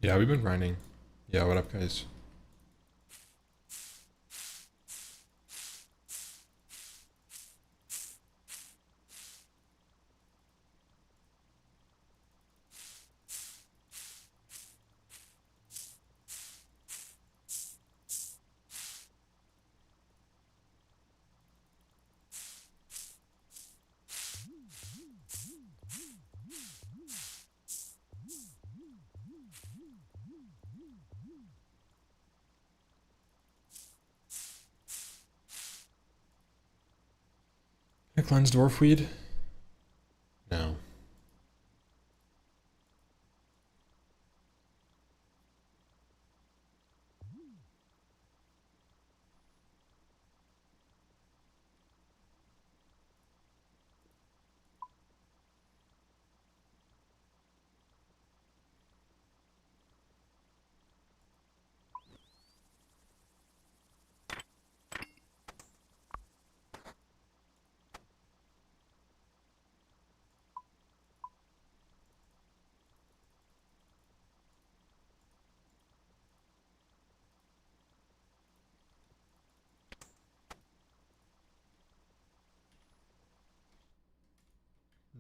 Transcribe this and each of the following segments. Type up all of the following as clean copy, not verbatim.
Yeah, we've been grinding. Yeah, what up, guys? Can I cleanse dwarfweed? No.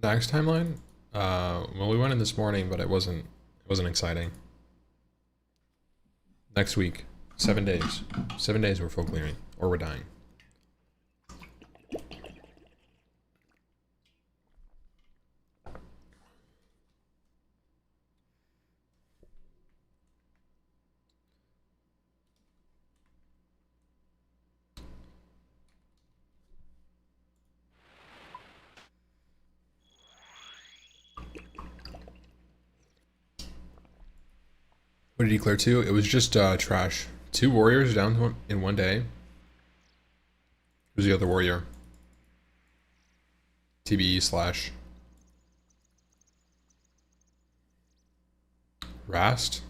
Next timeline? Well, we went in this morning, but it wasn't exciting. Next week, 7 days. 7 days we're full clearing, or we're dying. What did he clear to? It was just trash. 2 warriors down in one day. Who's the other warrior? TBE slash Rast.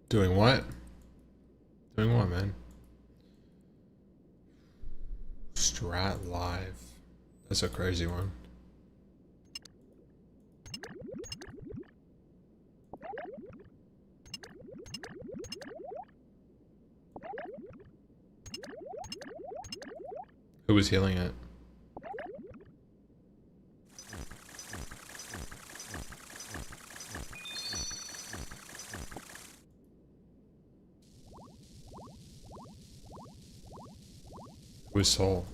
Doing what? Doing what, man? Strat live. That's a crazy one. Who was healing it? Who was Soul?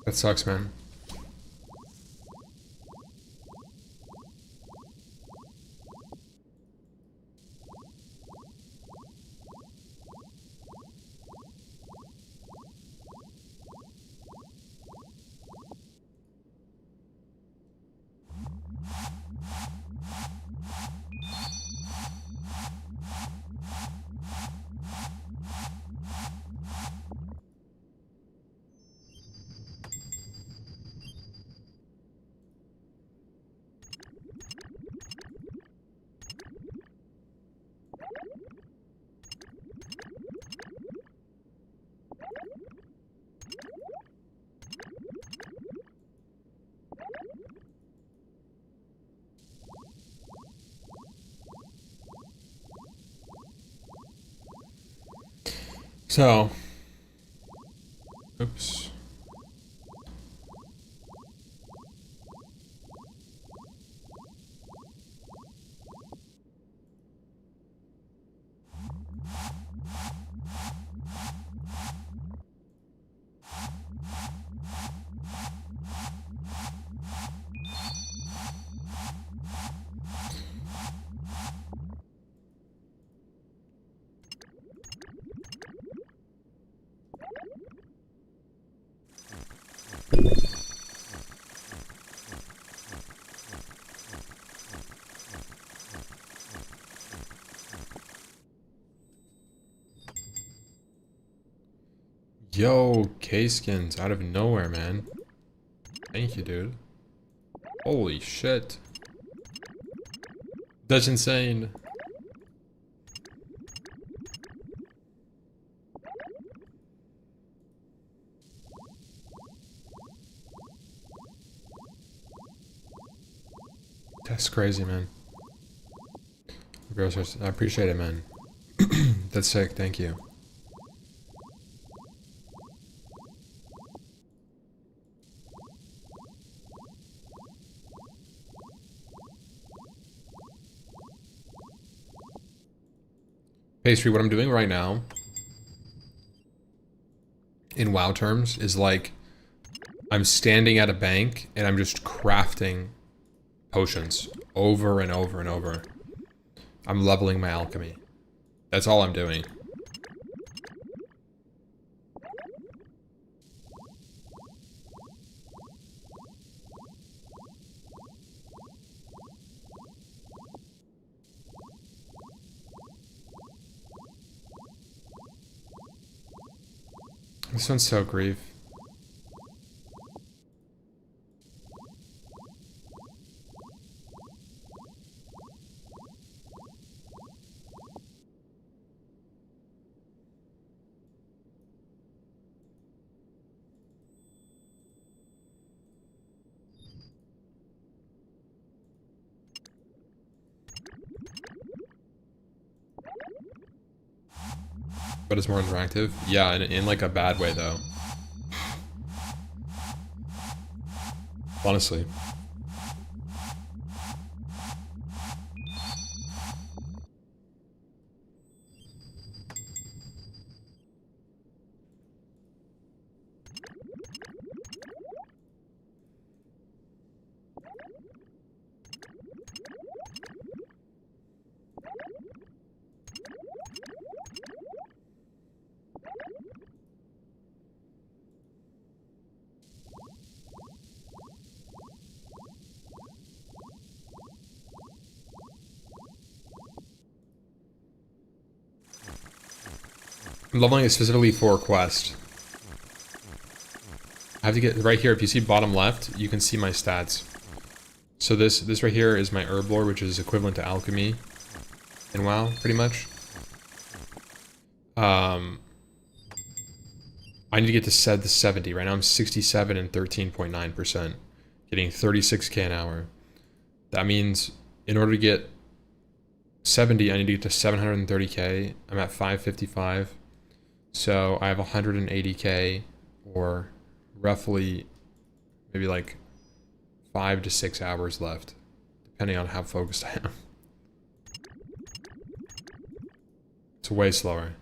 That sucks, man. So, oops. Yo, K-skins out of nowhere, man. Thank you, dude. Holy shit. That's insane. That's crazy, man. I appreciate it, man. That's sick, thank you. Pastry, what I'm doing right now, in WoW terms, is like, I'm standing at a bank, and I'm just crafting potions over and over and over. I'm leveling my alchemy. That's all I'm doing. This one's so grief. But it's more interactive? Yeah, in like a bad way, though. Honestly. I'm leveling it specifically for a quest. I have to get right here. If you see bottom left, you can see my stats. So this right here is my herb lore, which is equivalent to alchemy in WoW, pretty much. I need to get to set the 70. Right now I'm 67 and 13.9%, getting 36k an hour. That means in order to get 70, I need to get to 730k. I'm at 555. So I have 180k, or roughly maybe like 5 to 6 hours left, depending on how focused I am. It's way slower.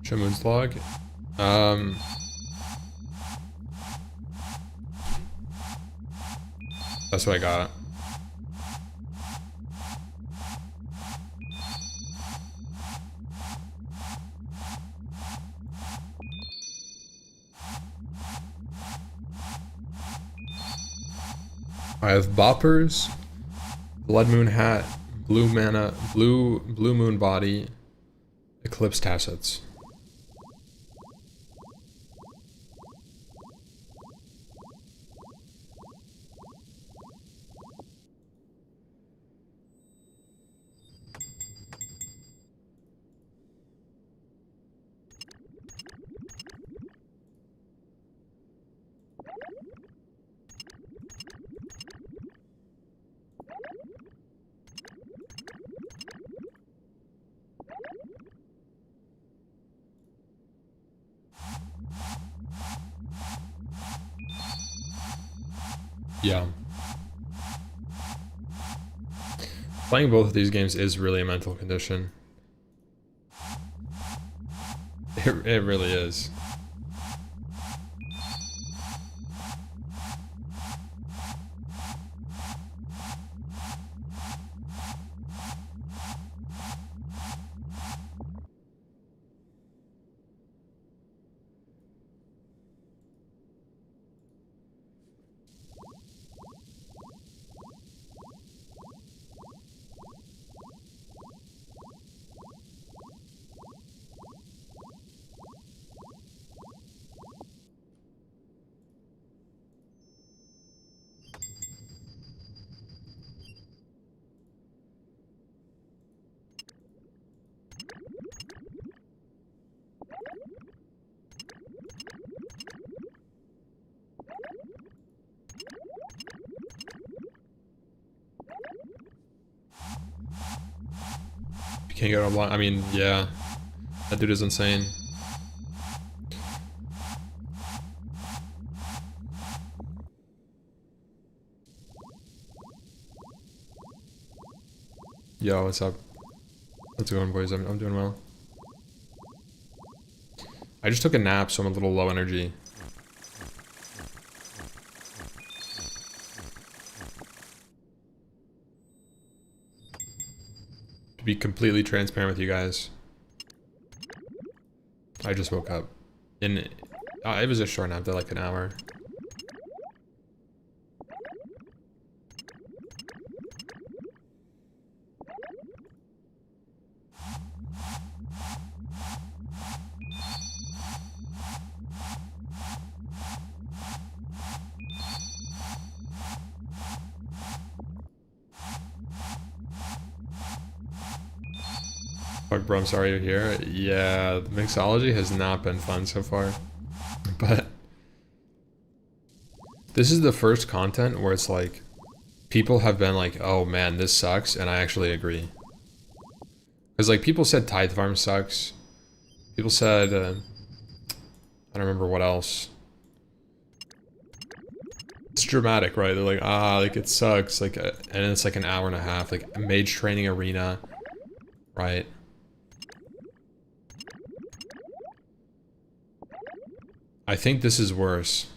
Show Moon's log. That's what I got. I have boppers, blood moon hat, blue mana, blue moon body, eclipse tassets. Yeah. Playing both of these games is really a mental condition. It really is. You can't get online. I mean, yeah. That dude is insane. Yo, what's up? How's it going, boys? I'm doing well. I just took a nap, so I'm a little low energy. To be completely transparent with you guys, I just woke up. It was a short nap, like an hour. Fuck, bro, I'm sorry you're here. Yeah, the mixology has not been fun so far. But this is the first content where it's like, people have been like, oh man, this sucks, and I actually agree. Because like, people said Tithe Farm sucks. People said, I don't remember what else. It's dramatic, right? They're like, like it sucks, like, and it's like an hour and a half, like Mage Training Arena, right? I think this is worse.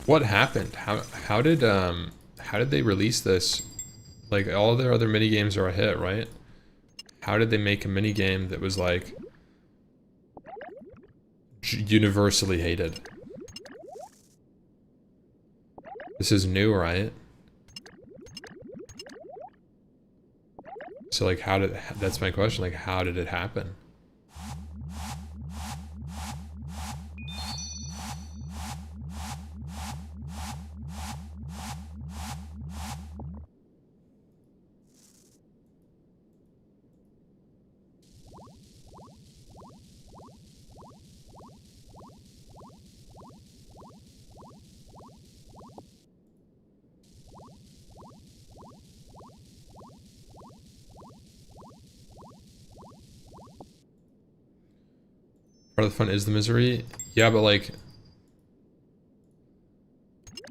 What happened? How did they release this? Like, all their other mini games are a hit, right? How did they make a mini game that was like universally hated? This is new, right? So like, that's my question, like, how did it happen? Part of the fun is the misery. Yeah, but like,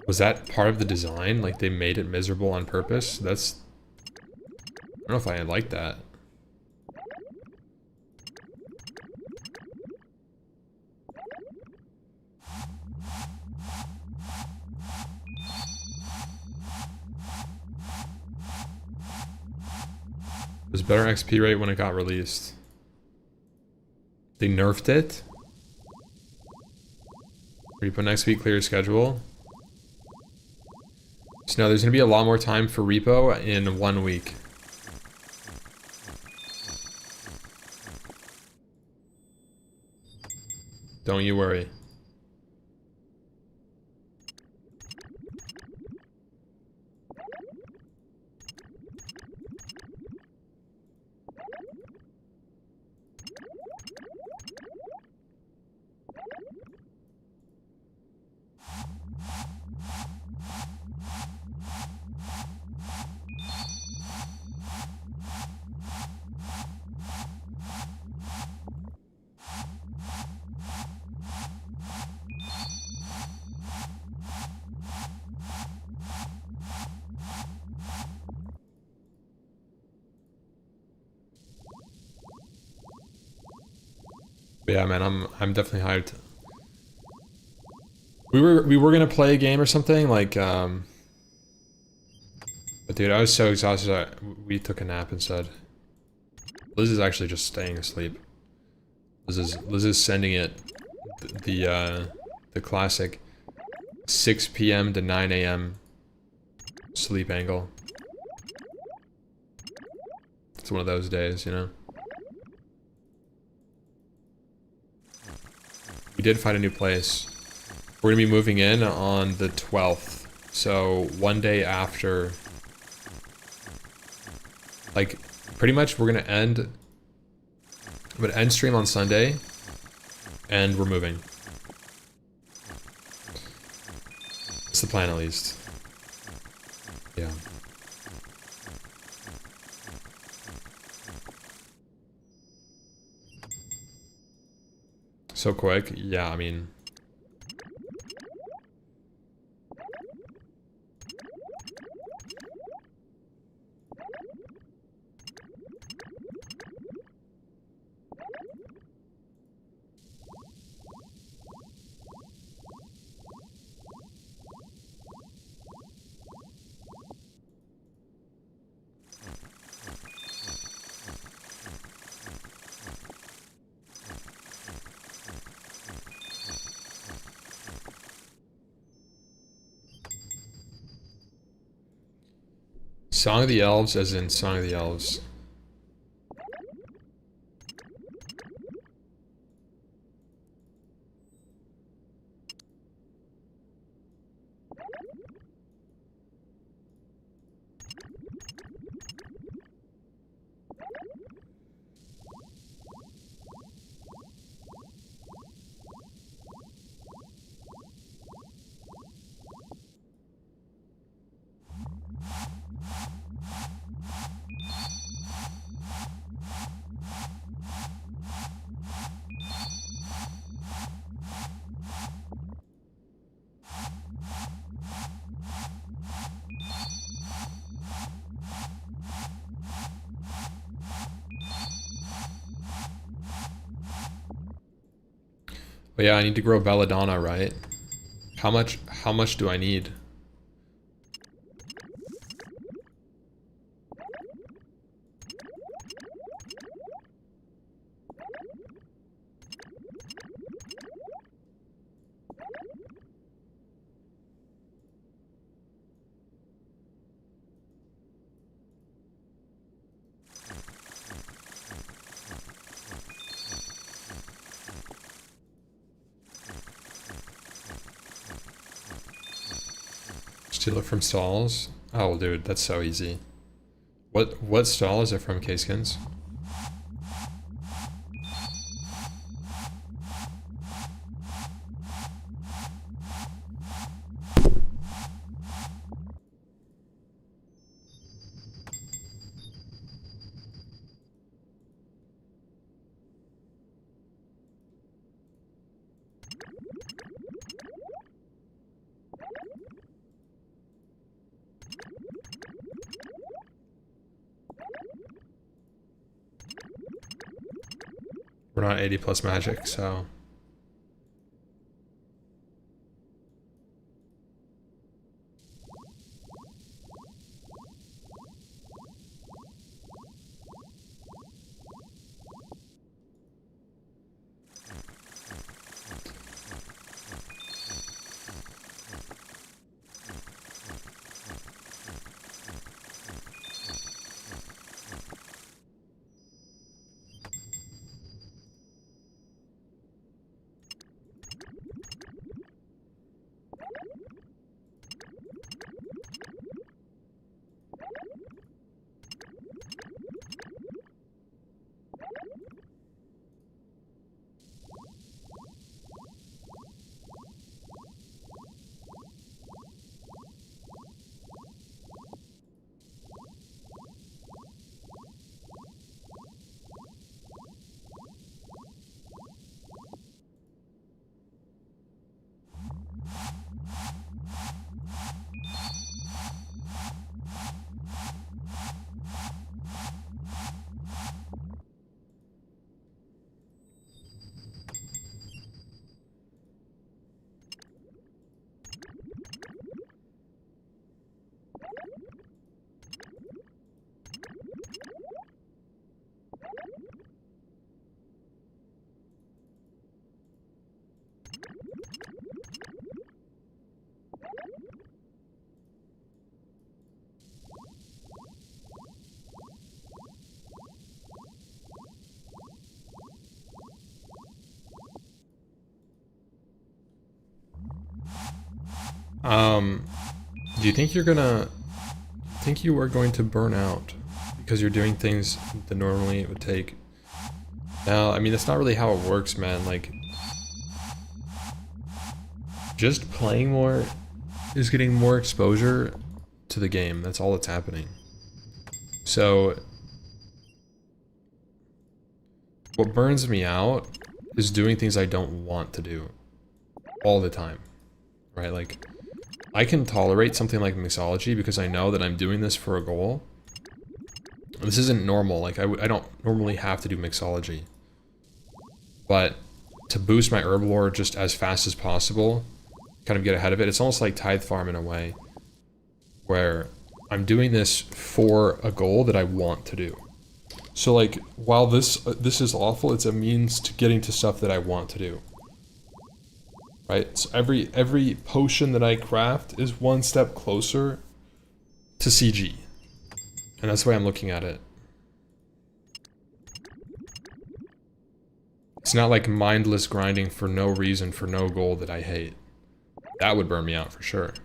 was that part of the design? Like, they made it miserable on purpose? I don't know if I like that. It was better XP rate when it got released. They nerfed it? Repo next week, clear your schedule. So now there's going to be a lot more time for repo in 1 week. Don't you worry. But yeah, man, I'm definitely hyped. We were gonna play a game or something like but dude, I was so exhausted we took a nap instead. Liz is actually just staying asleep. Liz is sending it the classic 6 p.m. to 9 a.m. sleep angle. It's one of those days, you know. We did find a new place. We're gonna be moving in on the 12th. So one day after, like, pretty much we're gonna end, stream on Sunday, and we're moving. It's the plan, at least. Yeah. So quick? Yeah, I mean... Song of the Elves as in Song of the Elves. But yeah, I need to grow belladonna, right? How much do I need? Steal it from stalls? Oh, dude, that's so easy. What stall is it from, K-Skins? We're not 80 plus magic, so... Do you think you're gonna... think you are going to burn out because you're doing things that normally it would take? Now, I mean, that's not really how it works, man. Like, just playing more is getting more exposure to the game. That's all that's happening. So, what burns me out is doing things I don't want to do all the time, right? Like, I can tolerate something like mixology because I know that I'm doing this for a goal. This isn't normal. Like, I don't normally have to do mixology. But to boost my herb lore just as fast as possible, kind of get ahead of it, it's almost like Tithe Farm in a way, where I'm doing this for a goal that I want to do. So like, while this is awful, it's a means to getting to stuff that I want to do. Right? So every potion that I craft is one step closer to CG. And that's the way I'm looking at it. It's not like mindless grinding for no reason, for no goal that I hate. That would burn me out for sure.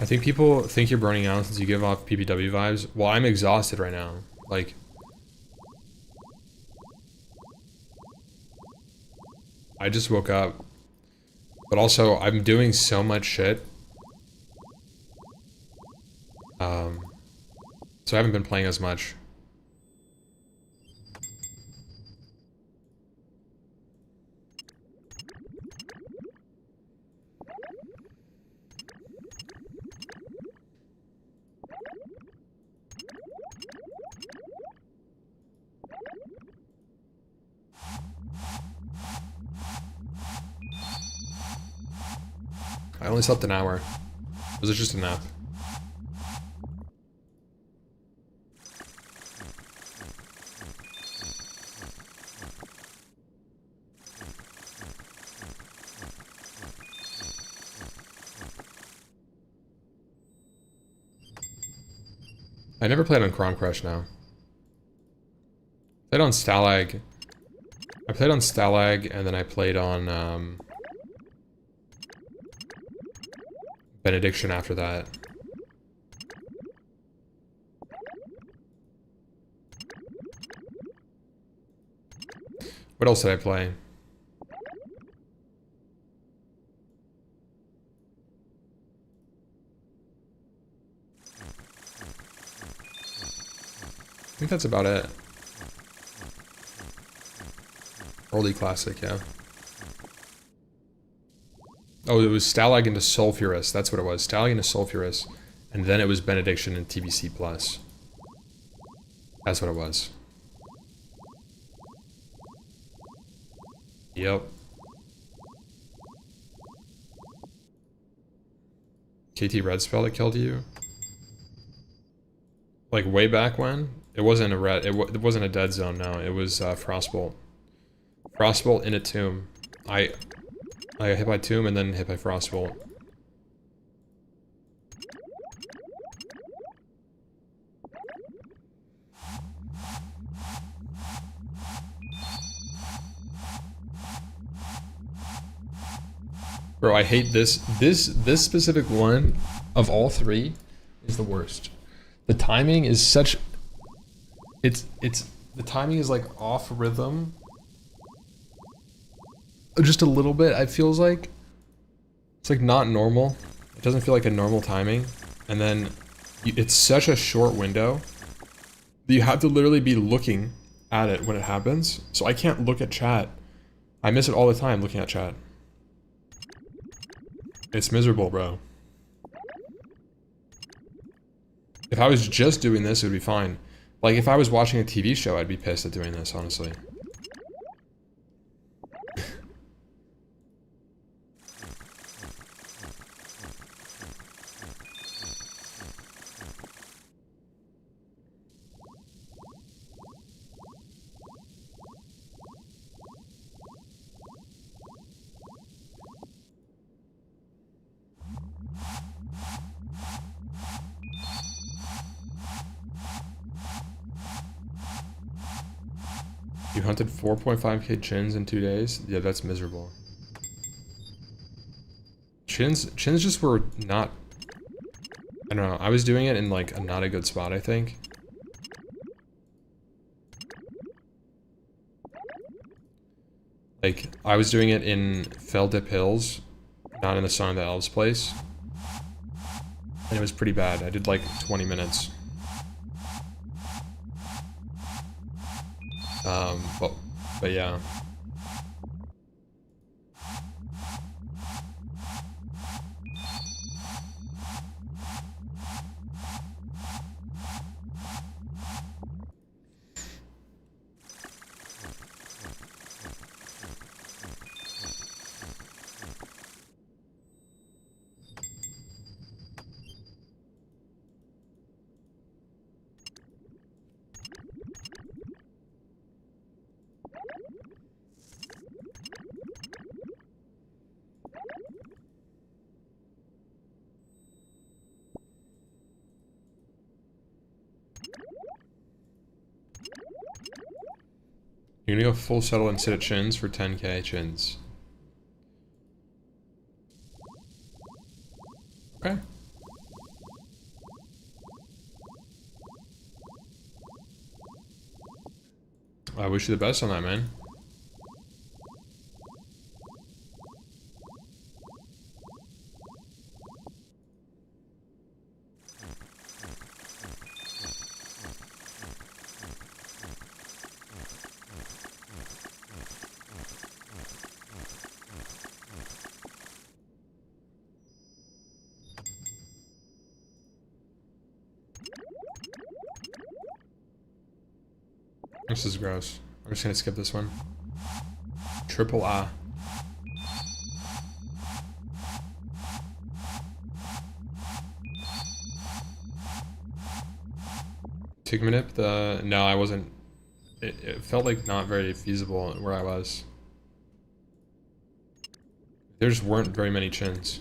I think people think you're burning out since you give off PPW vibes. Well, I'm exhausted right now. Like, I just woke up. But also, I'm doing so much shit. So I haven't been playing as much. I only slept an hour. Was it just a nap? I never played on Crom Crush now. Played on Stalag. I played on Stalag and then I played on Benediction after that. What else did I play? I think that's about it. Early classic, yeah. Oh, it was Stalag into Sulfurous. That's what it was. Stalag into Sulfurous. And then it was Benediction and TBC Plus. That's what it was. Yep. KT Red spell that killed you? Like way back when? It wasn't a red. It wasn't a dead zone. No, it was Frostbolt. Frostbolt in a tomb. I got hit by tomb and then hit by Frostbolt. Bro, I hate this. This specific one of all three is the worst. The timing is such. The timing is like off rhythm. Just a little bit. It feels like it's like not normal. It doesn't feel like a normal timing, And then it's such a short window that you have to literally be looking at it when it happens. So I can't look at chat. I miss it all the time looking at chat. It's miserable, bro. If I was just doing this, it would be fine. Like, if I was watching a TV show, I'd be pissed at doing this, honestly. You hunted 4.5k chins in 2 days? Yeah, that's miserable. Chins just were not... I don't know, I was doing it in like a not a good spot, I think. Like, I was doing it in Fell Dip Hills, not in the Song of the Elves place. And it was pretty bad. I did like 20 minutes. But yeah. You're gonna go full settle and sit at chins for 10k chins. Okay. I wish you the best on that, man. This is gross. I'm just gonna skip this one. Triple A. Tigmanip, no, I wasn't. It felt like not very feasible where I was. There just weren't very many chins.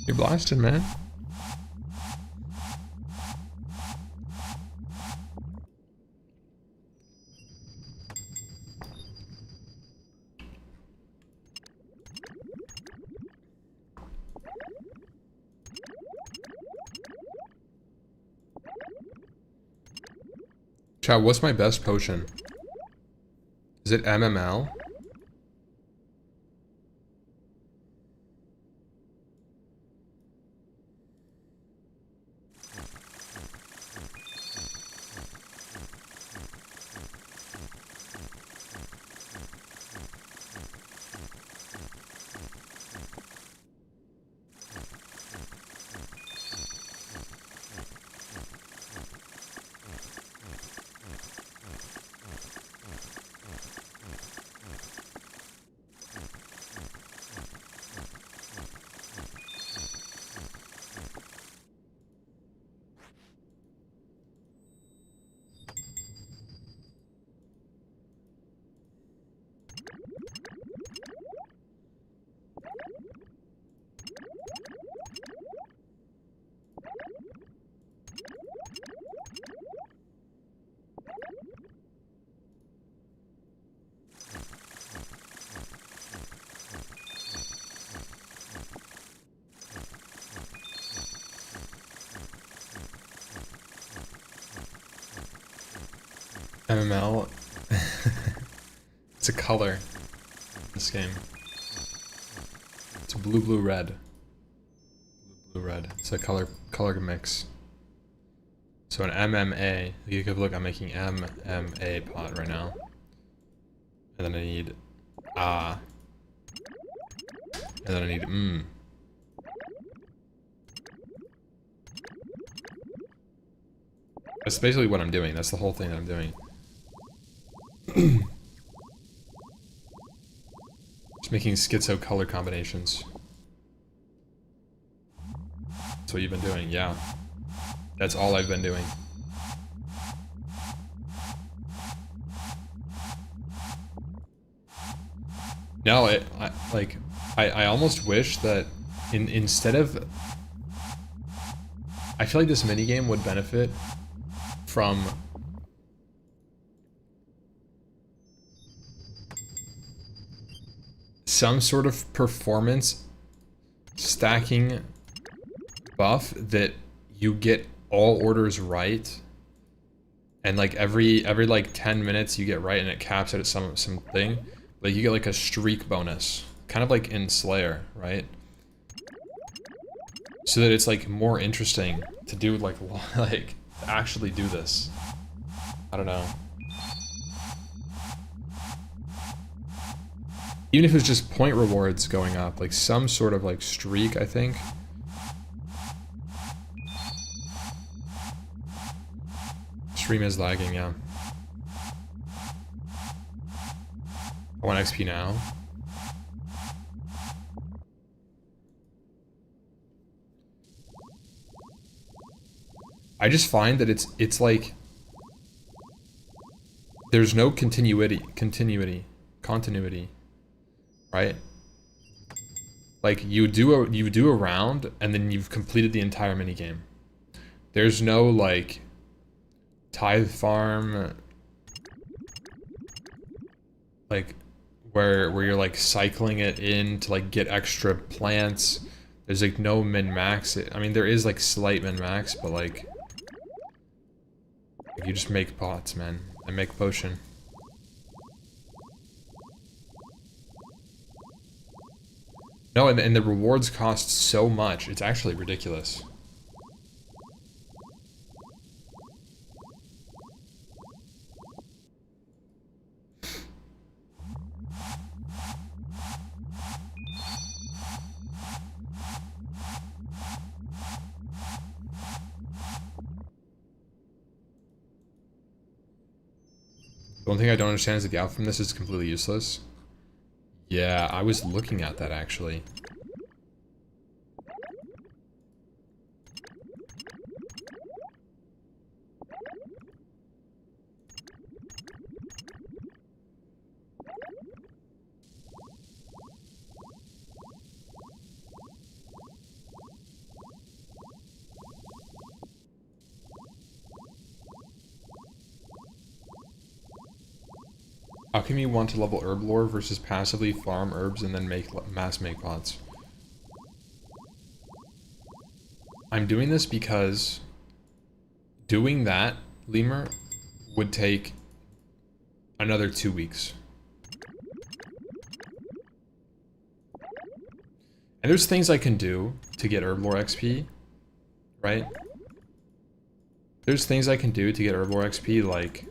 You're blasted, man. Chat, what's my best potion? Is it MML? MML. It's a color. This game. It's blue, blue, red. Blue, red. It's a color mix. So an MMA. You could look. I'm making MMA pot right now. And then I need ah. And then I need That's basically what I'm doing. That's the whole thing that I'm doing. Just making schizo color combinations. That's what you've been doing, yeah. That's all I've been doing. No, I almost wish that instead of... I feel like this minigame would benefit from some sort of performance stacking buff that you get all orders right, and like every like 10 minutes you get right and it caps it at something. Like you get like a streak bonus, kind of like in Slayer, right? So that it's like more interesting to do like actually do this. I don't know. Even if it's just point rewards going up, like some sort of like streak, I think. Stream is lagging, yeah. I want XP now. I just find that it's like there's no continuity, right? Like you do a round and then you've completed the entire minigame. There's no like tithe farm, like where you're like cycling it in to like get extra plants. There's like no min max. I mean there is like slight min max, but like you just make pots, man. I make potion. No, and the rewards cost so much. It's actually ridiculous. The one thing I don't understand is that the outfit from this is completely useless. Yeah, I was looking at that actually. How can you want to level herb lore versus passively farm herbs and then make mass make pots? I'm doing this because doing that, Lemur, would take another 2 weeks. And there's things I can do to get herb lore XP, right? There's things I can do to get herb lore XP, like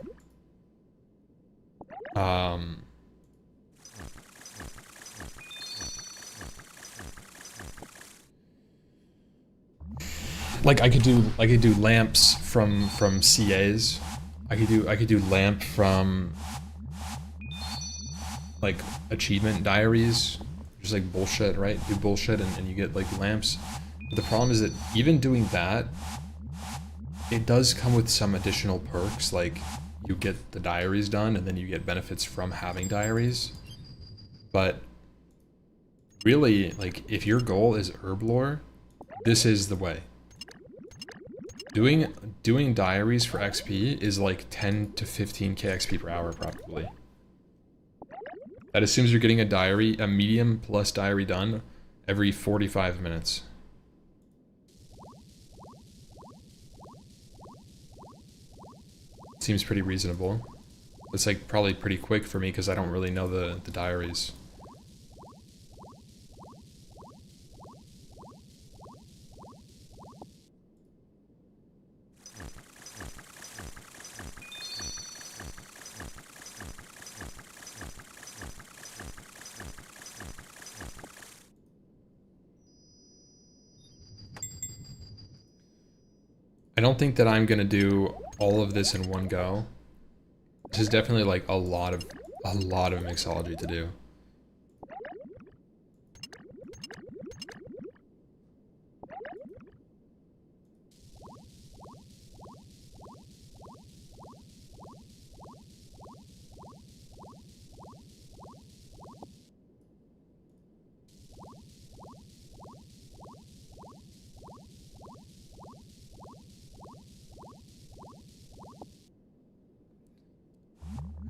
like I could do lamps from CAs. I could do lamp from like achievement diaries. Just like bullshit, right? Do bullshit and you get like lamps. But the problem is that even doing that, it does come with some additional perks, like you get the diaries done and then you get benefits from having diaries. But really, like if your goal is herb lore, this is the way. Doing diaries for XP is like 10 to 15k XP per hour probably. That assumes you're getting a medium plus diary done every 45 minutes. Seems pretty reasonable. It's like probably pretty quick for me because I don't really know the diaries. I don't think that I'm gonna do all of this in one go. This is definitely like a lot of mixology to do.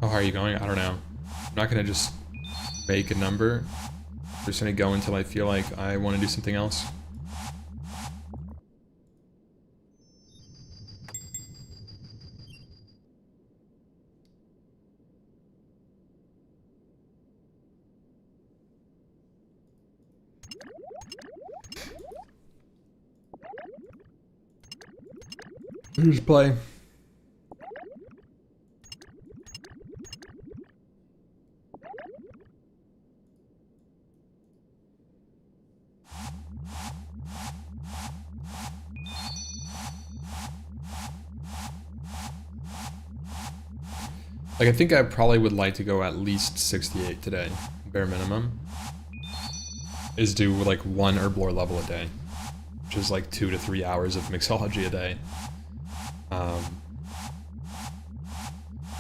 How high are you going? I don't know. I'm not gonna just make a number. I'm just gonna go until I feel like I want to do something else. Just play. Like, I think I probably would like to go at least 68 today, bare minimum. Is do like 1 herb lore level a day, which is like 2 to 3 hours of mixology a day.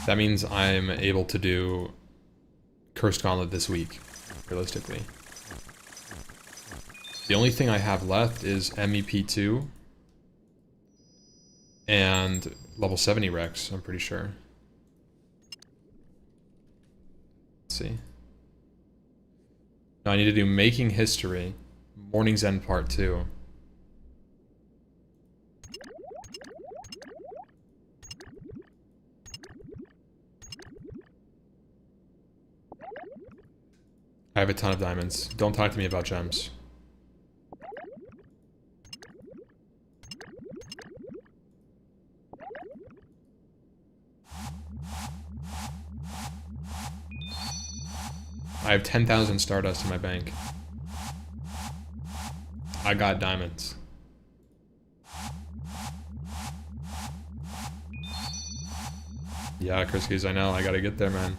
That means I'm able to do Cursed Gauntlet this week, realistically. The only thing I have left is MEP2 and level 70 Rex, I'm pretty sure. Let's see. Now I need to do Making History, Morning's End Part 2. I have a ton of diamonds. Don't talk to me about gems. I have 10,000 Stardust in my bank. I got diamonds. Yeah, Kriskies, I know. I gotta get there, man.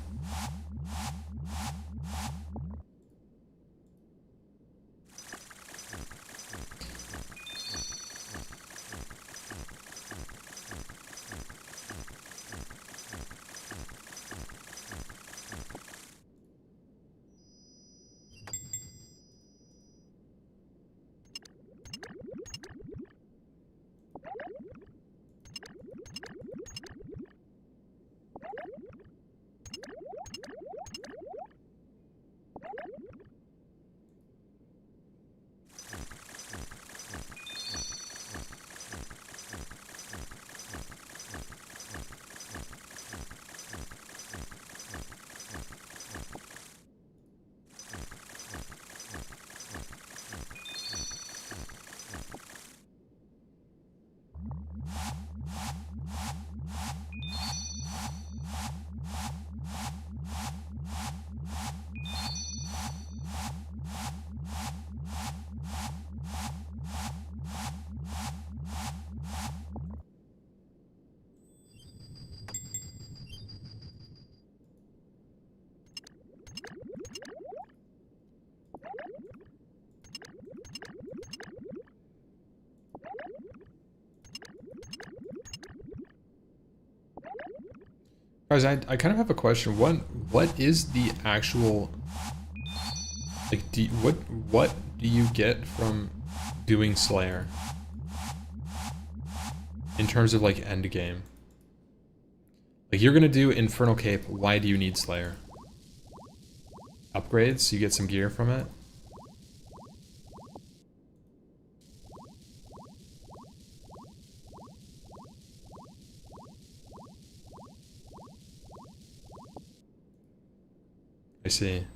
Guys, I kind of have a question. What is the actual, like, what do you get from doing Slayer in terms of like end game? Like, you're gonna do Infernal Cape. Why do you need Slayer? Upgrades? You get some gear from it? see.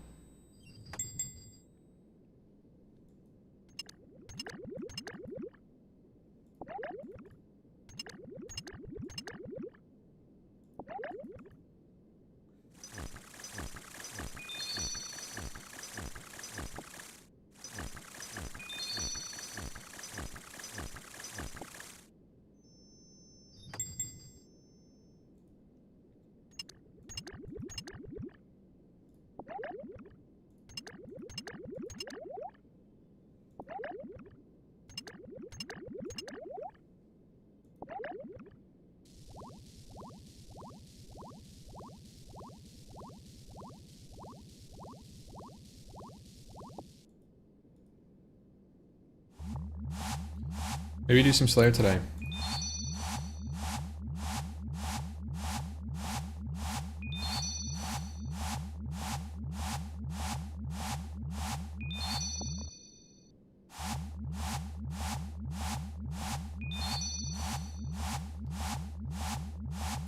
Maybe do some Slayer today.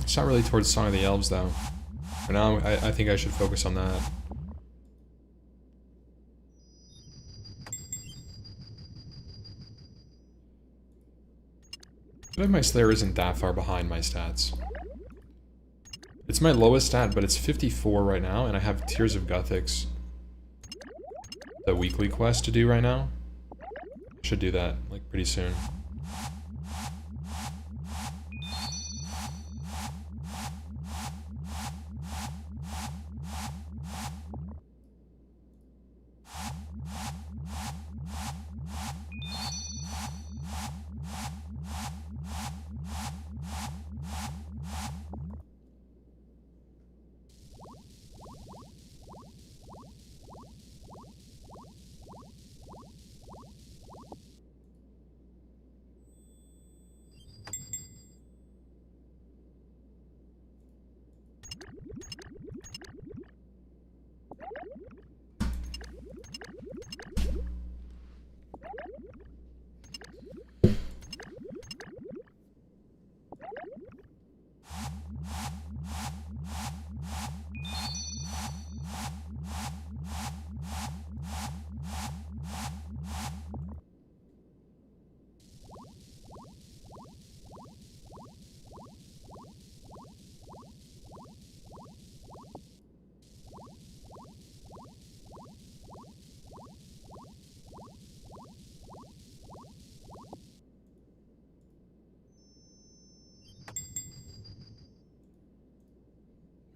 It's not really towards Song of the Elves though. For now, I think I should focus on that. I feel like my Slayer isn't that far behind my stats. It's my lowest stat, but it's 54 right now, and I have Tears of Guthix, the weekly quest to do right now. I should do that, like, pretty soon.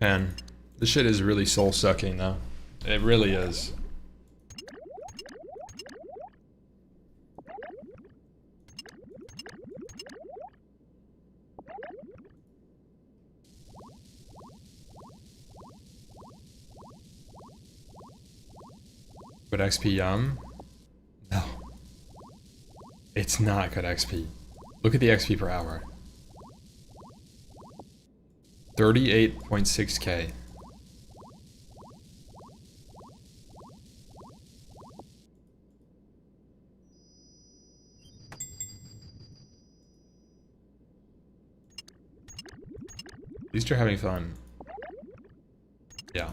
Man, this shit is really soul-sucking though. It really is. Good XP yum? No. It's not good XP. Look at the XP per hour. 38.6k. At least you're having fun. Yeah.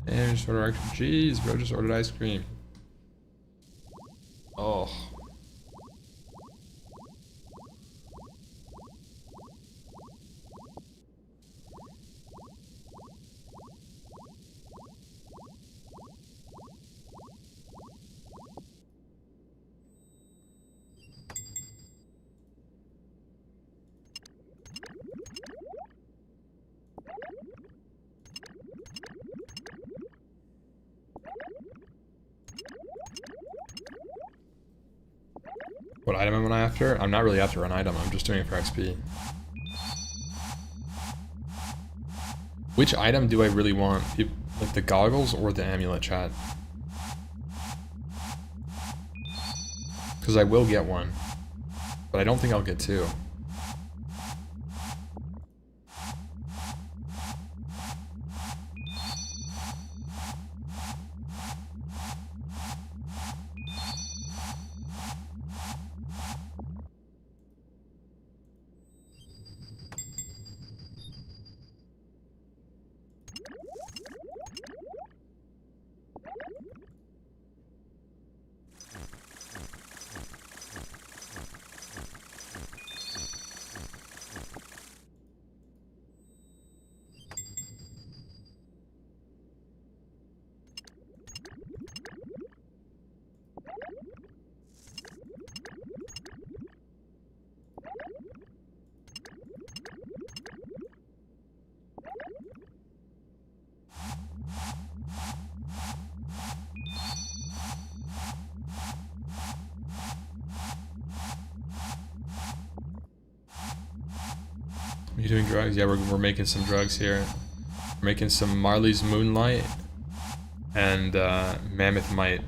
And just order ice cream. Jeez, bro, just ordered ice cream. Oh. What item am I after? I'm not really after an item, I'm just doing it for XP. Which item do I really want? Like the goggles or the amulet, chat? Because I will get one, but I don't think I'll get two. Are you doing drugs? Yeah, we're making some drugs here. We're making some Marley's Moonlight and Mammoth Might.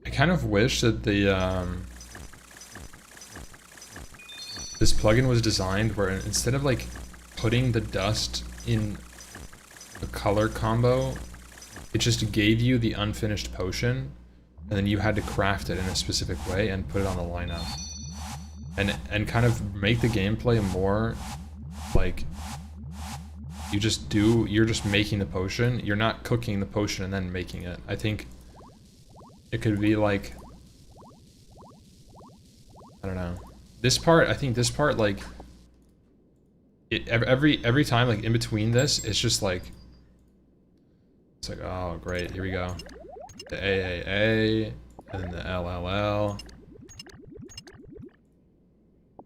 I kind of wish that the this plugin was designed where instead of like putting the dust in a color combo, it just gave you the unfinished potion, and then you had to craft it in a specific way and put it on the lineup, and kind of make the gameplay more like you're just making the potion. You're not cooking the potion and then making it. I think it could be like, I don't know. This part, I think this part, like, every time, like, in between this, it's just like, it's like, oh, great, here we go. The AAA, and then the LLL.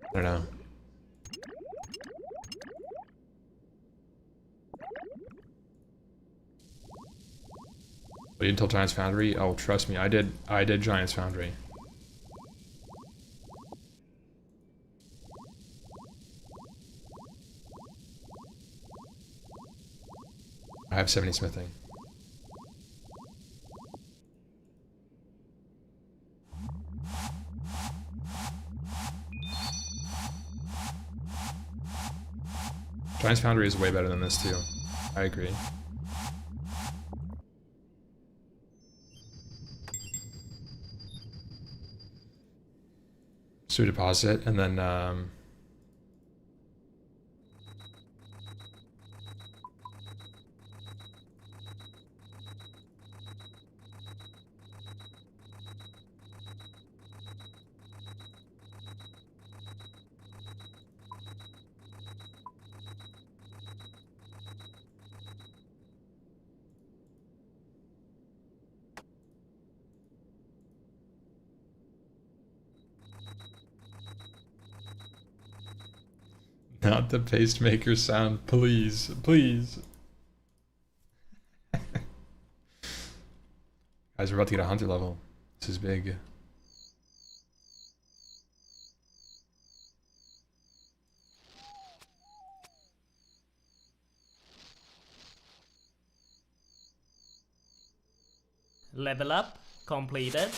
I don't know. Wait until Giant's Foundry? Oh, trust me, I did Giant's Foundry. I have 70 smithing. Giant's Foundry is way better than this too. I agree. So we deposit, and then not the pacemaker sound, please, please. Guys, we're about to get a hunter level. This is big. Level up completed.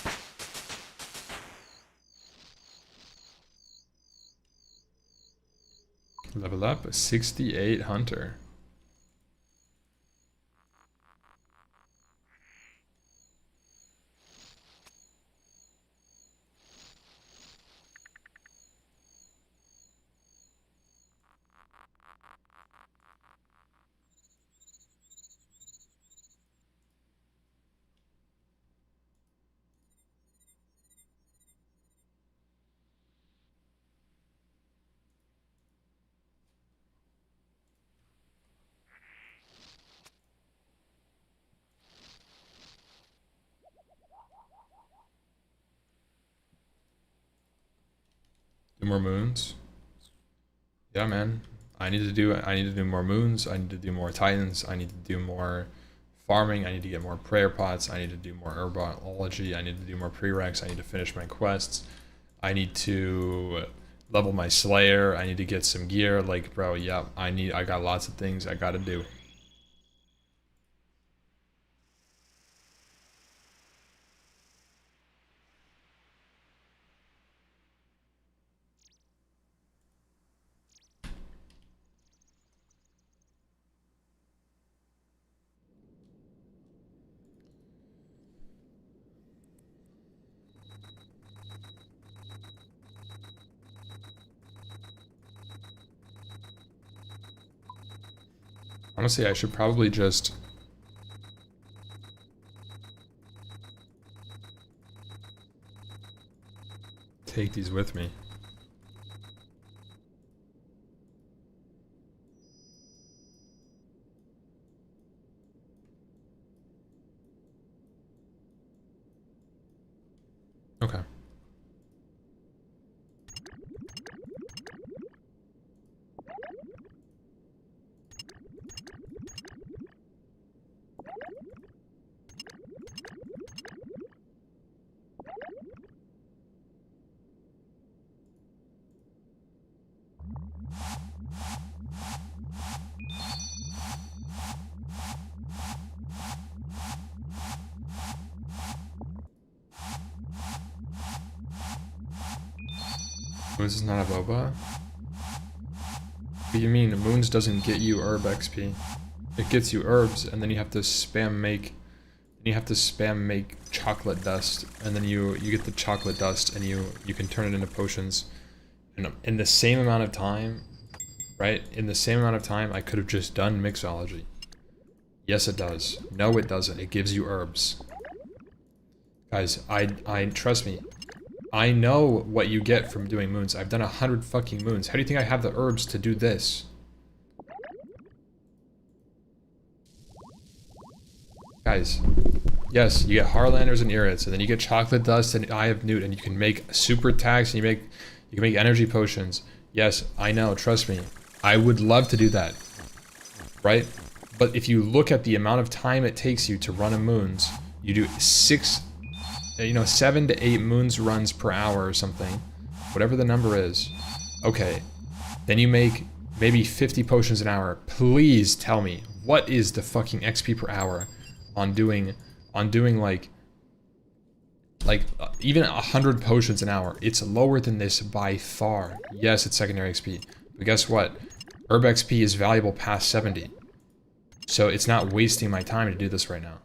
Level up, 68 hunter. Do more moons. Yeah, man. I need to do more moons. I need to do more titans. I need to do more farming. I need to get more prayer pots. I need to do more herbology. I need to do more prereqs. I need to finish my quests. I need to level my slayer. I need to get some gear. Like, bro, yeah, I got lots of things I gotta do. Honestly, I should probably just... take these with me. Okay. Moons is not a boba? What do you mean? Moons doesn't get you herb XP. It gets you herbs, and then you have to spam make... you have to spam make chocolate dust, and then you get the chocolate dust, and you can turn it into potions. And in the same amount of time, right? In the same amount of time, I could have just done mixology. Yes, it does. No, it doesn't. It gives you herbs. Guys, I trust me. I know what you get from doing moons. I've done 100 fucking moons. How do you think I have the herbs to do this? Guys, yes, you get Harlanders and Irits, and then you get chocolate dust and Eye of Newt, and you can make super attacks, and you can make energy potions. Yes, I know, trust me. I would love to do that. Right? But if you look at the amount of time it takes you to run a moons, you do 7 to 8 moons runs per hour or something. Whatever the number is. Okay. Then you make maybe 50 potions an hour. Please tell me, what is the fucking XP per hour on doing like even 100 potions an hour? It's lower than this by far. Yes, it's secondary XP. But guess what? Herb XP is valuable past 70. So it's not wasting my time to do this right now.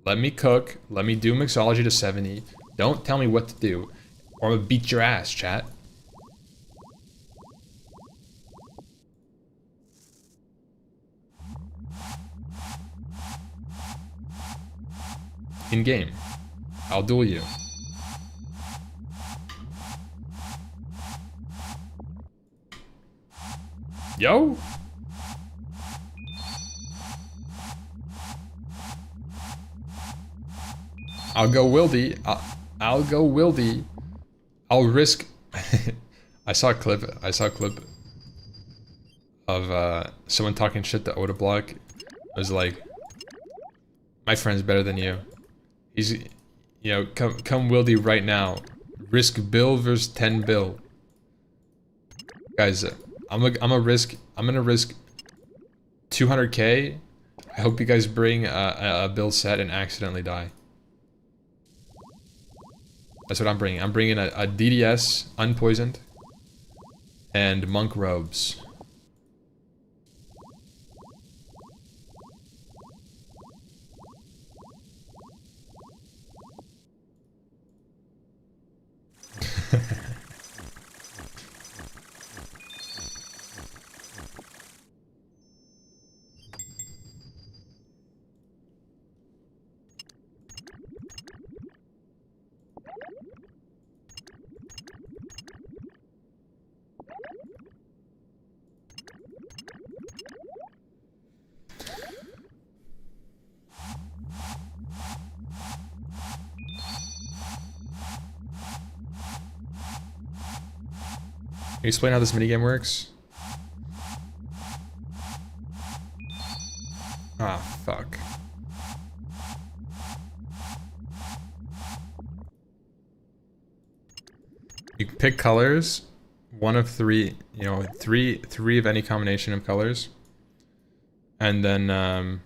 Let me cook. Let me do mixology to 70. Don't tell me what to do, or I'm gonna beat your ass, chat. In game, I'll duel you. Yo! I'll go Wildy. I'll go Wildy. I'll risk... I saw a clip of someone talking shit to Oda Block. It was like, my friend's better than you. He's, come Wildy right now. Risk Bill versus 10 Bill. Guys, I'm gonna risk 200k. I hope you guys bring a Bill set and accidentally die. That's what I'm bringing. I'm bringing a DDS, unpoisoned, and monk robes. Can you explain how this minigame works? Ah, fuck. You pick colors, one of three, three of any combination of colors. And then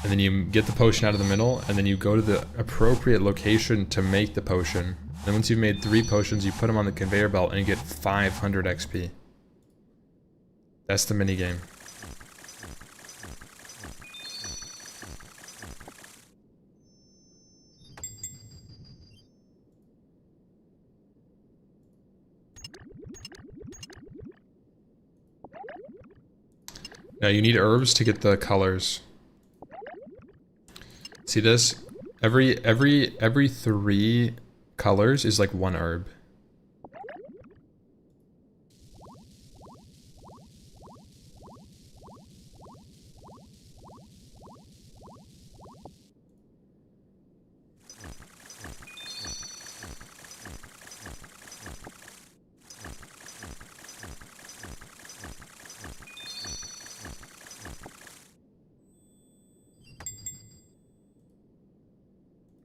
you get the potion out of the middle, and then you go to the appropriate location to make the potion. Then once you've made 3 potions, you put them on the conveyor belt and you get 500 XP. That's the minigame. Now you need herbs to get the colors. See this? Every 3 colors is like 1 herb.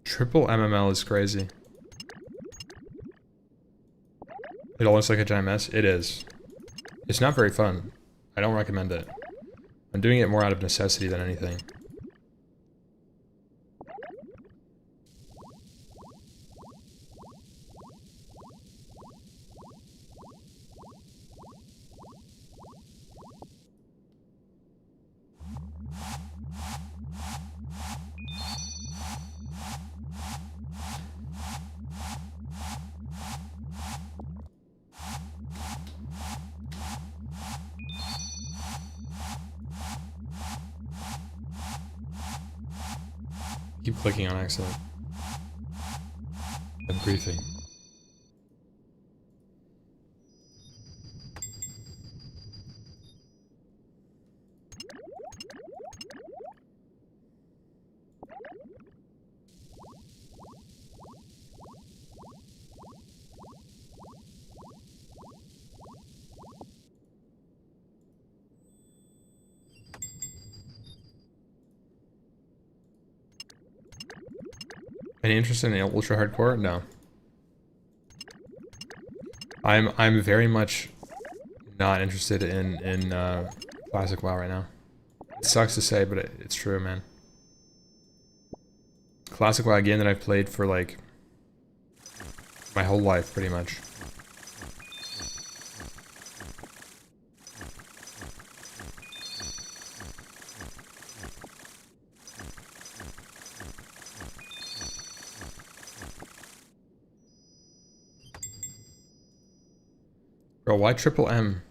Triple MML is crazy. It all looks like a giant mess. It is. It's not very fun. I don't recommend it. I'm doing it more out of necessity than anything. Keep clicking on accident. I'm griefing. Any interest in ultra hardcore? No. I'm very much not interested in classic WoW right now. It sucks to say, but it's true, man. Classic WoW, a game that I've played for like my whole life, pretty much. Bro, why triple M?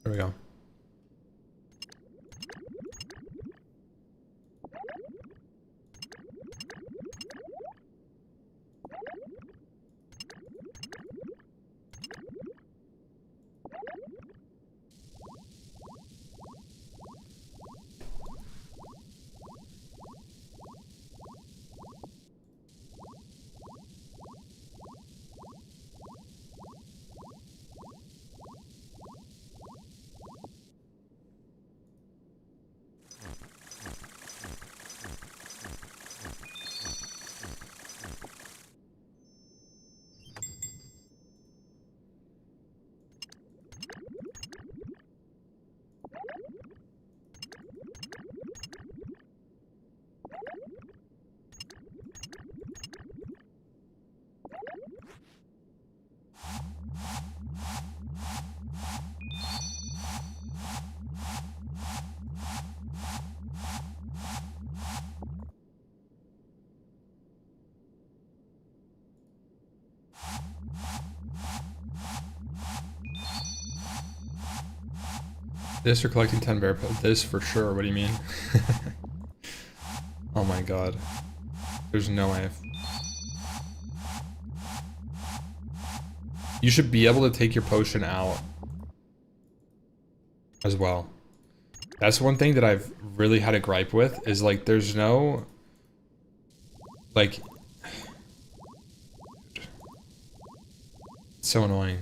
There we go. This or collecting 10 bear pelts? This for sure, what do you mean? Oh my god. There's no way. You should be able to take your potion out as well. That's one thing that I've really had a gripe with, is like there's no like it's so annoying.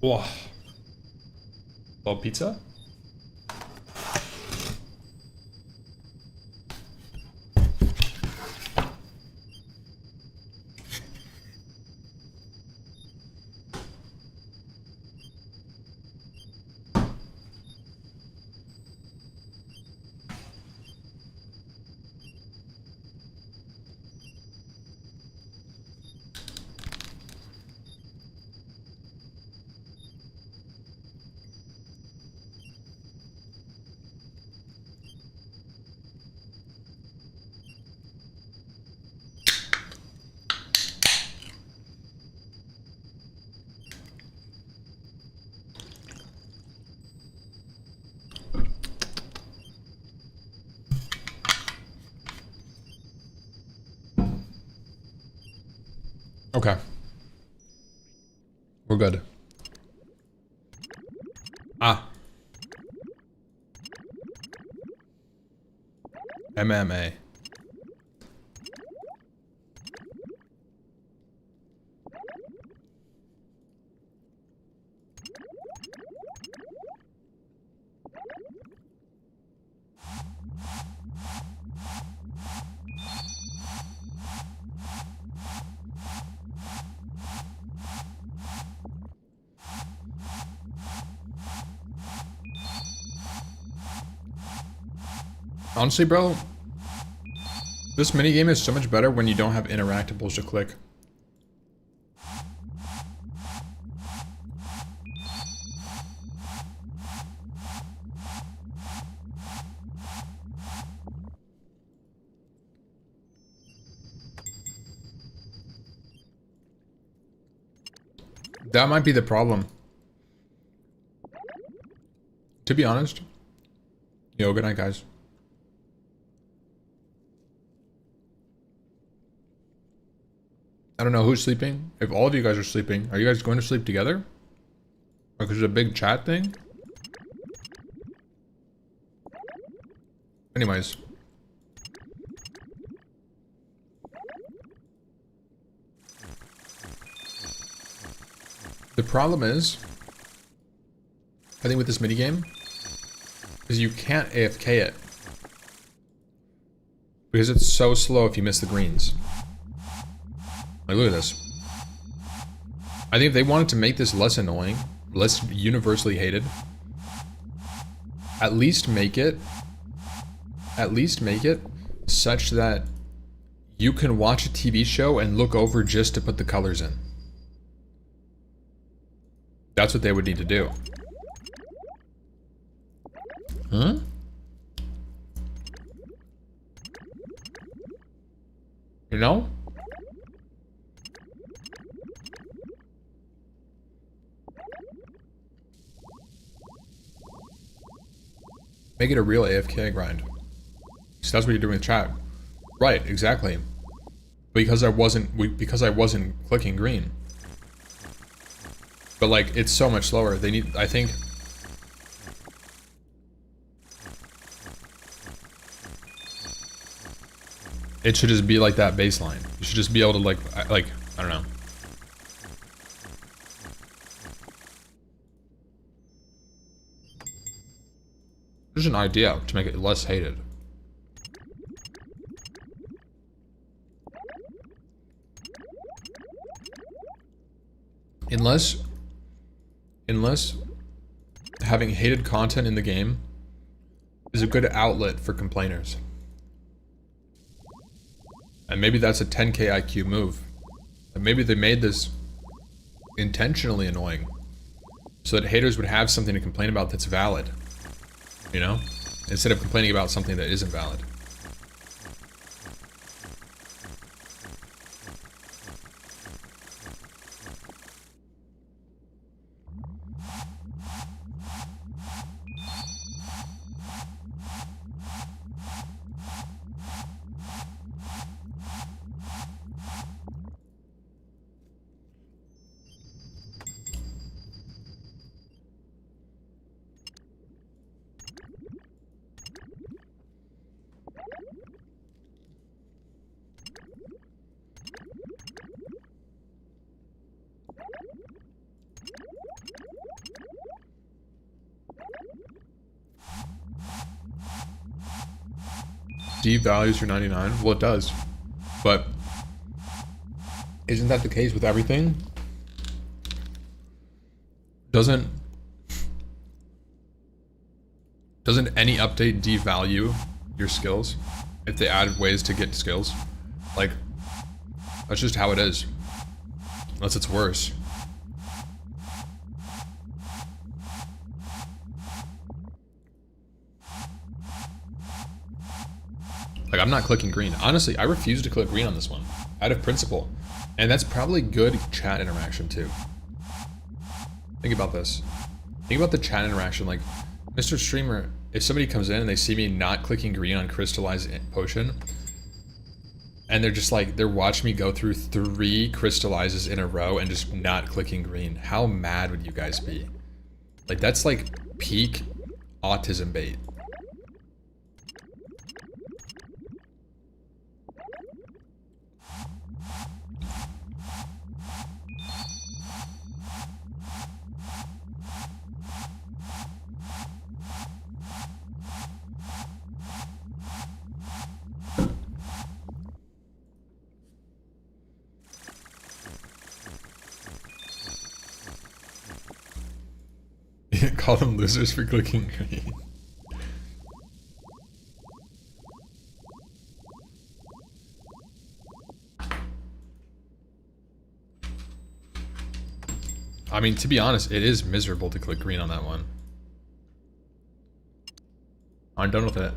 Whoa. Well, pizza? Okay. We're good. Ah. MMA. Honestly, bro, this minigame is so much better when you don't have interactables to click. That might be the problem. To be honest. Yo, good night, guys. I don't know who's sleeping. If all of you guys are sleeping, are you guys going to sleep together? Like, there's a big chat thing? Anyways. The problem is, I think with this minigame, is you can't AFK it. Because it's so slow if you miss the greens. Like, look at this. I think if they wanted to make this less annoying, less universally hated, at least make it such that you can watch a TV show and look over just to put the colors in. That's what they would need to do. Huh? You know? Make it a real AFK grind. So that's what you're doing with chat. Right, exactly. Because I wasn't clicking green. But like, it's so much slower. They need, I think. It should just be like that baseline. You should just be able to like, I don't know. There's an idea to make it less hated. Unless having hated content in the game is a good outlet for complainers. And maybe that's a 10k IQ move. And maybe they made this intentionally annoying so that haters would have something to complain about that's valid. You know? Instead of complaining about something that isn't valid. devalues your 99. Well, it does. But isn't that the case with everything? Doesn't any update devalue your skills if they add ways to get skills? Like, that's just how it is. Unless it's worse. Like, I'm not clicking green. Honestly, I refuse to click green on this one, out of principle. And that's probably good chat interaction too. Think about this. Think about the chat interaction. Like, Mr. Streamer, if somebody comes in and they see me not clicking green on crystallized potion, and they're just like, they're watching me go through 3 crystallizes in a row and just not clicking green, how mad would you guys be? Like, that's like peak autism bait. Call them losers for clicking green. I mean, to be honest, it is miserable to click green on that one. I'm done with it.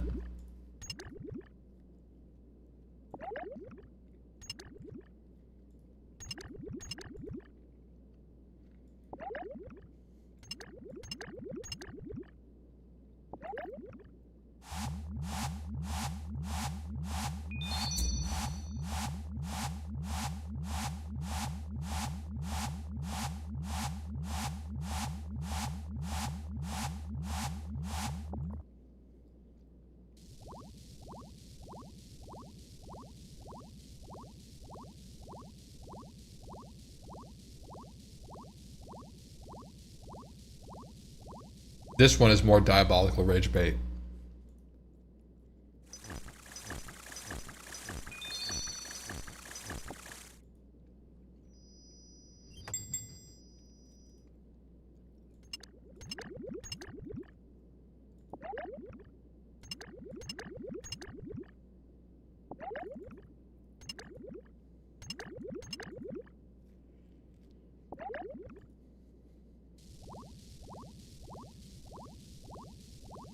This one is more diabolical rage bait.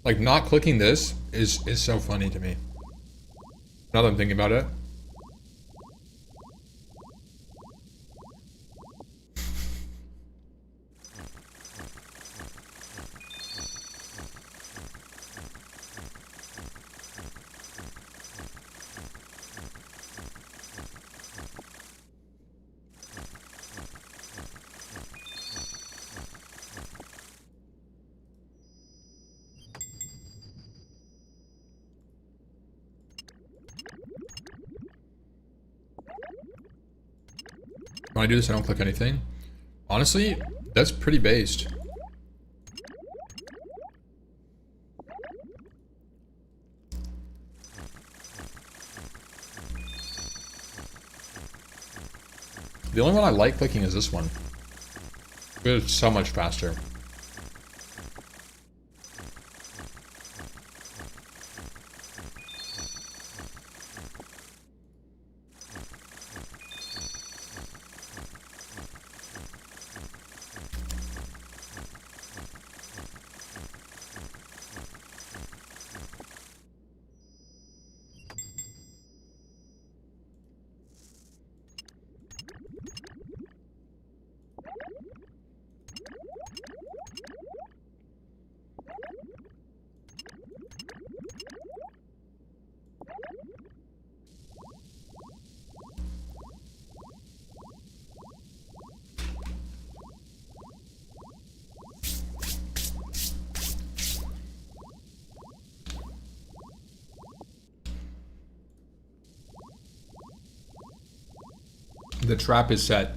Like, not clicking this is so funny to me. Now that I'm thinking about it. When I do this, I don't click anything. Honestly, that's pretty based. The only one I like clicking is this one. It's so much faster. The trap is set.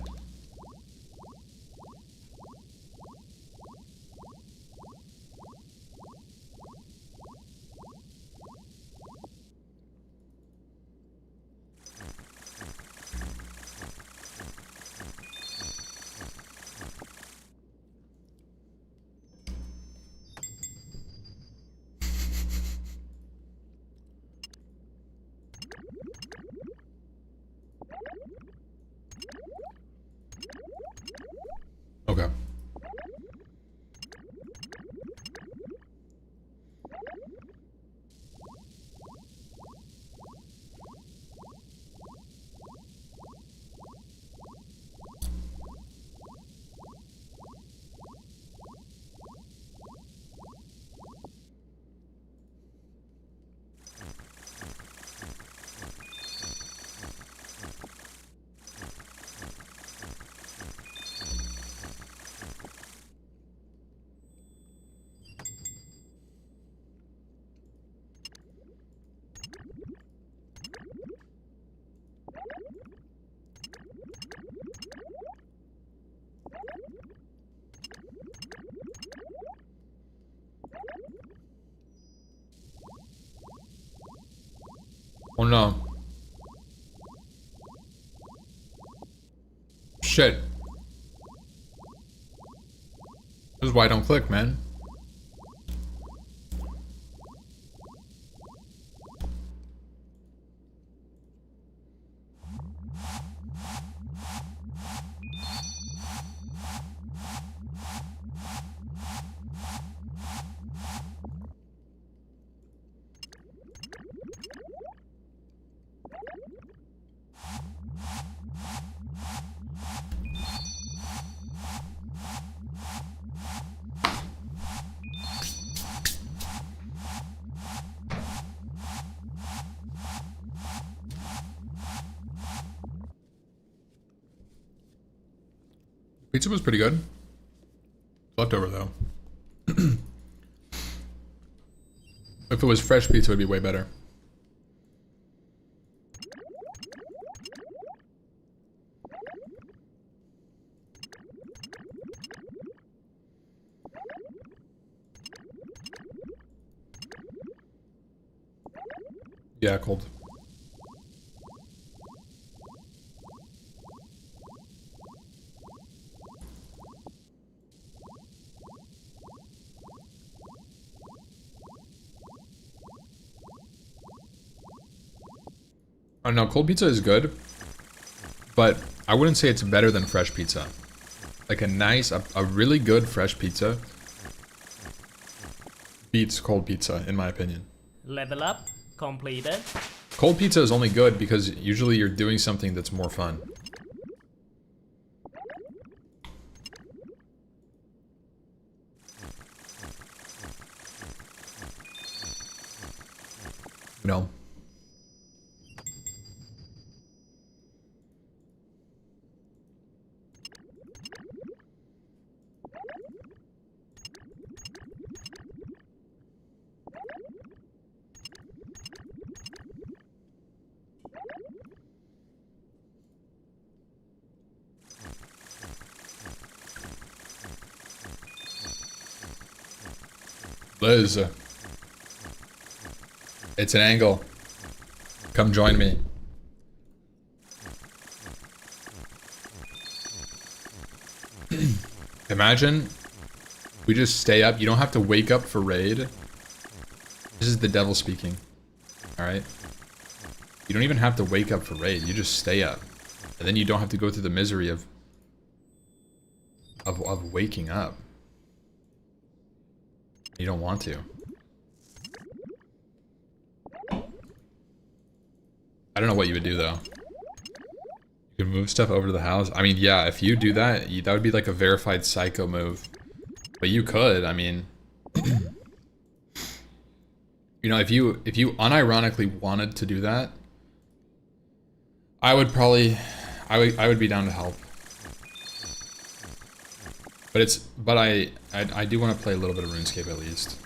don't know. Shit. This is why I don't click, man. Pizza was pretty good. Leftover though. If it was fresh pizza, it would be way better. Yeah, cold. I don't know, cold pizza is good, but I wouldn't say it's better than fresh pizza. Like a really good fresh pizza beats cold pizza, in my opinion. Level up completed. Cold pizza is only good because usually you're doing something that's more fun. You know? Liz. It's an angle. Come join me. Imagine we just stay up. You don't have to wake up for raid. This is the devil speaking. Alright? You don't even have to wake up for raid. You just stay up. And then you don't have to go through the misery of waking up. You don't want to. I don't know what you would do though. You can move stuff over to the house. I mean, yeah, if you do that, that would be like a verified psycho move. But you could, I mean... You know, if you unironically wanted to do that, I would probably... I would be down to help. But I do want to play a little bit of RuneScape at least.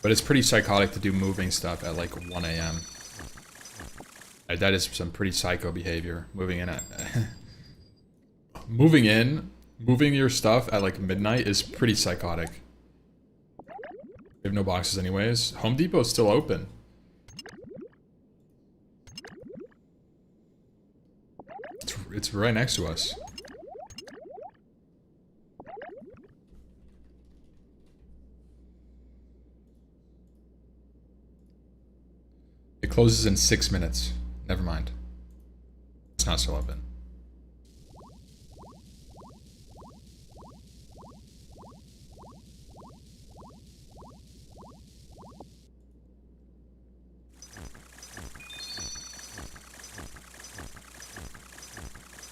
But it's pretty psychotic to do moving stuff at like 1 AM. That is some pretty psycho behavior. Moving your stuff at like midnight is pretty psychotic. We have no boxes anyways. Home Depot is still open. It's right next to us. It closes in 6 minutes. Never mind. It's not still open.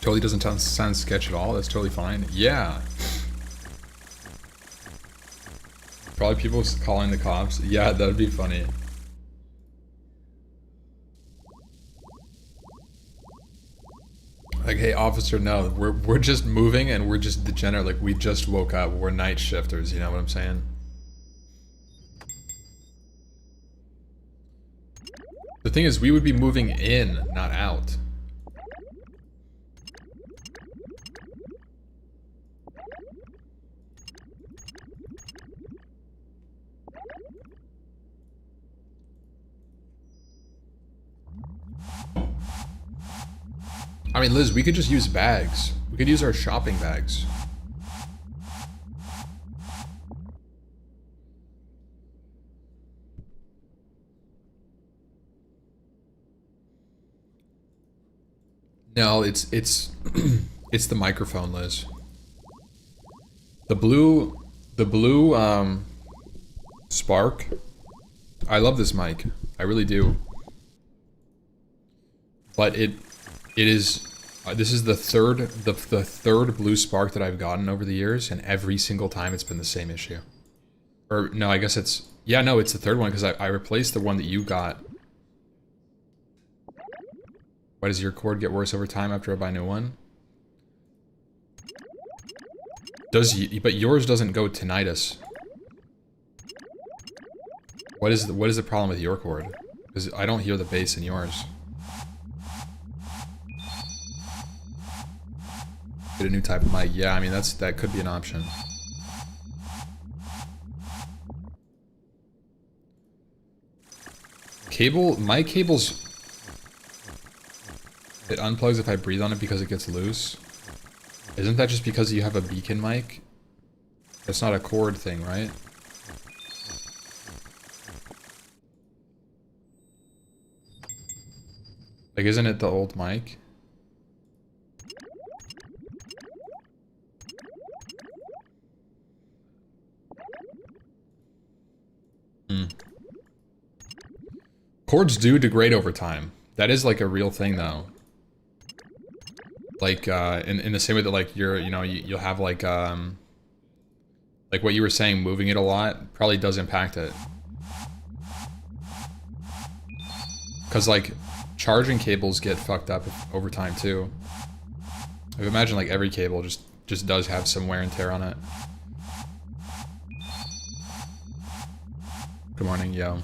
Totally doesn't sound sketch at all. That's totally fine. Yeah. Probably people calling the cops. Yeah, that would be funny. Like, hey, officer, no, we're just moving and we're just degenerate. Like, we just woke up. We're night shifters. You know what I'm saying? The thing is, we would be moving in, not out. I mean, Liz, we could just use bags. We could use our shopping bags. No, it's it's the microphone, Liz. The blue Spark. I love this mic. I really do. But it is this is the third blue Spark that I've gotten over the years, and every single time it's been the same issue. Or no, I guess it's no, it's the third one because I replaced the one that you got. Why does your cord get worse over time after I buy a new one? But yours doesn't go tinnitus. What is the problem with your cord? Because I don't hear the bass in yours. Get a new type of mic. Yeah, I mean that could be an option. My cable's. It unplugs if I breathe on it because it gets loose. Isn't that just because you have a beacon mic? That's not a cord thing, right? Like, isn't it the old mic? Cords do degrade over time. That is like a real thing though. Like in the same way that like you'll have like what you were saying, moving it a lot probably does impact it. Cause like charging cables get fucked up over time too. I imagine like every cable just does have some wear and tear on it. Good morning, yo.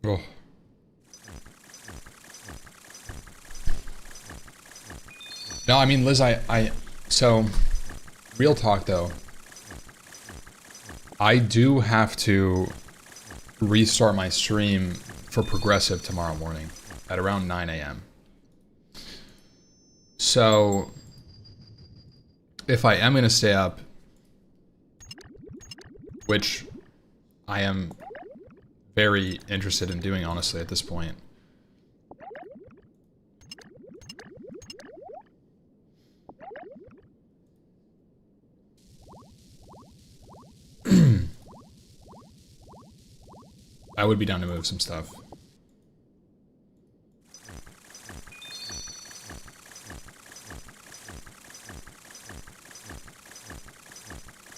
Oh. No, I mean, Liz, so, real talk though, I do have to restart my stream for Progressive tomorrow morning at around 9 a.m. So, if I am going to stay up, which I am very interested in doing, honestly, at this point. I would be down to move some stuff.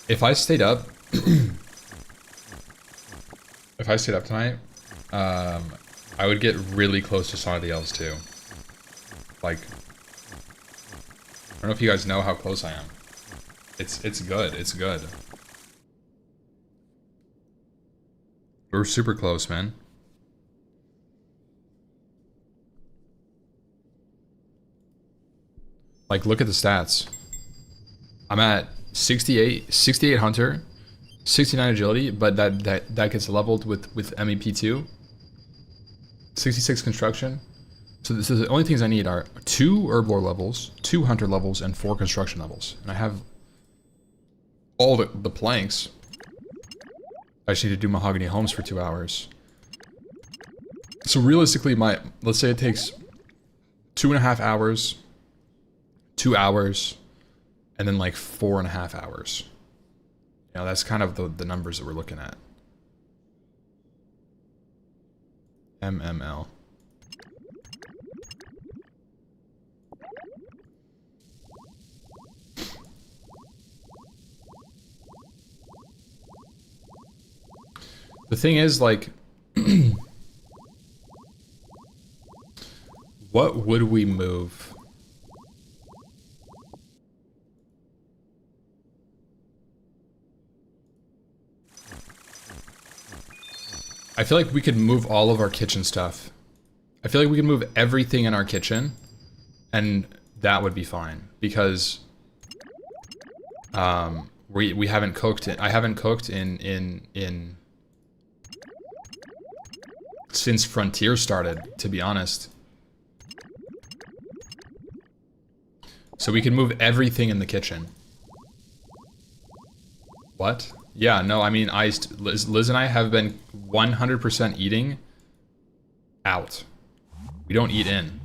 If I stayed up... If I stayed up tonight, I would get really close to Song of the Elves too. Like, I don't know if you guys know how close I am. It's good. It's good. We're super close, man. Like, look at the stats. I'm at 68 Hunter. 69 agility, but that gets leveled with MEP2. 66 construction. So the only things I need are 2 Herblore levels, 2 Hunter levels, and 4 construction levels. And I have all the planks. I just need to do Mahogany Homes for 2 hours. So realistically, let's say it takes 2.5 hours, 2 hours, and then like 4.5 hours. You know, that's kind of the numbers that we're looking at. MML. The thing is, like, what would we move? I feel like we could move all of our kitchen stuff. I feel like we could move everything in our kitchen, and that would be fine because we haven't cooked it. I haven't cooked in since Frontier started, to be honest. So we can move everything in the kitchen. What? Yeah, no, I mean, Liz and I have been 100% eating out. We don't eat in.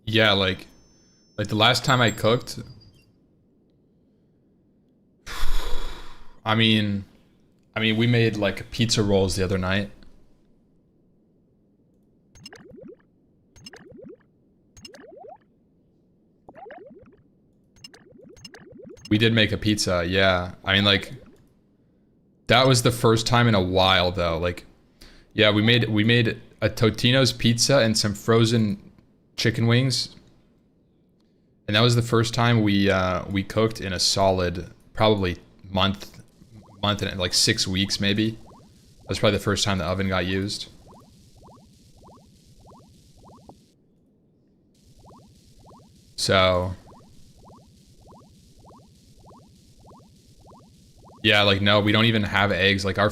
Yeah, like the last time I cooked, I mean, we made like pizza rolls the other night. We did make a pizza, yeah. I mean, like, that was the first time in a while, though. Like, yeah, we made a Totino's pizza and some frozen chicken wings, and that was the first time we cooked in a solid probably month and like 6 weeks maybe. That was probably the first time the oven got used. So yeah, like, no, we don't even have eggs. Like, our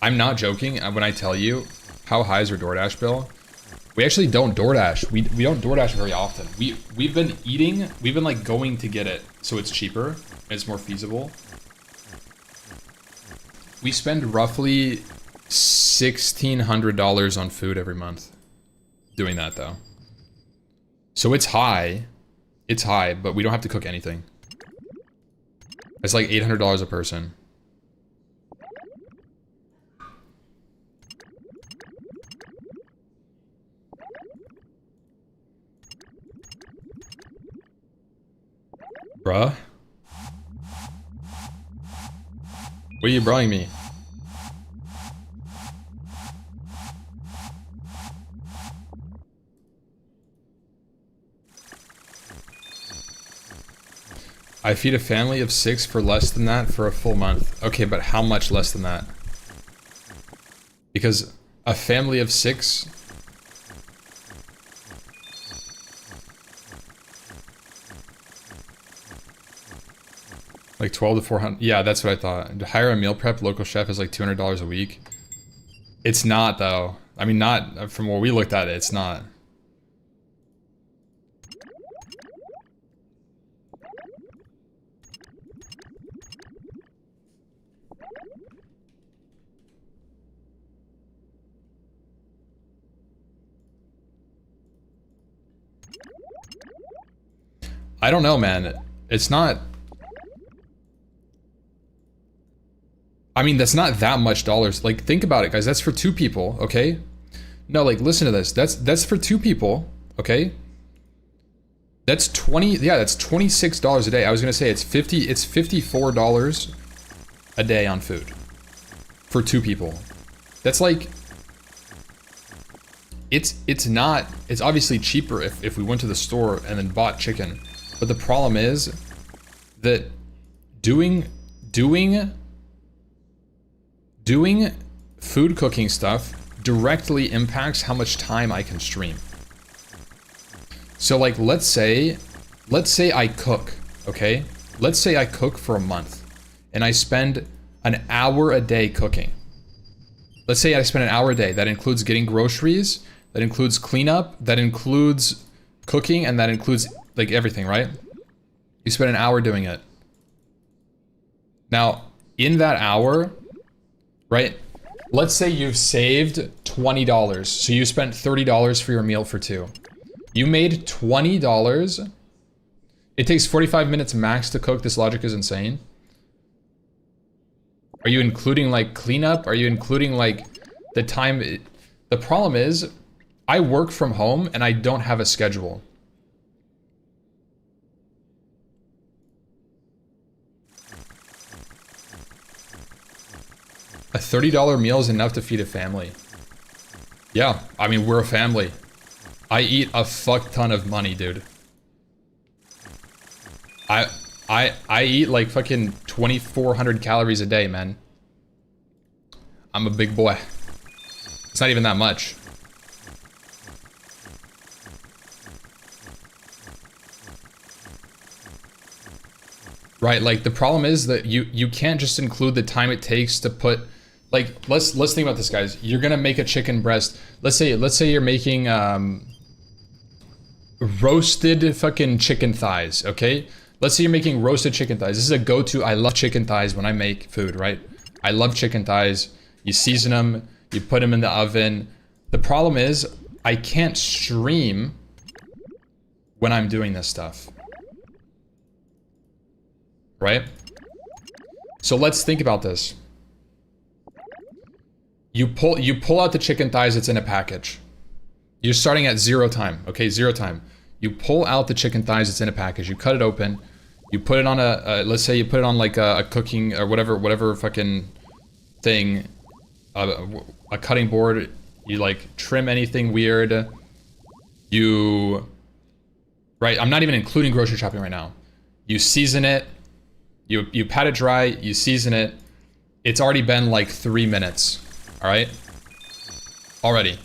I'm not joking when I tell you how high is your DoorDash bill. We actually don't DoorDash. We don't DoorDash very often. We've been like going to get it so it's cheaper and it's more feasible. We spend roughly $1,600 on food every month doing that, though. So it's high, but we don't have to cook anything. It's like $800 a person. Bruh? What are you bruhing me? I feed a family of 6 for less than that for a full month. Okay, but how much less than that? Because a family of 6... like 12 to 400. Yeah, that's what I thought. To hire a meal prep local chef is like $200 a week. It's not, though. I mean, not from where we looked at it. It's not. I don't know, man. It's not. I mean, that's not that much dollars. Like, think about it, guys. That's for 2 people, okay? No, like, listen to this. That's for 2 people, okay? That's that's $26 a day. I was gonna say it's $54 a day on food for 2 people. That's like, it's obviously cheaper if we went to the store and then bought chicken. But the problem is that doing food cooking stuff directly impacts how much time I can stream. So like, let's say I cook, okay? Let's say I cook for a month and I spend an hour a day cooking. Let's say I spend an hour a day. That includes getting groceries, that includes cleanup, that includes cooking, and that includes like everything, right? You spend an hour doing it. Now, in that hour, right? Let's say you've saved $20. So you spent $30 for your meal for 2. You made $20. It takes 45 minutes max to cook. This logic is insane. Are you including like cleanup? Are you including like the time? The problem is I work from home and I don't have a schedule. A $30 meal is enough to feed a family. Yeah, I mean, we're a family. I eat a fuck ton of money, dude. I eat like fucking 2,400 calories a day, man. I'm a big boy. It's not even that much. Right, like the problem is that you can't just include the time it takes to put, like, let's think about this, guys. You're gonna make a chicken breast. Let's say you're making roasted fucking chicken thighs, okay? Let's say you're making roasted chicken thighs. This is a go-to. I love chicken thighs when I make food, right? I love chicken thighs. You season them, you put them in the oven. The problem is I can't stream when I'm doing this stuff. Right? So let's think about this. You pull out the chicken thighs that's in a package. You're starting at 0 time, okay? 0 time. You pull out the chicken thighs that's in a package. You cut it open. You put it on let's say you put it on like a cooking or whatever fucking thing, a cutting board. You like trim anything weird. Right? I'm not even including grocery shopping right now. You season it. You pat it dry. You season it. It's already been like 3 minutes. All right. Already,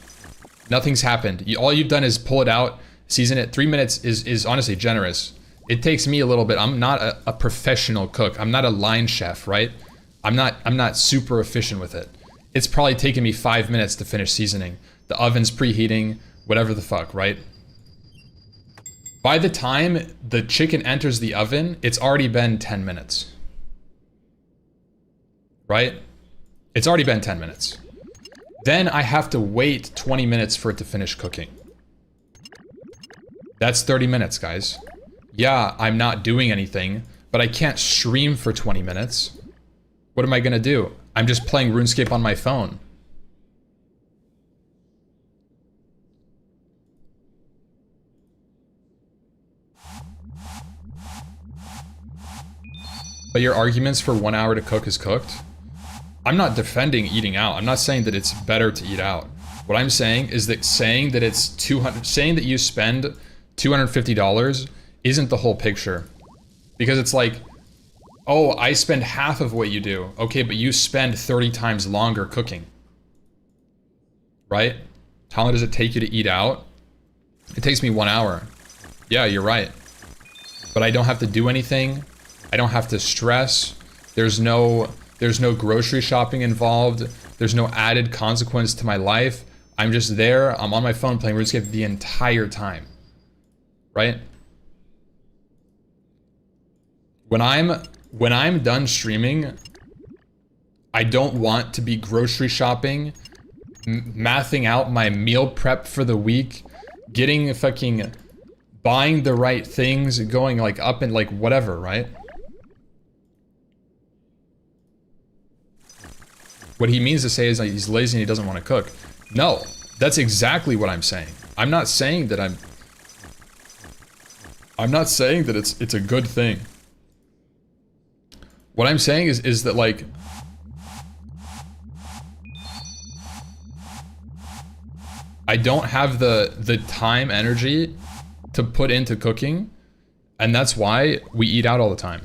nothing's happened. All you've done is pull it out, season it. 3 minutes is honestly generous. It takes me a little bit. I'm not a professional cook. I'm not a line chef, right? I'm not super efficient with it. It's probably taken me 5 minutes to finish seasoning. The oven's preheating, whatever the fuck, right? By the time the chicken enters the oven, it's already been 10 minutes. Right? It's already been 10 minutes. Then I have to wait 20 minutes for it to finish cooking. That's 30 minutes, guys. Yeah, I'm not doing anything, but I can't stream for 20 minutes. What am I gonna do? I'm just playing RuneScape on my phone. But your arguments for 1 hour to cook is cooked? I'm not defending eating out. I'm not saying that it's better to eat out. What I'm saying is that saying that you spend $250 isn't the whole picture. Because it's like, oh, I spend half of what you do. Okay, but you spend 30 times longer cooking. Right? How long does it take you to eat out? It takes me 1 hour. Yeah, you're right. But I don't have to do anything. I don't have to stress. There's no grocery shopping involved. There's no added consequence to my life. I'm just there. I'm on my phone playing RuneScape the entire time. Right? When I'm done streaming, I don't want to be grocery shopping, mathing out my meal prep for the week, buying the right things, going like up and like whatever, right? What he means to say is like he's lazy and he doesn't want to cook. No, that's exactly what I'm saying. I'm not saying that it's a good thing. What I'm saying is that like I don't have the time, energy to put into cooking, and that's why we eat out all the time.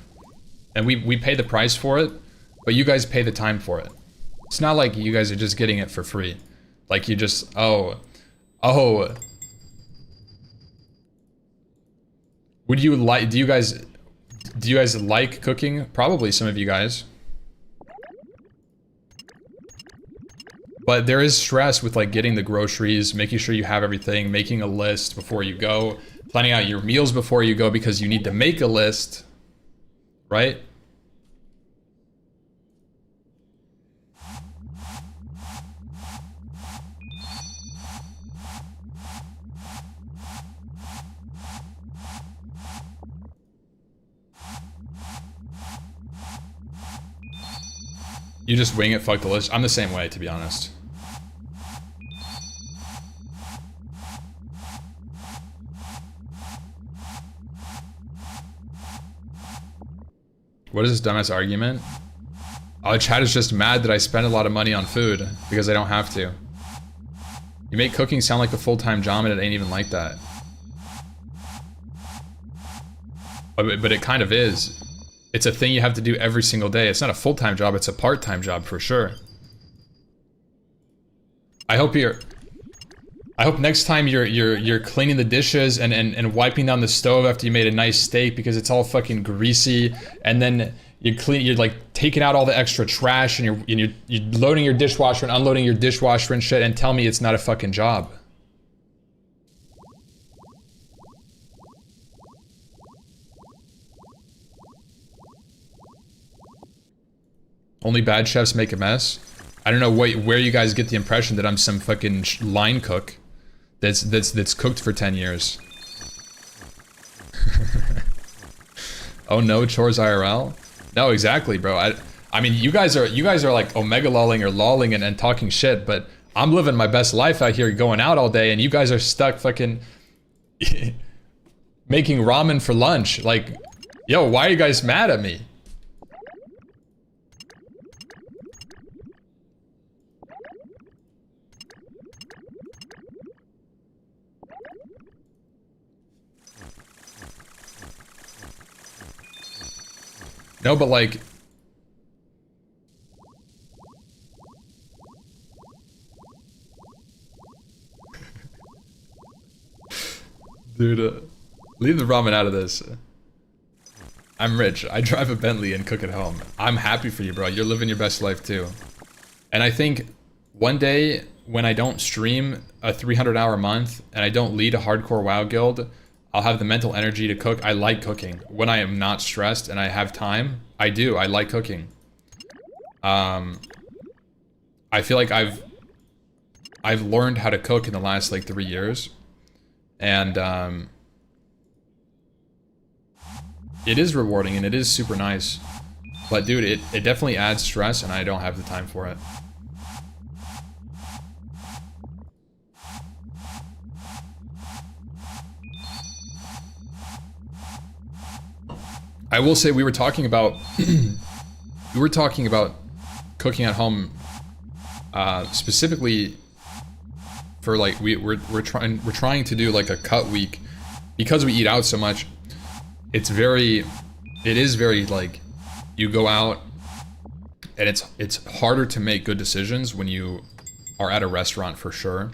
And we pay the price for it, but you guys pay the time for it. It's not like you guys are just getting it for free. Like you just, oh. Do you guys like cooking? Probably some of you guys. But there is stress with like getting the groceries, making sure you have everything, making a list before you go, planning out your meals before you go because you need to make a list, right? You just wing it, fuck the list. I'm the same way, to be honest. What is this dumbass argument? Oh, chat is just mad that I spend a lot of money on food because I don't have to. You make cooking sound like a full-time job and it ain't even like that. But it kind of is. It's a thing you have to do every single day. It's not a full-time job, it's a part-time job for sure. I hope next time you're cleaning the dishes and wiping down the stove after you made a nice steak because it's all fucking greasy, and then you're like taking out all the extra trash and you're loading your dishwasher and unloading your dishwasher and shit, and tell me it's not a fucking job. Only bad chefs make a mess. I don't know where you guys get the impression that I'm some fucking line cook that's cooked for 10 years. Oh no, chores IRL? No, exactly, bro. I mean, you guys are like omega lolling or lolling and talking shit, but I'm living my best life out here, going out all day, and you guys are stuck fucking making ramen for lunch. Like, yo, why are you guys mad at me? No, but like... Dude, leave the ramen out of this. I'm rich. I drive a Bentley and cook at home. I'm happy for you, bro. You're living your best life too. And I think one day when I don't stream a 300-hour month and I don't lead a hardcore WoW guild, I'll have the mental energy to cook. I like cooking. When I am not stressed and I have time, I do. I like cooking. I feel like I've learned how to cook in the last like 3 years. And it is rewarding and it is super nice. But dude, it definitely adds stress and I don't have the time for it. I will say we were talking about cooking at home, specifically for like we're trying to do like a cut week because we eat out so much. It is very like you go out and it's harder to make good decisions when you are at a restaurant for sure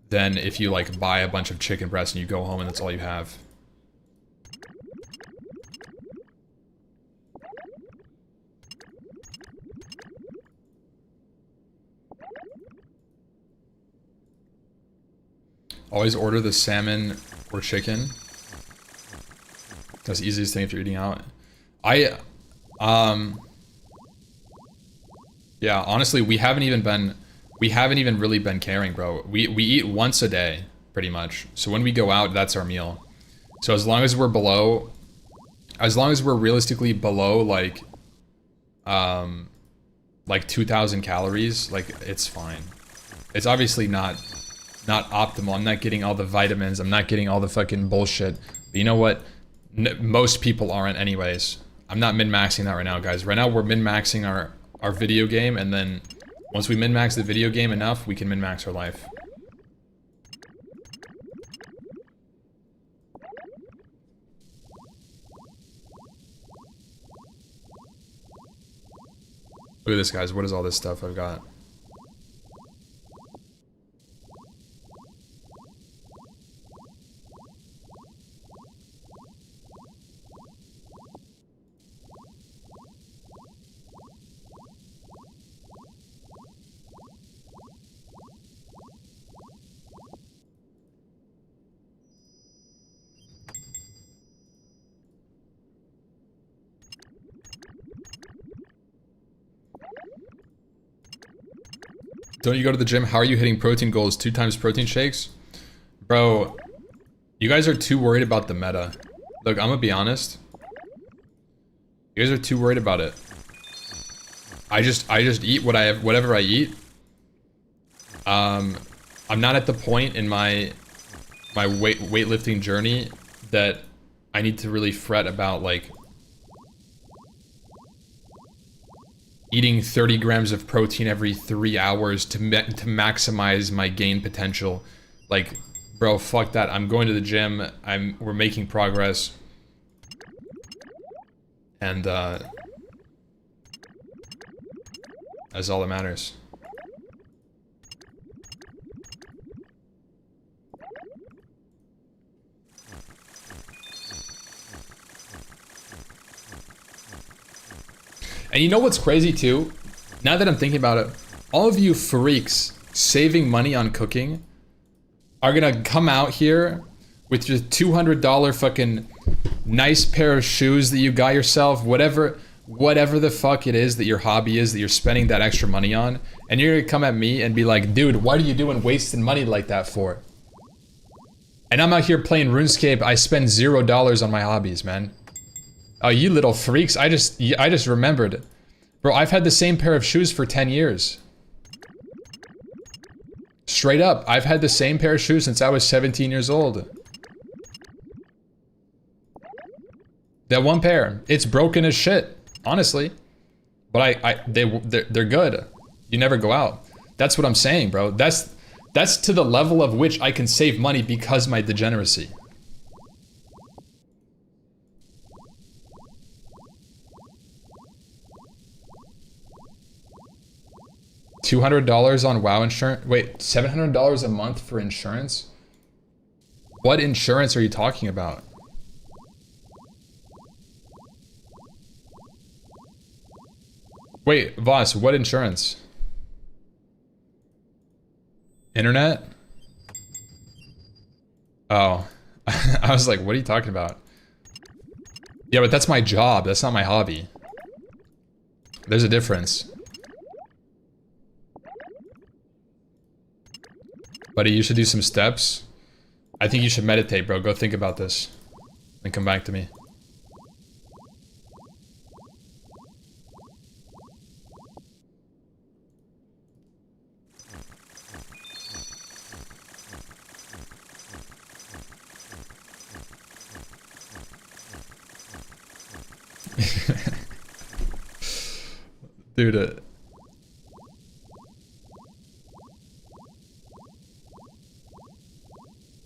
than if you like buy a bunch of chicken breasts and you go home and that's all you have. Always order the salmon or chicken. That's the easiest thing if you're eating out. Yeah, honestly, we haven't even really been caring, bro. We eat once a day, pretty much. So when we go out, that's our meal. So as long as we're realistically below like 2,000 calories, like it's fine. It's obviously not optimal. I'm not getting all the vitamins. I'm not getting all the fucking bullshit. But you know what? Most people aren't anyways. I'm not min-maxing that right now, guys. Right now we're min-maxing our video game, and then once we min-max the video game enough, we can min-max our life. Look at this, guys. What is all this stuff I've got? Don't you go to the gym? How are you hitting protein goals? 2 times protein shakes? Bro, you guys are too worried about the meta. Look, I'm gonna be honest. You guys are too worried about it. I just eat what I have, whatever I eat. I'm not at the point in my weightlifting journey that I need to really fret about like eating 30 grams of protein every 3 hours to maximize my gain potential. Like, bro, fuck that. I'm going to the gym. We're making progress. And that's all that matters. And you know what's crazy too? Now that I'm thinking about it, all of you freaks saving money on cooking are gonna come out here with your $200 fucking nice pair of shoes that you got yourself, whatever the fuck it is that your hobby is that you're spending that extra money on, and you're gonna come at me and be like, dude, what are you doing wasting money like that for? And I'm out here playing RuneScape. I spend $0 on my hobbies, man. Oh, you little freaks. I just remembered. Bro, I've had the same pair of shoes for 10 years. Straight up, I've had the same pair of shoes since I was 17 years old. That one pair, it's broken as shit, honestly. But they're good. You never go out. That's what I'm saying, bro. That's to the level of which I can save money because of my degeneracy. $200 on WoW insurance? Wait, $700 a month for insurance? What insurance are you talking about? Wait, Voss, what insurance? Internet? Oh. I was like, what are you talking about? Yeah, but that's my job. That's not my hobby. There's a difference. Buddy, you should do some steps. I think you should meditate, bro. Go think about this. And come back to me. Dude,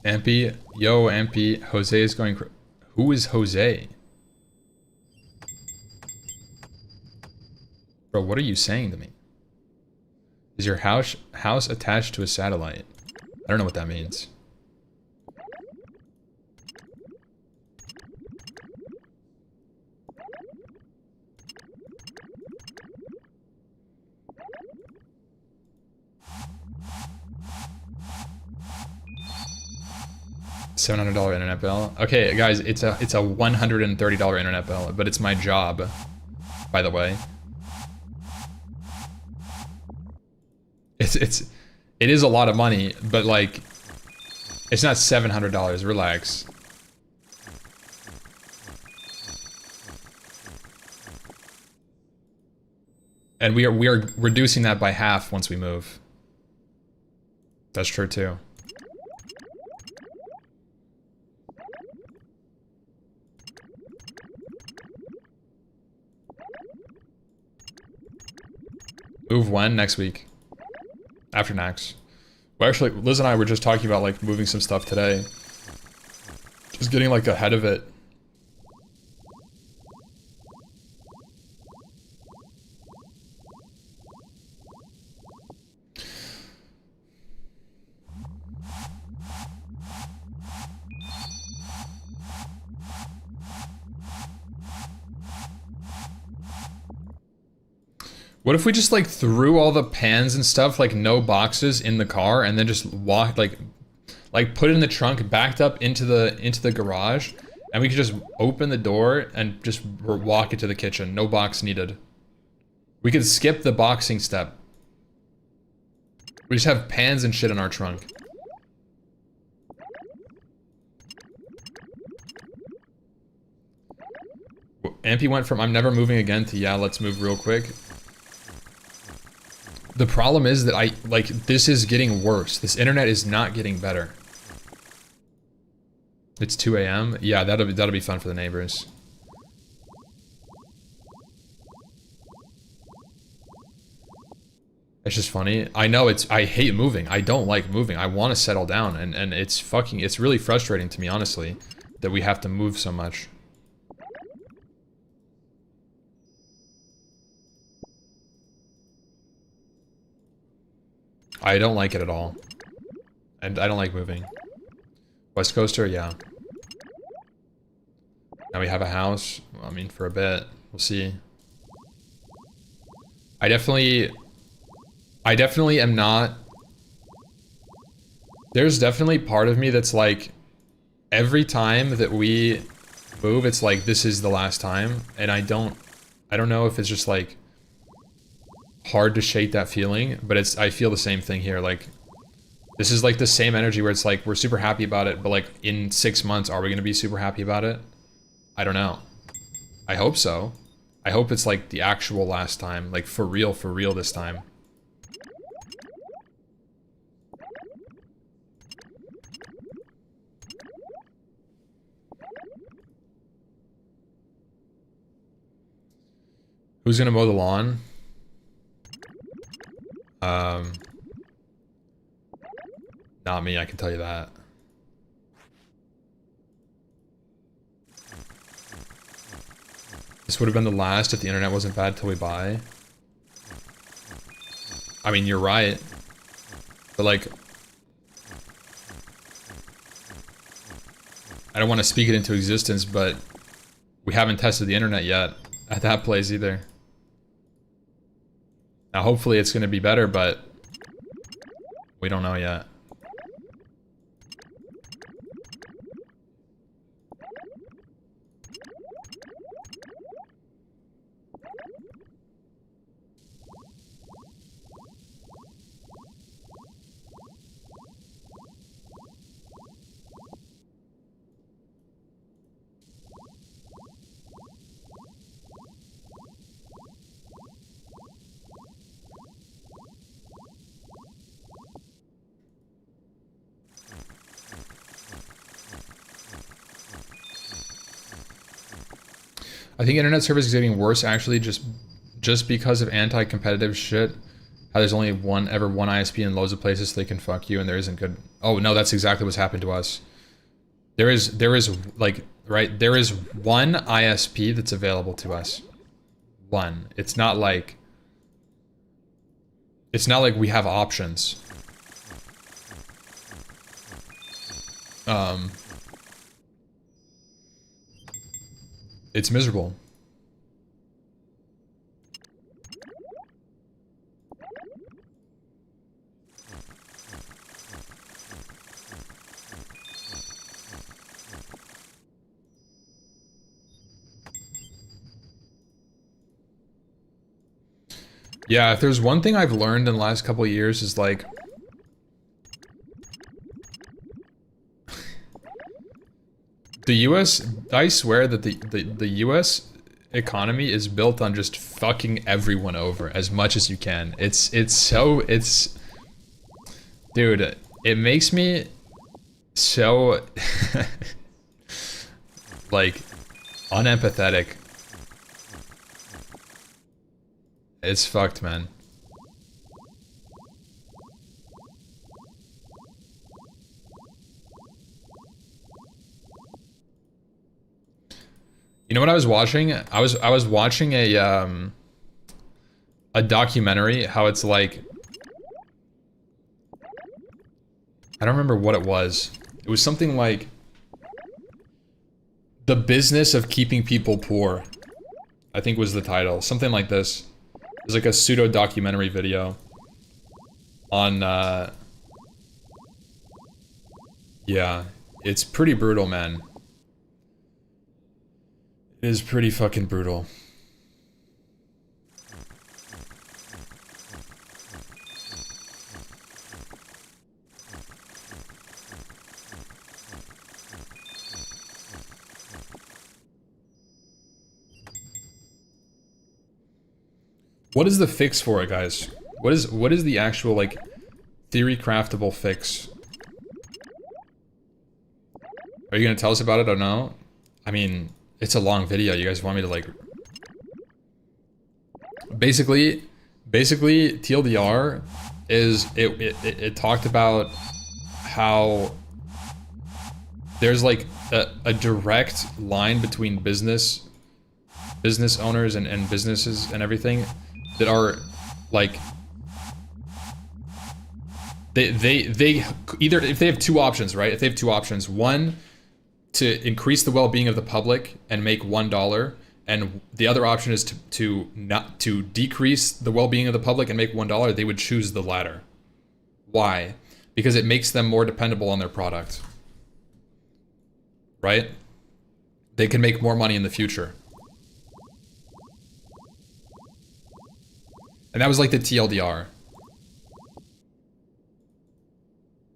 Ampy, yo, Ampy, Jose is going who is Jose? Bro, what are you saying to me? Is your house attached to a satellite? I don't know what that means. $700 internet bill. Okay, guys, it's a $130 internet bill, but it's my job, by the way. It is a lot of money, but like, it's not $700. Relax. And we are reducing that by half once we move. That's true too. Move when? Next week. After Nax. Well, actually, Liz and I were just talking about, like, moving some stuff today. Just getting, like, ahead of it. What if we just like threw all the pans and stuff, like no boxes, in the car, and then just walked like put it in the trunk, backed up into the garage, and we could just open the door and just walk it to the kitchen. No box needed. We could skip the boxing step. We just have pans and shit in our trunk. Ampy went from I'm never moving again to yeah, let's move real quick. The problem is that this is getting worse. This internet is not getting better. It's 2 a.m. Yeah, that'll be fun for the neighbors. It's just funny. I know I hate moving. I don't like moving. I want to settle down, and it's really frustrating to me, honestly, that we have to move so much. I don't like it at all. And I don't like moving. West Coaster, yeah. Now we have a house. I mean, for a bit. We'll see. I definitely am not... There's definitely part of me that's like, every time that we move, it's like, this is the last time. And I don't know if it's just like, hard to shake that feeling, but I feel the same thing here. Like, this is like the same energy where it's like, we're super happy about it, but like, in 6 months, are we gonna be super happy about it? I don't know. I hope so. I hope it's like the actual last time, like for real this time. Who's gonna mow the lawn? Not me, I can tell you that. This would have been the last if the internet wasn't bad till we buy. I mean, you're right. But like... I don't want to speak it into existence, but... we haven't tested the internet yet at that place either. Now hopefully it's gonna be better, but... we don't know yet. I think internet service is getting worse actually just because of anti-competitive shit. How there's only one ISP in loads of places so they can fuck you and there isn't good. Oh no, that's exactly what's happened to us. There is like, right, there is one ISP that's available to us. One. It's not like we have options. It's miserable. Yeah, if there's one thing I've learned in the last couple of years is like... the US, I swear that the US economy is built on just fucking everyone over as much as you can. Dude, it makes me so like unempathetic. It's fucked, man. You know what I was watching? I was watching a documentary, how it's like, I don't remember what it was. It was something like the business of keeping people poor, I think was the title. Something like this. It was like a pseudo documentary video on yeah, it's pretty brutal, man. It is pretty fucking brutal. What is the fix for it, guys? What is the actual, like, theory craftable fix? Are you gonna tell us about it or no? I mean, it's a long video. You guys want me to, like... Basically, TLDR is... It talked about how there's, like, a direct line between business owners and businesses and everything that are, like... They either, if they have two options, right? If they have two options, one, to increase the well-being of the public and make $1, and the other option is to decrease the well-being of the public and make $1, they would choose the latter. Why? Because it makes them more dependable on their product. Right? They can make more money in the future. And that was like the TLDR.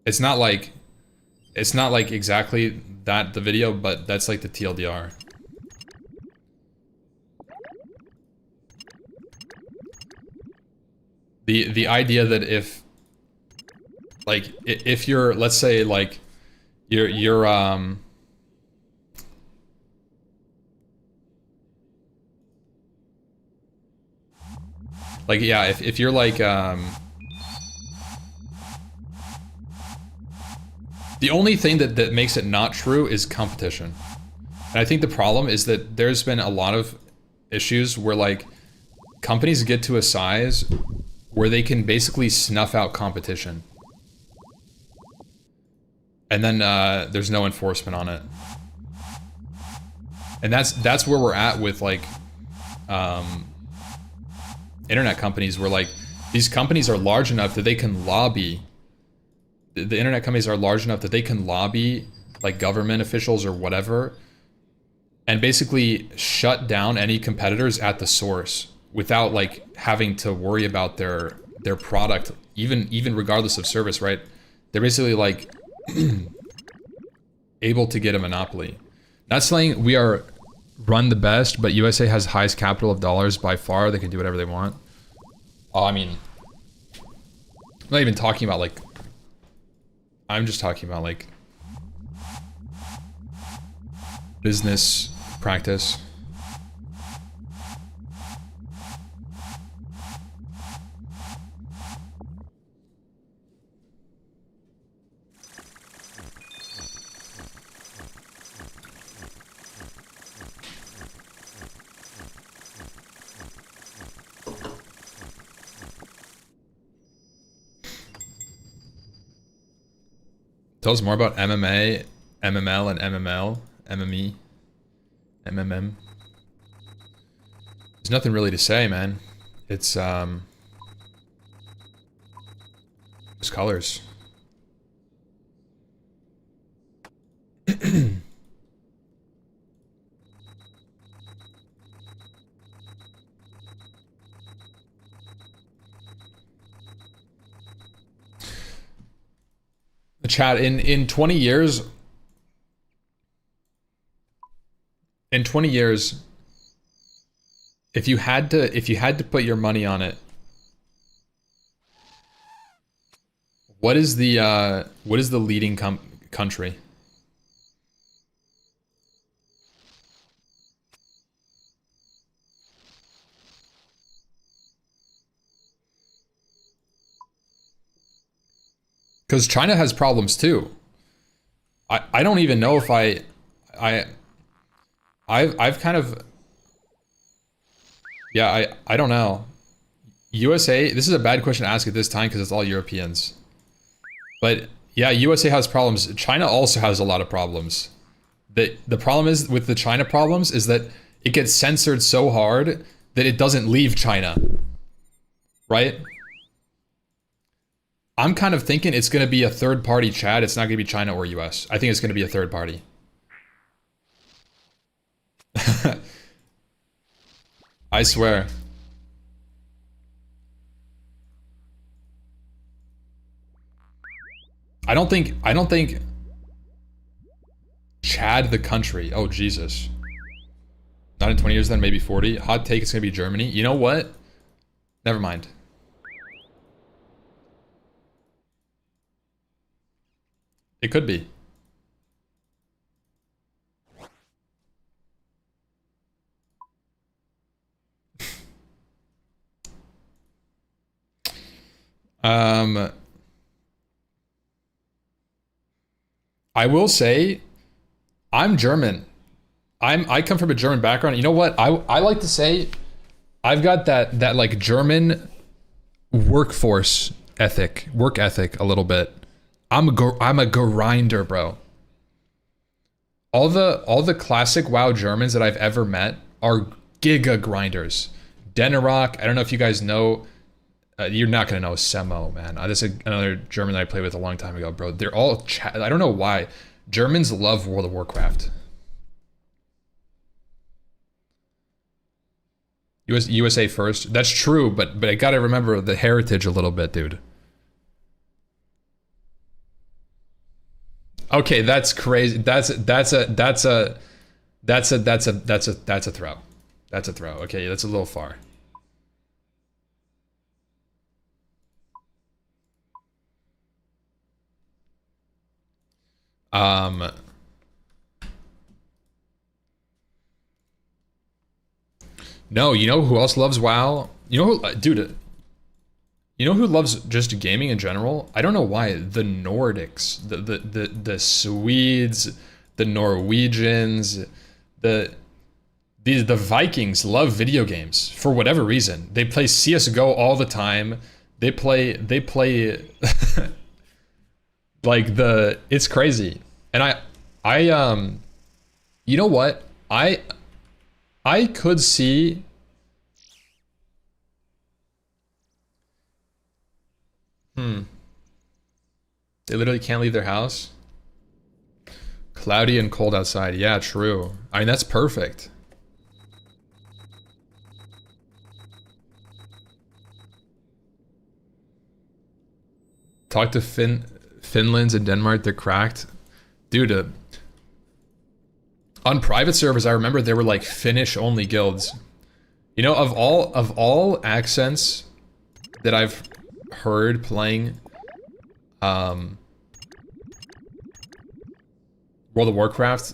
It's not like exactly that, the video, but that's like the TLDR. The idea that if you're, let's say, like, you're like, yeah, if you're like, the only thing that makes it not true is competition. And I think the problem is that there's been a lot of issues where, like, companies get to a size where they can basically snuff out competition. And then there's no enforcement on it. And that's where we're at with, like, internet companies, where, like, these companies are large enough that they can lobby. The internet companies are large enough that they can lobby, like, government officials or whatever, and basically shut down any competitors at the source without, like, having to worry about their product, even regardless of service, right? They're basically, like, able to get a monopoly. Not saying we are run the best, but USA has highest capital of dollars by far. They can do whatever they want. Oh, I mean, I'm not even talking about, like, I'm just talking about, like, business practice. Tell us more about MMA, MML, and MML, MME, MMM. There's nothing really to say, man. It's colors. Chat, in 20 years, if you had to put your money on it, what is the leading country? Because China has problems too. I don't even know if I've kind of, yeah, I don't know. USA, this is a bad question to ask at this time because it's all Europeans. But yeah, USA has problems. China also has a lot of problems. The problem is with the China problems is that it gets censored so hard that it doesn't leave China. Right? I'm kind of thinking it's going to be a third party chat. It's not going to be China or US. I think it's going to be a third party. I swear. I don't think Chad the country. Oh Jesus. Not in 20 years then, maybe 40. Hot take, it's going to be Germany. You know what? Never mind. It could be. I will say, I'm German. I come from a German background. You know what? I like to say, I've got that like German work ethic a little bit. I'm a grinder, bro. All the classic WoW Germans that I've ever met are giga grinders. Denerock, I don't know if you guys know. You're not gonna know Semo, man. This is another German that I played with a long time ago, bro. They're all I don't know why. Germans love World of Warcraft. USA first. That's true, but I gotta remember the heritage a little bit, dude. Okay, that's crazy. That's a throw. That's a throw. Okay, that's a little far. No, you know who else loves WoW? You know who, dude, you know who loves just gaming in general? I don't know why. The Nordics, the Swedes, the Norwegians, the Vikings love video games for whatever reason. They play CS:GO all the time. They play like it's crazy. And you know what? I could see they literally can't leave their house. Cloudy and cold outside. Yeah, true. I mean, that's perfect. Talk to Finlands and Denmark, they're cracked. Dude, on private servers, I remember there were like Finnish-only guilds. You know, of all accents that I've heard playing World of Warcraft,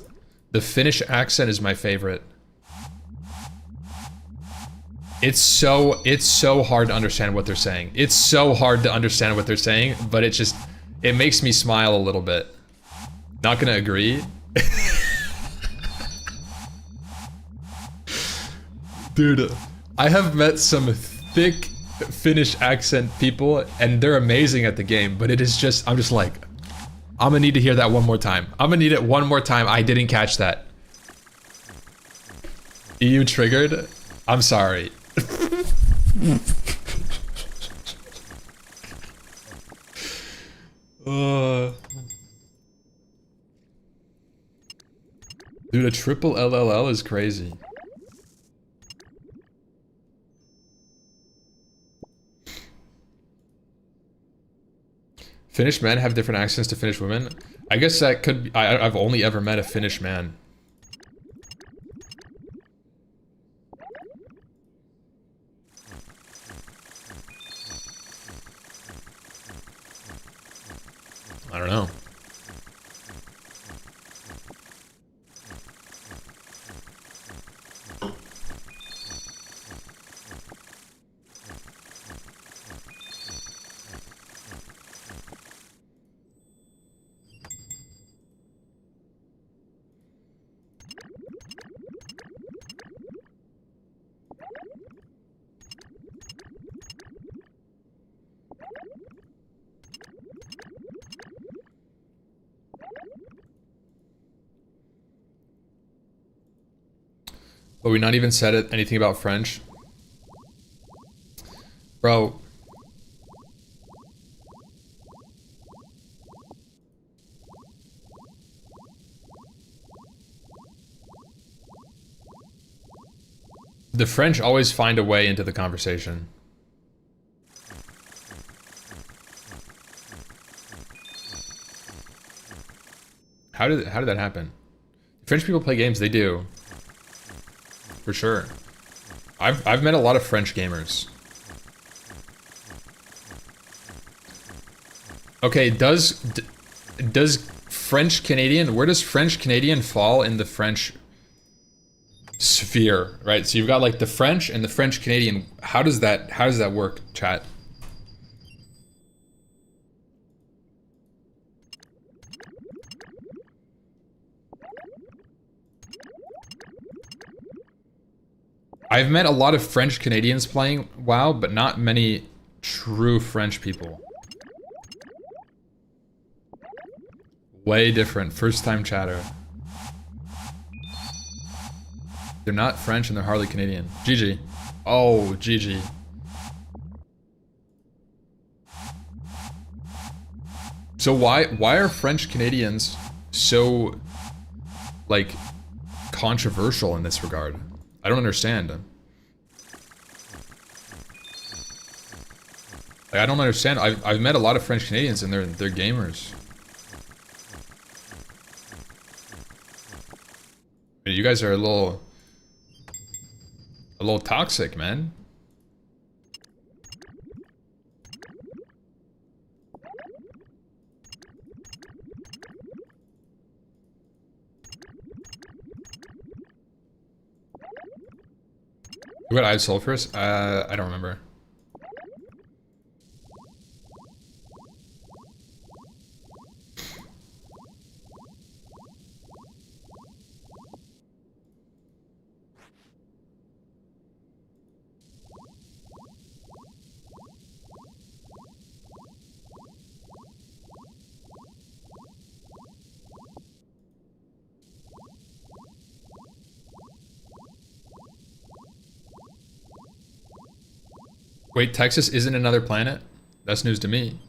the Finnish accent is my favorite. It's so hard to understand what they're saying. It's so hard to understand what they're saying, but it makes me smile a little bit. Not gonna agree. Dude, I have met some thick Finnish accent people, and they're amazing at the game, but I'm just like, I'm gonna need to hear that one more time. I'm gonna need it one more time. I didn't catch that. EU triggered? I'm sorry. Dude, a triple LLL is crazy. Finnish men have different accents to Finnish women? I guess that could be, I've only ever met a Finnish man. I don't know. But we not even said anything about French. Bro. The French always find a way into the conversation. How did that happen? French people play games, they do. For sure. I've met a lot of French gamers. Okay, does French Canadian? Where does French Canadian fall in the French sphere, right? So you've got like the French and the French Canadian. How does that work, chat? I've met a lot of French Canadians playing WoW, but not many true French people. Way different. First time chatter. They're not French and they're hardly Canadian. GG. Oh, GG. So why are French Canadians so like controversial in this regard? I don't understand. Like, I don't understand. I've met a lot of French Canadians and they're gamers. You guys are a little toxic, man. What, I have sulfurous? I don't remember. Wait, Texas isn't another planet? That's news to me.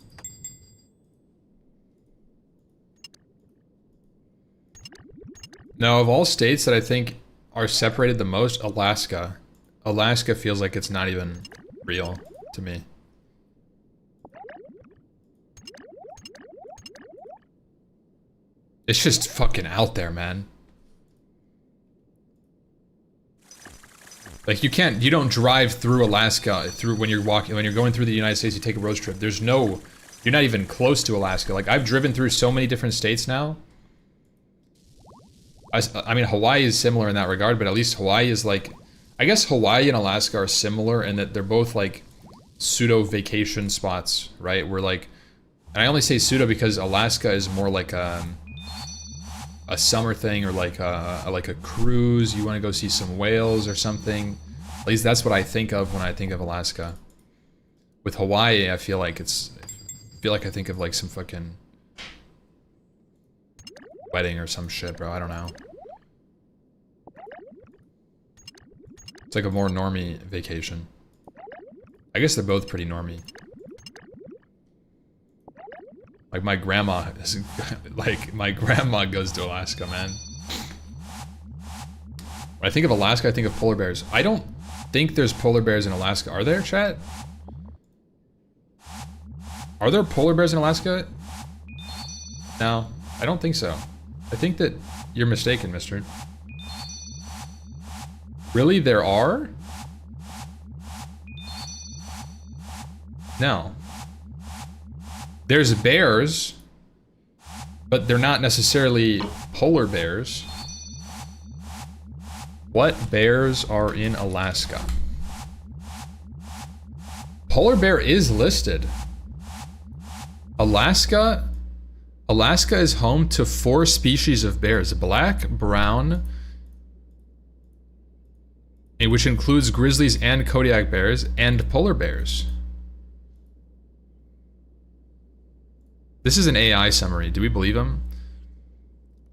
No, of all states that I think are separated the most, Alaska. Alaska feels like it's not even real to me. It's just fucking out there, man. Like you don't drive through Alaska when you're going through the United States, you take a road trip. You're not even close to Alaska. Like I've driven through so many different states now. I mean, Hawaii is similar in that regard, but at least Hawaii is like, I guess Hawaii and Alaska are similar in that they're both like pseudo vacation spots, right? Where like, and I only say pseudo because Alaska is more like a summer thing, or like a cruise. You want to go see some whales or something. At least that's what I think of when I think of Alaska. With Hawaii, I feel like I think of like some fucking wedding or some shit, bro. I don't know. It's like a more normie vacation. I guess they're both pretty normie. Like my grandma is, like my grandma goes to Alaska, man. When I think of Alaska, I think of polar bears. I don't think there's polar bears in Alaska. Are there, chat? Are there polar bears in Alaska? No, I don't think so. I think that you're mistaken, mister. Really, there are? No. There's bears, but they're not necessarily polar bears. What bears are in Alaska? Polar bear is listed. Alaska is home to 4 species of bears: black, brown, which includes grizzlies and Kodiak bears, and polar bears. This is an AI summary. Do we believe him?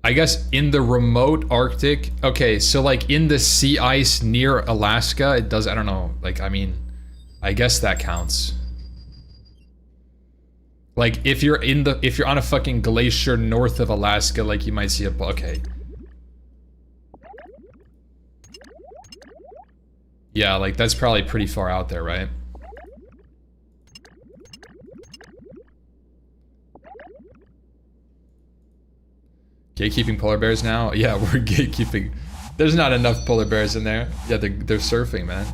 I guess in the remote Arctic. Okay, so like in the sea ice near Alaska, it does, I don't know. Like, I mean, I guess that counts. Like if you're on a fucking glacier north of Alaska, like you might see a, okay. Yeah, like that's probably pretty far out there, right? Gatekeeping polar bears now? Yeah, we're gatekeeping. There's not enough polar bears in there. Yeah, they're surfing, man.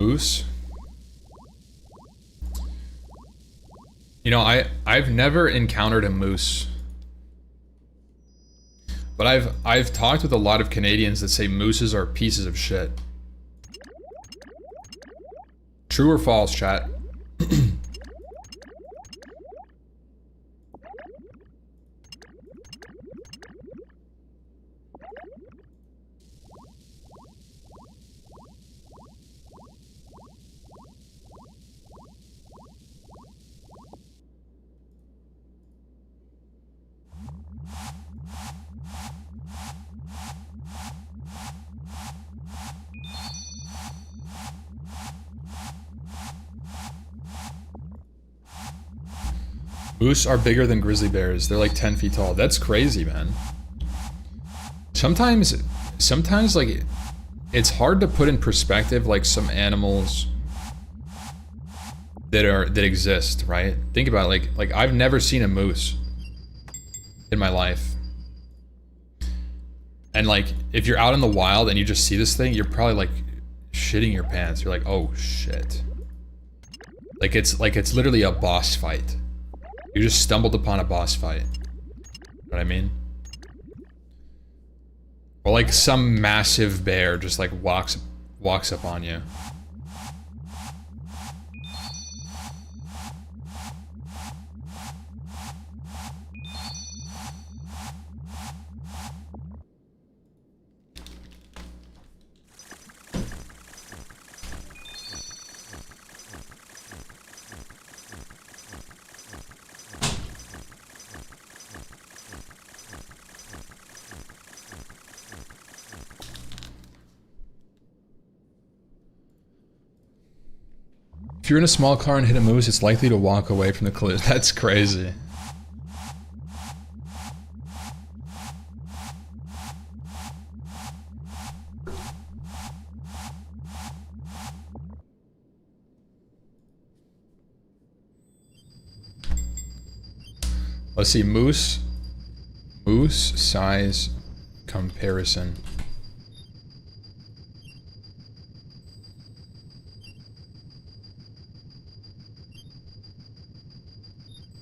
moose. You know, I've never encountered a moose. But I've talked with a lot of Canadians that say mooses are pieces of shit. True or false, chat? Moose are bigger than grizzly bears. They're like 10 feet tall. That's crazy, man. Sometimes like it's hard to put in perspective like some animals that exist, right? Think about it, like I've never seen a moose in my life. And like if you're out in the wild and you just see this thing, you're probably like shitting your pants. You're like, "Oh shit." Like it's literally a boss fight. You just stumbled upon a boss fight. You know what I mean? Or like some massive bear just like walks up on you. If you're in a small car and hit a moose, it's likely to walk away from the cliff. That's crazy. Let's see, moose size comparison.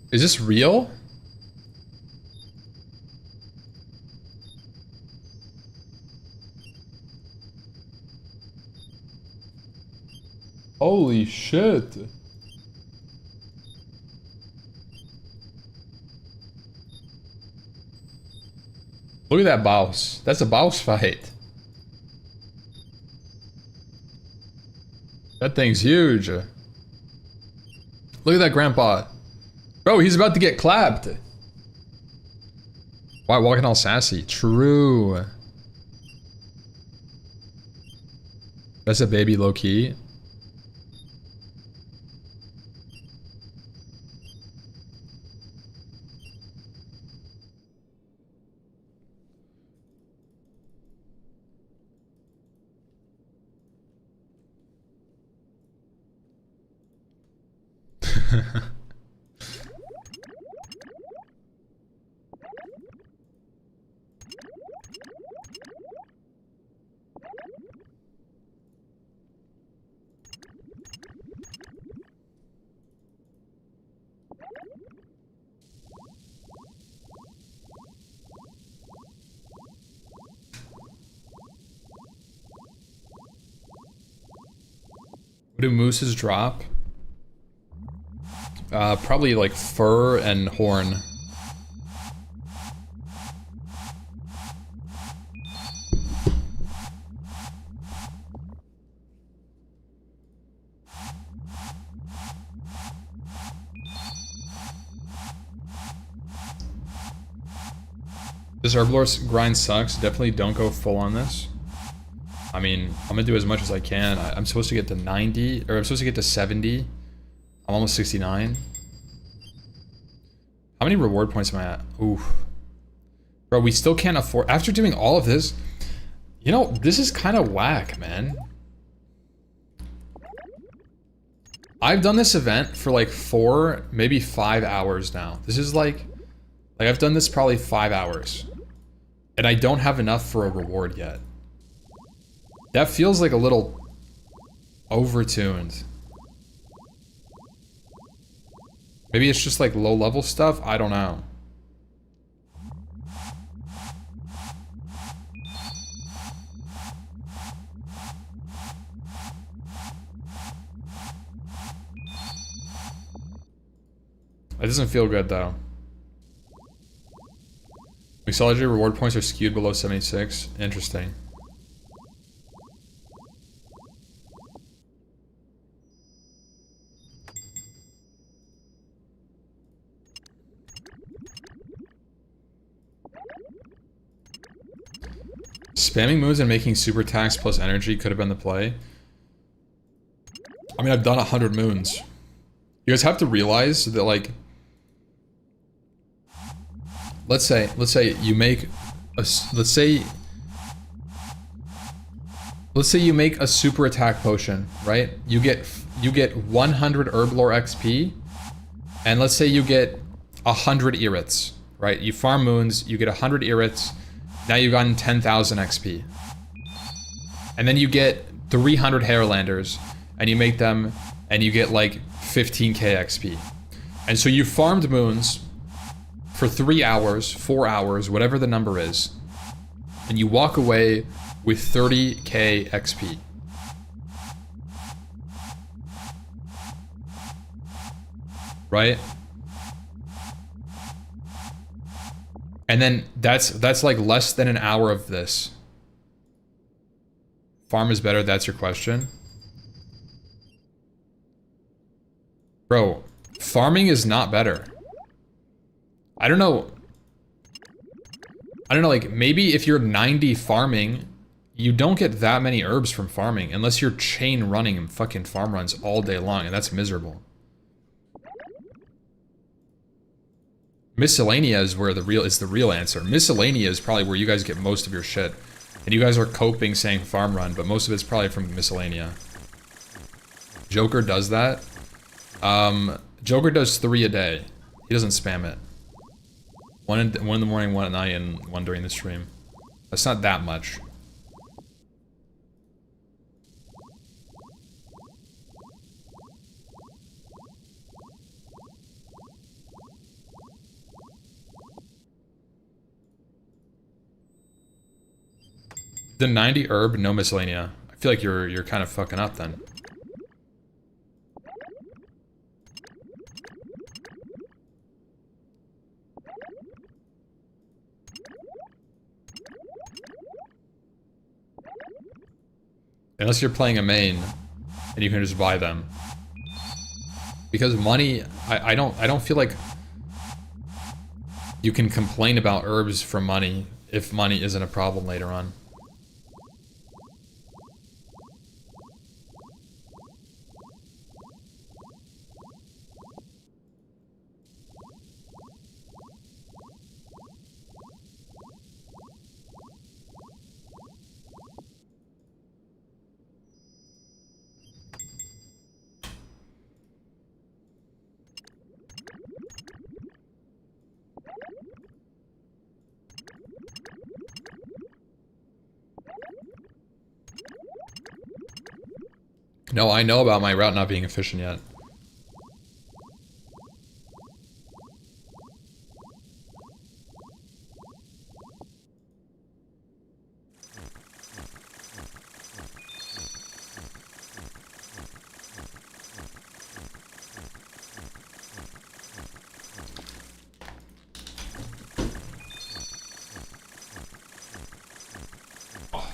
Is this real? Holy shit. Look at that boss. That's a boss fight. That thing's huge. Look at that grandpa. Bro, he's about to get clapped. Why walking all sassy? True. That's a baby low key. What do mooses drop? Probably like fur and horn. This herblore grind sucks. Definitely don't go full on this. I mean, I'm gonna do as much as I can. I'm supposed to get to 90, or I'm supposed to get to 70. I'm almost 69. How many reward points am I at? Ooh. Bro, we still can't afford, after doing all of this, you know, this is kind of whack, man. I've done this event for like 4, maybe 5 hours now. This is like I've done this probably 5 hours. And I don't have enough for a reward yet. That feels like a little Overtuned. Maybe it's just like low level stuff? I don't know. It doesn't feel good though. Mixology reward points are skewed below 76. Interesting. Spamming moves and making super attacks plus energy could have been the play. I mean, I've done 100 moons. You guys have to realize that, like, let's say you make a, let's say you make a super attack potion, right? You get 100 Herblore XP, and let's say you get 100 Irits, right? You farm moons, you get 100 Irits, now you've gotten 10,000 XP. And then you get 300 Hairlanders, and you make them, and you get like 15k XP. And so you farmed moons for 3 hours, 4 hours, whatever the number is, and you walk away with 30k XP. Right? And then that's like less than an hour of this. Farm is better, that's your question. Bro, farming is not better. I don't know, like, maybe if you're 90 farming, you don't get that many herbs from farming, unless you're chain running and fucking farm runs all day long, and that's miserable. Miscellanea is where the real answer. Miscellanea is probably where you guys get most of your shit. And you guys are coping saying farm run, but most of it's probably from Miscellanea. Joker does that. Joker does 3 a day. He doesn't spam it. One in the morning, 1 at night, and 1 during the stream. That's not that much. The 90 herb, no miscellanea. I feel like you're kind of fucking up then. Unless you're playing a main and you can just buy them. Because money, I don't feel like you can complain about herbs for money if money isn't a problem later on. No, I know about my route not being efficient yet. Oh.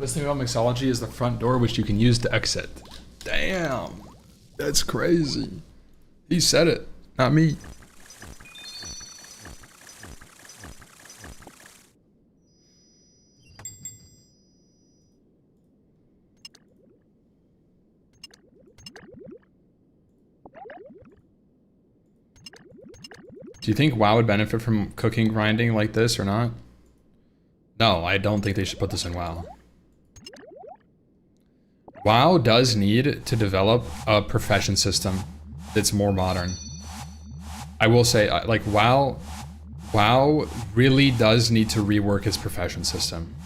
This thing about mixology is the front door, which you can use to exit. Damn. That's crazy. He said it, not me. Do you think WoW would benefit from cooking grinding like this or not? No, I don't think they should put this in WoW. WoW does need to develop a profession system that's more modern. I will say, like, WoW really does need to rework its profession system.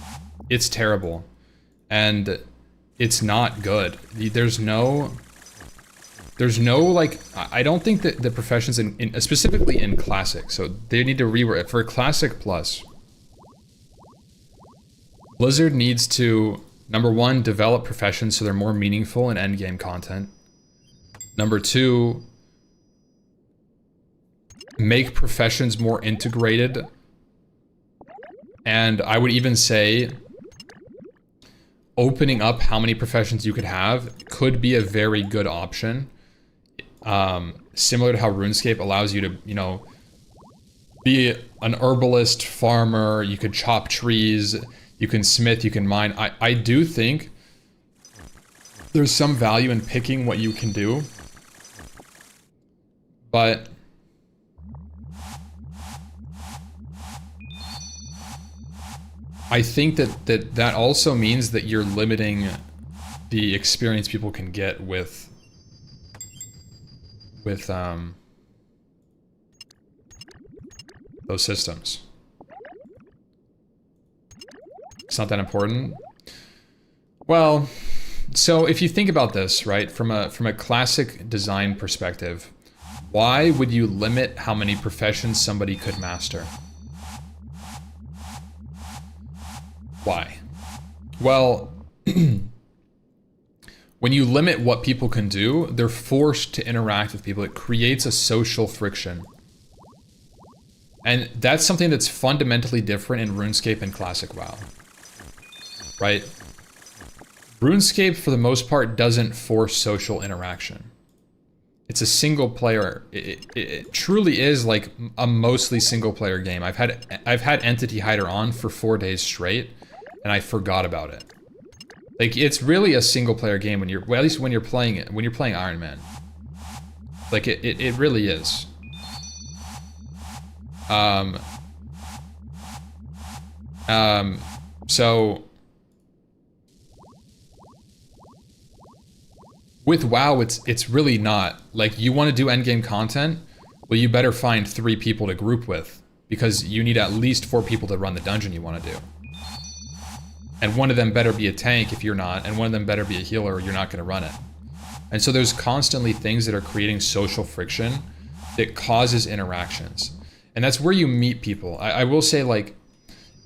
It's terrible. And it's not good. There's no, like, I don't think that the professions specifically in Classic, so they need to rework it. For Classic Plus, Blizzard needs to, number one, develop professions so they're more meaningful in endgame content. Number two, make professions more integrated. And I would even say opening up how many professions you could have could be a very good option. Similar to how RuneScape allows you to, you know, be an herbalist, farmer, you could chop trees, you can smith, you can mine. I do think there's some value in picking what you can do, but I think that also means that you're limiting the experience people can get with those systems. It's not that important. Well, so if you think about this, right, from a classic design perspective, why would you limit how many professions somebody could master? Why? Well, when you limit what people can do, they're forced to interact with people. It creates a social friction. And that's something that's fundamentally different in RuneScape and Classic WoW. Right? RuneScape, for the most part, doesn't force social interaction. It's a single player. It truly is like a mostly single player game. I've had Entity Hider on for 4 days straight, and I forgot about it. Like, it's really a single player game when you're, well, at least when you're playing it, when you're playing Ironman. Like, it really is. So with WoW, it's really not. Like, you want to do endgame content, well, you better find 3 people to group with, because you need at least 4 people to run the dungeon you want to do. And one of them better be a tank if you're not, and one of them better be a healer or you're not going to run it. And so there's constantly things that are creating social friction that causes interactions. And that's where you meet people. I will say, like,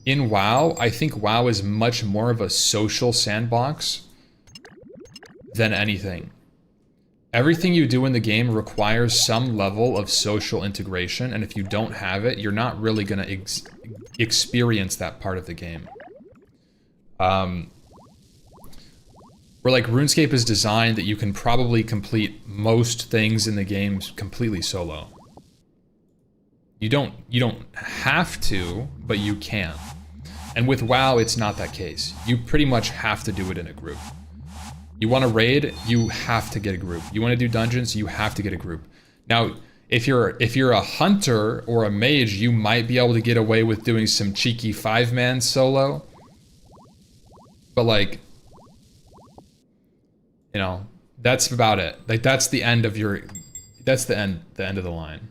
in WoW, I think WoW is much more of a social sandbox than anything. Everything you do in the game requires some level of social integration, and if you don't have it, you're not really going to experience that part of the game. Where, like, RuneScape is designed that you can probably complete most things in the game completely solo. You don't have to, but you can. And with WoW, it's not that case. You pretty much have to do it in a group. You want to raid, you have to get a group. You want to do dungeons, you have to get a group. Now, if you're a hunter or a mage, you might be able to get away with doing some cheeky 5-man solo. But, like, you know, that's about it. Like, that's the end of your, that's the end of the line.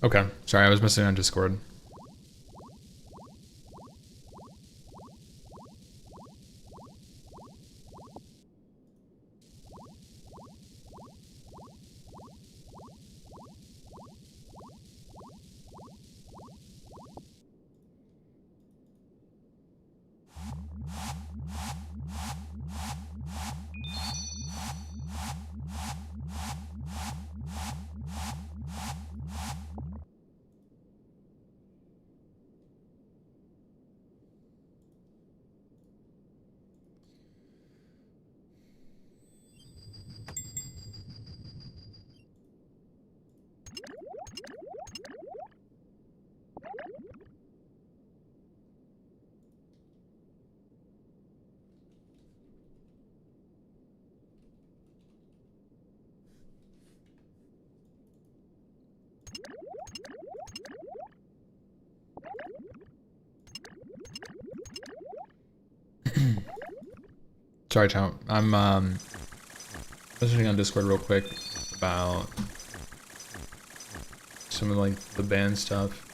Okay, sorry, I was missing on Discord. Sorry, Chow. I'm messaging on Discord real quick about some of like the band stuff.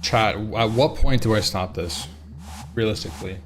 Chat, at what point do I stop this? Realistically.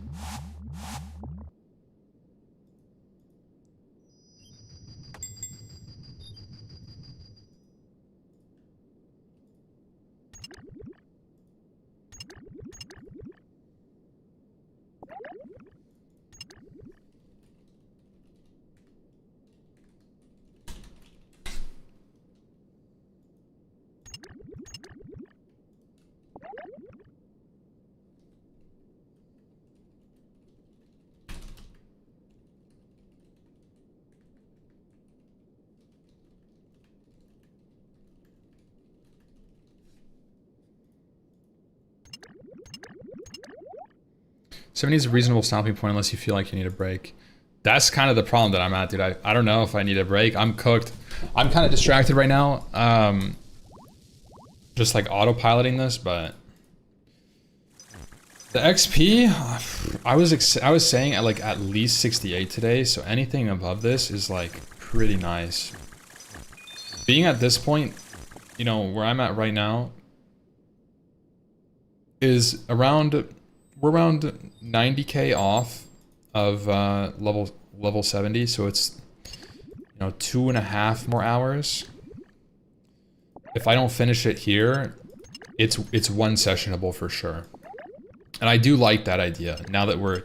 '70 is a reasonable stopping point unless you feel like you need a break. That's kind of the problem that I'm at, dude. I don't know if I need a break. I'm cooked. I'm kind of distracted right now. Just like autopiloting this, but the XP, I was saying at least 68 today. So anything above this is like pretty nice. Being at this point, you know, where I'm at right now is around, we're around 90k off of level 70, so it's, you know, 2.5 more hours. If I don't finish it here, it's one sessionable for sure. And I do like that idea. Now that we're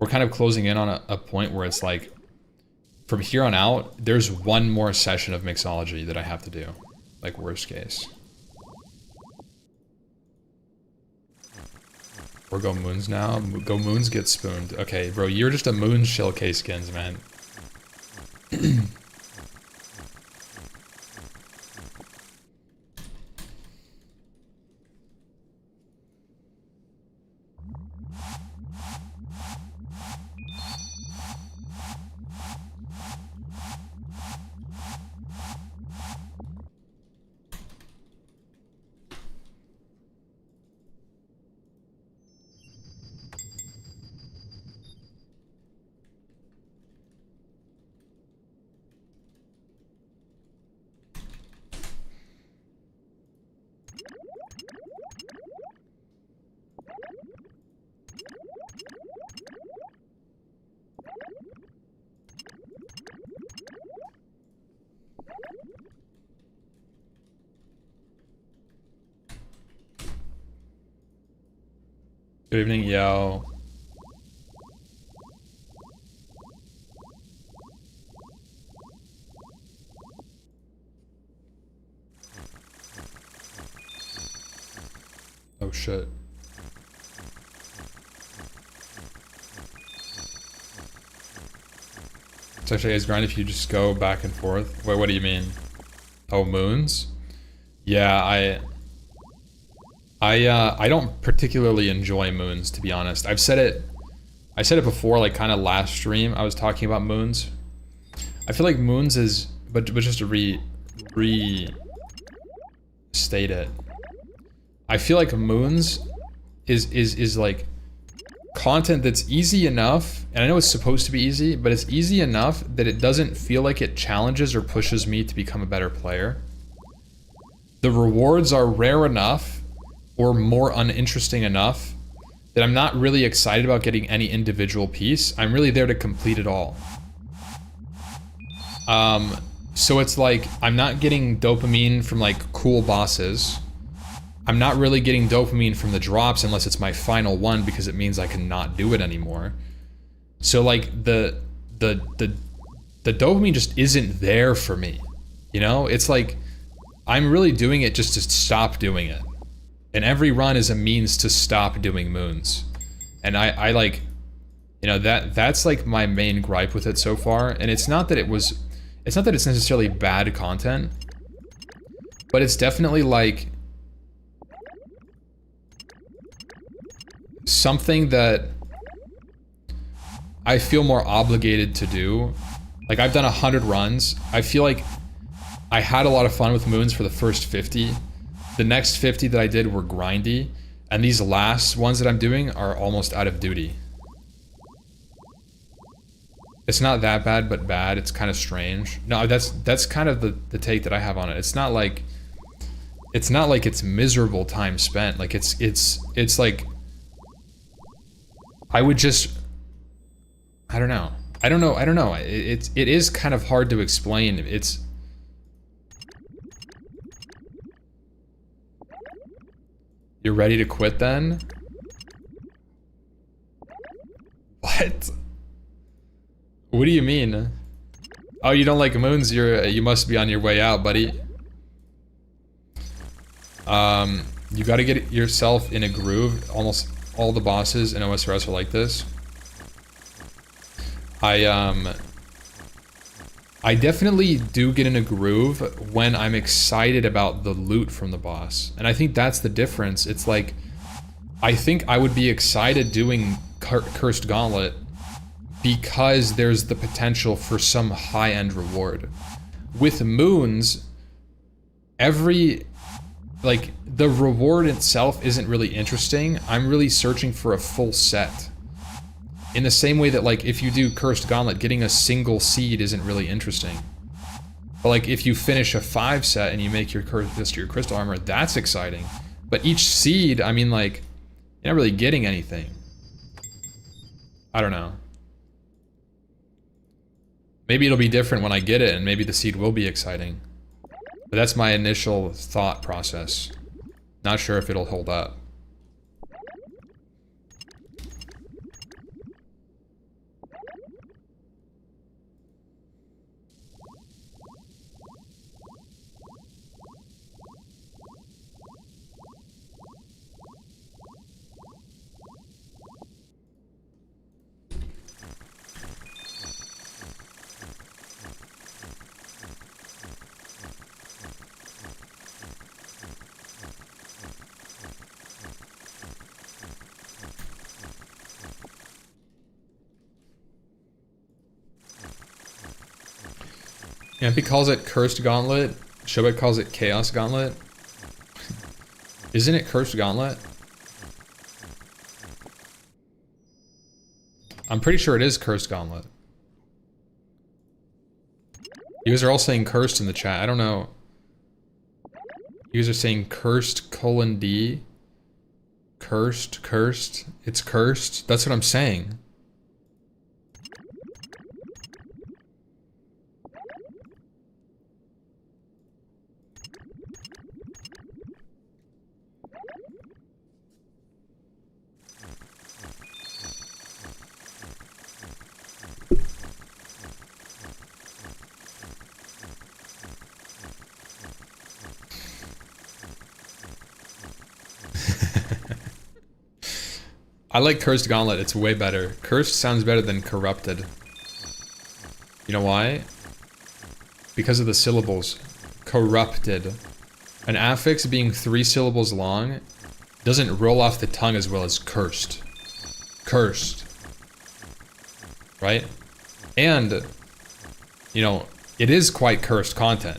we're kind of closing in on a point where it's like, from here on out, there's one more session of mixology that I have to do. Like, worst case. Or go moons now. Go moons get spooned. Okay, bro, you're just a moon shell case skins, man. Good evening, yo. Oh shit. It's actually as grind if you just go back and forth. Wait, what do you mean? Oh, moons? Yeah, I don't particularly enjoy moons, to be honest. I said it before, like kind of last stream. I was talking about moons. I feel like moons is, but just to restate it. I feel like moons is like content that's easy enough, and I know it's supposed to be easy, but it's easy enough that it doesn't feel like it challenges or pushes me to become a better player. The rewards are rare enough or more uninteresting enough that I'm not really excited about getting any individual piece. I'm really there to complete it all. So it's like, I'm not getting dopamine from like cool bosses. I'm not really getting dopamine from the drops unless it's my final one, because it means I cannot do it anymore. So like the dopamine just isn't there for me. You know, it's like, I'm really doing it just to stop doing it. And every run is a means to stop doing moons. And I like, you know, that's like my main gripe with it so far. And it's not that it's necessarily bad content, but it's definitely like something that I feel more obligated to do. Like, I've done 100 runs. I feel like I had a lot of fun with moons for the first 50. The next 50 that I did were grindy, and these last ones that I'm doing are almost out of duty. It's not that bad, but bad. It's kind of strange. No, that's kind of the take that I have on it. It's not like it's miserable time spent. Like it's like I would just, I don't know. It is kind of hard to explain. It's, you're ready to quit then? What? What do you mean? Oh, you don't like moons? You must be on your way out, buddy. You gotta get yourself in a groove. Almost all the bosses in OSRS are like this. I definitely do get in a groove when I'm excited about the loot from the boss. And I think that's the difference. It's like, I think I would be excited doing Cursed Gauntlet because there's the potential for some high-end reward. With moons, like, the reward itself isn't really interesting. I'm really searching for a full set. In the same way that, like, if you do Cursed Gauntlet, getting a single seed isn't really interesting. But, like, if you finish a 5 set and you make your crystal armor, that's exciting. But each seed, I mean, like, you're not really getting anything. I don't know. Maybe it'll be different when I get it, and maybe the seed will be exciting. But that's my initial thought process. Not sure if it'll hold up. Ampy calls it Cursed Gauntlet. Shobek calls it Chaos Gauntlet. Isn't it Cursed Gauntlet? I'm pretty sure it is Cursed Gauntlet. You guys are all saying cursed in the chat. I don't know. You guys are saying cursed :D. Cursed. It's cursed. That's what I'm saying. I like Cursed Gauntlet, it's way better. Cursed sounds better than Corrupted. You know why? Because of the syllables. Corrupted. An affix being 3 syllables long doesn't roll off the tongue as well as cursed. Cursed. Right? And, you know, it is quite cursed content.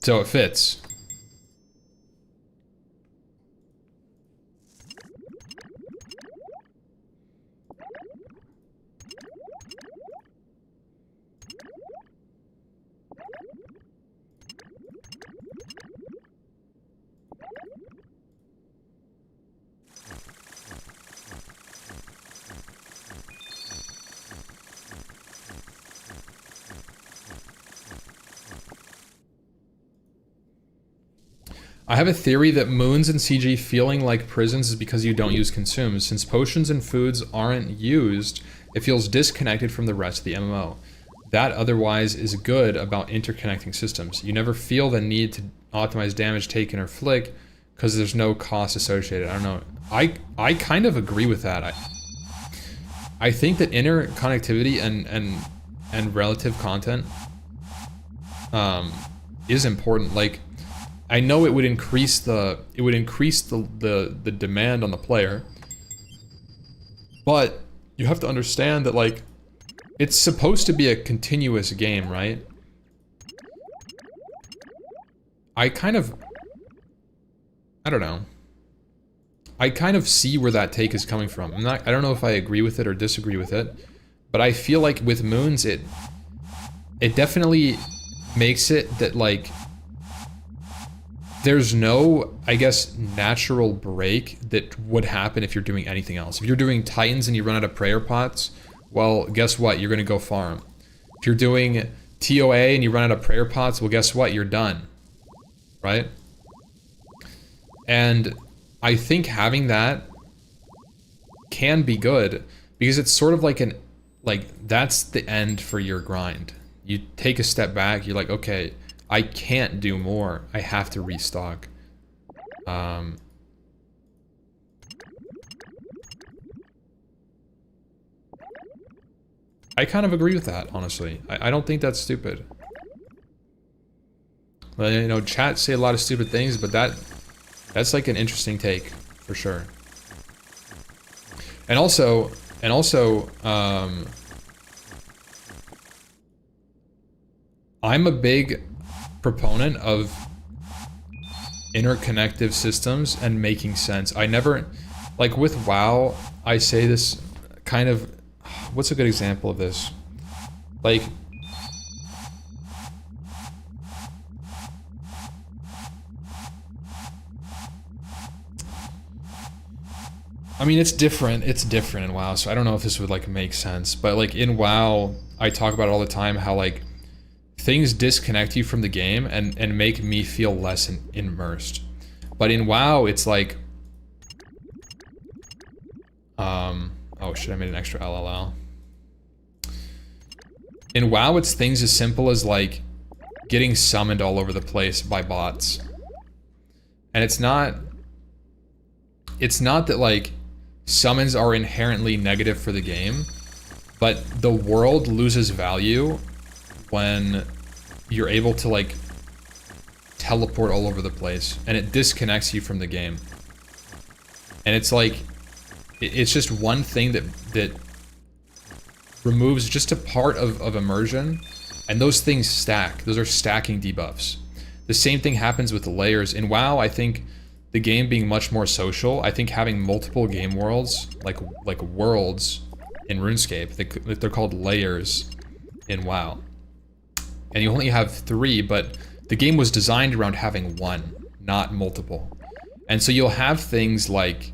So it fits. I have a theory that moons in CG feeling like prisons is because you don't use consumes. Since potions and foods aren't used, it feels disconnected from the rest of the MMO. That otherwise is good about interconnecting systems. You never feel the need to optimize damage taken or flick because there's no cost associated. I don't know. I kind of agree with that. I think that interconnectivity and relative content is important. Like, I know it would increase the demand on the player, but you have to understand that, like, it's supposed to be a continuous game, right? I don't know. I kind of see where that take is coming from. I don't know if I agree with it or disagree with it, but I feel like with moons it definitely makes it that, like, there's no, I guess, natural break that would happen if you're doing anything else. If you're doing Titans and you run out of prayer pots, well, guess what? You're gonna go farm. If you're doing TOA and you run out of prayer pots, well, guess what? You're done. Right? And I think having that can be good because it's sort of like that's the end for your grind. You take a step back, you're like, okay, I can't do more. I have to restock. I kind of agree with that, honestly. I don't think that's stupid. Well, you know, chat say a lot of stupid things, but that's like an interesting take, for sure. And also, I'm a big proponent of interconnective systems and making sense. I never, like with WoW, I say this kind of, what's a good example of this? Like, I mean, it's different in WoW, so I don't know if this would like make sense, but like in WoW, I talk about it all the time, how like things disconnect you from the game and make me feel less immersed. But in WoW, it's like, oh shit, I made an extra LLL. In WoW, it's things as simple as like getting summoned all over the place by bots. And it's not that like summons are inherently negative for the game, but the world loses value when you're able to like teleport all over the place and it disconnects you from the game. And it's like, it's just one thing that removes just a part of immersion, and those things stack. Those are stacking debuffs. The same thing happens with the layers. In WoW, I think the game being much more social, I think having multiple game worlds, like worlds in RuneScape, they're called layers in WoW. And you only have 3, but the game was designed around having 1, not multiple. And so you'll have things like,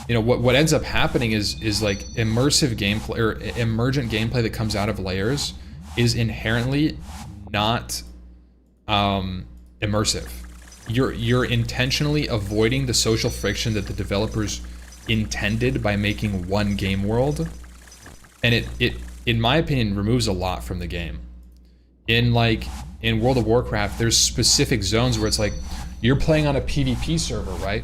you know, what ends up happening is like immersive gameplay or emergent gameplay that comes out of layers is inherently not immersive. You're intentionally avoiding the social friction that the developers intended by making one game world, and it in my opinion removes a lot from the game. In World of Warcraft, there's specific zones where it's like you're playing on a PvP server, right?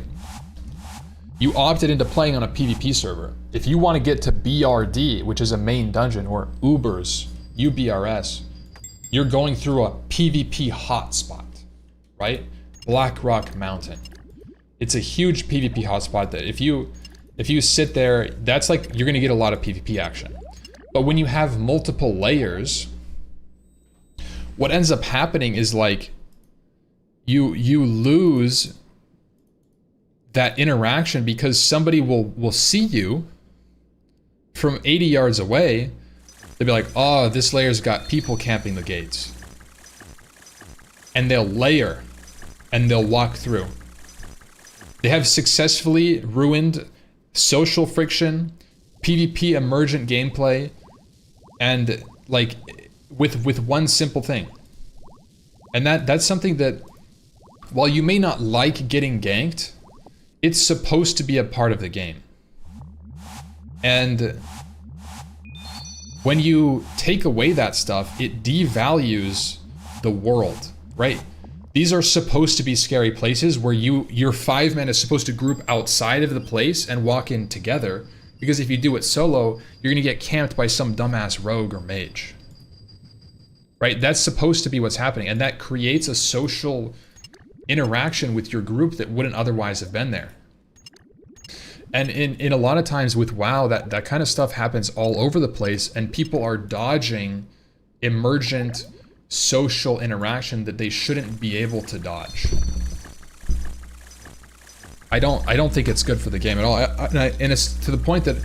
You opted into playing on a PvP server. If you want to get to BRD, which is a main dungeon, or UBRS, you're going through a PvP hotspot, right? Black Rock Mountain. It's a huge PvP hotspot that if you sit there, that's like you're gonna get a lot of PvP action. But when you have multiple layers, what ends up happening is like you lose that interaction because somebody will see you from 80 yards away. They'll be like, oh, this layer's got people camping the gates. And they'll layer and they'll walk through. They have successfully ruined social friction, PvP emergent gameplay, and like with one simple thing. And that's something that, while you may not like getting ganked, it's supposed to be a part of the game. And when you take away that stuff, it devalues the world, right? These are supposed to be scary places where your 5 men is supposed to group outside of the place and walk in together, because if you do it solo, you're gonna get camped by some dumbass rogue or mage. Right? That's supposed to be what's happening, and that creates a social interaction with your group that wouldn't otherwise have been there. And in a lot of times with WoW, that kind of stuff happens all over the place, and people are dodging emergent social interaction that they shouldn't be able to dodge. I don't think it's good for the game at all. And it's to the point that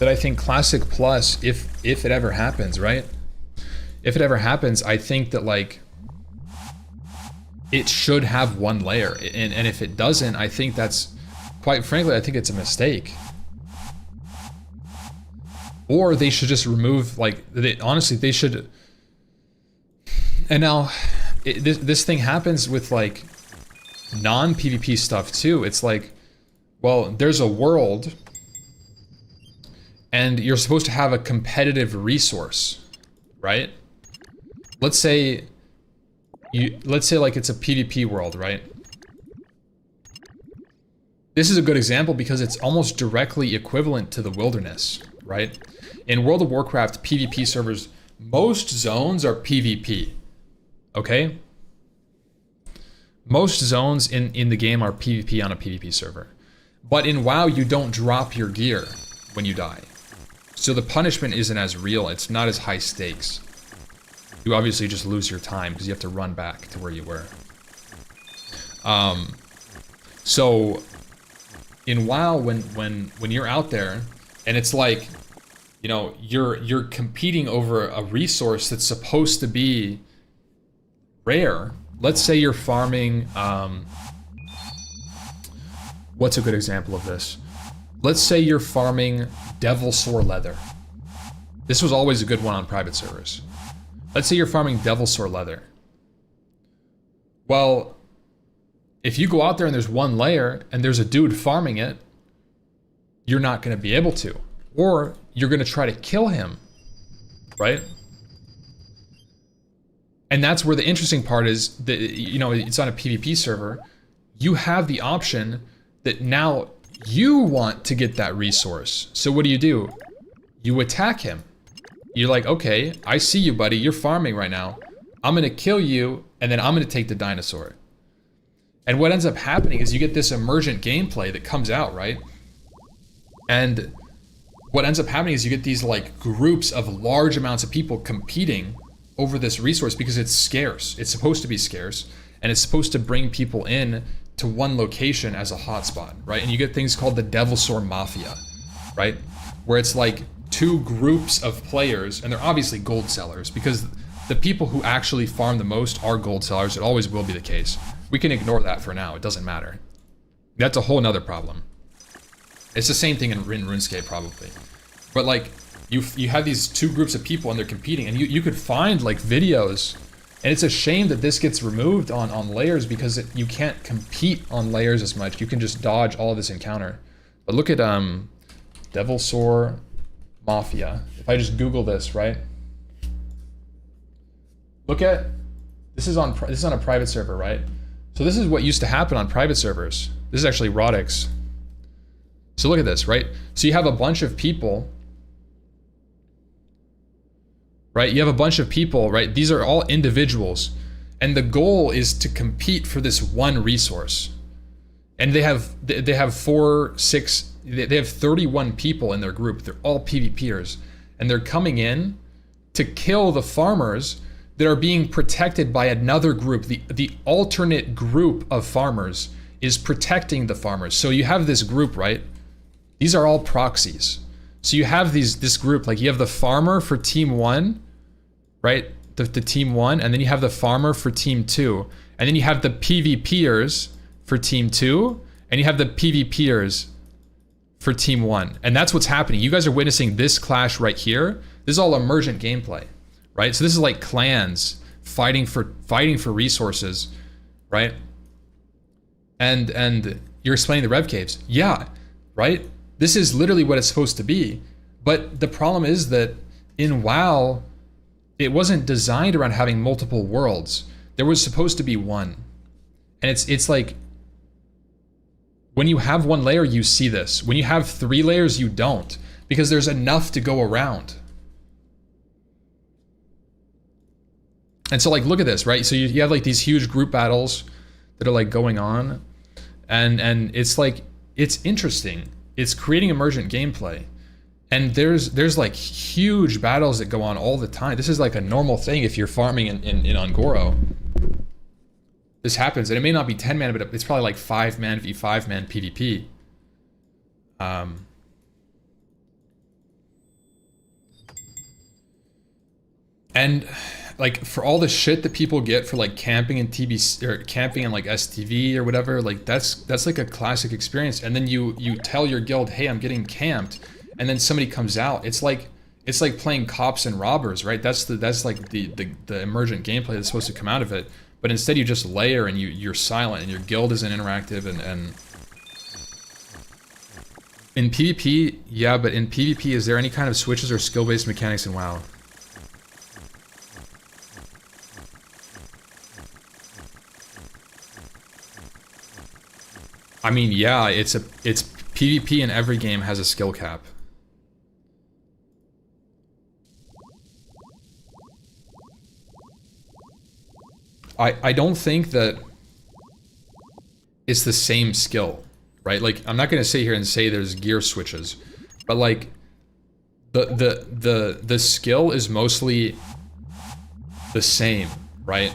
I think Classic Plus, if it ever happens, right? If it ever happens, I think that like it should have one layer, and if it doesn't, I think that's, quite frankly, I think it's a mistake. Or they should just remove, like, honestly, they should. And now, this thing happens with like non-PvP stuff too. It's like, well, there's a world, and you're supposed to have a competitive resource, right? Let's say like it's a PvP world, right? This is a good example because it's almost directly equivalent to the wilderness, right? In World of Warcraft PvP servers, most zones are PvP, okay? Most zones in the game are PvP on a PvP server. But in WoW, you don't drop your gear when you die. So the punishment isn't as real, it's not as high stakes. You obviously just lose your time because you have to run back to where you were. So in WoW, when you're out there and it's like, you know, you're competing over a resource that's supposed to be rare. Let's say you're farming, what's a good example of this? Let's say you're farming Devil Sore Leather. This was always a good one on private servers. Let's say you're farming Devil Sore Leather. Well, if you go out there and there's one layer and there's a dude farming it, you're not going to be able to. Or you're going to try to kill him, right? And that's where the interesting part is that, you know, it's on a PvP server. You have the option that now you want to get that resource. So what do? You attack him. You're like, okay, I see you, buddy. You're farming right now. I'm going to kill you, and then I'm going to take the dinosaur. And what ends up happening is you get this emergent gameplay that comes out, right? And what ends up happening is you get these like groups of large amounts of people competing over this resource because it's scarce. It's supposed to be scarce, and it's supposed to bring people in to one location as a hotspot, right? And you get things called the Devil Sword Mafia, right? Where it's like two groups of players, and they're obviously gold sellers because the people who actually farm the most are gold sellers. It always will be the case. We can ignore that for now. It doesn't matter. That's a whole nother problem. It's the same thing in RuneScape probably. But like, you have these two groups of people and they're competing, and you could find like videos, and it's a shame that this gets removed on layers because you can't compete on layers as much. You can just dodge all of this encounter. But look at Devil Sword Mafia. If I just Google this, right? Look at, this is on a private server, right? So this is what used to happen on private servers. This is actually Rodix. So look at this, right? So you have a bunch of people, right? You have a bunch of people, right? These are all individuals, and the goal is to compete for this one resource. And they have 31 people in their group. They're all PvPers, and they're coming in to kill the farmers that are being protected by another group. The alternate group of farmers is protecting the farmers. So you have this group, right? These are all proxies. So you have this group, like you have the farmer for team 1, right? The team 1, and then you have the farmer for team 2, and then you have the PvPers for team 2, and you have the PvPers for team 1. And that's what's happening. You guys are witnessing this clash right here. This is all emergent gameplay, right? So this is like clans fighting for resources, right? And you're explaining the rev caves. Yeah, right? This is literally what it's supposed to be. But the problem is that in WoW, it wasn't designed around having multiple worlds. There was supposed to be one. And it's like, when you have one layer, you see this. When you have 3 layers, you don't, because there's enough to go around. And so like, look at this, right? So you have like these huge group battles that are like going on, and it's like, it's interesting. It's creating emergent gameplay. And there's like huge battles that go on all the time. This is like a normal thing if you're farming in Ongoro. This happens, and it may not be 10 man, but it's probably like 5-man v 5-man PvP. And like, for all the shit that people get for like camping in TBC or camping in like STV or whatever, like that's like a classic experience. And then you tell your guild, hey, I'm getting camped, and then somebody comes out. It's like playing cops and robbers, right? That's like the emergent gameplay that's supposed to come out of it. But instead you just layer and you're silent, and your guild isn't interactive, and in PvP, yeah, but in PvP, is there any kind of switches or skill-based mechanics in WoW? I mean, yeah, it's PvP in every game has a skill cap. I don't think that it's the same skill, right? Like, I'm not gonna sit here and say there's gear switches, but like the skill is mostly the same, right?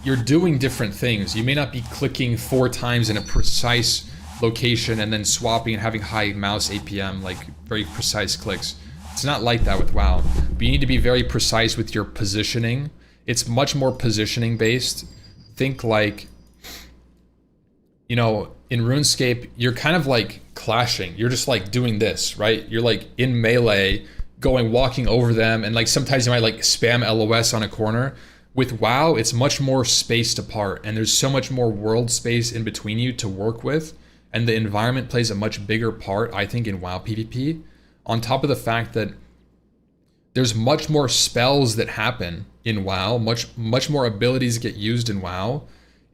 You're doing different things. You may not be clicking 4 times in a precise location and then swapping and having high mouse APM, like very precise clicks. It's not like that with WoW. But you need to be very precise with your positioning. It's much more positioning based. Think like, you know, in RuneScape, you're kind of like clashing. You're just like doing this, right? You're like in melee, walking over them, and like sometimes you might like spam LOS on a corner. With WoW, it's much more spaced apart, and there's so much more world space in between you to work with, and the environment plays a much bigger part, I think, in WoW PvP. On top of the fact that there's much more spells that happen in WoW, much more abilities get used in WoW.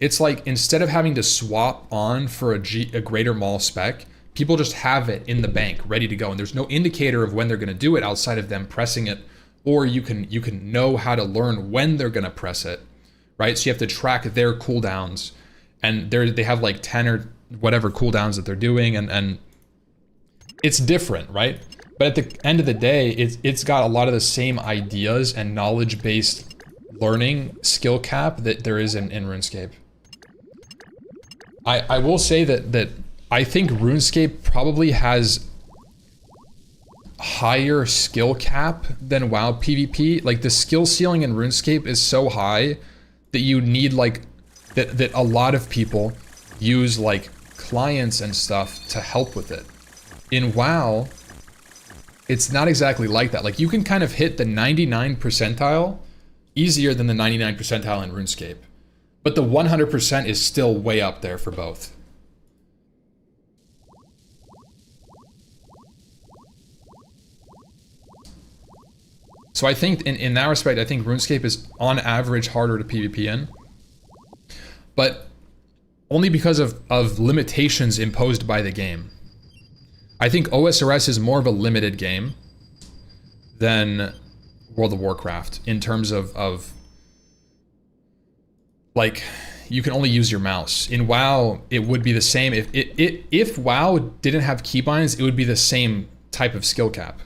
It's like, instead of having to swap on for a greater mall spec, people just have it in the bank, ready to go, and there's no indicator of when they're gonna do it outside of them pressing it, or you can know how to learn when they're gonna press it, right? So you have to track their cooldowns, and they have like 10 or whatever cooldowns that they're doing, and it's different, right? But at the end of the day, it's got a lot of the same ideas and knowledge-based learning skill cap that there is in RuneScape. I will say that I think RuneScape probably has higher skill cap than WoW PvP. Like the skill ceiling in RuneScape is so high that you need like that a lot of people use like clients and stuff to help with it. In WoW, it's not exactly like that. Like you can kind of hit the 99 percentile easier than the 99 percentile in RuneScape. But the 100% is still way up there for both. So I think in that respect, I think RuneScape is on average harder to PvP in. But only because of limitations imposed by the game. I think OSRS is more of a limited game than World of Warcraft in terms of like, you can only use your mouse. In WoW, it would be the same. If WoW didn't have keybinds, it would be the same type of skill cap.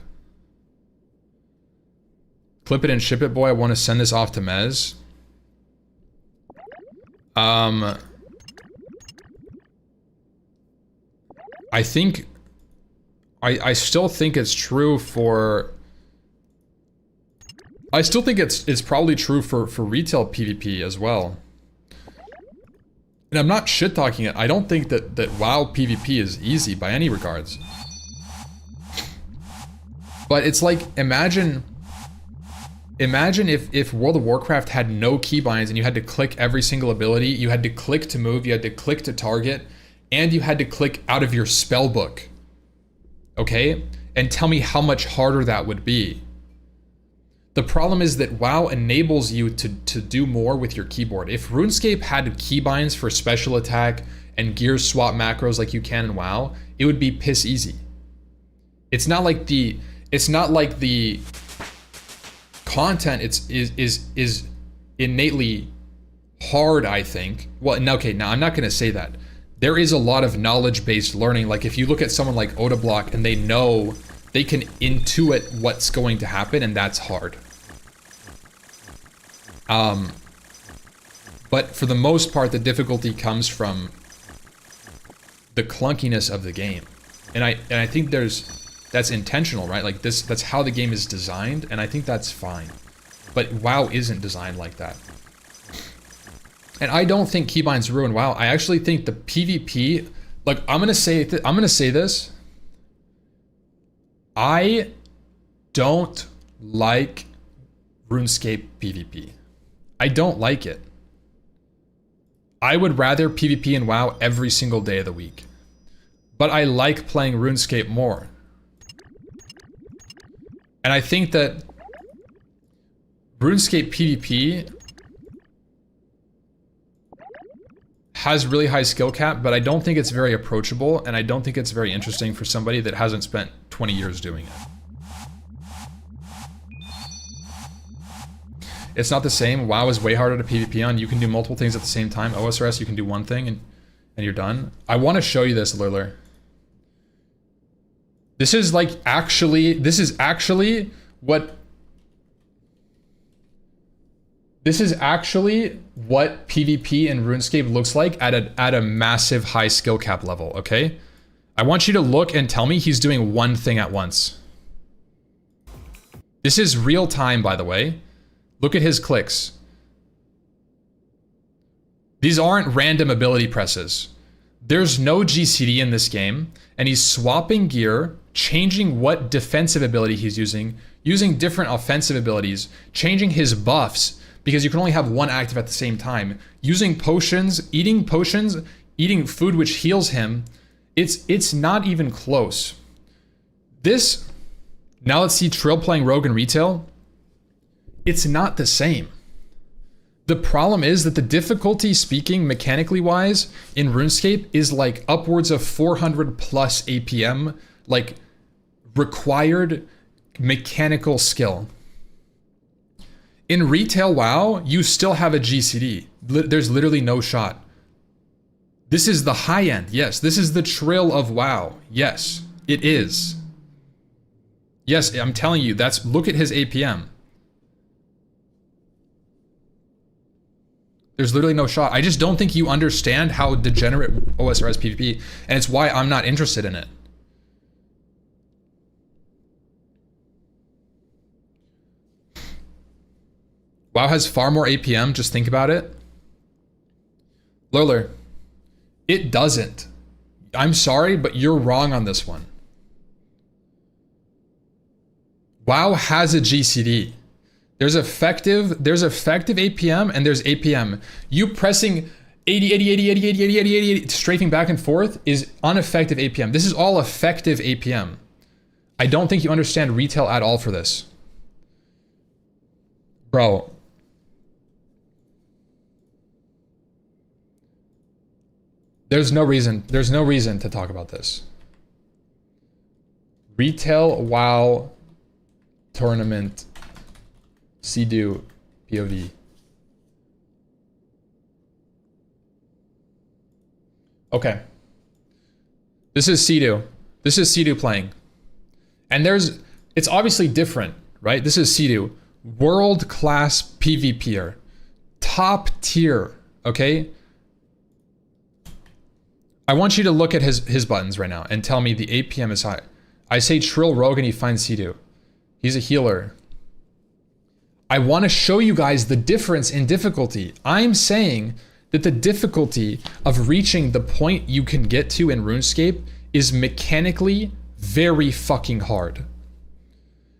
Clip it and ship it, boy. I want to send this off to Mez. I think... I still think it's true for... I still think it's probably true for retail PvP as well. And I'm not shit-talking it. I don't think that WoW PvP is easy by any regards. But it's like, imagine if World of Warcraft had no keybinds and you had to click every single ability, you had to click to move, you had to click to target, and you had to click out of your spell book. Okay? And tell me how much harder that would be. The problem is that WoW enables you to do more with your keyboard. If RuneScape had keybinds for special attack and gear swap macros like you can in WoW, it would be piss easy. It's not like the content is innately hard, I think. Well, okay, now I'm not gonna say that. There is a lot of knowledge-based learning. Like if you look at someone like Odablock and they know, they can intuit what's going to happen, and that's hard. But for the most part, the difficulty comes from the clunkiness of the game. And I think that's intentional, right? Like that's how the game is designed, and I think that's fine. But WoW isn't designed like that. And I don't think keybinds ruin WoW. I actually think the PvP, like I'm gonna say this. I don't like RuneScape PvP. I don't like it. I would rather PvP in WoW every single day of the week. But I like playing RuneScape more. And I think that RuneScape PvP has really high skill cap, but I don't think it's very approachable, and I don't think it's very interesting for somebody that hasn't spent 20 years doing it. It's not the same. WoW is way harder to PvP on. You can do multiple things at the same time. OSRS, you can do one thing and you're done. I want to show you this, Lurler. This is actually what PvP in RuneScape looks like at a massive high skill cap level, okay? I want you to look and tell me he's doing one thing at once. This is real time, by the way. Look at his clicks. These aren't random ability presses. There's no GCD in this game, and he's swapping gear, changing what defensive ability he's using different offensive abilities, changing his buffs, because you can only have one active at the same time, using potions, eating food which heals him. It's not even close. This, now let's see Trill playing Rogue in retail. It's not the same. The problem is that the difficulty, speaking mechanically wise, in RuneScape is like upwards of 400 plus APM, like required mechanical skill. In retail WoW, you still have a GCD. There's literally no shot. This is the high end, yes. This is the Trill of WoW, yes. It is. Yes, I'm telling you, look at his APM. There's literally no shot. I just don't think you understand how degenerate OSRS PvP, and it's why I'm not interested in it. WoW has far more APM, just think about it. Lurler, it doesn't. I'm sorry, but you're wrong on this one. WoW has a GCD. There's effective APM and there's APM. You pressing 80, 80, 80, 80, 80, 80, 80, 80, strafing back and forth is ineffective APM. This is all effective APM. I don't think you understand retail at all for this. Bro. There's no reason to talk about this. Retail WoW tournament CDU POV. Okay. This is CDU. This is CDU playing. And it's obviously different, right? This is CDU. World-class PvPer. Top tier, okay? I want you to look at his buttons right now and tell me the APM is high. I say Trill Rogue and he finds CDU. He's a healer. I want to show you guys the difference in difficulty. I'm saying that the difficulty of reaching the point you can get to in RuneScape is mechanically very fucking hard.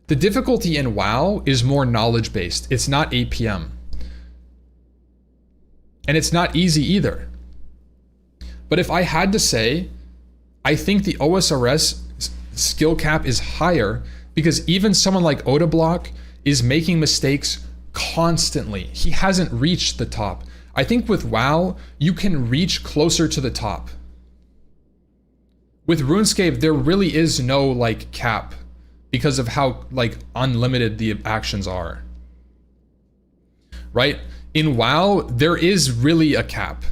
The difficulty in WoW is more knowledge-based. It's not APM. And it's not easy either. But if I had to say, I think the OSRS skill cap is higher because even someone like Odablock is making mistakes constantly. He hasn't reached the top. I think with WoW, you can reach closer to the top. With RuneScape, there really is no like cap because of how like unlimited the actions are. Right? In WoW, there is really a cap.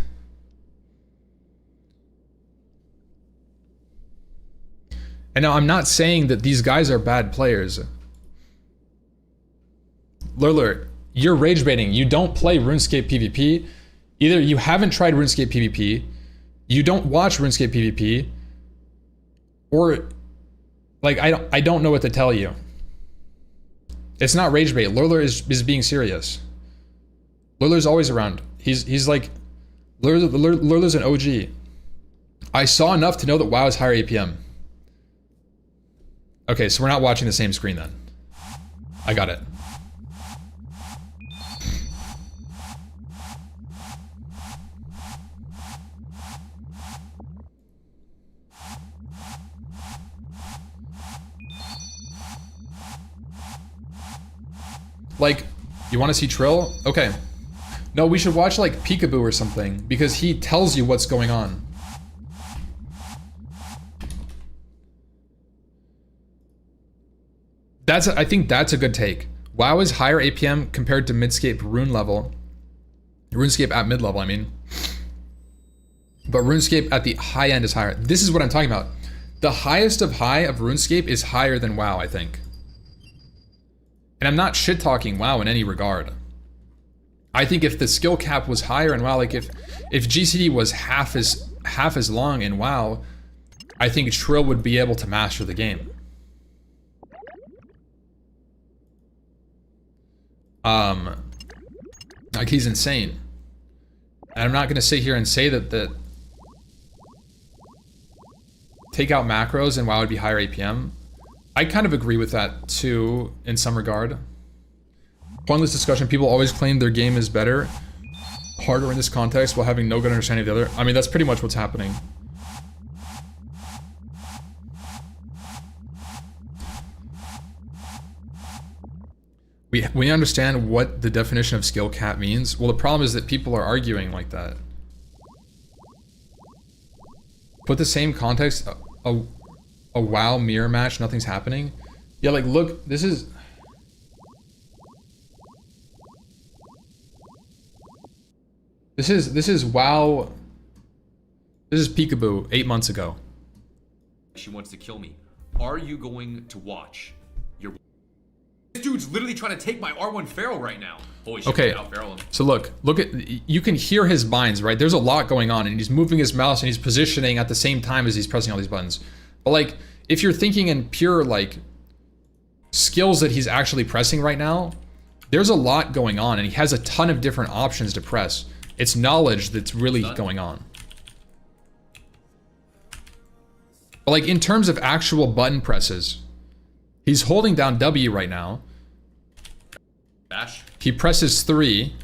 And now I'm not saying that these guys are bad players. Lurler, you're rage baiting. You don't play RuneScape PvP. Either you haven't tried RuneScape PvP, you don't watch RuneScape PvP, or like I don't know what to tell you. It's not rage bait. Lurler is being serious. Lurler's always around. He's like Lurler's an OG. I saw enough to know that WoW is higher APM. Okay, so we're not watching the same screen then. I got it. Like, you want to see Trill? Okay. No, we should watch like Peekaboo or something because he tells you what's going on. I think that's a good take. WoW is higher APM compared to Midscape rune level. RuneScape at mid level, I mean. But RuneScape at the high end is higher. This is what I'm talking about. The highest of high of RuneScape is higher than WoW, I think. And I'm not shit talking WoW in any regard. I think if the skill cap was higher in WoW, like if GCD was half as long in WoW, I think Trill would be able to master the game. Like he's insane. And I'm not gonna sit here and say that take out macros and WoW would be higher APM. I kind of agree with that too, in some regard. Pointless discussion, people always claim their game is better, harder in this context while having no good understanding of the other. I mean, that's pretty much what's happening. We understand what the definition of skill cap means. Well, the problem is that people are arguing like that. Put the same context, a WoW mirror match, nothing's happening. Yeah, like look, this is WoW. This is Peekaboo 8 months ago. She wants to kill me. are you going to watch your... This dude's literally trying to take my R1 Feral right now. Holy shit, Okay, out Feral him. so look at, you can hear his binds, right? There's a lot going on, and he's moving his mouse and he's positioning at the same time as he's pressing all these buttons. But like, if you're thinking in pure like skills that he's actually pressing right now, there's a lot going on, and he has a ton of different options to press. It's knowledge that's really going on. But like in terms of actual button presses, he's holding down W right now. Bash. He presses 3,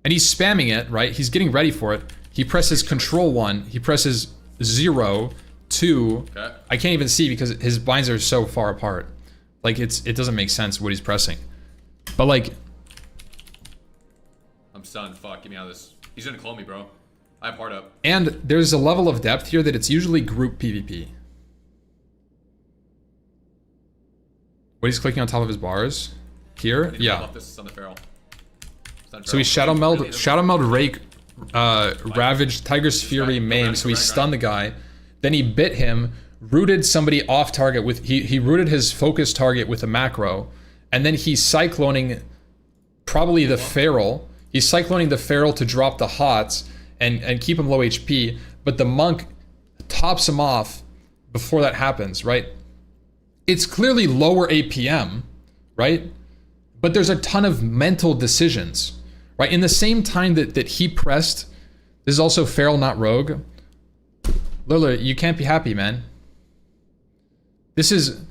and he's spamming it, right? He's getting ready for it. He presses Control 1, he presses 0, 2. Okay. I can't even see because his binds are so far apart. Like it doesn't make sense what he's pressing. But like, I'm stunned. Fuck, get me out of this. He's gonna clone me, bro. I have hard up. and there's a level of depth here that it's usually group PvP. What he's clicking on top of his bars here, yeah. This is on the Feral. So he Shadow Meld Rake, Ravaged, Tiger's Fury, Maim, so he stunned the guy. Then he bit him, rooted somebody off target with, he rooted his focus target with a macro, and then he's cycloning probably the Feral. He's cycloning the Feral to drop the Hots and keep him low HP, but the Monk tops him off before that happens, right? It's clearly lower APM, right? But there's a ton of mental decisions, right? In the same time that he pressed, this is also Feral, not Rogue. Lila, you can't be happy, man. This is,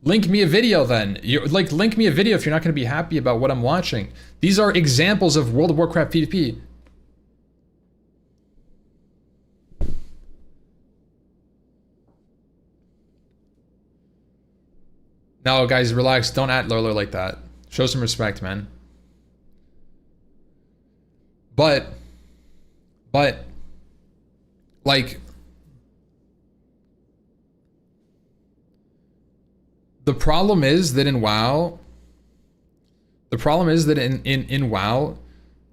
link me a video then. Link me a video if you're not gonna be happy about what I'm watching. These are examples of World of Warcraft PvP. No, guys, relax. Don't at Lurler like that. Show some respect, man. But, like, the problem is that in WoW, in WoW,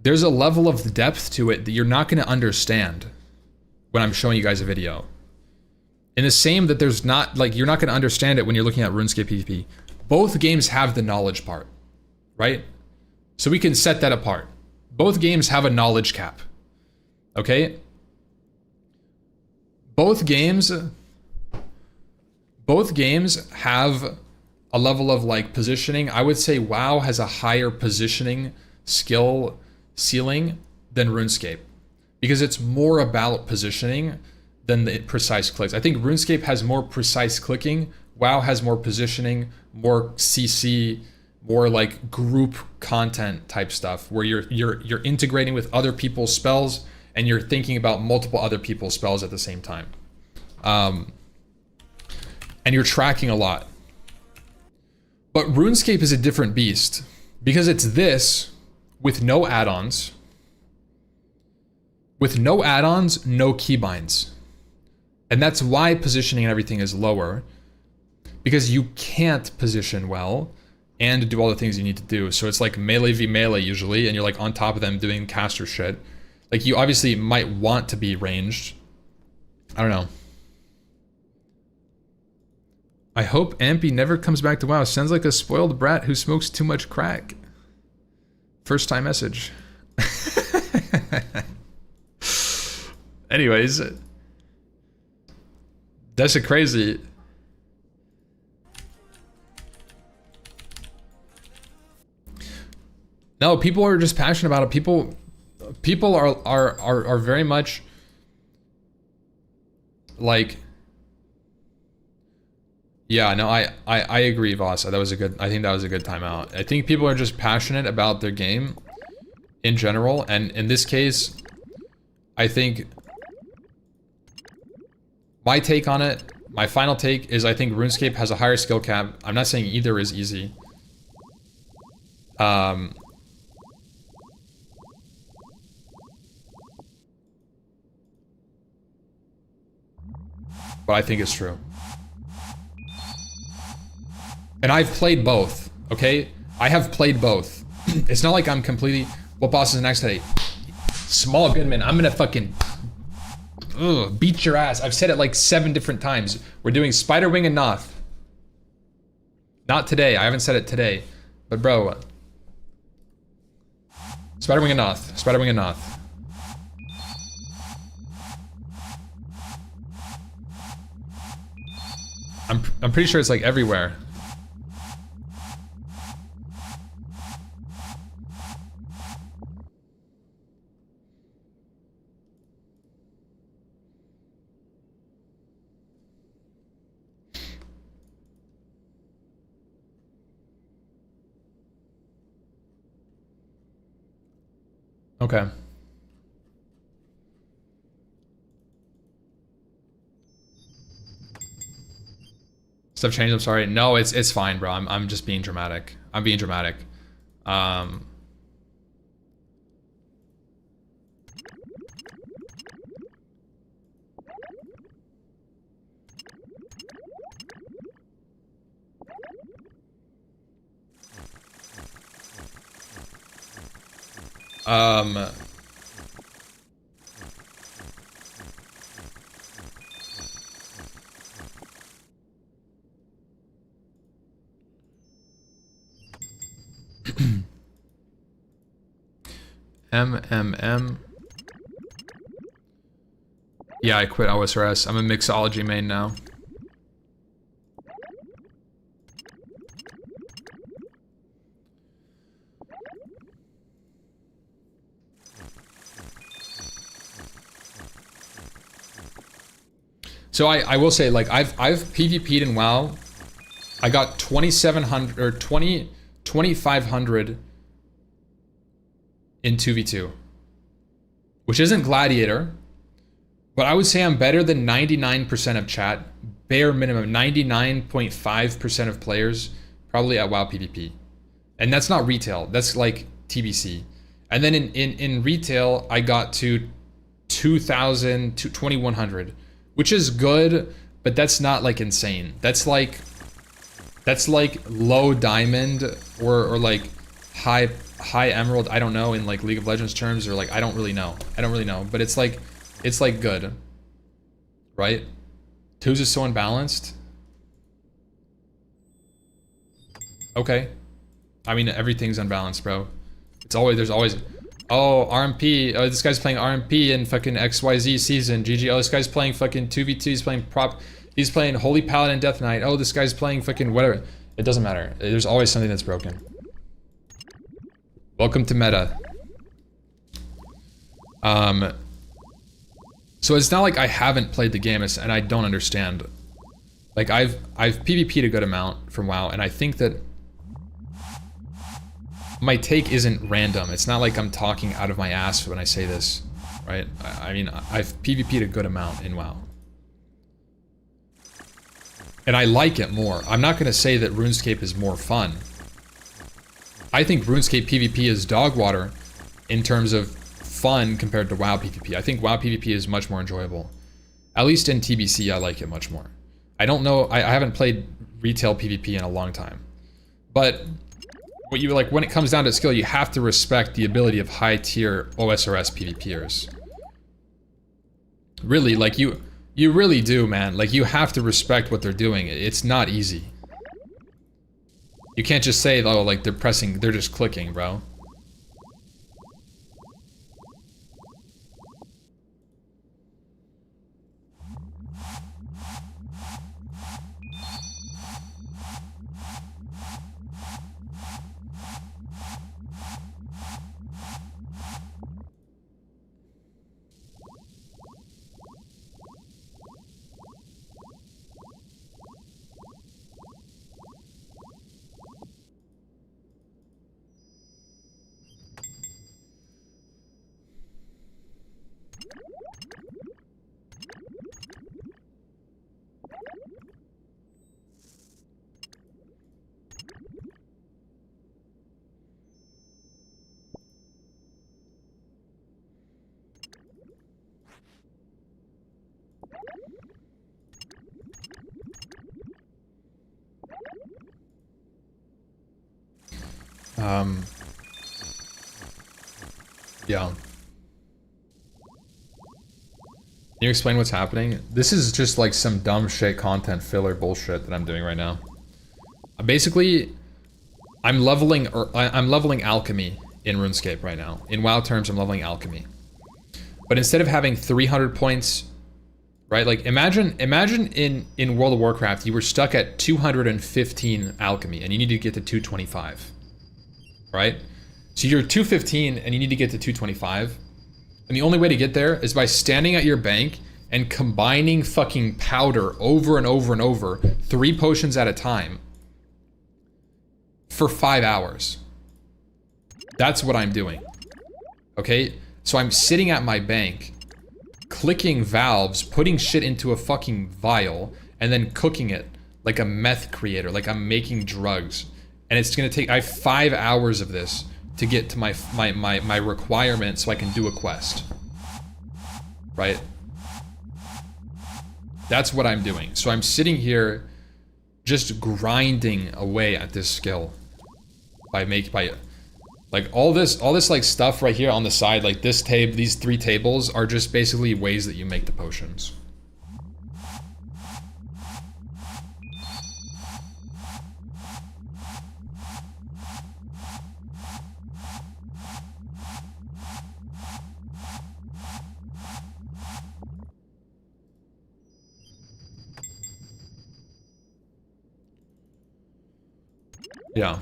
there's a level of depth to it that you're not going to understand when I'm showing you guys a video. In the same that there's not, like, you're not going to understand it when you're looking at RuneScape PvP. Both games have the knowledge part, right? So we can set that apart. Both games have a knowledge cap, okay? Both games have a level of like positioning. I would say WoW has a higher positioning skill ceiling than RuneScape because it's more about positioning than the precise clicks. I think RuneScape has more precise clicking. WoW has more positioning, more CC, more like group content type stuff where you're integrating with other people's spells and you're thinking about multiple other people's spells at the same time. And you're tracking a lot. But RuneScape is a different beast because it's this with no add-ons. With no add-ons, no keybinds. And that's why positioning and everything is lower, because you can't position well and do all the things you need to do. So it's like melee v melee usually, and you're like on top of them doing caster shit. Like you obviously might want to be ranged. I don't know. I hope Ampy never comes back to WoW. Sounds like a spoiled brat who smokes too much crack. First time message. Anyways. That's a crazy. No, people are just passionate about it. People are very much like, yeah, no, I agree, Vasa. I think that was a good timeout. I think people are just passionate about their game in general, and in this case, I think my take on it, my final take is I think RuneScape has a higher skill cap. I'm not saying either is easy. But I think it's true. And I've played both, okay? I have played both. It's not like I'm completely, what boss is next today? Small Goodman, I'm gonna fucking beat your ass. I've said it like 7 different times. We're doing Spiderwing and Noth. Not today. I haven't said it today. But bro. Spider-Wing and Noth. Spider-Wing and Noth. I'm pretty sure it's like everywhere. Okay. Stuff changed, I'm sorry. No, it's fine, bro. I'm just being dramatic. I'm being dramatic. Um M. Yeah, I quit OSRS. I'm a mixology main now. So I will say, like, I've PvP'd in WoW. I got 2,700 or 2,500 in 2v2, which isn't Gladiator, but I would say I'm better than 99% of chat, bare minimum 99.5% of players probably at WoW PvP, and that's not retail. That's like TBC. And then in retail, I got to 2,000 to 2,100, which is good, but that's not like insane. That's like low diamond or like high emerald. I don't know in like League of Legends terms, or like I don't really know, but it's like good, right? Twos is so unbalanced. Okay, I mean everything's unbalanced, bro. There's always oh RMP, oh this guy's playing RMP in fucking XYZ season, GG. Oh this guy's playing fucking 2v2, he's playing he's playing Holy Paladin Death Knight. Oh this guy's playing fucking whatever. It doesn't matter. There's always something that's broken. Welcome to meta. So it's not like I haven't played the game and I don't understand. Like I've PvP'd a good amount from WoW, and I think that my take isn't random. It's not like I'm talking out of my ass when I say this, right? I mean, I've PvP'd a good amount in WoW. And I like it more. I'm not gonna say that RuneScape is more fun. I think RuneScape PvP is dog water in terms of fun compared to WoW PvP. I think WoW PvP is much more enjoyable. At least in TBC, I like it much more. I don't know, I haven't played retail PvP in a long time. But what you like when it comes down to skill, you have to respect the ability of high tier OSRS PvPers. Really, like you really do, man. Like you have to respect what they're doing. It's not easy. You can't just say, oh, like they're just clicking, bro. Yeah. Can you explain what's happening? This is just like some dumb shit content filler bullshit that I'm doing right now. Basically, I'm leveling alchemy in RuneScape right now. In WoW terms, I'm leveling alchemy. But instead of having 300 points, right? Like imagine in World of Warcraft, you were stuck at 215 alchemy and you need to get to 225. Right? So you're 215 and you need to get to 225. And the only way to get there is by standing at your bank and combining fucking powder over and over and over, 3 potions at a time, for 5 hours. That's what I'm doing. Okay? So I'm sitting at my bank, clicking valves, putting shit into a fucking vial, and then cooking it like a meth creator, like I'm making drugs. And it's gonna take, I have 5 hours of this to get to my requirement so I can do a quest. Right? That's what I'm doing. So I'm sitting here just grinding away at this skill by like all this like stuff right here on the side, like these 3 tables are just basically ways that you make the potions. Yeah.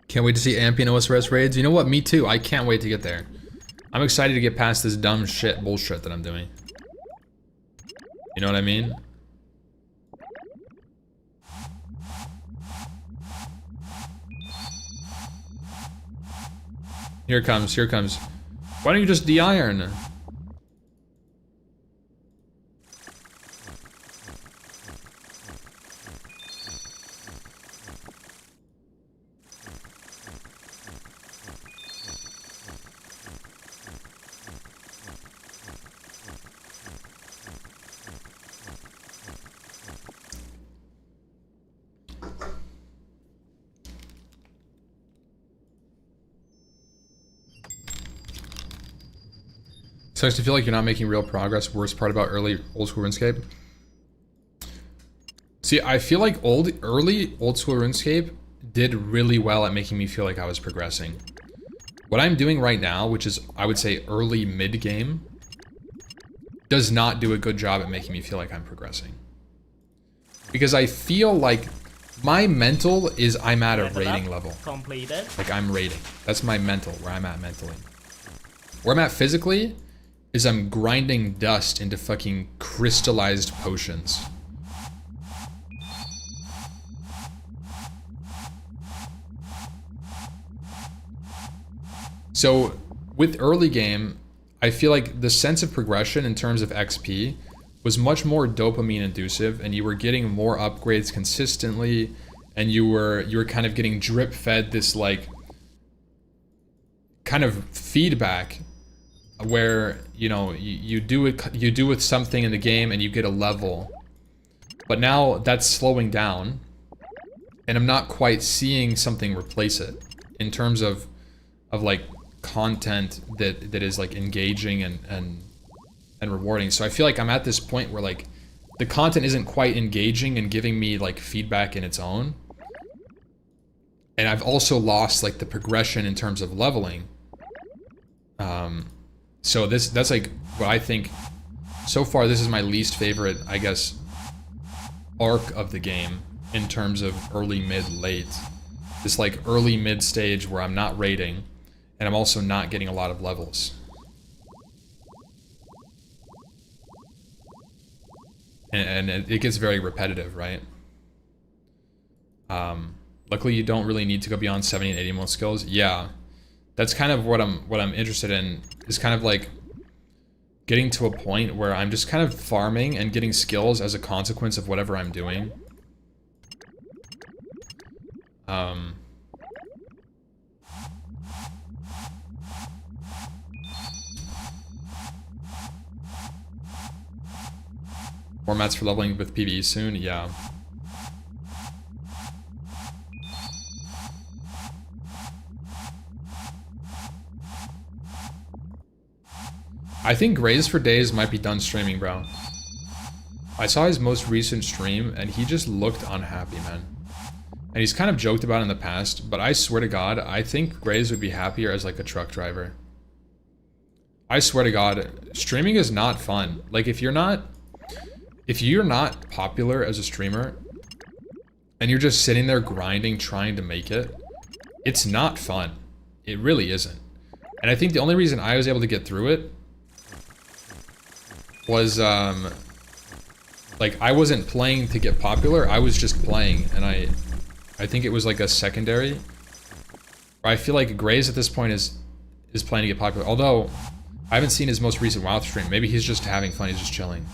Can't wait to see Ampy and OSRS raids. You know what? Me too. I can't wait to get there. I'm excited to get past this dumb shit bullshit that I'm doing. You know what I mean? Here it comes, here it comes. Why don't you just de-iron? Sucks to feel like you're not making real progress. Worst part about early old school RuneScape. See, I feel like early old school RuneScape did really well at making me feel like I was progressing. What I'm doing right now, which is I would say early mid game, does not do a good job at making me feel like I'm progressing. Because I feel like my mental is I'm at a rating level. Completed. Like I'm rating. That's my mental, where I'm at mentally. Where I'm at physically is I'm grinding dust into fucking crystallized potions. So with early game, I feel like the sense of progression in terms of XP was much more dopamine inducive, and you were getting more upgrades consistently, and you were kind of getting drip fed this like kind of feedback where you know you do with something in the game and you get a level. But now that's slowing down, and I'm not quite seeing something replace it in terms of like content that is like engaging and rewarding. So I feel like I'm at this point where like the content isn't quite engaging and giving me like feedback in its own. And I've also lost like the progression in terms of leveling. So that's like what I think so far. This is my least favorite, I guess, arc of the game in terms of early, mid, late. This like early mid stage where I'm not raiding and I'm also not getting a lot of levels. And it gets very repetitive, right? Luckily you don't really need to go beyond 70 and 80 most skills. Yeah. That's kind of what I'm interested in, is kind of like getting to a point where I'm just kind of farming and getting skills as a consequence of whatever I'm doing. Formats for leveling with PvE soon? Yeah. I think Graze for Days might be done streaming, bro. I saw his most recent stream, and he just looked unhappy, man. And he's kind of joked about it in the past, but I swear to God, I think Graze would be happier as like a truck driver. I swear to God, streaming is not fun. Like, if you're not popular as a streamer, and you're just sitting there grinding, trying to make it, it's not fun. It really isn't. And I think the only reason I was able to get through it was, like, I wasn't playing to get popular, I was just playing, and I think it was like a secondary. I feel like Graze at this point is playing to get popular, although I haven't seen his most recent WoW stream. Maybe he's just having fun, he's just chilling.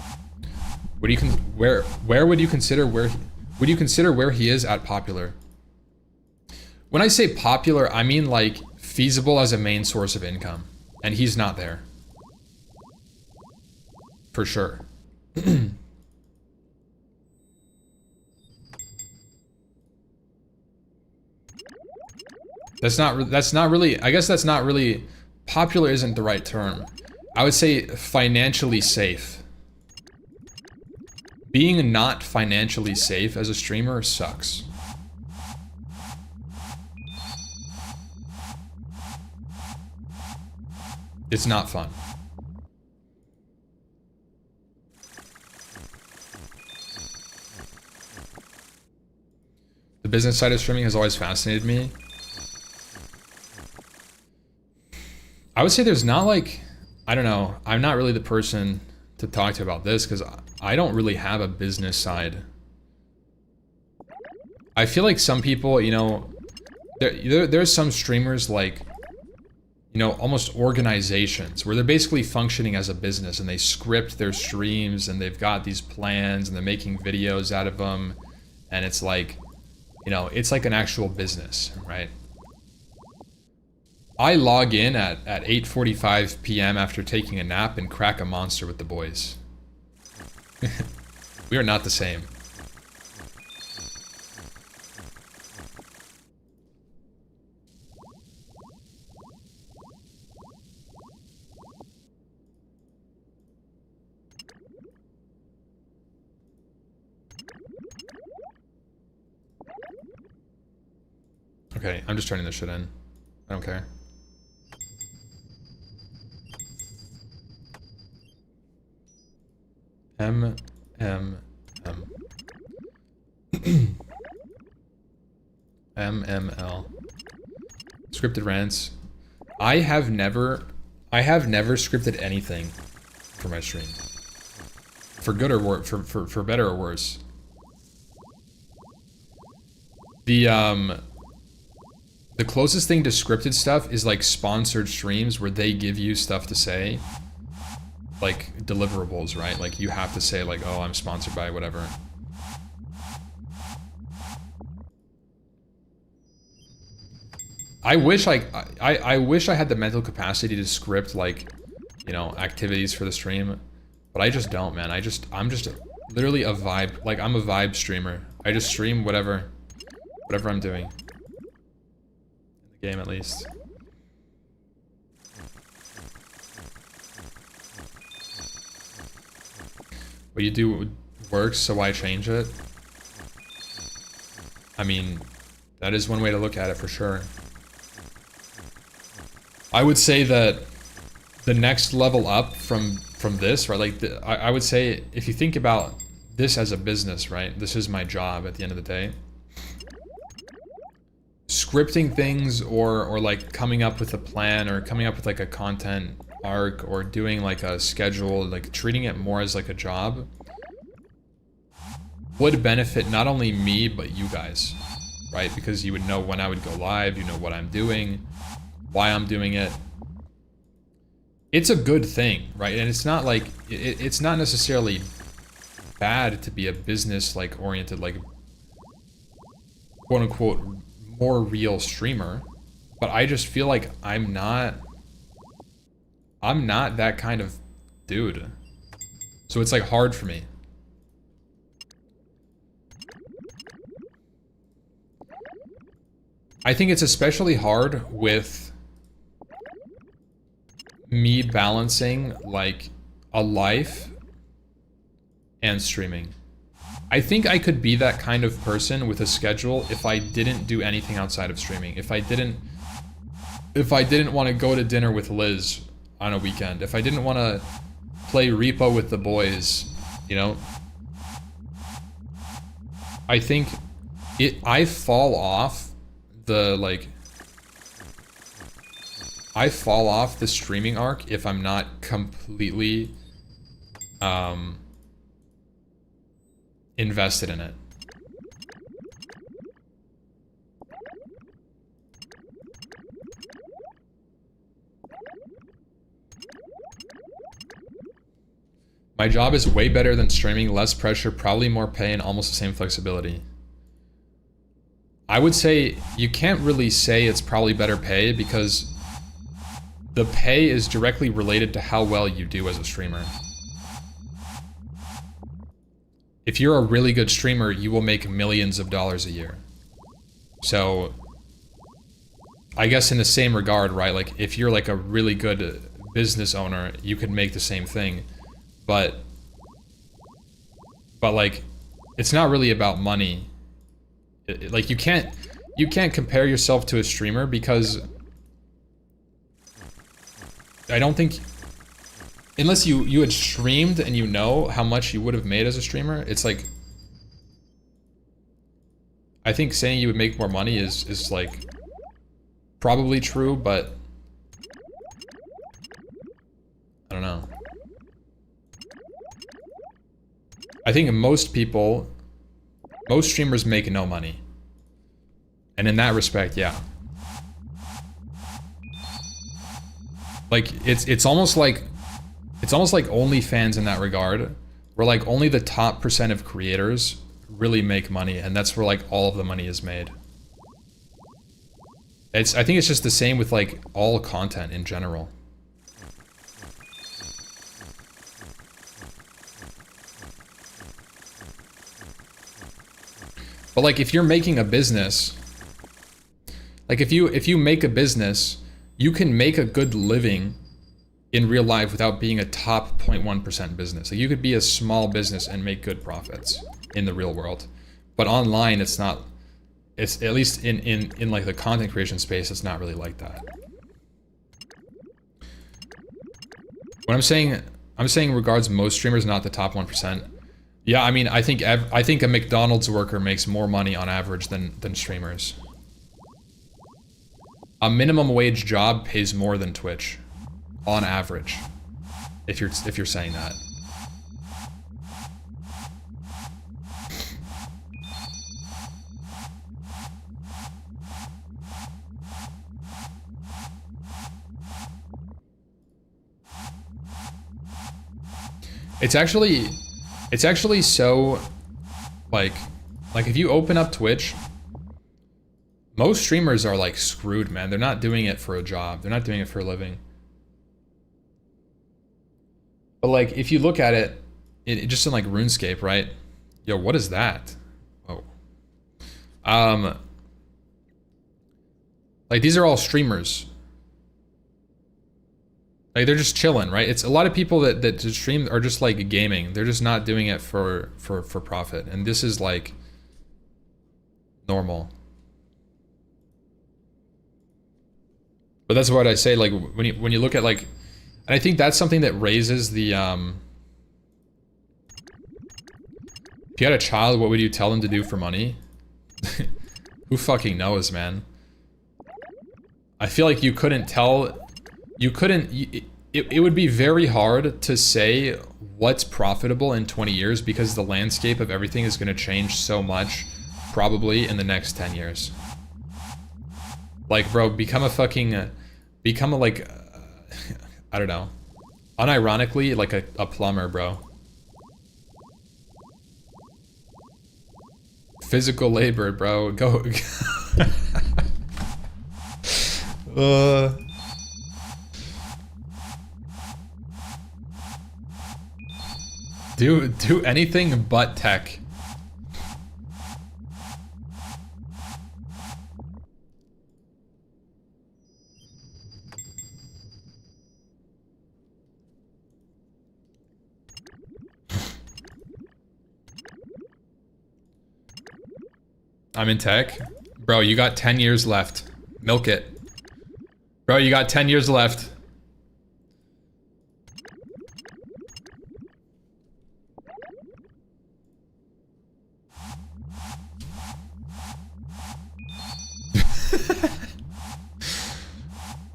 Where would you consider where he is at popular? When I say popular, I mean like feasible as a main source of income, and he's not there. For sure. That's not really, I guess that's not really, popular isn't the right term. I would say financially safe. Being not financially safe as a streamer sucks. It's not fun. The business side of streaming has always fascinated me. I would say there's not like, I don't know, I'm not really the person to talk to about this because I don't really have a business side. I feel like some people, you know, there's some streamers like, you know, almost organizations where they're basically functioning as a business and they script their streams and they've got these plans and they're making videos out of them. And it's like, you know, it's like an actual business, right? I log in at 8:45 p.m. after taking a nap and crack a monster with the boys. We are not the same. Okay, I'm just turning this shit in. I don't care. M. MML. Scripted rants. I have never scripted anything for my stream. For good or worse, for better or worse. The closest thing to scripted stuff is like sponsored streams where they give you stuff to say. Like deliverables, right? Like you have to say like, oh, I'm sponsored by whatever. I wish I wish I had the mental capacity to script like, you know, activities for the stream, but I just don't, man. I'm just literally a vibe, like I'm a vibe streamer. I just stream whatever I'm doing. In the game at least. What you do works, so why change it? I mean, that is one way to look at it for sure. I would say that the next level up from this, right? Like, I would say if you think about this as a business, right? This is my job at the end of the day. Scripting things or like coming up with a plan or coming up with like a content arc or doing like a schedule, like treating it more as like a job would benefit not only me but you guys, right? Because you would know when I would go live, you know what I'm doing, why I'm doing it. it's a good thing, right? And it's not like it's not necessarily bad to be a business like oriented, like quote unquote more real streamer, but I just feel like I'm not that kind of dude. So it's like hard for me. I think it's especially hard with me balancing like a life and streaming. I think I could be that kind of person with a schedule if I didn't do anything outside of streaming. If I didn't want to go to dinner with Liz on a weekend, if I didn't want to play repo with the boys, you know, I think I fall off the streaming arc if I'm not completely invested in it. My job is way better than streaming, less pressure, probably more pay, and almost the same flexibility. I would say you can't really say it's probably better pay because the pay is directly related to how well you do as a streamer. If you're a really good streamer, you will make millions of dollars a year. So I guess in the same regard, right? Like if you're like a really good business owner, you could make the same thing. But like it's not really about money. Like you can't compare yourself to a streamer because I don't think, unless you had streamed and you know how much you would have made as a streamer, it's like, I think saying you would make more money is like probably true, but I don't know. I think most streamers make no money. And in that respect, yeah. Like it's almost like OnlyFans in that regard, where like only the top % of creators really make money, and that's where like all of the money is made. I think it's just the same with like all content in general. But like if you're making a business, like if you make a business, you can make a good living in real life without being a top 0.1% business. Like you could be a small business and make good profits in the real world. But online it's not, it's at least in like the content creation space, it's not really like that. What I'm saying regards most streamers, not the top 1%. Yeah, I mean, I think a McDonald's worker makes more money on average than streamers. A minimum wage job pays more than Twitch, on average. If you're saying that. It's actually so, like if you open up Twitch, most streamers are like screwed, man. They're not doing it for a job. They're not doing it for a living. But like, if you look at it, just in like RuneScape, right? Yo, what is that? Oh. Like these are all streamers. Like they're just chilling, right? It's a lot of people that just stream are just like gaming. They're just not doing it for profit. And this is like normal. But that's what I say, like when you look at like, and I think that's something that raises the if you had a child, what would you tell them to do for money? Who fucking knows, man? I feel like you couldn't tell. It would be very hard to say what's profitable in 20 years because the landscape of everything is going to change so much probably in the next 10 years. Like, bro, become a like, I don't know. Unironically, like a plumber, bro. Physical labor, bro. Go. Do anything but tech. I'm in tech. Bro, you got 10 years left. Milk it. Bro, you got 10 years left.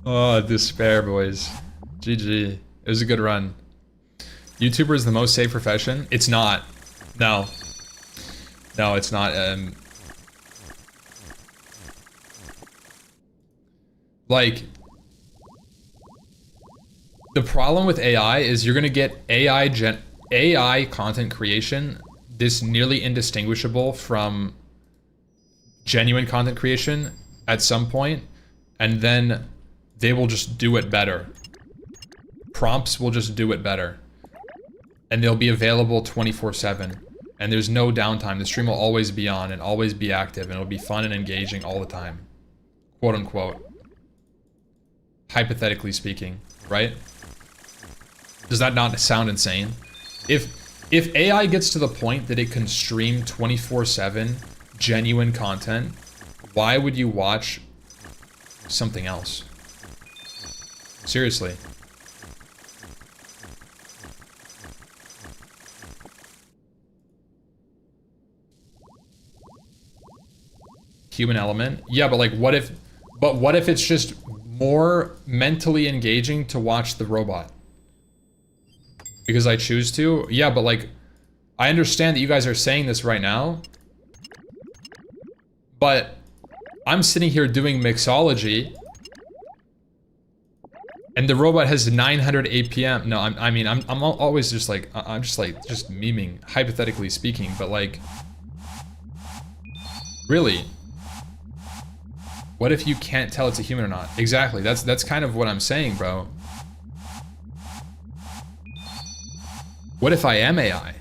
Oh, despair, boys. GG. It was a good run. YouTuber is the most safe profession? It's not. No. No, it's not. Like, the problem with AI is you're gonna get AI content creation this nearly indistinguishable from genuine content creation at some point, and then they will just do it better. Prompts will just do it better. And they'll be available 24/7. And there's no downtime. The stream will always be on and always be active, and it'll be fun and engaging all the time. Quote unquote. Hypothetically speaking, right? Does that not sound insane? If AI gets to the point that it can stream 24/7 genuine content, why would you watch something else? Seriously. Human element? Yeah, but like what if it's just more mentally engaging to watch the robot? Because I choose to? Yeah, but like I understand that you guys are saying this right now, but I'm sitting here doing mixology and the robot has 900 APM. No, I'm always just like, I'm just memeing, hypothetically speaking, but like, really? What if you can't tell it's a human or not? Exactly, that's kind of what I'm saying, bro. What if I am AI?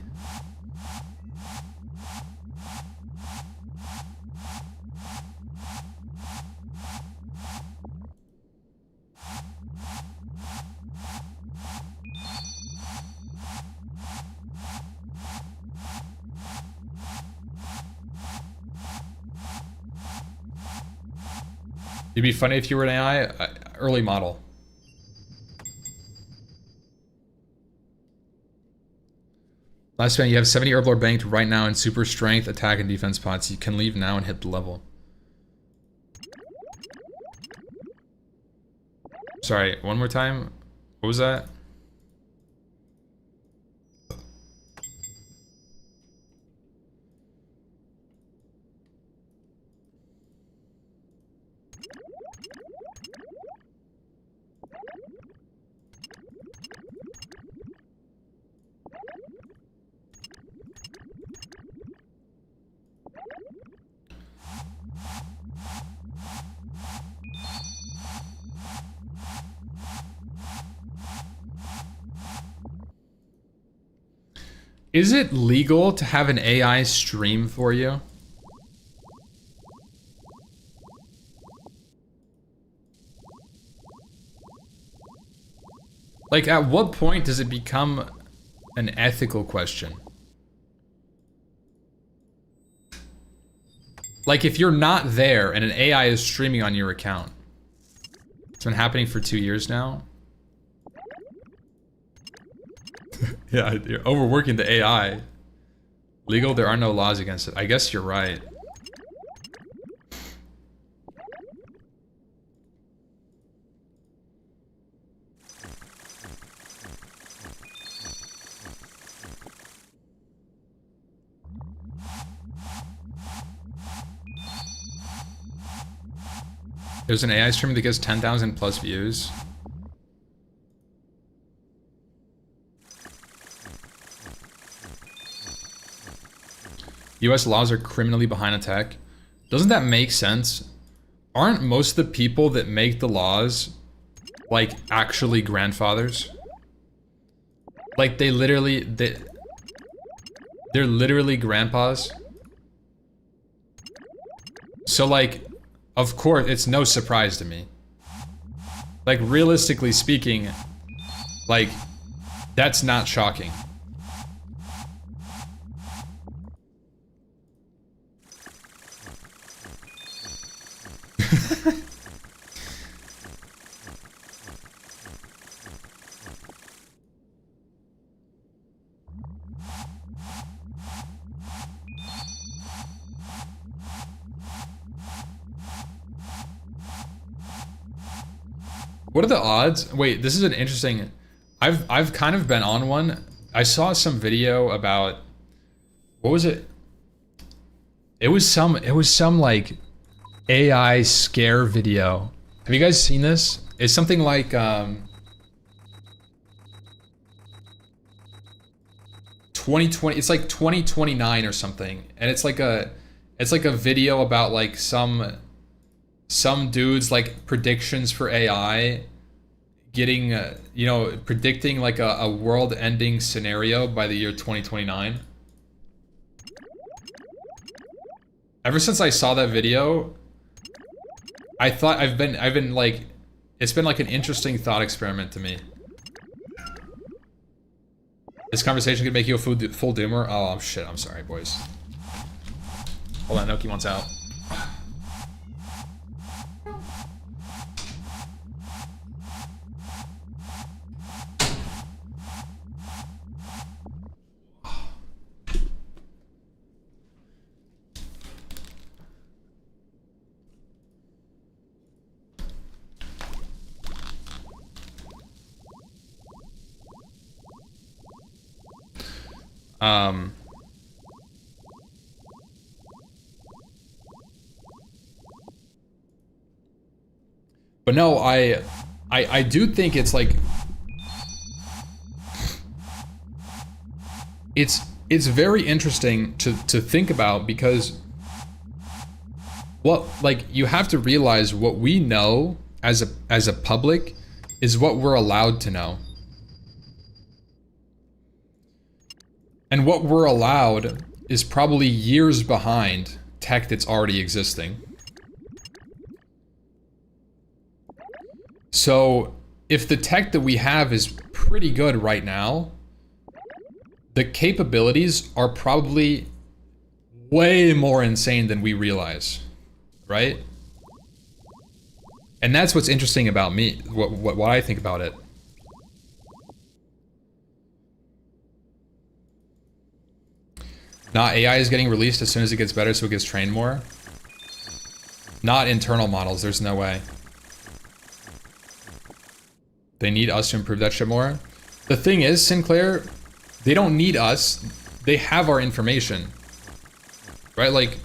It'd be funny if you were an AI, early model. Last man, you have 70 Herblore banked right now in super strength, attack, and defense pots. You can leave now and hit the level. Sorry, one more time. What was that? Is it legal to have an AI stream for you? Like, at what point does it become an ethical question? Like, if you're not there and an AI is streaming on your account. It's been happening for 2 years now. Yeah, you're overworking the AI. Legal, there are no laws against it. I guess you're right. There's an AI streamer that gets 10,000 plus views. US laws are criminally behind tech. Doesn't that make sense? Aren't most of the people that make the laws like actually grandfathers? Like they're literally grandpas. So like, of course, it's no surprise to me. Like realistically speaking, like that's not shocking. What are the odds? Wait, this is an interesting... I've kind of been on one. I saw some video about... What was it? It was some like AI scare video. Have you guys seen this? It's something like 2020, it's like 2029 or something. And it's like a video about like some dudes like predictions for AI getting you know, predicting like a world-ending scenario by the year 2029. Ever since I saw that video, I thought I've been like, it's been like an interesting thought experiment to me. This conversation could make you a full doomer. Oh shit, I'm sorry, boys. Hold on, Noki wants out. But no, I do think it's like it's very interesting to think about, because what, like, you have to realize what we know as a public is what we're allowed to know. And what we're allowed is probably years behind tech that's already existing. So if the tech that we have is pretty good right now, the capabilities are probably way more insane than we realize, right? And that's what's interesting about me, what I think about it. Not AI is getting released as soon as it gets better, so it gets trained more. Not internal models, there's no way. They need us to improve that shit more. The thing is, Sinclair, they don't need us. They have our information. Right? Like,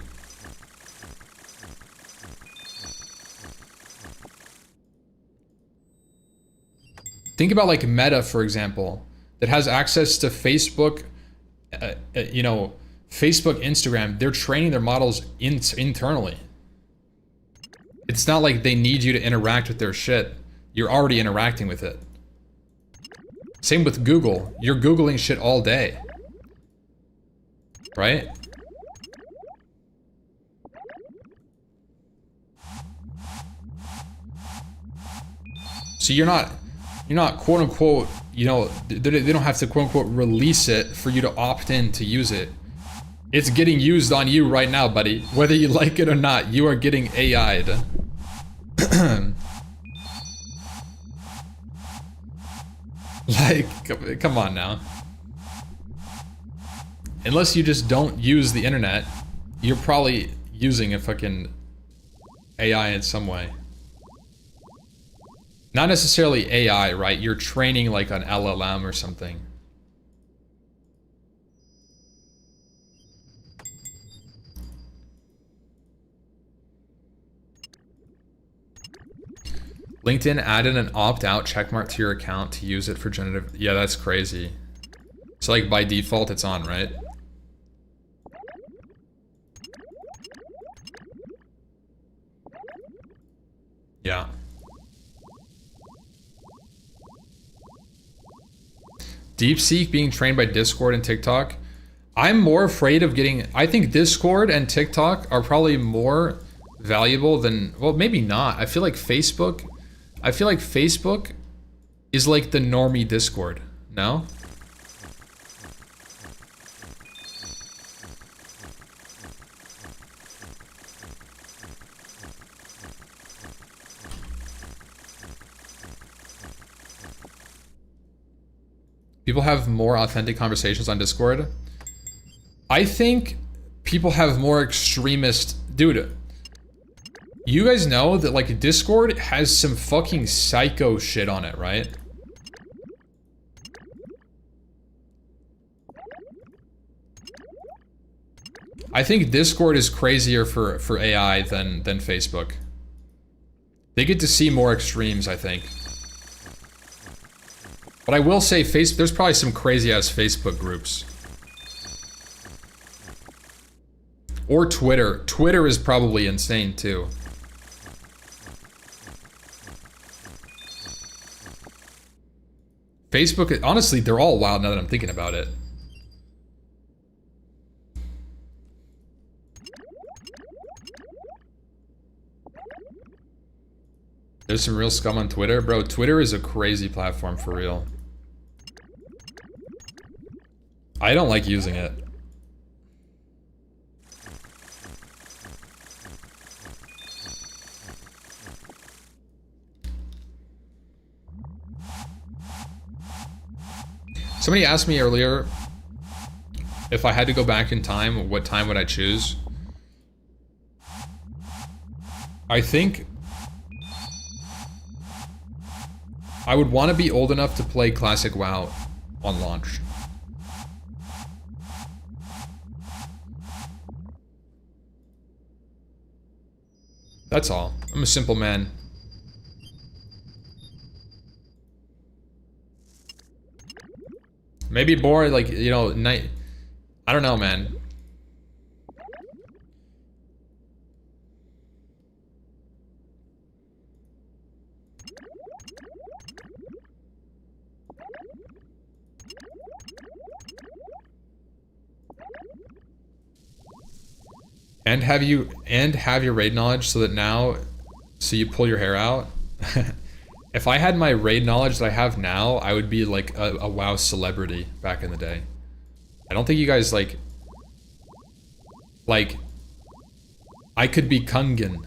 think about like Meta, for example, that has access to Facebook, you know, Facebook, Instagram. They're training their models internally. It's not like they need you to interact with their shit. You're already interacting with it. Same with Google. You're Googling shit all day. Right? So you're not quote unquote, you know, they don't have to quote unquote release it for you to opt in to use it. It's getting used on you right now, buddy. Whether you like it or not, you are getting AI'd. Like, come on now. Unless you just don't use the internet, you're probably using a fucking AI in some way. Not necessarily AI, right? You're training like an LLM or something. LinkedIn added an opt-out checkmark to your account to use it for generative... Yeah, that's crazy. So like by default it's on, right? Yeah. DeepSeek being trained by Discord and TikTok. I'm more afraid of getting... I think Discord and TikTok are probably more valuable than... Well, maybe not. I feel like Facebook is like the normie Discord. No? People have more authentic conversations on Discord. I think people have more extremist... Dude, you guys know that, like, Discord has some fucking psycho shit on it, right? I think Discord is crazier for AI than Facebook. They get to see more extremes, I think. But I will say, there's probably some crazy-ass Facebook groups. Or Twitter. Twitter is probably insane, too. Facebook, honestly, they're all wild now that I'm thinking about it. There's some real scum on Twitter. Bro, Twitter is a crazy platform for real. I don't like using it. Somebody asked me earlier if I had to go back in time, what time would I choose? I think I would want to be old enough to play Classic WoW on launch. That's all. I'm a simple man. Maybe bored, like, you know, night. I don't know, man. And have your raid knowledge so that now, so you pull your hair out. If I had my raid knowledge that I have now, I would be like a WoW celebrity back in the day. I don't think you guys like, I could be Kungen.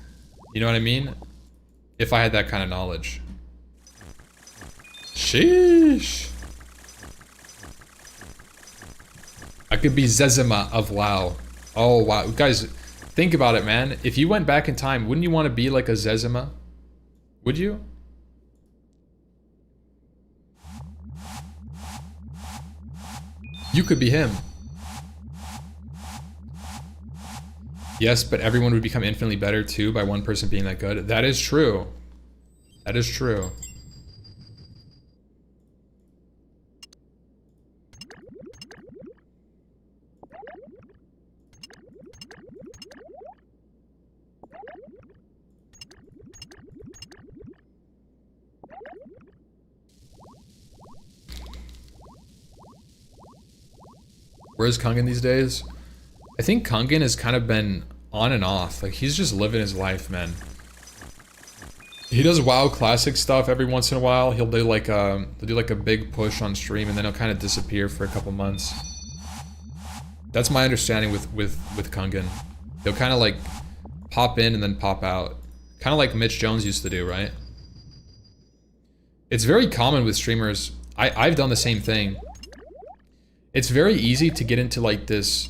You know what I mean? If I had that kind of knowledge. Sheesh. I could be Zezima of WoW. Oh, wow. Guys, think about it, man. If you went back in time, wouldn't you want to be like a Zezima? Would you? You could be him. Yes, but everyone would become infinitely better too by one person being that good. That is true. That is true. Where's Kungen these days? I think Kungen has kind of been on and off. Like, he's just living his life, man. He does WoW classic stuff every once in a while. He'll do like a big push on stream, and then he'll kind of disappear for a couple months. That's my understanding with Kungen. He'll kind of like pop in and then pop out. Kind of like Mitch Jones used to do, right? It's very common with streamers. I've done the same thing. It's very easy to get into like this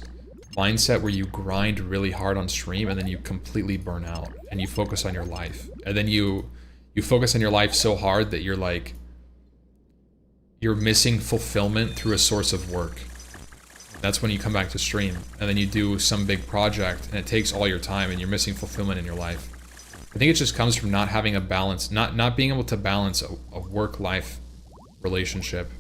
mindset where you grind really hard on stream and then you completely burn out and you focus on your life. And then you focus on your life so hard that you're like, you're missing fulfillment through a source of work. That's when you come back to stream and then you do some big project and it takes all your time and you're missing fulfillment in your life. I think it just comes from not having a balance, not being able to balance a work-life relationship.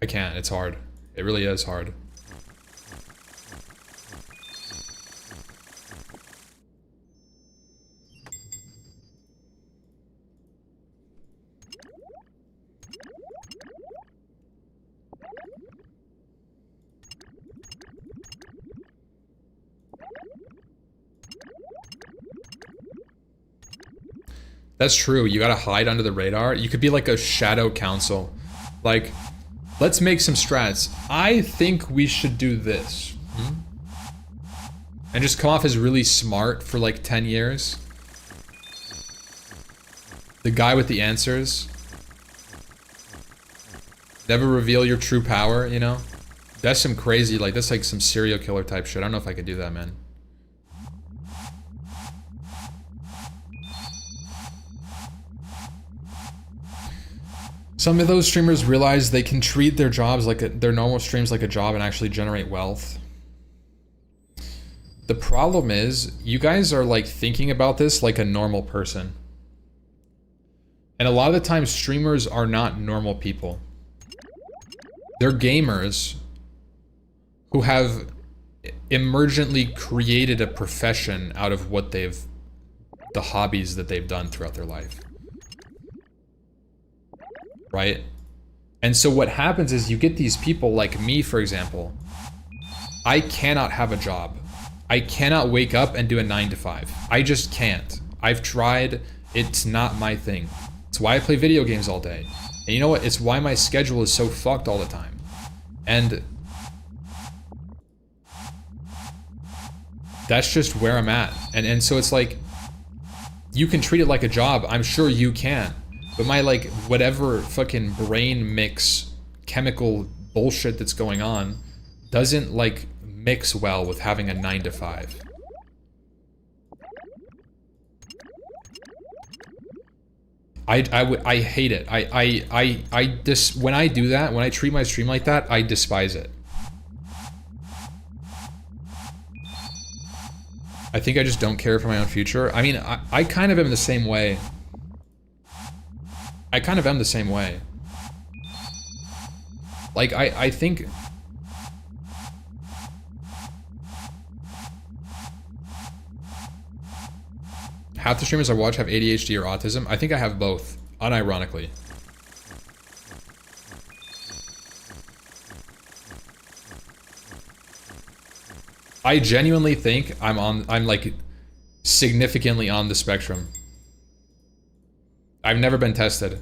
I can't, it's hard. It really is hard. That's true. You gotta hide under the radar. You could be like a shadow council. Like, let's make some strats. I think we should do this. And just come off as really smart for like 10 years. The guy with the answers. Never reveal your true power, you know? That's some crazy, like, that's like some serial killer type shit. I don't know if I could do that, man. Some of those streamers realize they can treat their jobs like their normal streams like a job and actually generate wealth. The problem is, you guys are like thinking about this like a normal person. And a lot of the time, streamers are not normal people. They're gamers who have emergently created a profession out of what the hobbies that they've done throughout their life. Right? And so what happens is you get these people like me, for example. I cannot have a job. I cannot wake up and do a 9 to 5. I just can't. I've tried. It's not my thing. It's why I play video games all day. And you know what? It's why my schedule is so fucked all the time. And that's just where I'm at. And so it's like, you can treat it like a job. I'm sure you can. But my, like, whatever fucking brain mix chemical bullshit that's going on doesn't, like, mix well with having a 9 to 5. I hate it. When I do that, when I treat my stream like that, I despise it. I think I just don't care for my own future. I mean, I kind of am the same way. I kind of am the same way. Like, I think... half the streamers I watch have ADHD or autism. I think I have both, unironically. I genuinely think I'm like significantly on the spectrum. I've never been tested.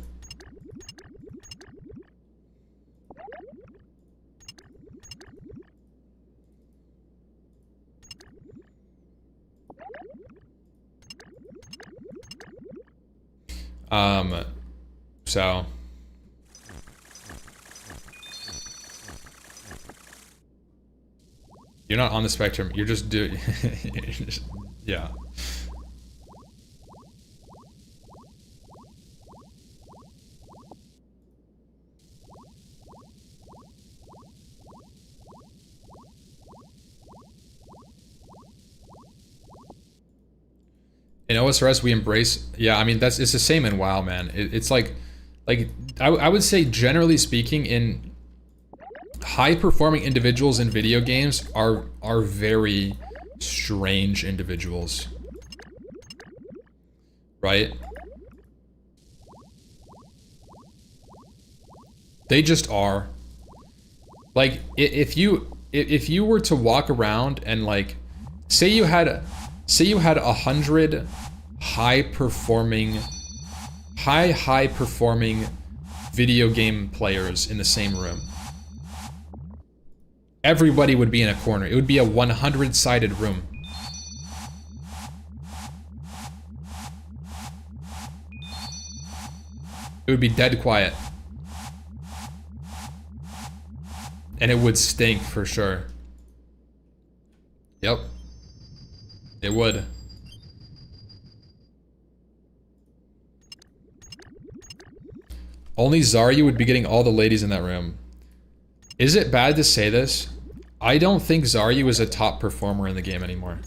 So you're not on the spectrum, you're just doing yeah. In OSRS, we embrace, yeah, I mean, it's the same in WoW, man. It's like I would say, generally speaking, in high-performing individuals in video games are very strange individuals. Right? They just are. Like, if you were to walk around and, like, say you had 100 high-performing video game players in the same room. Everybody would be in a corner. It would be a 100-sided room. It would be dead quiet. And it would stink for sure. Yep. It would. Only Zarya would be getting all the ladies in that room. Is it bad to say this? I don't think Zarya is a top performer in the game anymore.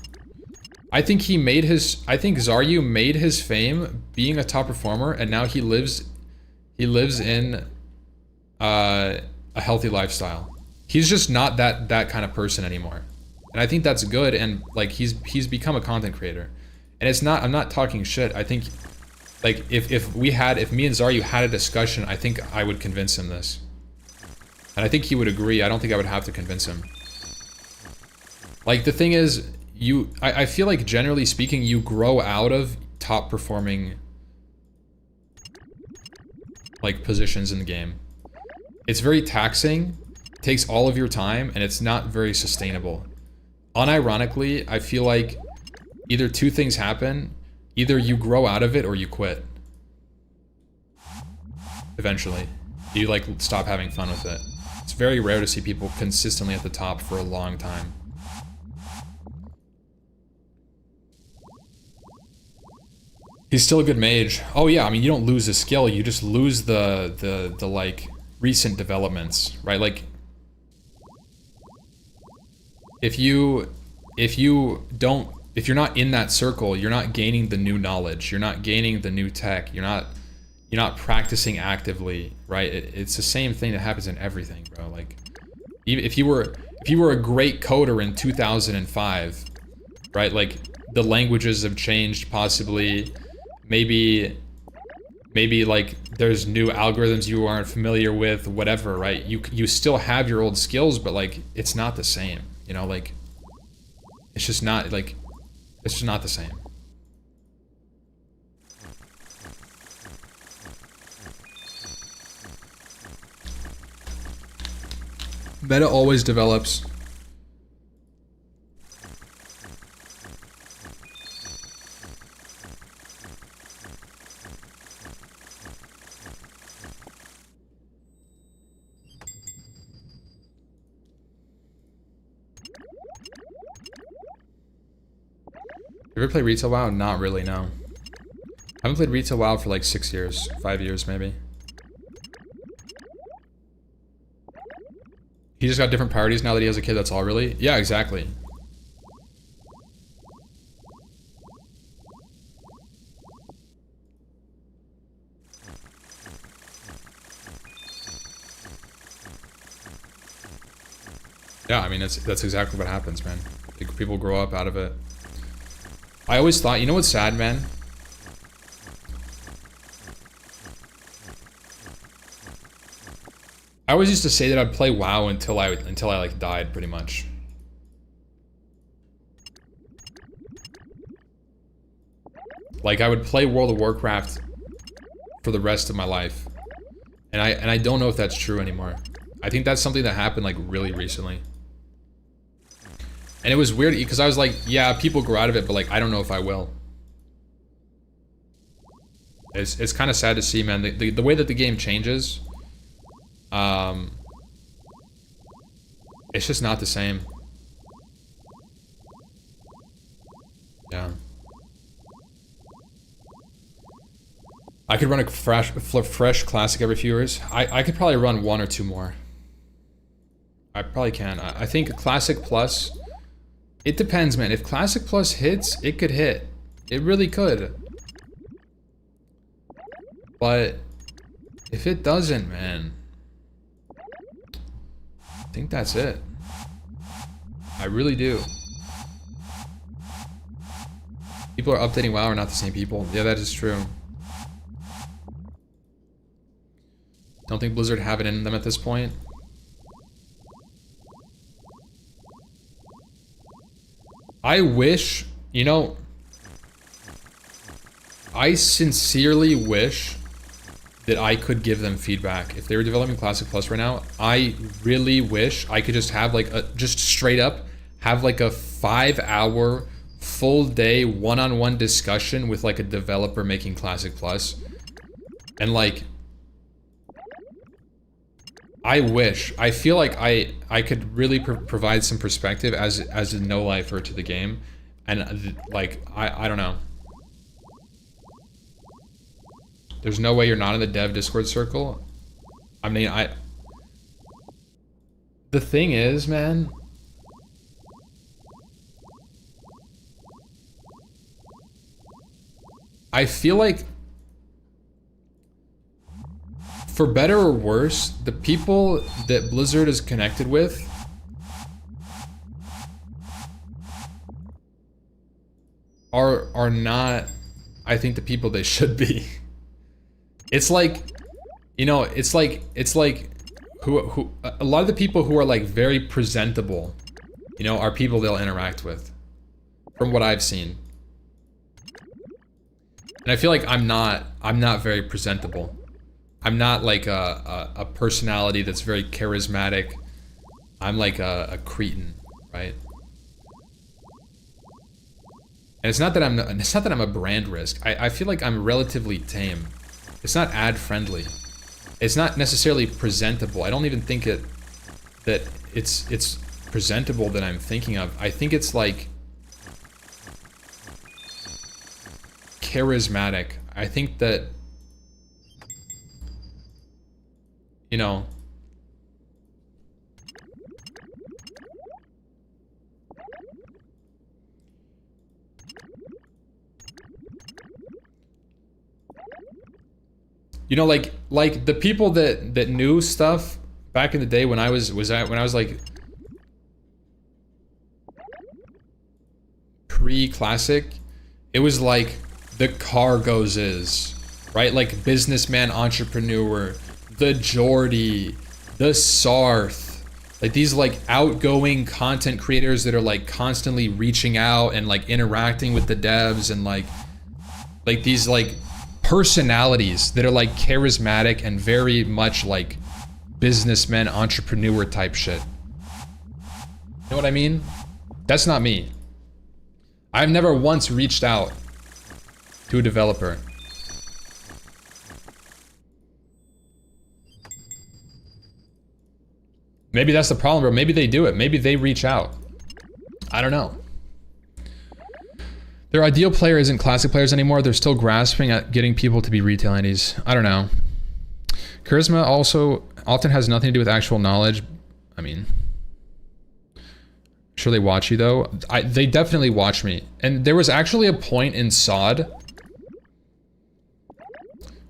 I think Zarya made his fame being a top performer, and now he lives in a healthy lifestyle. He's just not that kind of person anymore. And I think that's good, and like he's become a content creator. And it's not, I'm not talking shit. I think Like if me and Zaryu had a discussion, I think I would convince him this. And I think he would agree. I don't think I would have to convince him. Like the thing is, I feel like generally speaking, you grow out of top performing like positions in the game. It's very taxing, takes all of your time, and it's not very sustainable. Unironically, I feel like either two things happen. Either you grow out of it or you quit. Eventually. You like stop having fun with it. It's very rare to see people consistently at the top for a long time. He's still a good mage. Oh yeah, I mean, you don't lose the skill, you just lose the like recent developments, right? Like if you're not in that circle, you're not gaining the new knowledge, you're not gaining the new tech, you're not practicing actively, right? It's the same thing that happens in everything, bro. Like even if you were a great coder in 2005, right? Like the languages have changed possibly. Maybe like there's new algorithms you aren't familiar with, whatever, right? You still have your old skills, but like it's not the same, you know, like it's just not the same. Meta always develops. You ever play Retail WoW? Not really, no. I haven't played Retail WoW for like 6 years, 5 years maybe. He just got different priorities now that he has a kid, that's all really? Yeah, exactly. Yeah, I mean, that's exactly what happens, man. People grow up out of it. I always thought, you know what's sad, man? I always used to say that I'd play WoW until I like died, pretty much. Like I would play World of Warcraft for the rest of my life. And I don't know if that's true anymore. I think that's something that happened like really recently. And it was weird because I was like, yeah, people grow out of it, but like I don't know if I will. It's kind of sad to see, man. The way that the game changes, it's just not the same. Yeah. I could run a fresh classic every few years. I could probably run 1 or 2 more. I probably can. I think Classic Plus, it depends, man. If Classic Plus hits, it could hit. It really could. But if it doesn't, man, I think that's it. I really do. People are updating WoW are not the same people. Yeah, that is true. Don't think Blizzard have it in them at this point. I wish, you know, I sincerely wish that I could give them feedback. If they were developing Classic Plus right now, I really wish I could just have like just straight up have like a 5-hour full day one-on-one discussion with like a developer making Classic Plus. And like, I wish. I feel like I could really provide some perspective as a no-lifer to the game. And like, I don't know. There's no way you're not in the dev Discord circle. I mean, the thing is, man, I feel like, for better or worse, the people that Blizzard is connected with are not I think the people they should be. It's like, you know, it's like who a lot of the people who are like very presentable, you know, are people they'll interact with, from what I've seen. And I feel like I'm not very presentable. I'm not like a personality that's very charismatic. I'm like a cretin, right? And it's not that I'm a brand risk. I feel like I'm relatively tame. It's not ad friendly. It's not necessarily presentable. I don't even think that it's presentable that I'm thinking of. I think it's like charismatic. I think that, you know, like the people that knew stuff back in the day when I was like pre-classic, it was like the Cargos is, right? Like businessman, entrepreneur, the Geordie, the Sarth, like these like outgoing content creators that are like constantly reaching out and like interacting with the devs, and like these like personalities that are like charismatic and very much like businessman, entrepreneur type shit. You know what I mean? That's not me. I've never once reached out to a developer. Maybe that's the problem, bro. Maybe they do it. Maybe they reach out. I don't know. Their ideal player isn't classic players anymore. They're still grasping at getting people to be retail indies. I don't know. Charisma also often has nothing to do with actual knowledge. I mean, sure they watch you though. They definitely watch me. And there was actually a point in SOTE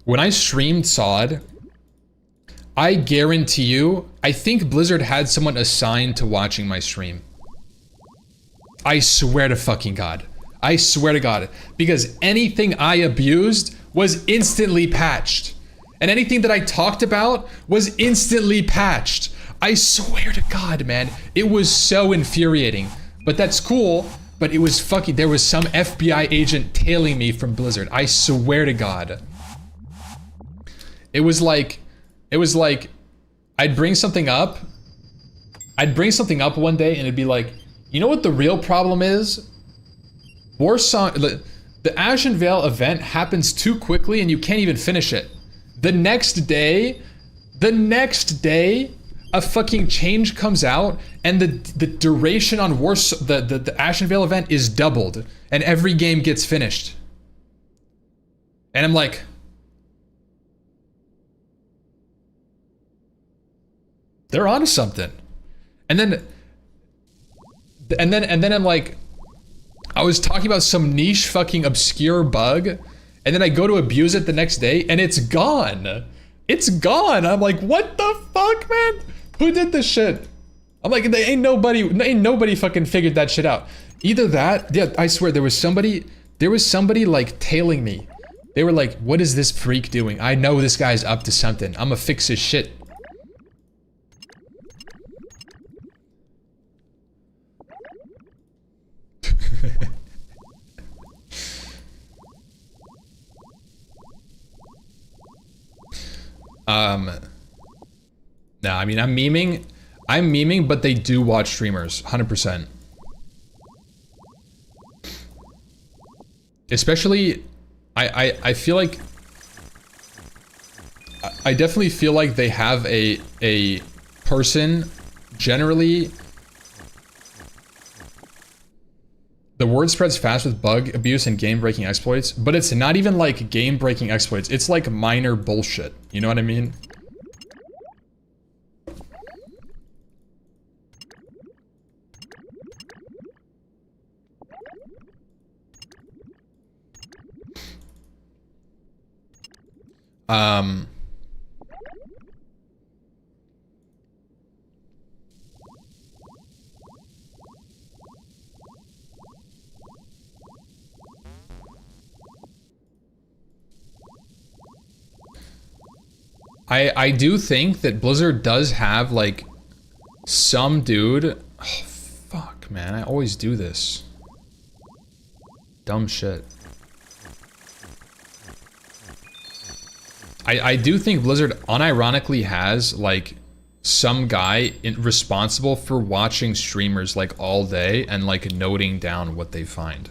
when I streamed SOTE. I guarantee you, I think Blizzard had someone assigned to watching my stream. I swear to fucking God. I swear to God. Because anything I abused was instantly patched. And anything that I talked about was instantly patched. I swear to God, man. It was so infuriating. But that's cool. But it was fucking... There was some FBI agent tailing me from Blizzard. I swear to God. It was like... I'd bring something up. I'd bring something up one day and it'd be like, you know what the real problem is? The Ashen Veil event happens too quickly and you can't even finish it. The next day, a fucking change comes out and the duration on the Ashen Veil event is doubled and every game gets finished. And I'm like, they're onto something. And then I'm like, I was talking about some niche fucking obscure bug, and then I go to abuse it the next day, and it's gone. It's gone. I'm like, what the fuck, man? Who did this shit? I'm like, ain't nobody fucking figured that shit out. Either that, yeah, I swear there was somebody like tailing me. They were like, what is this freak doing? I know this guy's up to something. I'ma fix his shit. No, I mean, I'm memeing, but they do watch streamers, 100%. Especially, I feel like, I definitely feel like they have a person, generally, the word spreads fast with bug abuse and game-breaking exploits, but it's not even like game-breaking exploits, it's like minor bullshit, you know what I mean? I do think that Blizzard does have like some dude. Oh, fuck, man! I always do this. Dumb shit. I do think Blizzard unironically has like some guy responsible for watching streamers like all day and like noting down what they find.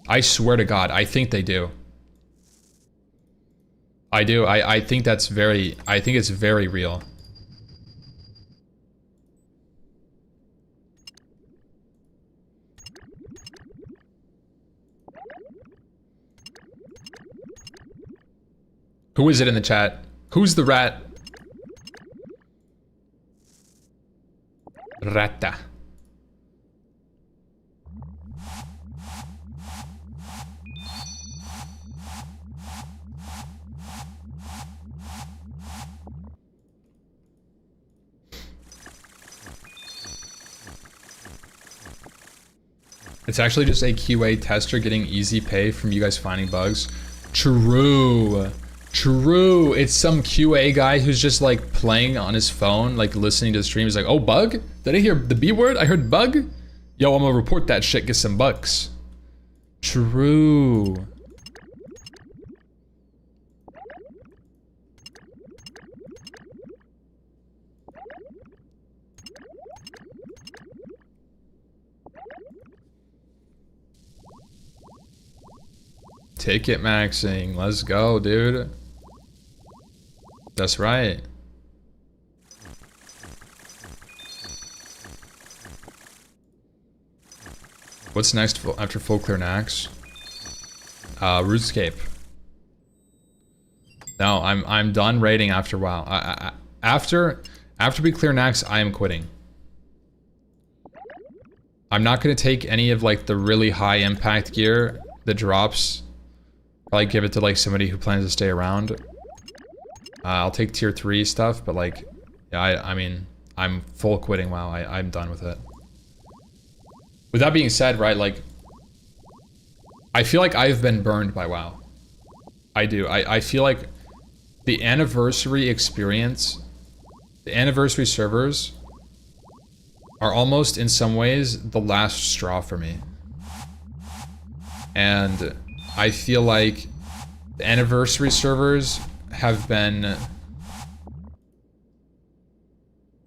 I swear to God, I think they do. I do. I think that's very, I think it's very real. Who is it in the chat? Who's the rat? Rata. It's actually just a QA tester getting easy pay from you guys finding bugs. True. True. It's some QA guy who's just like playing on his phone, like listening to the stream. He's like, oh, bug? Did I hear the B word? I heard bug? Yo, I'm gonna report that shit, get some bucks. True. Ticket maxing. Let's go, dude. That's right. What's next after full clear Nax? RuneScape. No, I'm done raiding after WoW. After we clear Nax, I am quitting. I'm not gonna take any of like the really high impact gear that drops. Probably give it to like somebody who plans to stay around. I'll take tier 3 stuff, but like, yeah, I mean, I'm full quitting WoW. I'm done with it. With that being said, right, like, I feel like I've been burned by WoW. I do. I feel like the anniversary experience, the anniversary servers are almost in some ways the last straw for me. And I feel like the anniversary servers have been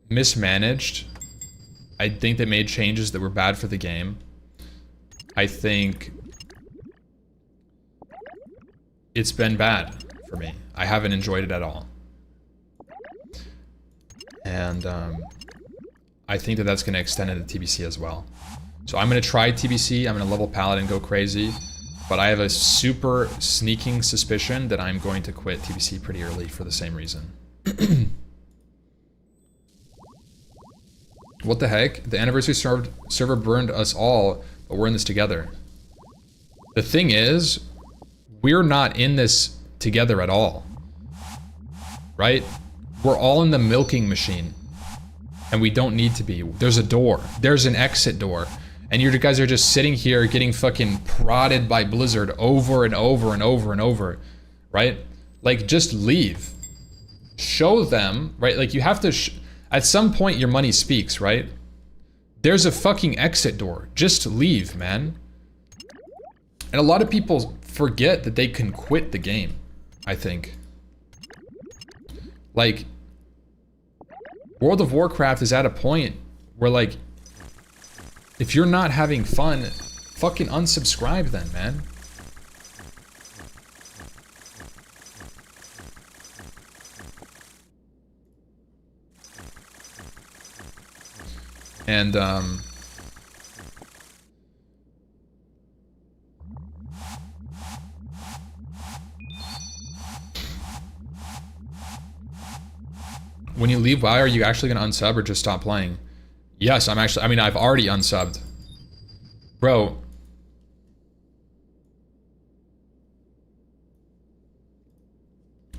mismanaged. I think they made changes that were bad for the game. I think it's been bad for me. I haven't enjoyed it at all. And I think that that's going to extend into TBC as well. So I'm going to try TBC. I'm going to level Paladin, go crazy. But I have a super sneaking suspicion that I'm going to quit TBC pretty early for the same reason. What the heck? The anniversary server burned us all, but we're in this together. The thing is, we're not in this together at all. Right? We're all in the milking machine. And we don't need to be. There's a door. There's an exit door. And you guys are just sitting here getting fucking prodded by Blizzard over and over and over and over, right? Like, just leave. Show them, right? Like, you have to, at some point your money speaks, right? There's a fucking exit door. Just leave, man. And a lot of people forget that they can quit the game, I think. Like, World of Warcraft is at a point where, like, if you're not having fun, fucking unsubscribe then, man. And, when you leave WoW, are you actually gonna unsub or just stop playing? Yes, I'm actually, I mean, I've already unsubbed. Bro.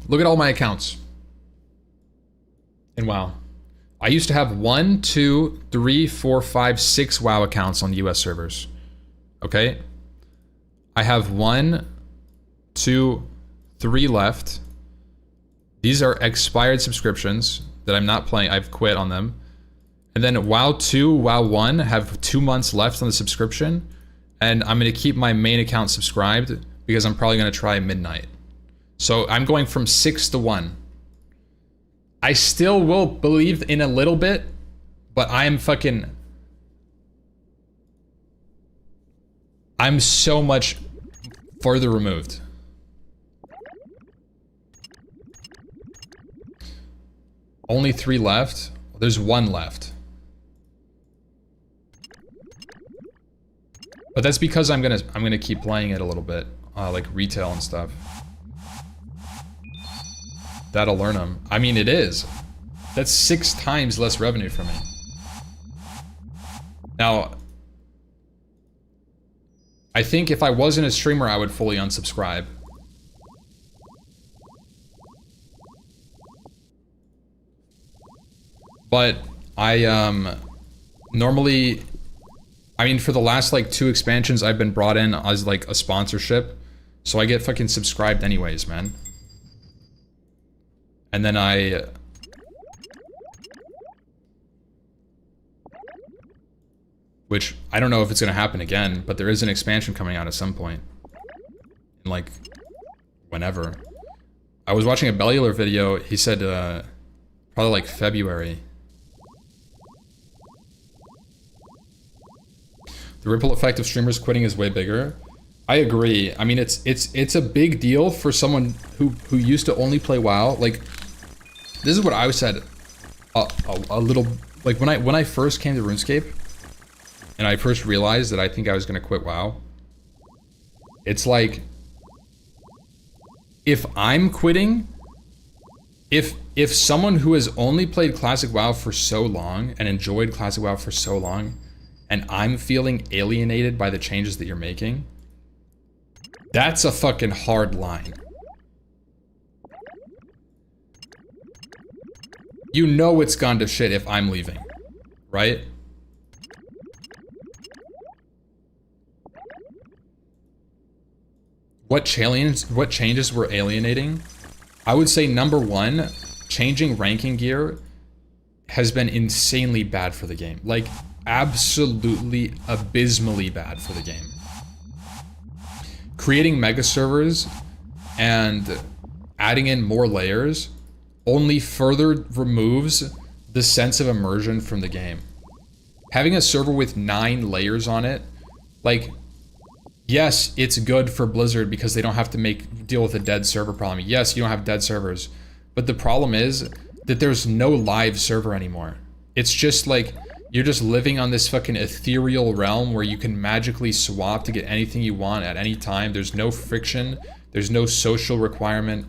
Look at all my accounts. In WoW. I used to have 1, 2, 3, 4, 5, 6 WoW accounts on US servers. Okay? I have 1, 2, 3 left. These are expired subscriptions that I'm not playing. I've quit on them. And then WoW 2, WoW 1 have 2 months left on the subscription. And I'm going to keep my main account subscribed because I'm probably going to try Midnight. So I'm going from 6 to 1. I still will believe in a little bit, but I'm so much further removed. Only 3 left. There's 1 left. But that's because I'm gonna keep playing it a little bit, like retail and stuff. That'll learn them. I mean, it is. That's 6 times less revenue for me. Now, I think if I wasn't a streamer, I would fully unsubscribe. But I normally, I mean, for the last like 2 expansions, I've been brought in as like a sponsorship, so I get fucking subscribed anyways, man. And then which I don't know if it's gonna happen again, but there is an expansion coming out at some point, in like whenever. I was watching a Bellular video. He said probably like February. The ripple effect of streamers quitting is way bigger. I agree. I mean, it's a big deal for someone who used to only play WoW. Like, this is what I said a little, like when I first came to RuneScape and I first realized that I think I was gonna quit WoW. It's like, if I'm quitting, if someone who has only played Classic WoW for so long and enjoyed Classic WoW for so long, and I'm feeling alienated by the changes that you're making, that's a fucking hard line. You know it's gone to shit if I'm leaving, right? What changes were alienating? I would say number 1, changing ranking gear has been insanely bad for the game. Like, absolutely abysmally bad for the game. Creating mega servers and adding in more layers only further removes the sense of immersion from the game. Having a server with 9 layers on it, like, yes, it's good for Blizzard because they don't have to deal with a dead server problem. Yes, you don't have dead servers, but the problem is that there's no live server anymore. It's just like, you're just living on this fucking ethereal realm where you can magically swap to get anything you want at any time. There's no friction. There's no social requirement.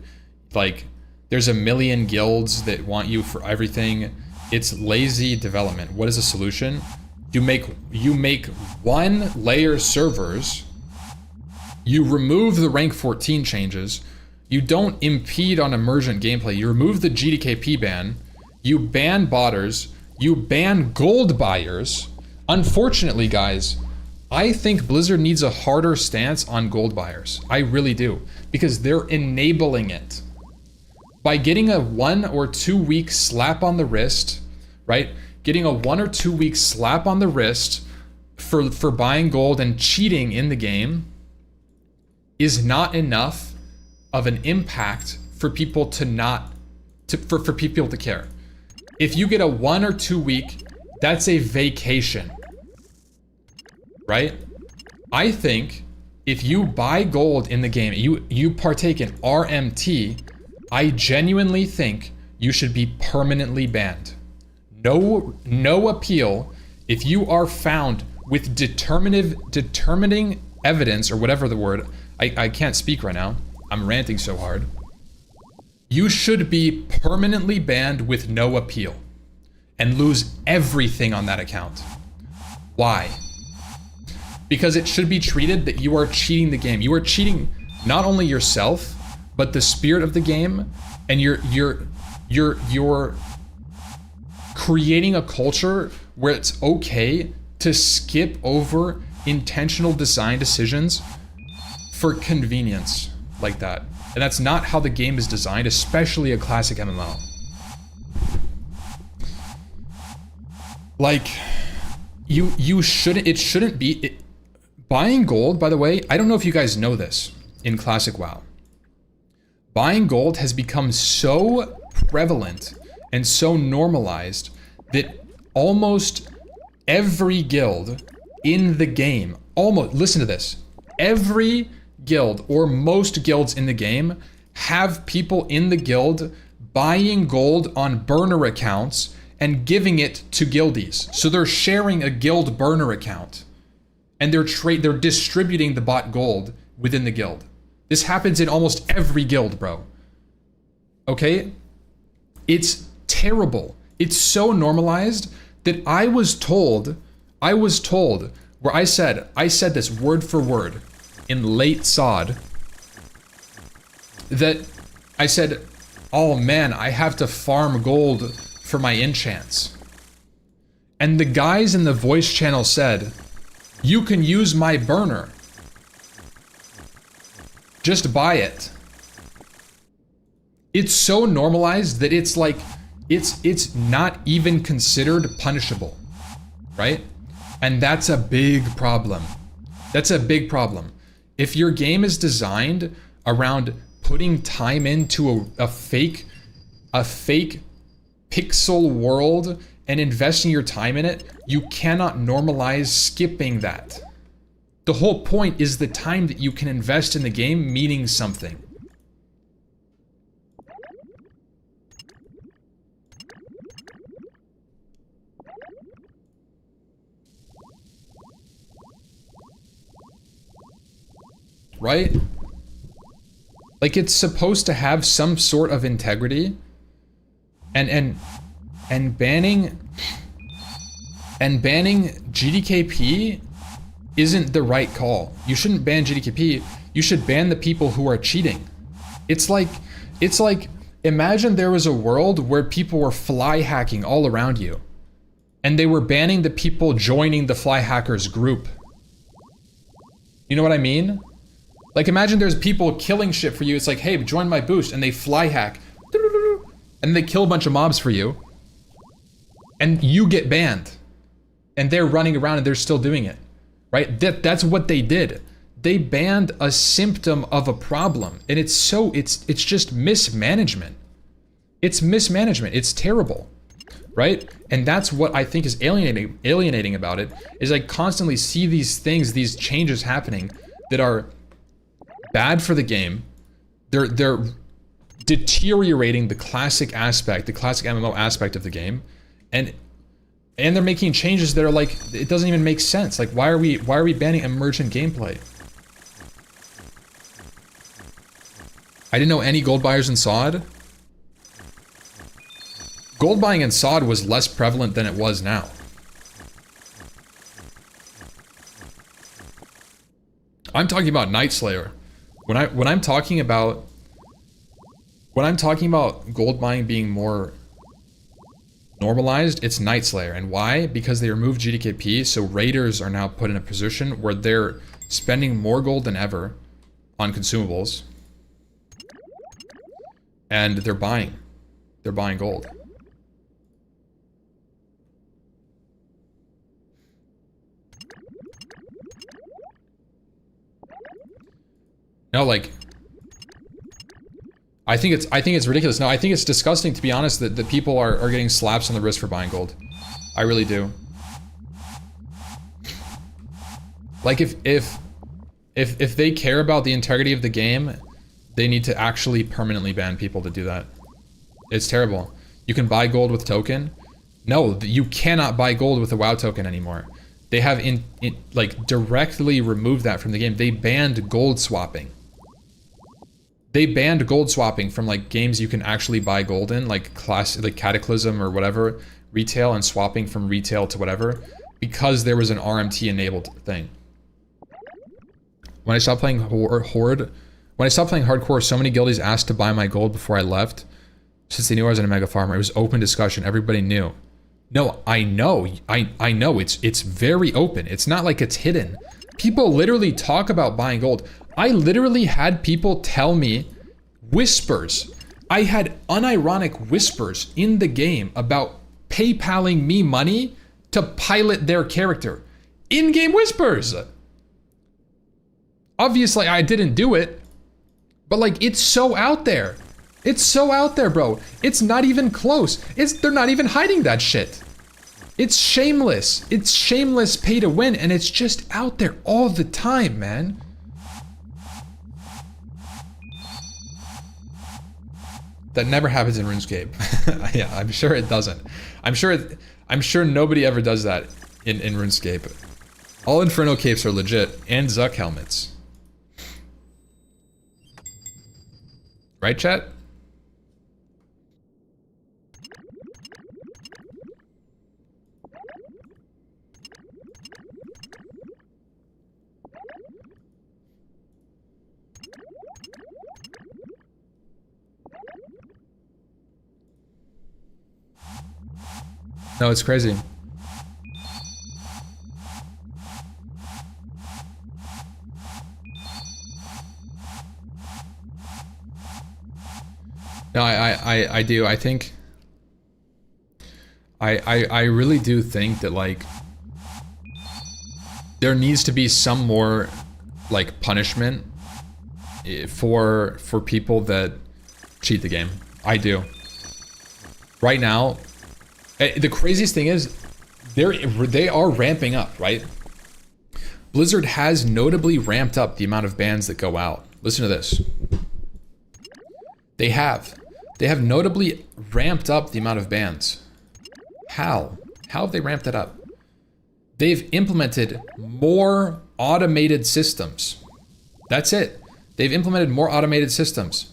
Like, there's a million guilds that want you for everything. It's lazy development. What is the solution? You make 1-layer servers. You remove the rank 14 changes. You don't impede on immersion gameplay. You remove the GDKP ban. You ban botters. You ban gold buyers. Unfortunately, guys, I think Blizzard needs a harder stance on gold buyers. I really do. Because they're enabling it. By getting a 1 or 2 week slap on the wrist, right? Getting a 1 or 2 week slap on the wrist for buying gold and cheating in the game is not enough of an impact for people for people to care. If you get a 1 or 2 week, that's a vacation, right? I think if you buy gold in the game, you partake in RMT, I genuinely think you should be permanently banned. No appeal if you are found with determining evidence, or whatever the word, I can't speak right now. I'm ranting so hard. You should be permanently banned with no appeal and lose everything on that account. Why? Because it should be treated that you are cheating the game. You are cheating not only yourself, but the spirit of the game, and you're creating a culture where it's okay to skip over intentional design decisions for convenience like that. And that's not how the game is designed, especially a classic MMO. Like, you shouldn't, it shouldn't be, buying gold, by the way, I don't know if you guys know this in classic WoW. Buying gold has become so prevalent and so normalized that almost every guild in the game, listen to this, every guild or most guilds in the game have people in the guild buying gold on burner accounts and giving it to guildies. So they're sharing a guild burner account and they're distributing the bought gold within the guild. This happens in almost every guild, bro. Okay? It's terrible. It's so normalized that I was told, where I said this word for word in late SOD, that I said, oh man, I have to farm gold for my enchants. And the guys in the voice channel said, you can use my burner. Just buy it. It's so normalized that it's like, it's not even considered punishable, right? And that's a big problem. That's a big problem. If your game is designed around putting time into a fake pixel world and investing your time in it, you cannot normalize skipping that. The whole point is the time that you can invest in the game meaning something. Right? Like, it's supposed to have some sort of integrity, and banning GDKP isn't the right call. You shouldn't ban GDKP. You should ban the people who are cheating. It's like imagine there was a world where people were fly hacking all around you, and they were banning the people joining the fly hackers group. You know what I mean? Like, imagine there's people killing shit for you. It's like, hey, join my boost, and they fly hack, and they kill a bunch of mobs for you, and you get banned, and they're running around and they're still doing it, right? That's what they did. They banned a symptom of a problem, and it's just mismanagement. It's mismanagement. It's terrible, right? And that's what I think is alienating about it, is I constantly see these things, these changes happening that are bad for the game. They're deteriorating the classic aspect, the classic MMO aspect of the game, and they're making changes that are like, it doesn't even make sense. Like, why are we banning emergent gameplay? I didn't know any gold buyers in SOD. Gold buying in SOD was less prevalent than it was now. I'm talking about Night Slayer. When I'm talking about gold buying being more normalized, it's Night Slayer. And why? Because they removed GDKP, so raiders are now put in a position where they're spending more gold than ever on consumables. And they're buying gold. No, like, I think it's ridiculous. No, I think it's disgusting, to be honest, that people are getting slaps on the wrist for buying gold. I really do. Like, if they care about the integrity of the game, they need to actually permanently ban people to do that. It's terrible. You can buy gold with token. No, you cannot buy gold with a WoW token anymore. They have like directly removed that from the game. They banned gold swapping. They banned gold swapping from like games you can actually buy gold in, like Cataclysm or whatever, retail, and swapping from retail to whatever, because there was an RMT enabled thing. When I stopped playing when I stopped playing hardcore, so many guildies asked to buy my gold before I left, since they knew I was in a mega farmer. It was open discussion. Everybody knew. No, I know. I know. It's very open. It's not like it's hidden. People literally talk about buying gold. I literally had people tell me whispers. I had unironic whispers in the game about PayPaling me money to pilot their character. In-game whispers. Obviously, I didn't do it, but like, it's so out there. It's so out there, bro. It's not even close. They're not even hiding that shit. It's shameless. It's shameless pay to win, and it's just out there all the time, man. That never happens in RuneScape. Yeah, I'm sure it doesn't. I'm sure nobody ever does that in RuneScape. All Inferno capes are legit, and Zuck helmets. Right, chat? No, it's crazy. No, I do. I think I really do think that like there needs to be some more like punishment for people that cheat the game. I do. Right now, the craziest thing is they are ramping up, right? Blizzard has notably ramped up the amount of bans that go out. Listen to this. They have notably ramped up the amount of bans. How? How have they ramped that up? They've implemented more automated systems. That's it. They've implemented more automated systems.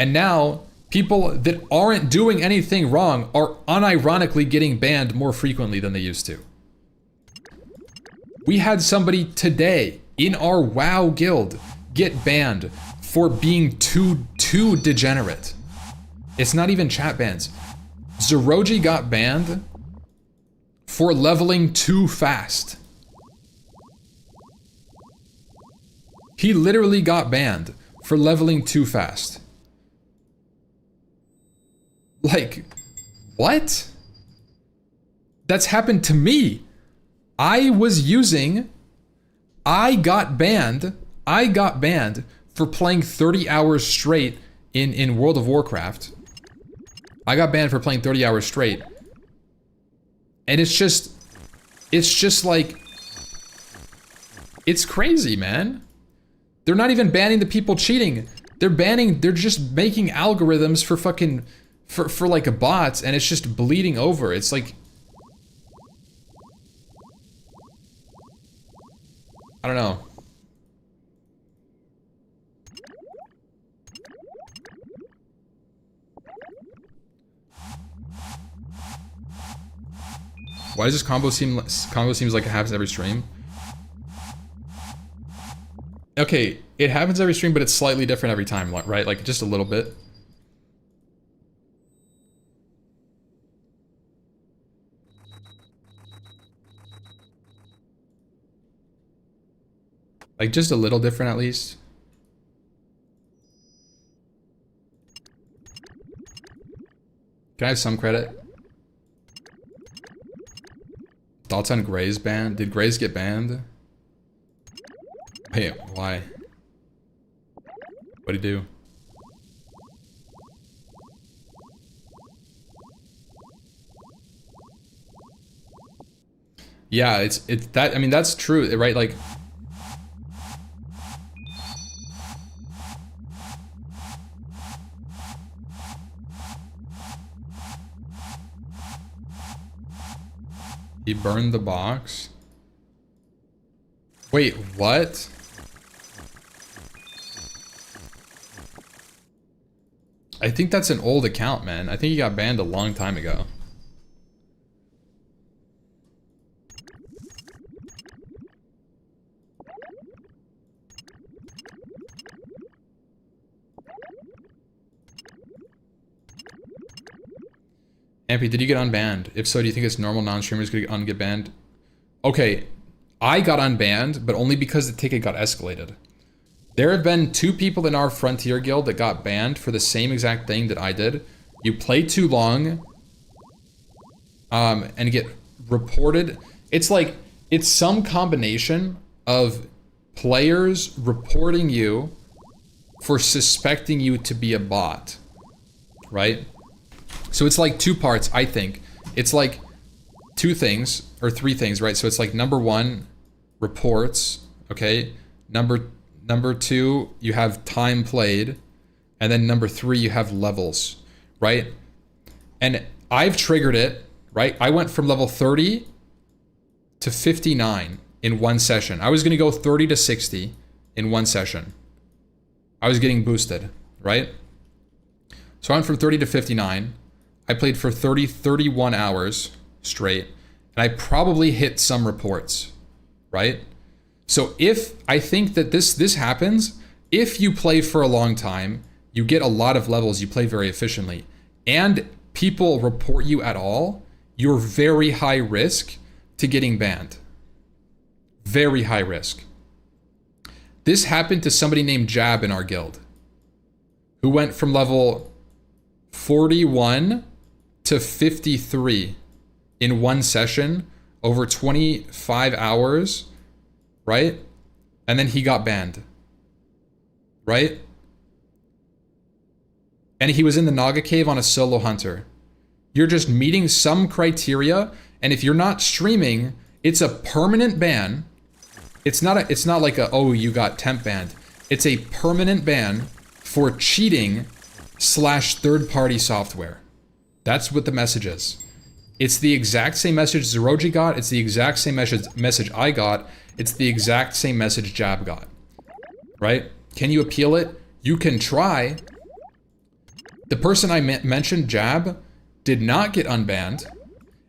And now, people that aren't doing anything wrong are unironically getting banned more frequently than they used to. We had somebody today in our WoW guild get banned for being too degenerate. It's not even chat bans. Zeroji got banned for leveling too fast. He literally got banned for leveling too fast. Like, what? That's happened to me. I got banned for playing 30 hours straight in World of Warcraft. I got banned for playing 30 hours straight. And it's just like, it's crazy, man. They're not even banning the people cheating. They're just making algorithms for fucking, for like a bots, and it's just bleeding over. It's like, I don't know. Why does this combo seems like it happens every stream? Okay, it happens every stream, but it's slightly different every time, right? Like just a little bit. Like just a little different at least. Can I have some credit? Thoughts on Gray's ban? Did Gray's get banned? Hey, why? What'd he do? Yeah, it's that, I mean, that's true, right? Like, he burned the box? Wait, what? I think that's an old account, man. I think he got banned a long time ago. Ampy, did you get unbanned? If so, do you think it's normal non-streamers could get banned? Okay, I got unbanned, but only because the ticket got escalated. There have been 2 people in our Frontier guild that got banned for the same exact thing that I did. You play too long, and get reported. It's like, it's some combination of players reporting you for suspecting you to be a bot, right? So it's like 2 parts, I think. It's like 2 things, or 3 things, right? So it's like number 1, reports, okay? Number 2, you have time played, and then number 3, you have levels, right? And I've triggered it, right? I went from level 30 to 59 in 1 session. I was gonna go 30 to 60 in 1 session. I was getting boosted, right? So I went from 30 to 59. I played for 31 hours straight, and I probably hit some reports, right? So if I think that this happens, if you play for a long time, you get a lot of levels, you play very efficiently, and people report you at all, you're very high risk to getting banned. Very high risk. This happened to somebody named Jab in our guild, who went from level 41 to 53 in 1 session over 25 hours, right? And then he got banned, right? And he was in the Naga cave on a solo hunter. You're just meeting some criteria, and if you're not streaming, it's a permanent ban. It's not like a, oh, you got temp banned. It's a permanent ban for cheating / third-party software. That's what the message is. It's the exact same message Zeroji got. It's the exact same message I got. It's the exact same message Jab got. Right? Can you appeal it? You can try. The person I mentioned, Jab, did not get unbanned,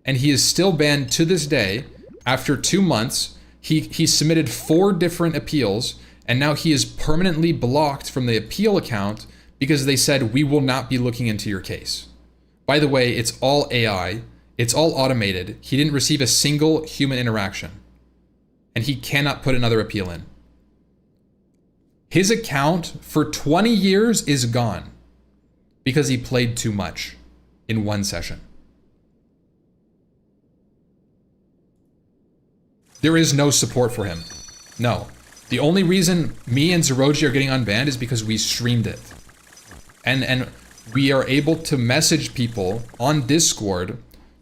and he is still banned to this day. After 2 months, he submitted 4 different appeals, and now he is permanently blocked from the appeal account because they said, we will not be looking into your case. By the way, it's all AI. It's all automated. He didn't receive a single human interaction, and he cannot put another appeal in. His account for 20 years is gone because he played too much in 1 session. There is no support for him. No. The only reason me and Zeroji are getting unbanned is because we streamed it. And we are able to message people on Discord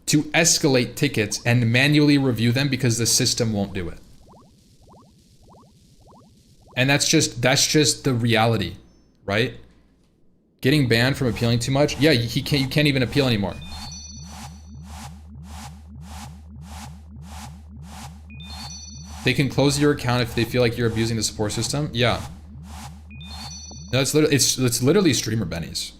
to escalate tickets and manually review them because the system won't do it. And that's just the reality, right? Getting banned from appealing too much? Yeah, you can't even appeal anymore. They can close your account if they feel like you're abusing the support system. Yeah. No, it's literally streamer bennies.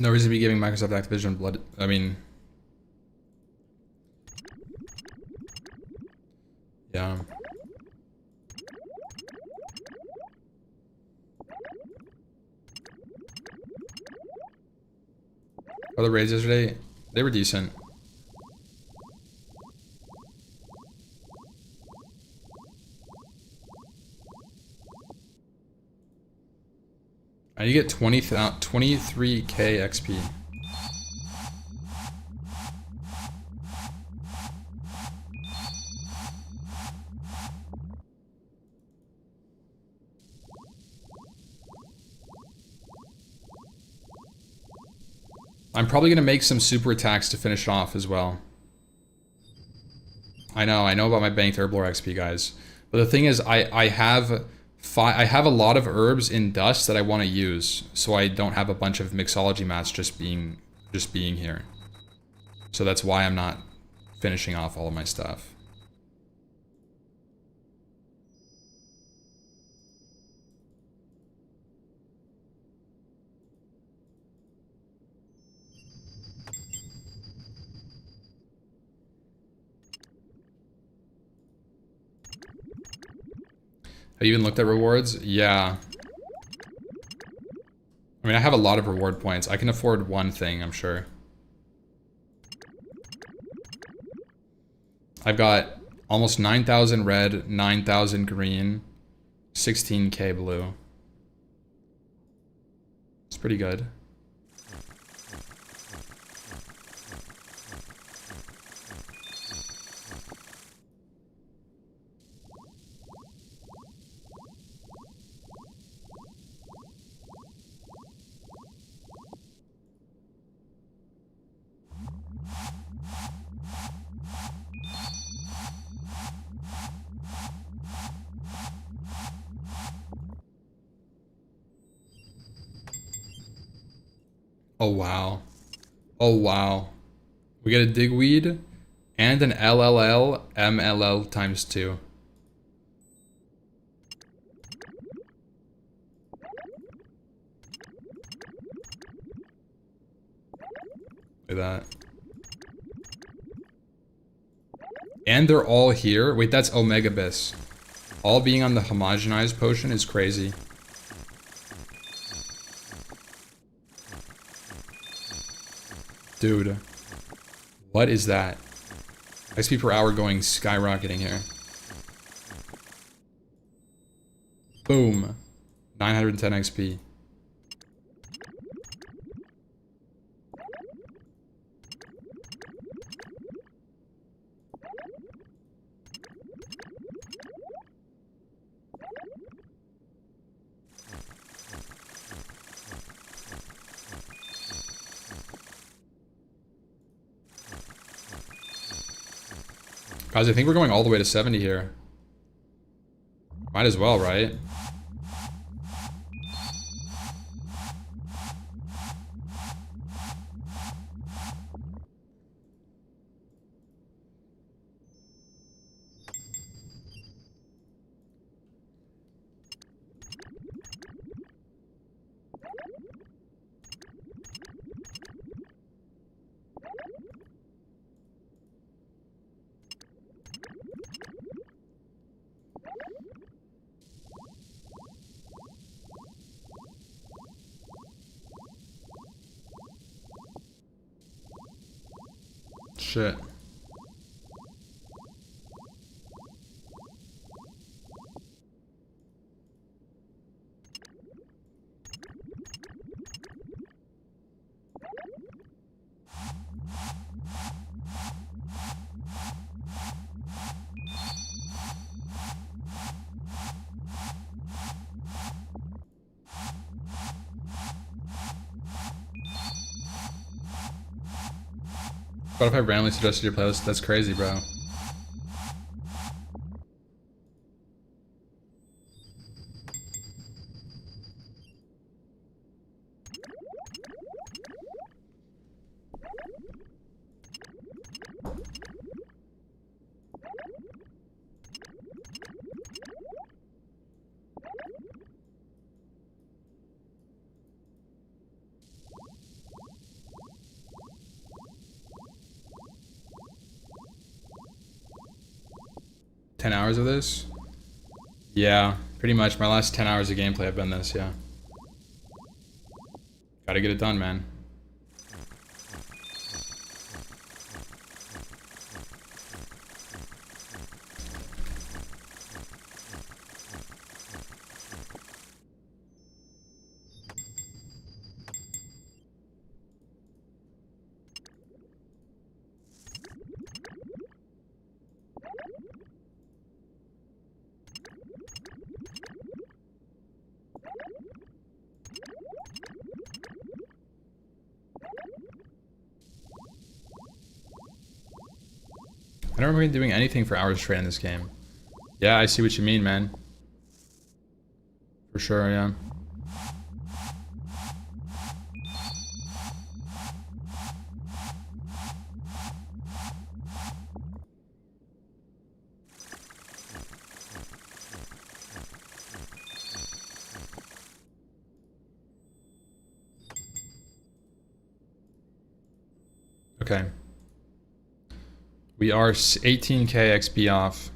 No reason to be giving Microsoft Activision blood. I mean, yeah. Other raids yesterday, they were decent. And you get 23k XP. I'm probably going to make some super attacks to finish it off as well. I know about my banked herblore XP, guys. But the thing is, I have a lot of herbs in dust that I want to use, so I don't have a bunch of mixology mats just being here. So that's why I'm not finishing off all of my stuff. Have you even looked at rewards? Yeah. I mean, I have a lot of reward points. I can afford one thing, I'm sure. I've got almost 9,000 red, 9,000 green, 16k blue. It's pretty good. Oh, wow. Oh, wow. We get a digweed and an LLL MLL times 2. Look at that. And they're all here. Wait, that's Omega Bis. All being on the homogenized potion is crazy. Dude. What is that? XP per hour going skyrocketing here. Boom. 910 XP. Guys, I think we're going all the way to 70 here. Might as well, right? Shit. What if I randomly suggested your playlist? That's crazy, bro. $10 hours of this? Yeah, pretty much. My last 10 hours of gameplay have been this, yeah. Gotta get it done, man. I don't remember doing anything for hours straight in this game. Yeah, I see what you mean, man. For sure, yeah. Okay. We are 18k XP off.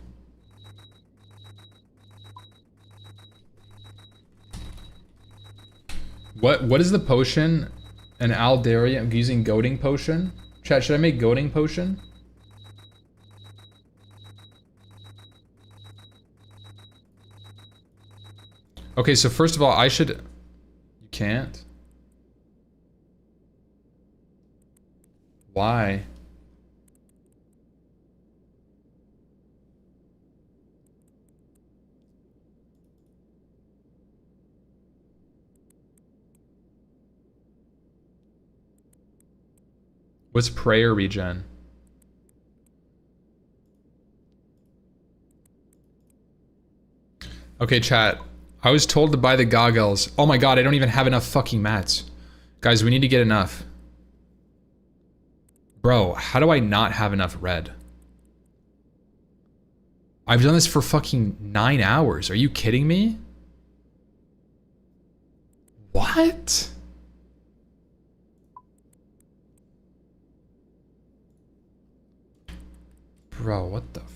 What is the potion? An Aldaria? I'm using goading potion? Chat, should I make goading potion? Okay, so first of all, I should... You can't? Why? What's prayer regen? Okay, chat. I was told to buy the goggles. Oh my god, I don't even have enough fucking mats. Guys, we need to get enough. Bro, how do I not have enough red? I've done this for fucking 9 hours. Are you kidding me? What? Bro, what the fuck?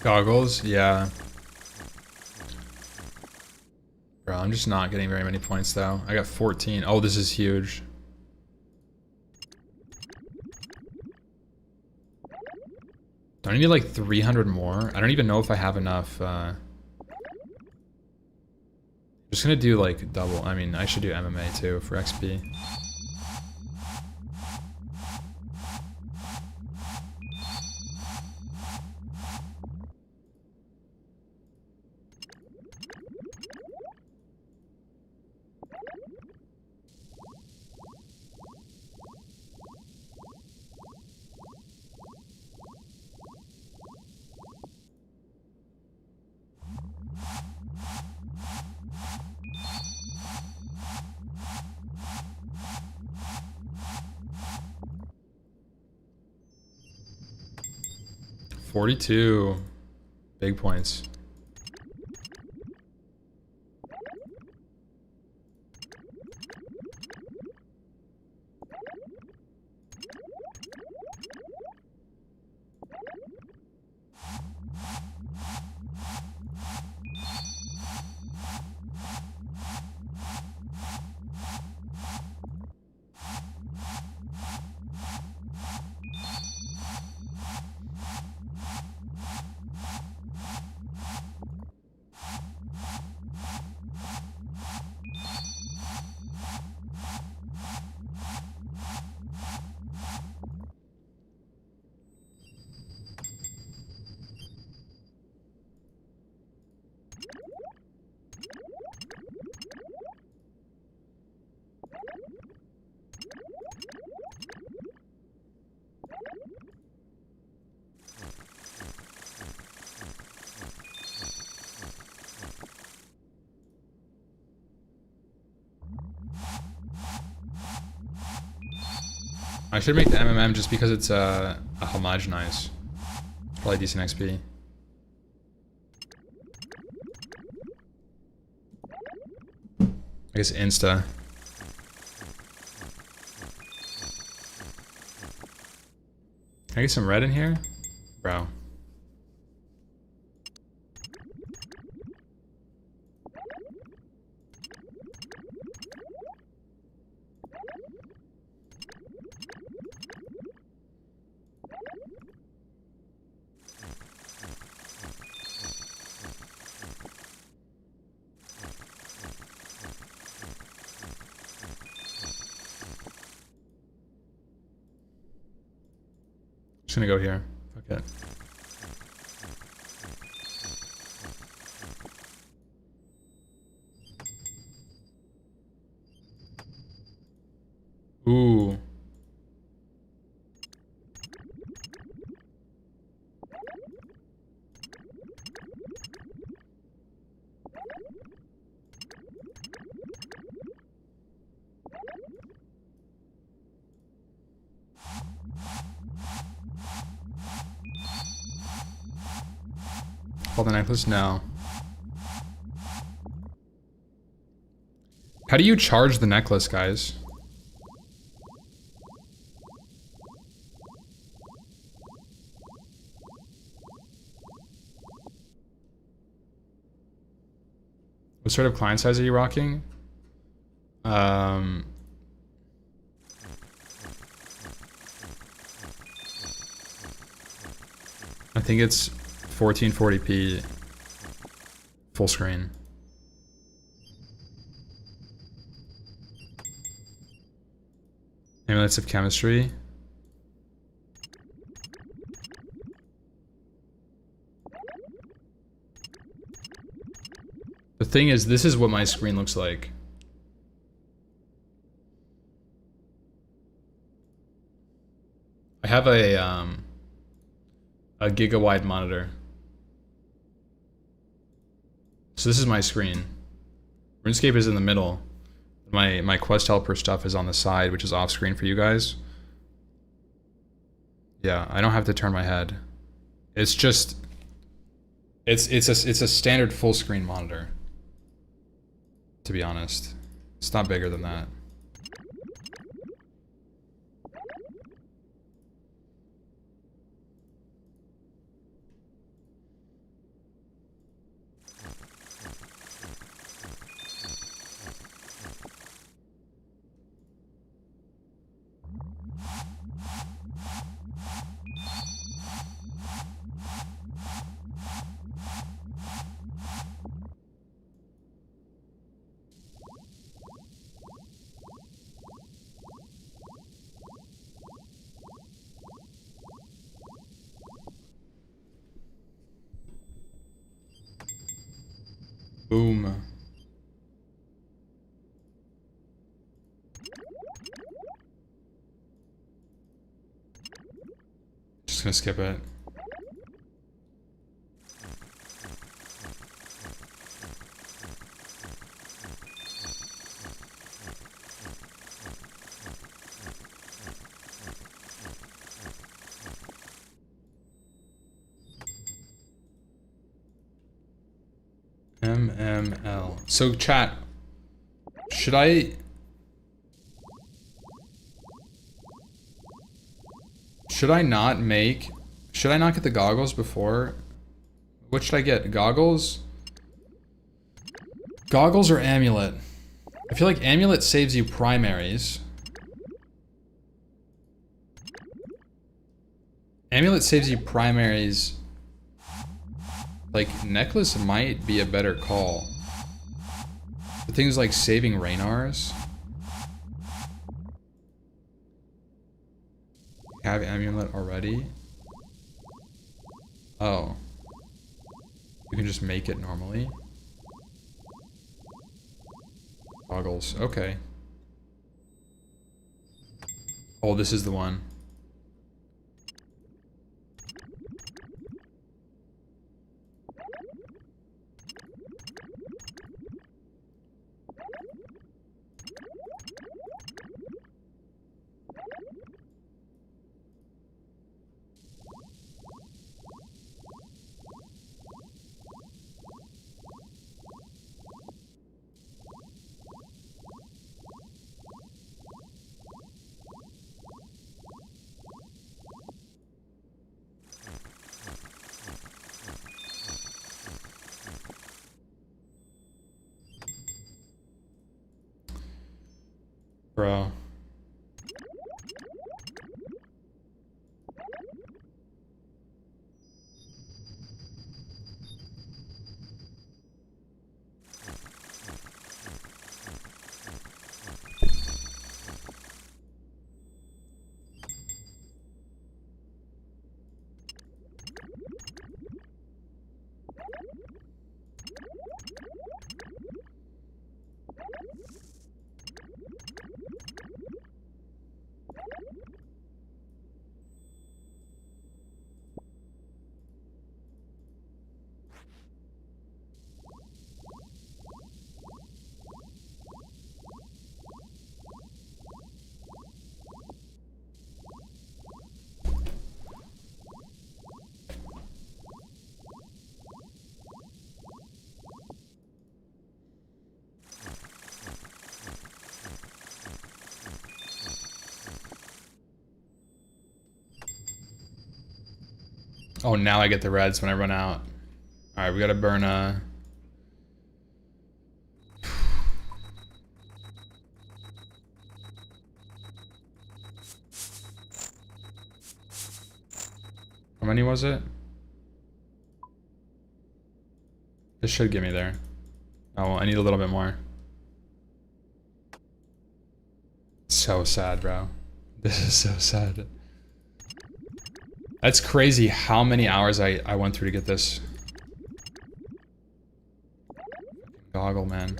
Goggles? Yeah. Bro, I'm just not getting very many points though. I got 14. Oh, this is huge. Don't I need like 300 more? I don't even know if I have enough. Just gonna do like double. I mean, I should do MMA too for XP. $42. Big points. I should make the MMM just because it's a homogenized. Probably decent XP. I guess Insta. Can I get some red in here? Bro. Just gonna go here. Fuck it. Ooh. Hold the necklace? No. How do you charge the necklace, guys? What sort of client size are you rocking? I think it's 1440p full screen. Amulets of chemistry. The thing is, this is what my screen looks like. I have a giga-wide monitor. So this is my screen. RuneScape is in the middle. My quest helper stuff is on the side, which is off screen for you guys. Yeah, I don't have to turn my head. It's just it's a standard full screen monitor. To be honest, it's not bigger than that. Boom. Just gonna skip it. MML. So chat, should I not get the goggles before? What should I get? Goggles? Goggles or amulet? I feel like amulet saves you primaries. Amulet saves you primaries. Like, necklace might be a better call. But things like saving Raynars. Have amulet already? Oh. You can just make it normally. Goggles, okay. Oh, this is the one. Bro. Oh, now I get the reds when I run out. All right, we gotta burn a... How many was it? This should get me there. Oh, well, I need a little bit more. So sad, bro. This is so sad. That's crazy how many hours I went through to get this. Goggle, man.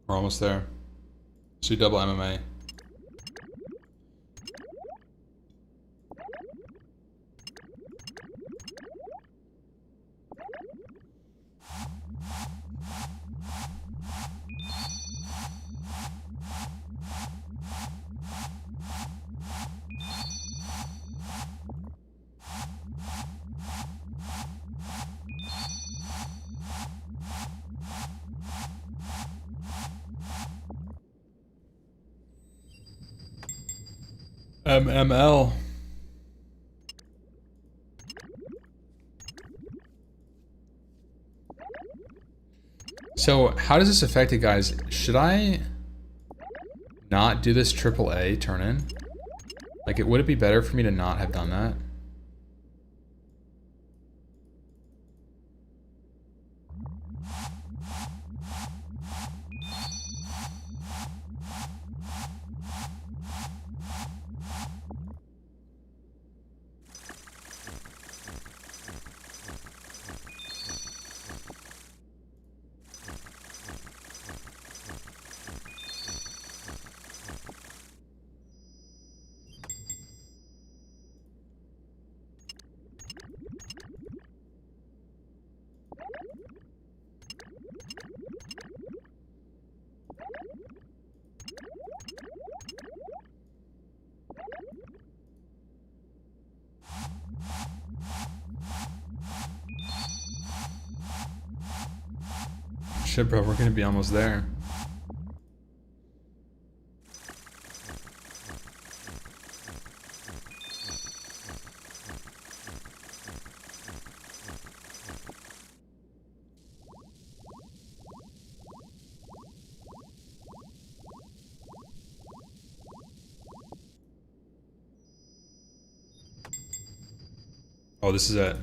We're almost there. See double MMA. MML. So how does this affect it, guys? Should I not do this AAA turn in? Like, would it be better for me to not have done that? Shit, bro, we're gonna be almost there. Oh, this is it.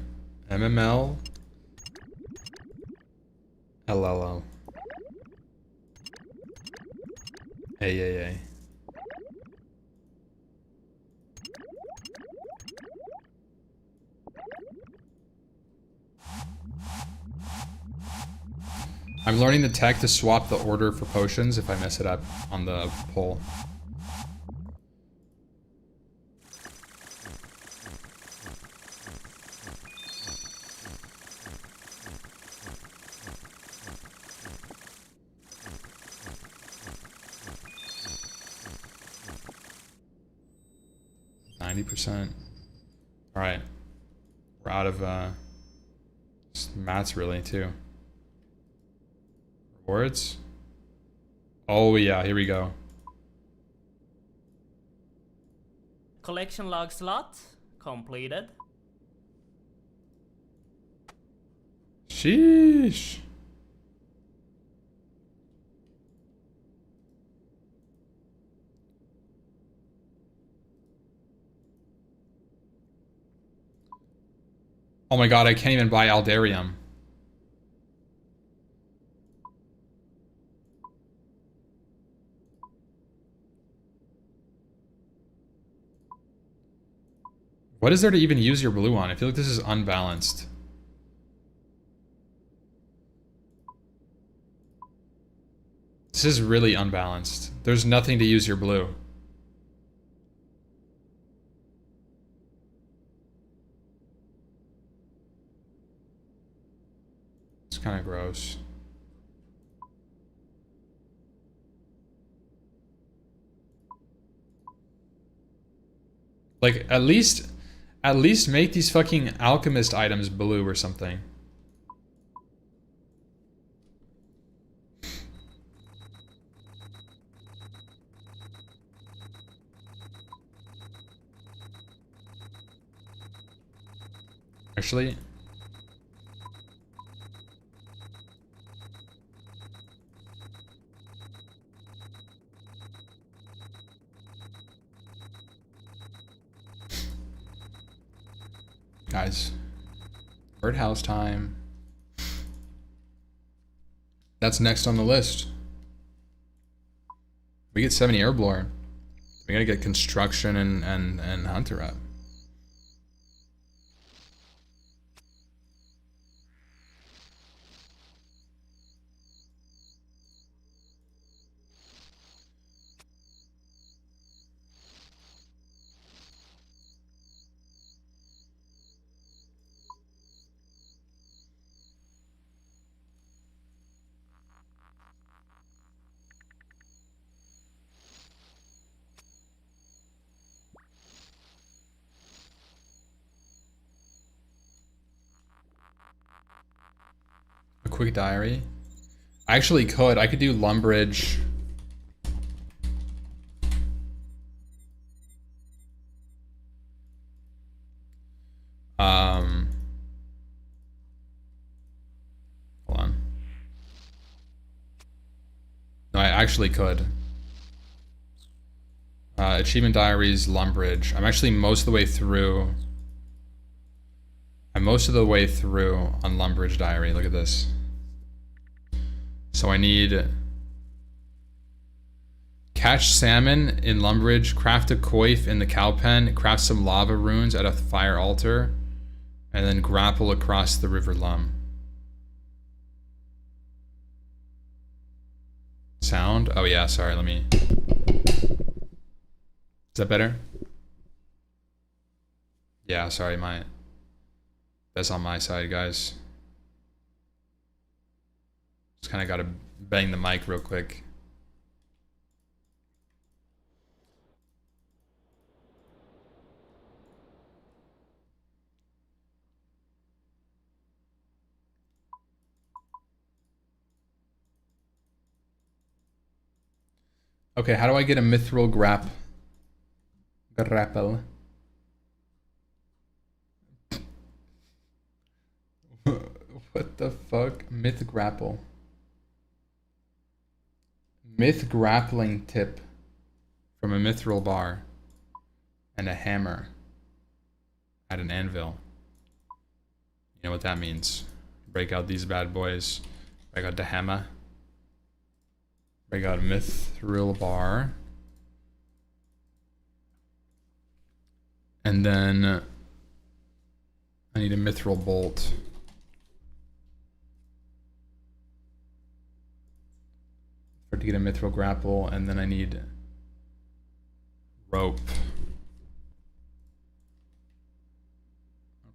MML. LLO. AAA. I'm learning the tech to swap the order for potions if I mess it up on the poll. 90%. All right. We're out of mats really too. Rewards. Oh yeah, here we go. Collection log slot completed. Sheesh. Oh my god, I can't even buy Aldarium. What is there to even use your blue on? I feel like this is unbalanced. This is really unbalanced. There's nothing to use your blue. It's kind of gross. Like, at least make these fucking alchemist items blue or something. Actually, guys, birdhouse time. That's next on the list. We get 70 Herblore. We gotta get construction and hunter up. A quick diary. I actually could. I could do Lumbridge. Hold on. No, I actually could. Achievement diaries, Lumbridge. I'm actually most of the way through. I'm most of the way through on Lumbridge diary. Look at this. So I need catch salmon in Lumbridge, craft a coif in the cow pen, craft some lava runes at a fire altar, and then grapple across the river Lum. Sound? Oh yeah, sorry, let me... Is that better? Yeah, sorry, that's on my side, guys. Just kind of got to bang the mic real quick. Okay, how do I get a mithril grapple? What the fuck? Myth grapple. Myth grappling tip from a mithril bar and a hammer at an anvil. You know what that means. Break out these bad boys. Break out the hammer. Break out a mithril bar. And then I need a mithril bolt. To get a mithril grapple, and then I need rope.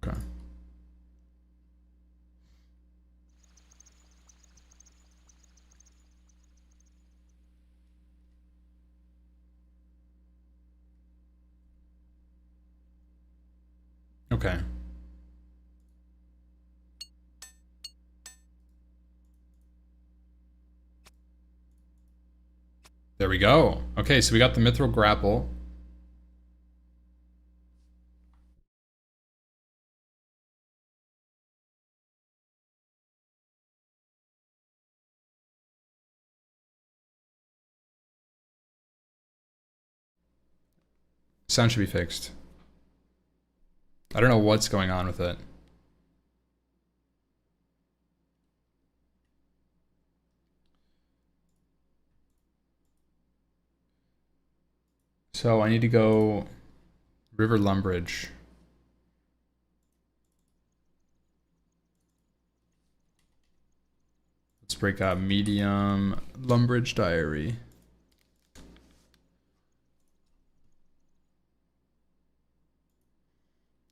Okay. Okay. There we go. Okay, so we got the mithril grapple. Sound should be fixed. I don't know what's going on with it. So I need to go River Lumbridge. Let's break out medium Lumbridge diary.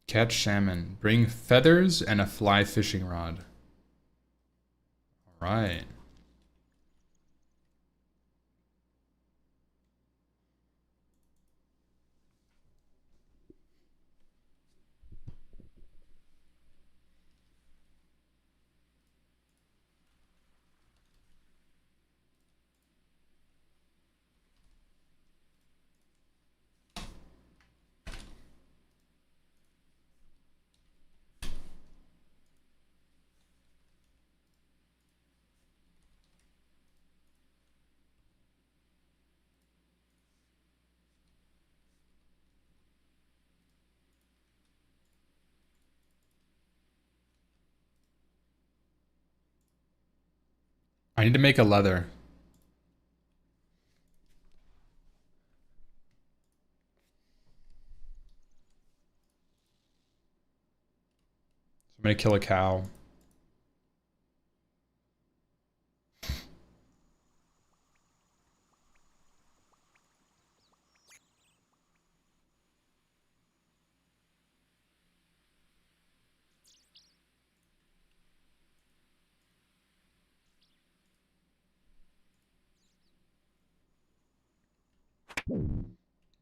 Catch salmon. Bring feathers and a fly fishing rod. All right. I need to make a leather. So I'm gonna kill a cow.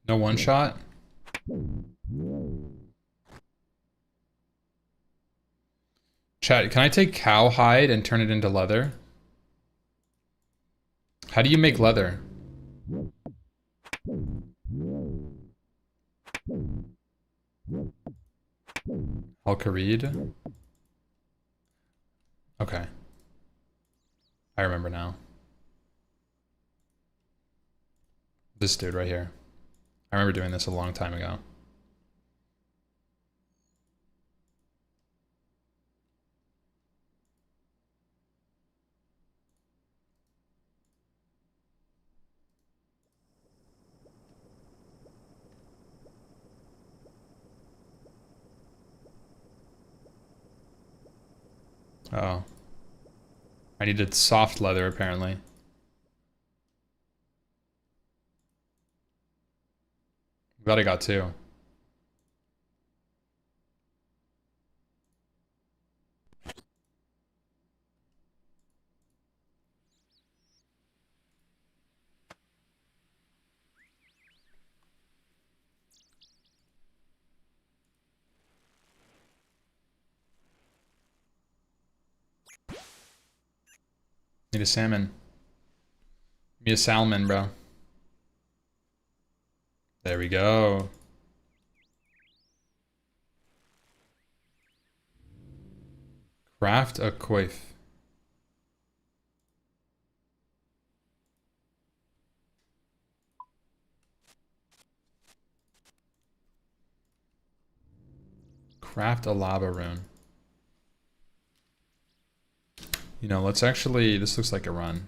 No one shot? Chat, can I take cow hide and turn it into leather? How do you make leather? Al-Kharid? Okay. I remember now. This dude right here. I remember doing this a long time ago. Oh. I needed soft leather, apparently. Glad I got two. Need a salmon. Give me a salmon, bro. There we go. Craft a coif. Craft a lava rune. You know, let's actually, this looks like a run.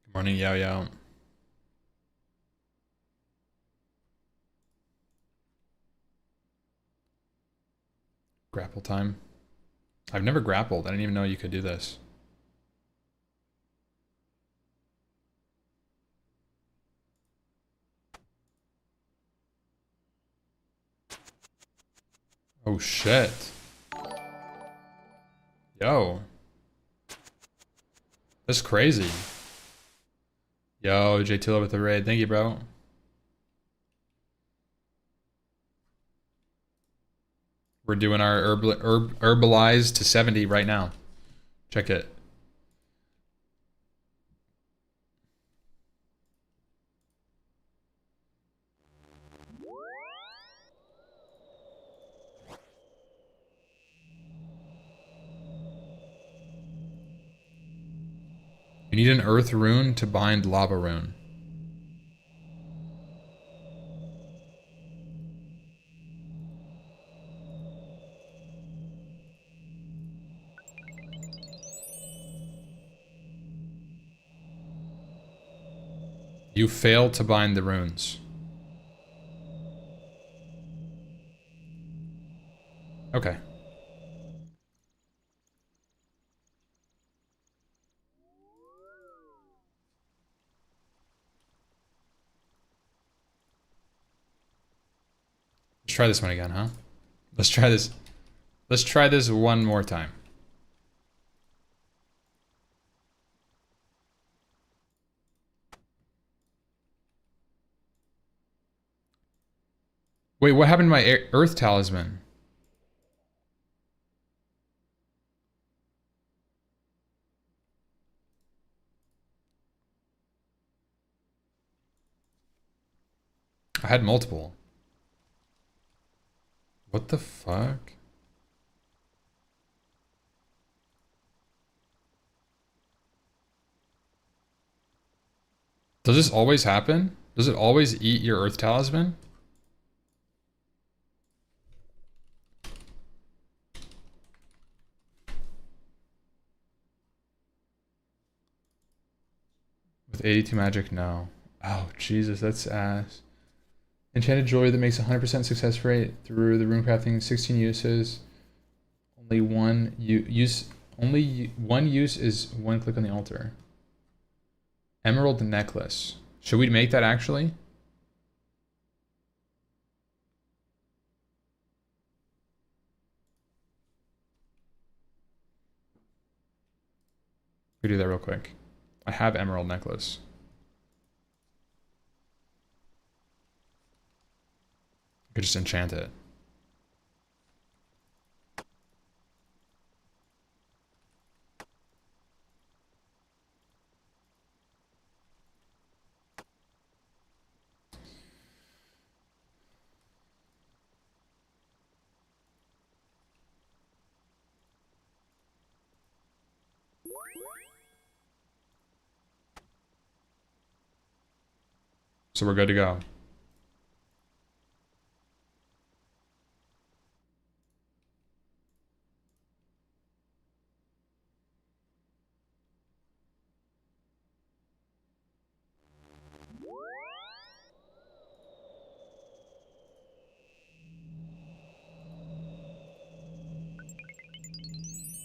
Good morning, Yao Yao. Grapple time. I've never grappled. I didn't even know you could do this. Oh shit. Yo. That's crazy. Yo, J Tilla with the raid. Thank you, bro. We're doing our herbalized to 70 right now. Check it. You need an earth rune to bind lava rune. You failed to bind the runes. Okay. Let's try this one again, huh? Let's try this. Let's try this one more time. Wait, what happened to my earth talisman? I had multiple. What the fuck? Does this always happen? Does it always eat your earth talisman? With 82 magic, no. Oh, Jesus, that's ass. Enchanted jewelry that makes 100% success rate through the runecrafting, 16 uses. Only one use is one click on the altar. Emerald necklace. Should we make that actually? We do that real quick. I have emerald necklace. I could just enchant it. So we're good to go.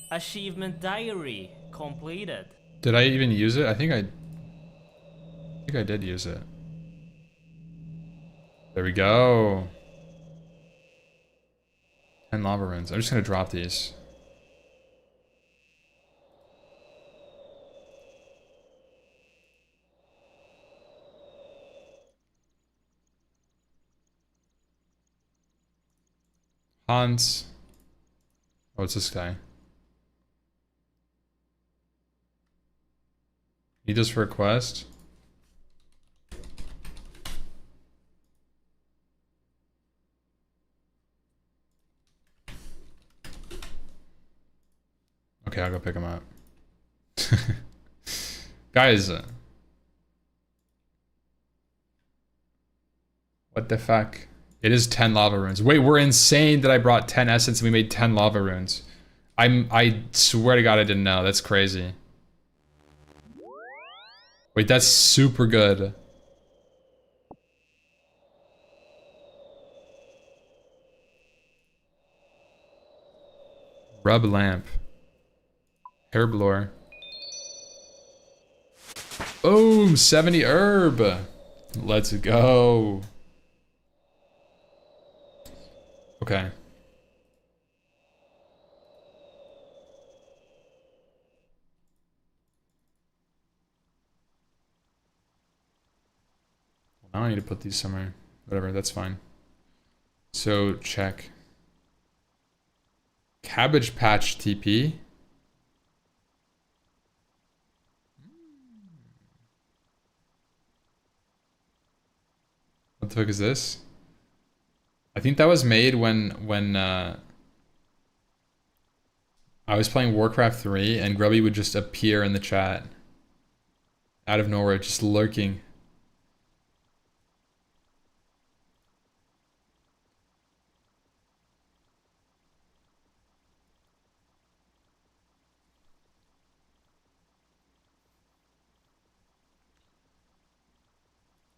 Achievement diary completed. Did I even use it? I think I did use it. There we go. 10 lava runes. I'm just gonna drop these. Hans. Oh, it's this guy. Need this for a quest? Okay, I'll go pick him up. Guys. What the fuck? It is 10 lava runes. Wait, we're insane that I brought 10 essence and we made 10 lava runes. I swear to God I didn't know. That's crazy. Wait, that's super good. Rub lamp. Hair blower. Boom! 70 herb! Let's go. Okay. Now I need to put these somewhere. Whatever, that's fine. So, check. Cabbage Patch TP. What the fuck is this? I think that was made when I was playing Warcraft 3 and Grubby would just appear in the chat. Out of nowhere, just lurking.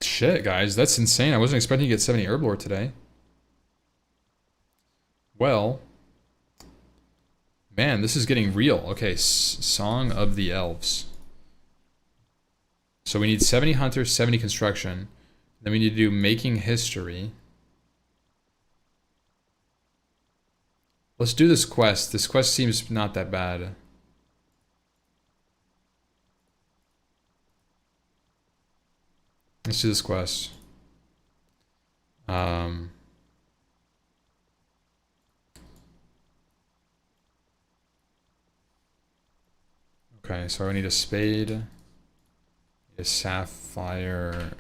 Shit, guys, that's insane. I wasn't expecting to get 70 Herblore today. Well, man, this is getting real. Okay, Song of the Elves. So we need 70 Hunters, 70 Construction. Then we need to do Making History. Let's do this quest. This quest seems not that bad. Let's do this quest. Okay, so I need a spade, a sapphire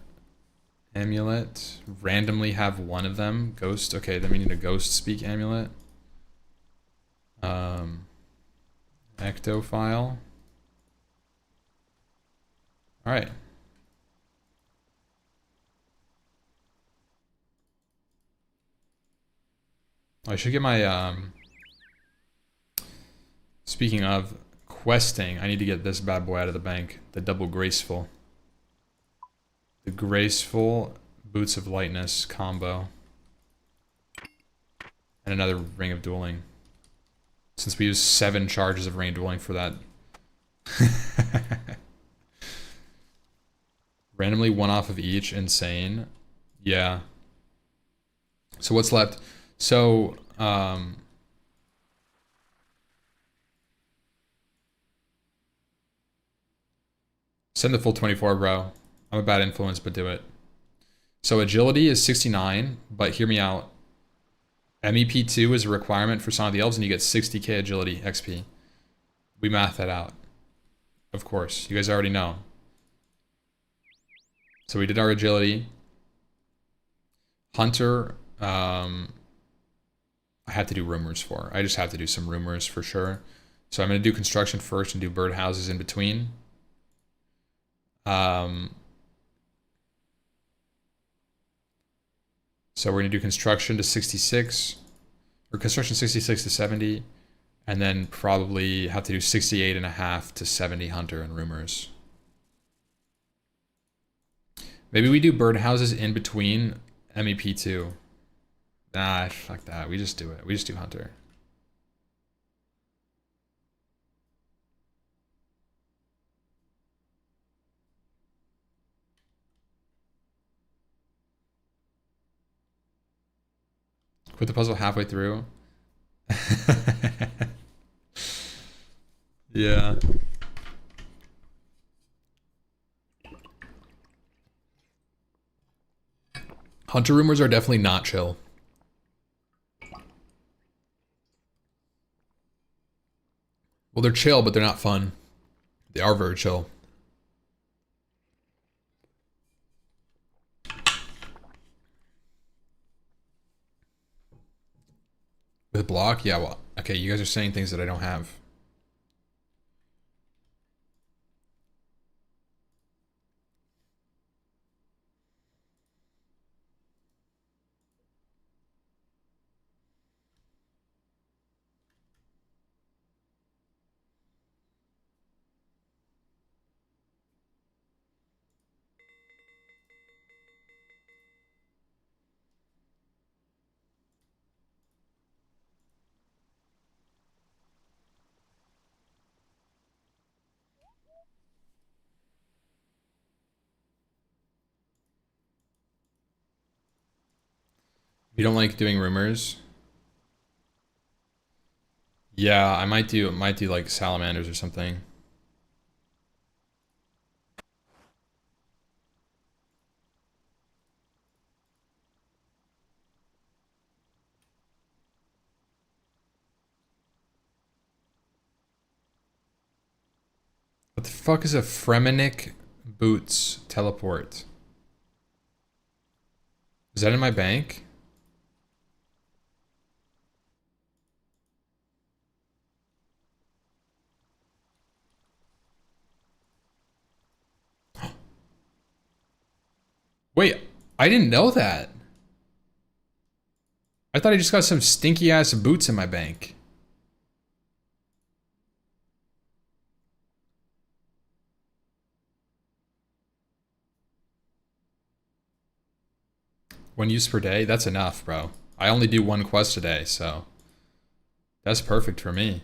amulet. Randomly have one of them. Ghost. Okay, then we need a ghost speak amulet. Ectophile. All right. I should get my, speaking of questing, I need to get this bad boy out of the bank. The double graceful. The graceful boots of lightness combo. And another ring of dueling. Since we used 7 charges of ring of dueling for that. Randomly one off of each, insane. Yeah. So what's left? So, send the full 24, bro. I'm a bad influence, but do it. So agility is 69, but hear me out. MEP2 is a requirement for Song of the Elves, and you get 60k agility XP. We math that out. Of course, you guys already know. So we did our agility. Hunter, I have to do rumors for. I just have to do some rumors for sure. So I'm going to do construction first and do birdhouses in between. So we're going to do construction to 66, or construction 66 to 70, and then probably have to do 68 and a half to 70 hunter and rumors. Maybe we do birdhouses in between MEP2. Nah, fuck that. We just do it. We just do hunter. Quit the puzzle halfway through. Yeah. Hunter rumors are definitely not chill. Well, they're chill, but they're not fun. They are very chill. With block? Yeah, well, okay, you guys are saying things that I don't have. You don't like doing rumors? Yeah, I might do like salamanders or something. What the fuck is a Fremenic Boots teleport? Is that in my bank? Wait, I didn't know that. I thought I just got some stinky ass boots in my bank. One use per day? That's enough, bro. I only do one quest a day, so that's perfect for me.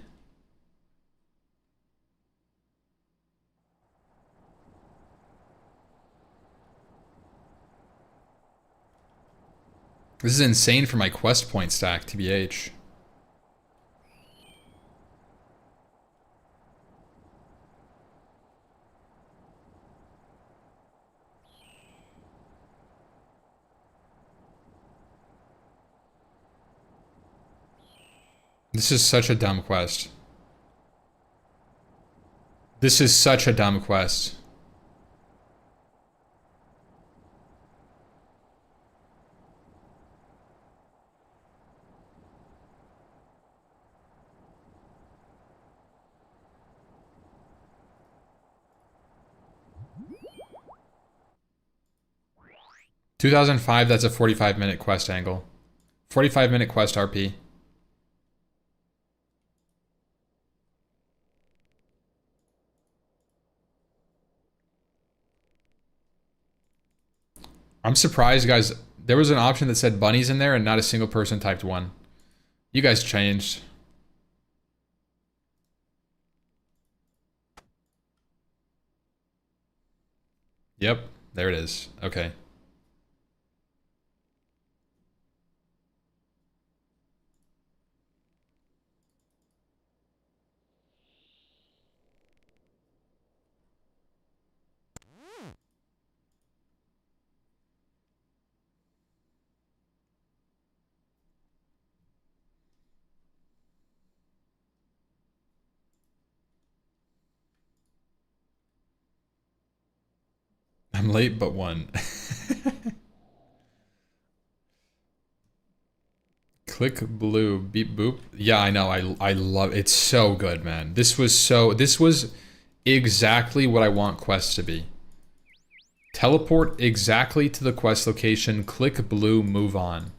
This is insane for my quest point stack, TBH. This is such a dumb quest. This is such a dumb quest. $2005, that's a 45-minute quest angle. 45-minute quest RP. I'm surprised, guys. There was an option that said bunnies in there and not a single person typed one. You guys changed. Yep, there it is. Okay. I'm late, but one. Click blue, beep boop. Yeah, I know. I love it's so good, man. This was exactly what I want quests to be. Teleport exactly to the quest location, click blue, move on.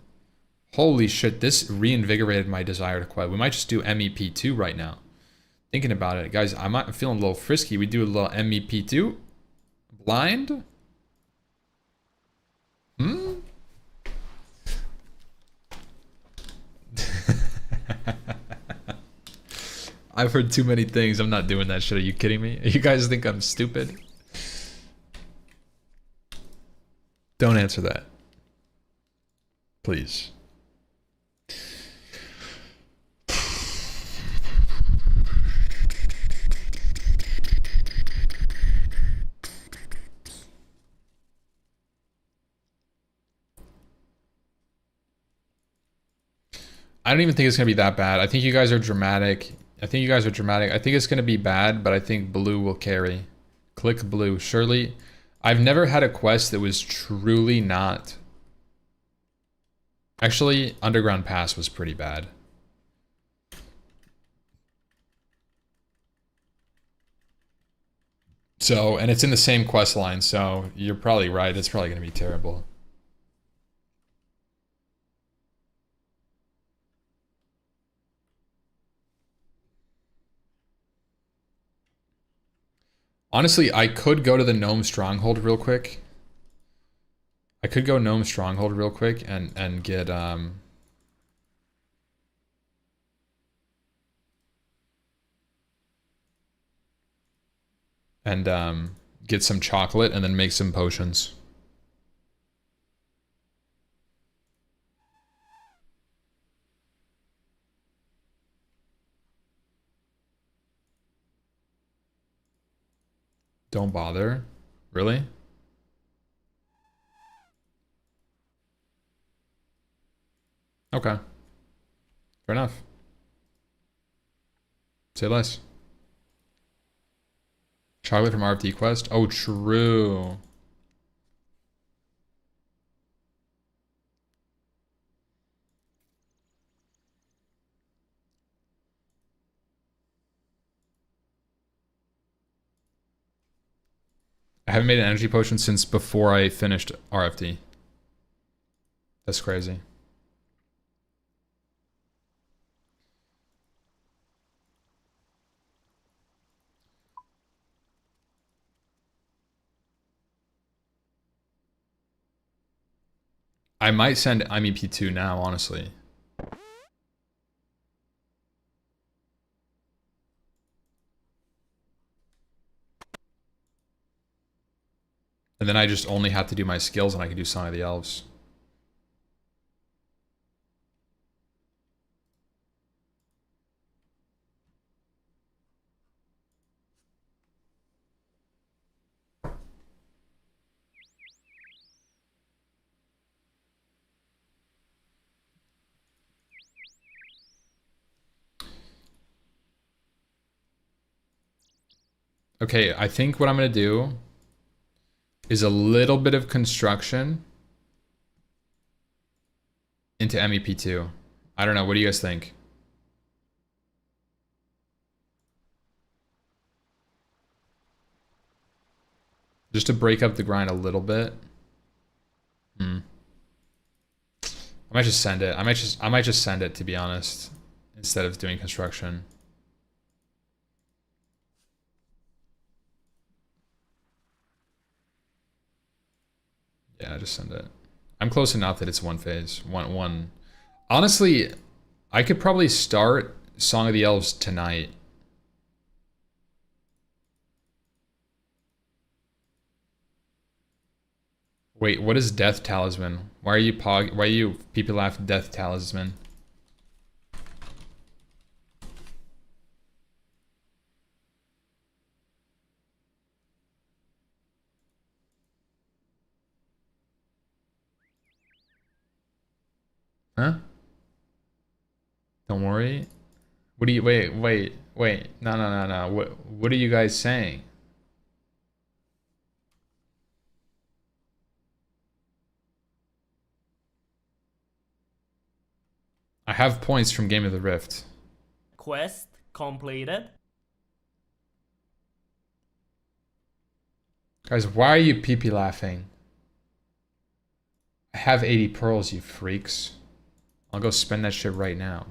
Holy shit, this reinvigorated my desire to quest. We might just do MEP2 right now. Thinking about it, guys, I'm feeling a little frisky. We do a little MEP2. Blind? Hmm? I've heard too many things. I'm not doing that shit. Are you kidding me? You guys think I'm stupid? Don't answer that. Please. I don't even think it's going to be that bad. I think you guys are dramatic. I think it's going to be bad, but I think blue will carry. Click blue. Surely. I've never had a quest that was truly not. Actually, Underground Pass was pretty bad. So, and it's in the same quest line, so you're probably right. It's probably going to be terrible. Honestly, I could go to the Gnome Stronghold real quick. I could go Gnome Stronghold real quick and get get some chocolate and then make some potions. Don't bother. Really? Okay. Fair enough. Say less. Chocolate from RFD Quest? Oh, true. I haven't made an energy potion since before I finished RFD. That's crazy. I might send MEP2 now, honestly. And then I just only have to do my skills and I can do Song of the Elves. Okay, I think what I'm gonna do is a little bit of construction into MEP2. I don't know, what do you guys think? Just to break up the grind a little bit. I might just send it. I might just send it, to be honest, instead of doing construction. Yeah, just send it. I'm close enough that it's one phase. One. Honestly, I could probably start Song of the Elves tonight. Wait, what is Death Talisman? Why are you people laugh Death Talisman? Huh? Don't worry. What do you wait. No. What are you guys saying? I have points from Game of the Rift. Quest completed. Guys, why are you pee laughing? I have 80 pearls, you freaks. I'll go spend that shit right now.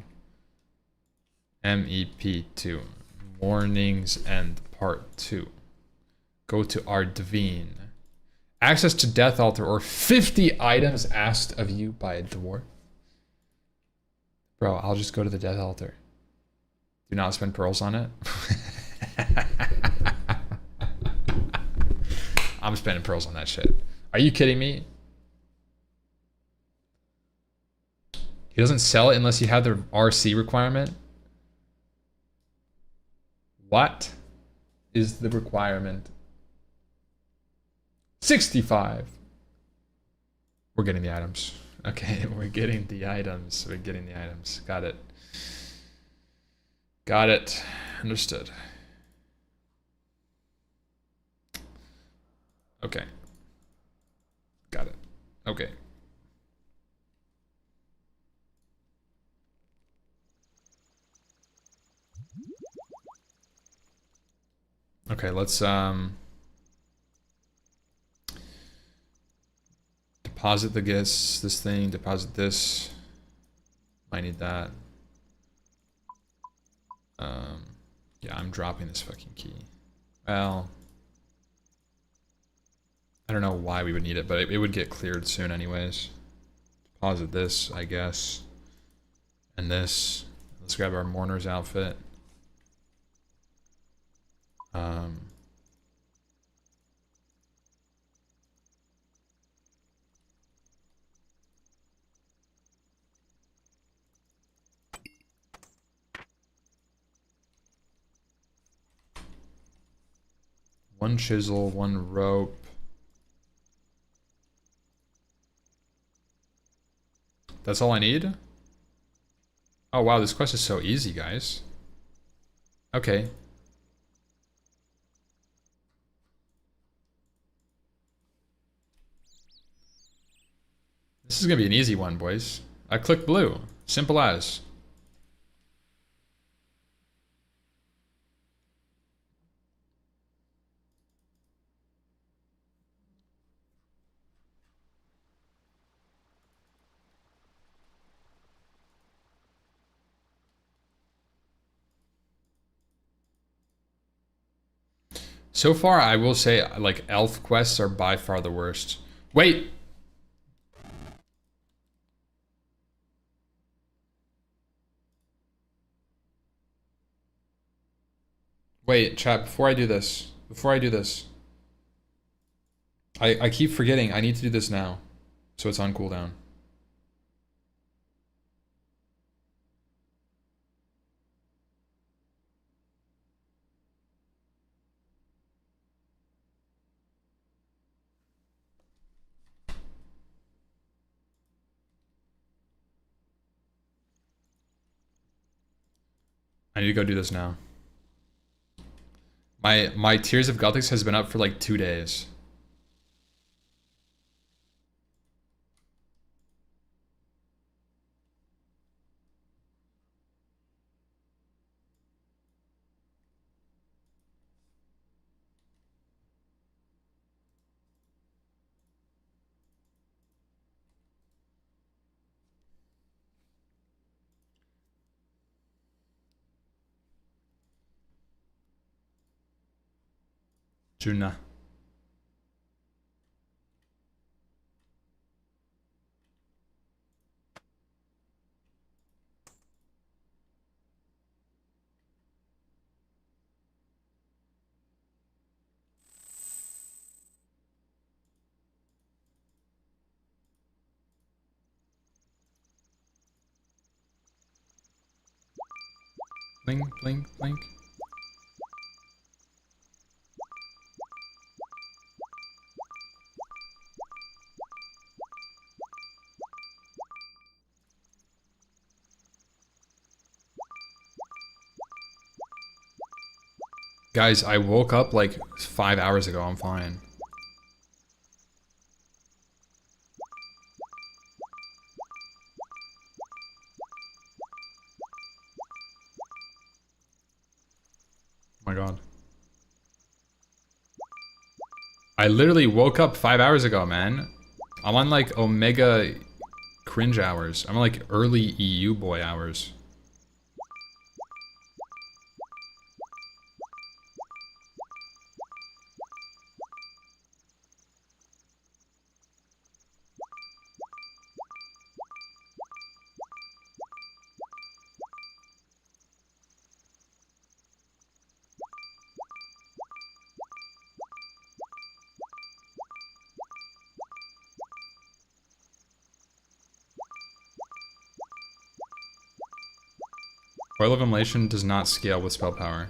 MEP2. Morning's End Part 2. Go to Ardveen. Access to Death Altar or 50 items asked of you by a dwarf. Bro, I'll just go to the Death Altar. Do not spend pearls on it. I'm spending pearls on that shit. Are you kidding me? He doesn't sell it unless you have the RC requirement. What is the requirement? 65. We're getting the items. Okay, we're getting the items. We're getting the items. Got it. Got it. Understood. Okay. Got it. Okay. Okay, let's deposit this thing, deposit this. Might need that. Yeah, I'm dropping this fucking key. Well, I don't know why we would need it, but it would get cleared soon anyways. Deposit this, I guess. And this. Let's grab our mourner's outfit. 1 chisel, 1 rope. That's all I need? Oh wow, this quest is so easy, guys. Okay. This is gonna be an easy one, boys. I clicked blue. Simple as. So far, I will say, like, elf quests are by far the worst. Wait! Wait, chat, before I do this, I keep forgetting, I need to do this now, so it's on cooldown. I need to go do this now. My Tears of Gothics has been up for like 2 days. Juna. Blink, blink, blink. Guys, I woke up like 5 hours ago, I'm fine. Oh my god. I literally woke up 5 hours ago, man. I'm on like Omega cringe hours. I'm on like early EU boy hours. Oil of Immolation does not scale with spell power.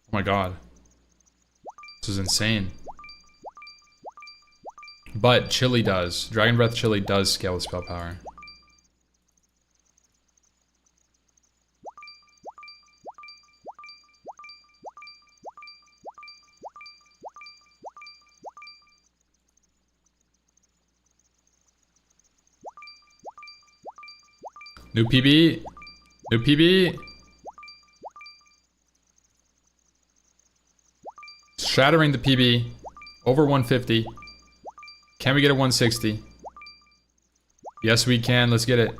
Oh my god. This is insane. But Chili does. Dragon Breath Chili does scale with spell power. New PB. New PB. Shattering the PB. Over 150. Can we get a 160? Yes, we can. Let's get it.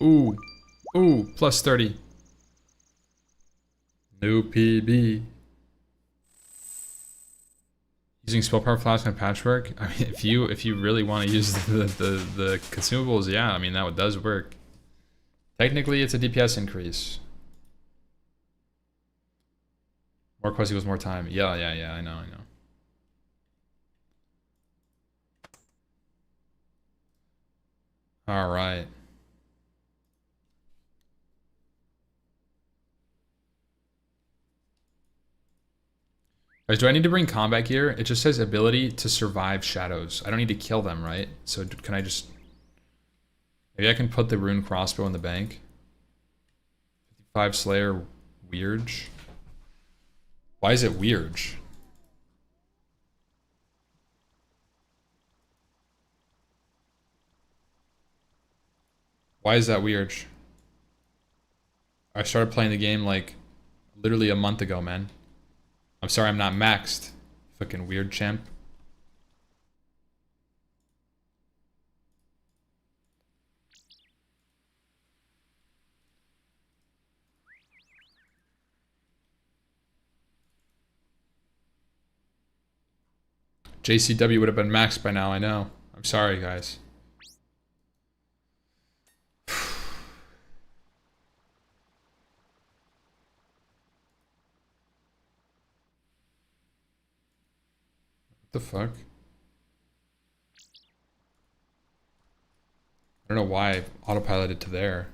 Ooh. Ooh. Plus 30. New PB. Using spell power flask and patchwork. I mean, if you really want to use the consumables, yeah. I mean, that does work. Technically, it's a DPS increase. More quest equals more time. Yeah. I know. All right. Guys, do I need to bring combat gear? It just says ability to survive shadows. I don't need to kill them, right? So can I just... Maybe I can put the rune crossbow in the bank. 55 Slayer weird. Why is it weird? Why is that weird? I started playing the game like literally a month ago, man. I'm sorry I'm not maxed. Fucking weird champ. JCW would have been maxed by now, I know. I'm sorry, guys. What the fuck? I don't know why I autopiloted to there.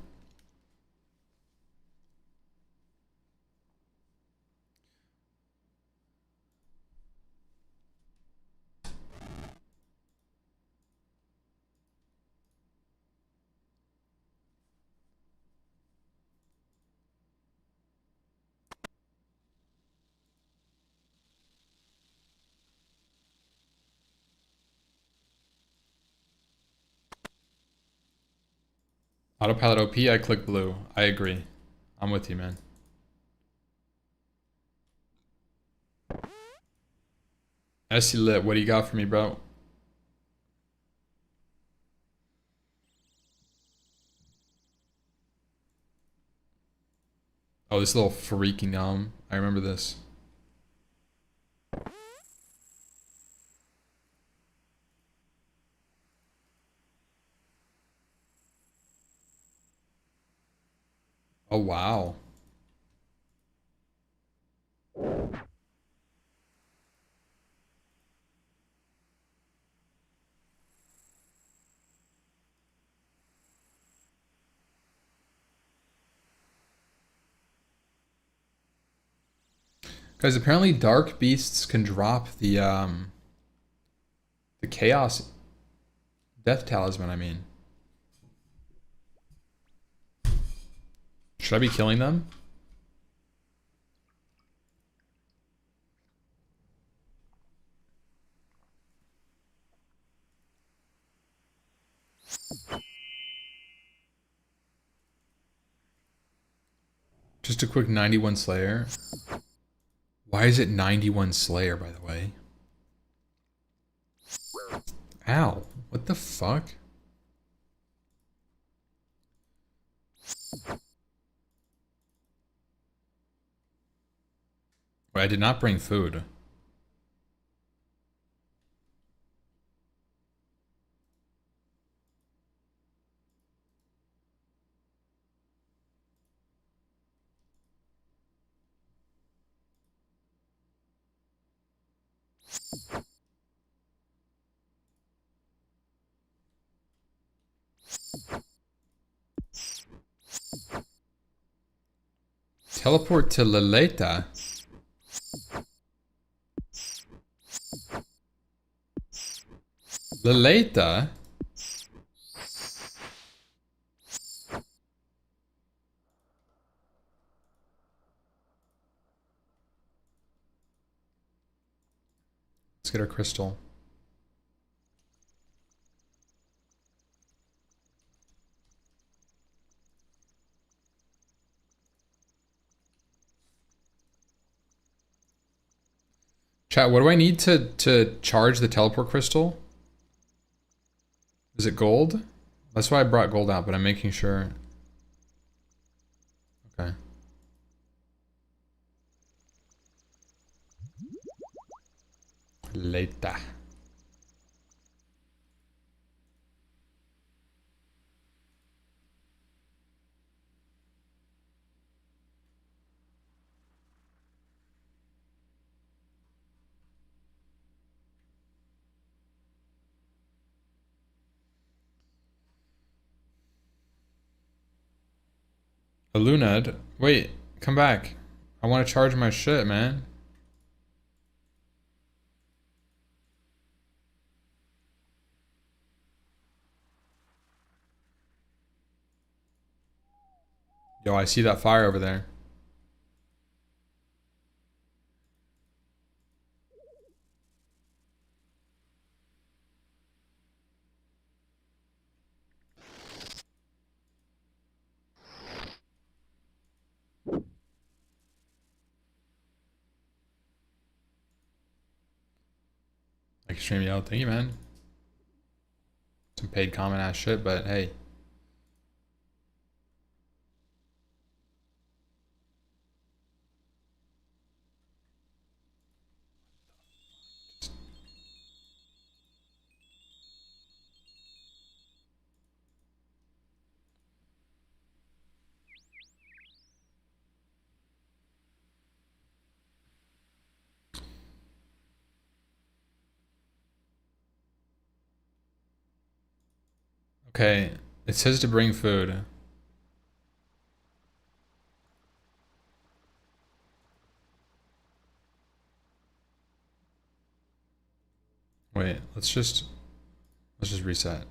Autopilot OP, I click blue. I agree. I'm with you, man. SC lit, what do you got for me, bro? Oh, this little freaky gnome. I remember this. Oh, wow. Guys, apparently dark beasts can drop the chaos death talisman, I mean. Should I be killing them? Just a quick 91 Slayer. Why is it 91 Slayer, by the way? Ow. What the fuck? Wait, I did not bring food. Teleport to Lileta. Lileta? Let's get our crystal. Chat, what do I need to charge the teleport crystal? Is it gold? That's why I brought gold out, but I'm making sure. Okay. Later. Lunad, wait, come back. I want to charge my shit, man. Yo, I see that fire over there. Extreme yellow, thank you, man. Some paid comment ass shit, but hey. Okay, it says to bring food. Wait, let's just reset.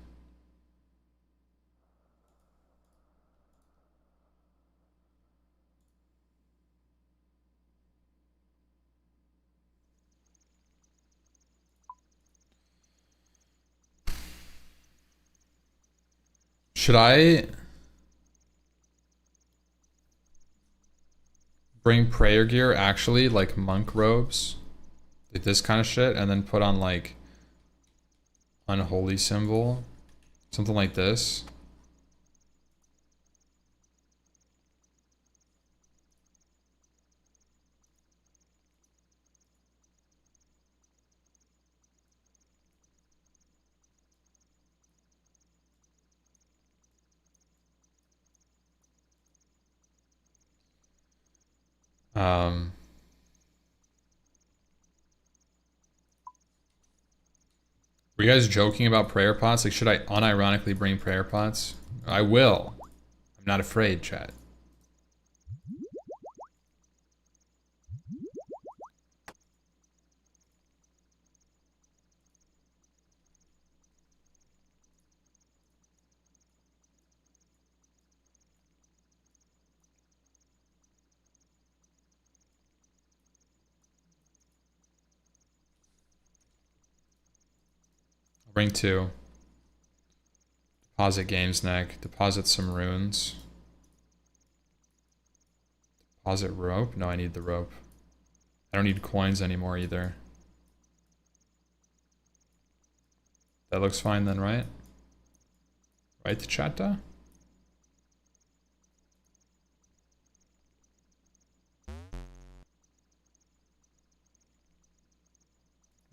Should I bring prayer gear actually, like monk robes? Like this kind of shit, and then put on like unholy symbol? Something like this. Were you guys joking about prayer pots? Like, should I unironically bring prayer pots? I will. I'm not afraid, chat. I'll bring 2. Deposit games neck. Deposit some runes. Deposit rope? No, I need the rope. I don't need coins anymore either. That looks fine then, right? Right, chatta?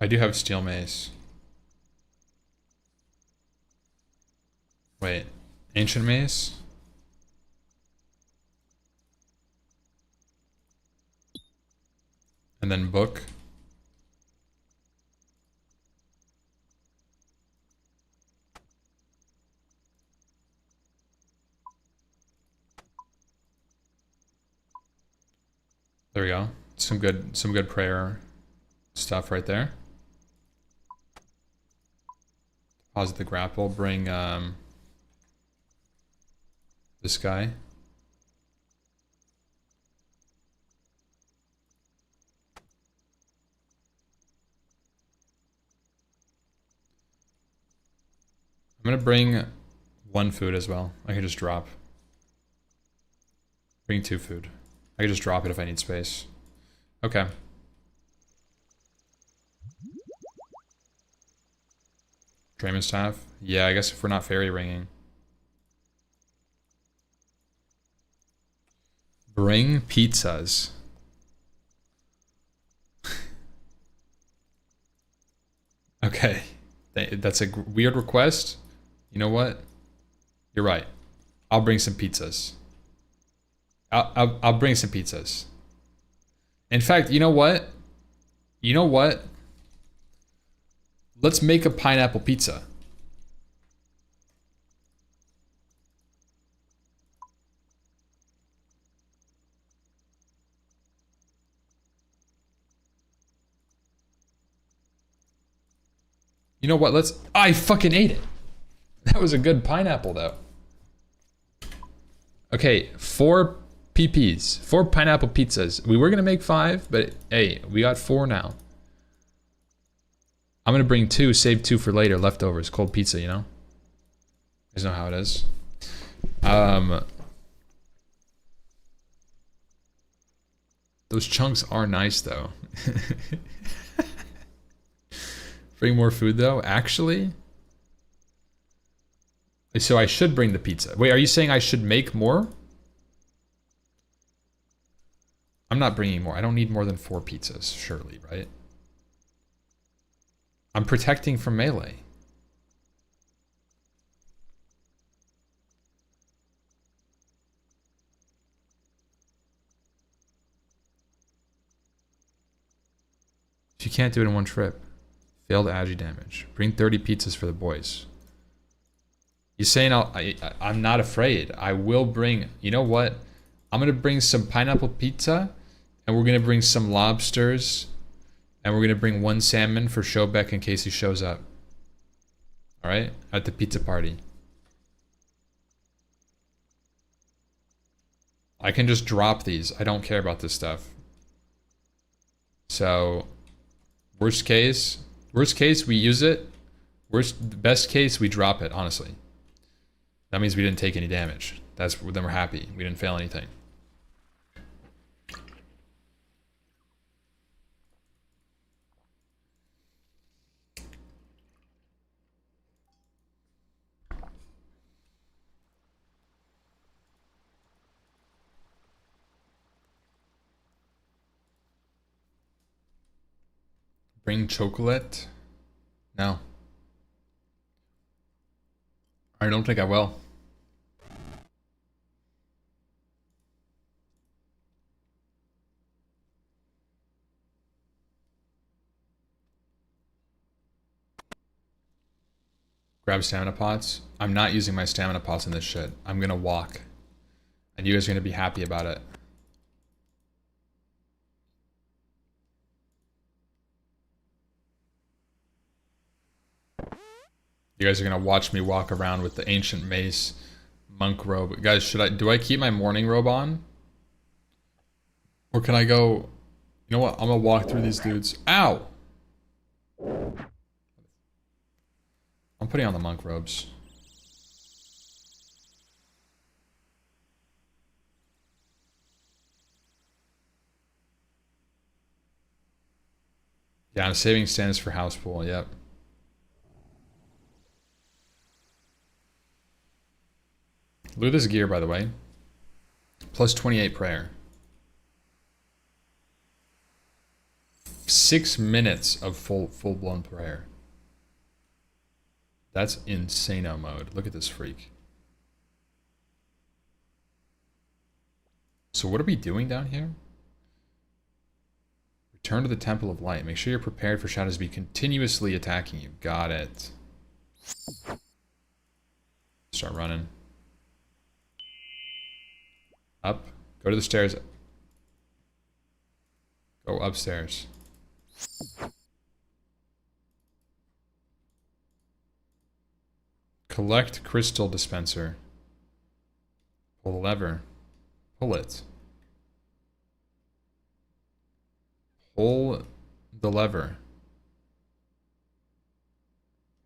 I do have steel mace. Wait, ancient mace? And then book. There we go. Some good prayer stuff right there. Deposit the grapple. Bring this guy. I'm gonna bring 1 food as well. I can just drop. Bring 2 food. I can just drop it if I need space. Okay. Drayman staff? Yeah, I guess if we're not fairy ringing. Bring pizzas. Okay. That's a weird request. You know what? You're right. I'll bring some pizzas. I'll bring some pizzas. In fact, you know what? You know what? Let's make a pineapple pizza. You know what? I fucking ate it. That was a good pineapple, though. Okay, 4 PPs. 4 pineapple pizzas. We were gonna make 5, but hey, we got 4 now. I'm gonna bring 2, save 2 for later. Leftovers, cold pizza, you know? You guys know how it is. Those chunks are nice, though. Bring more food, though? Actually? So I should bring the pizza. Wait, are you saying I should make more? I'm not bringing more. I don't need more than 4 pizzas, surely, right? I'm protecting from melee. You can't do it in one trip. Failed agi damage. Bring 30 pizzas for the boys. He's saying I'm not afraid. I will bring... You know what? I'm going to bring some pineapple pizza. And we're going to bring some lobsters. And we're going to bring 1 salmon for Showbeck in case he shows up. Alright? At the pizza party. I can just drop these. I don't care about this stuff. So... Worst case, we use it. Best case, we drop it, honestly. That means we didn't take any damage. Then we're happy. We didn't fail anything. Bring chocolate? No. I don't think I will. Grab stamina pots. I'm not using my stamina pots in this shit. I'm gonna walk. And you guys are gonna be happy about it. You guys are gonna watch me walk around with the ancient mace monk robe. Guys, do I keep my morning robe on? Or can I go... You know what? I'm gonna walk through these dudes. Ow! I'm putting on the monk robes. Yeah, I'm saving stands for house pool, yep. Loot this gear, by the way. Plus 28 prayer. 6 minutes of full-blown prayer. That's insano mode. Look at this freak. So what are we doing down here? Return to the Temple of Light. Make sure you're prepared for shadows to be continuously attacking you. Got it. Start running. Up. Go to the stairs. Go upstairs. Collect crystal dispenser. Pull the lever. Pull it. Pull the lever.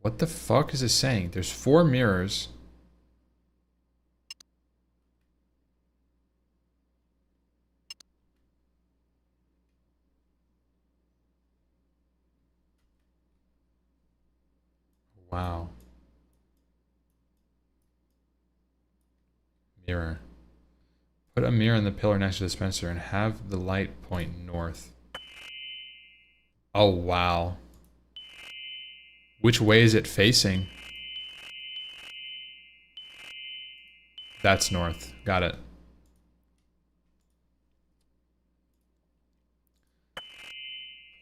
What the fuck is this saying? There's 4 mirrors. Wow. Mirror. Put a mirror in the pillar next to the dispenser and have the light point north. Oh, wow. Which way is it facing? That's north. Got it.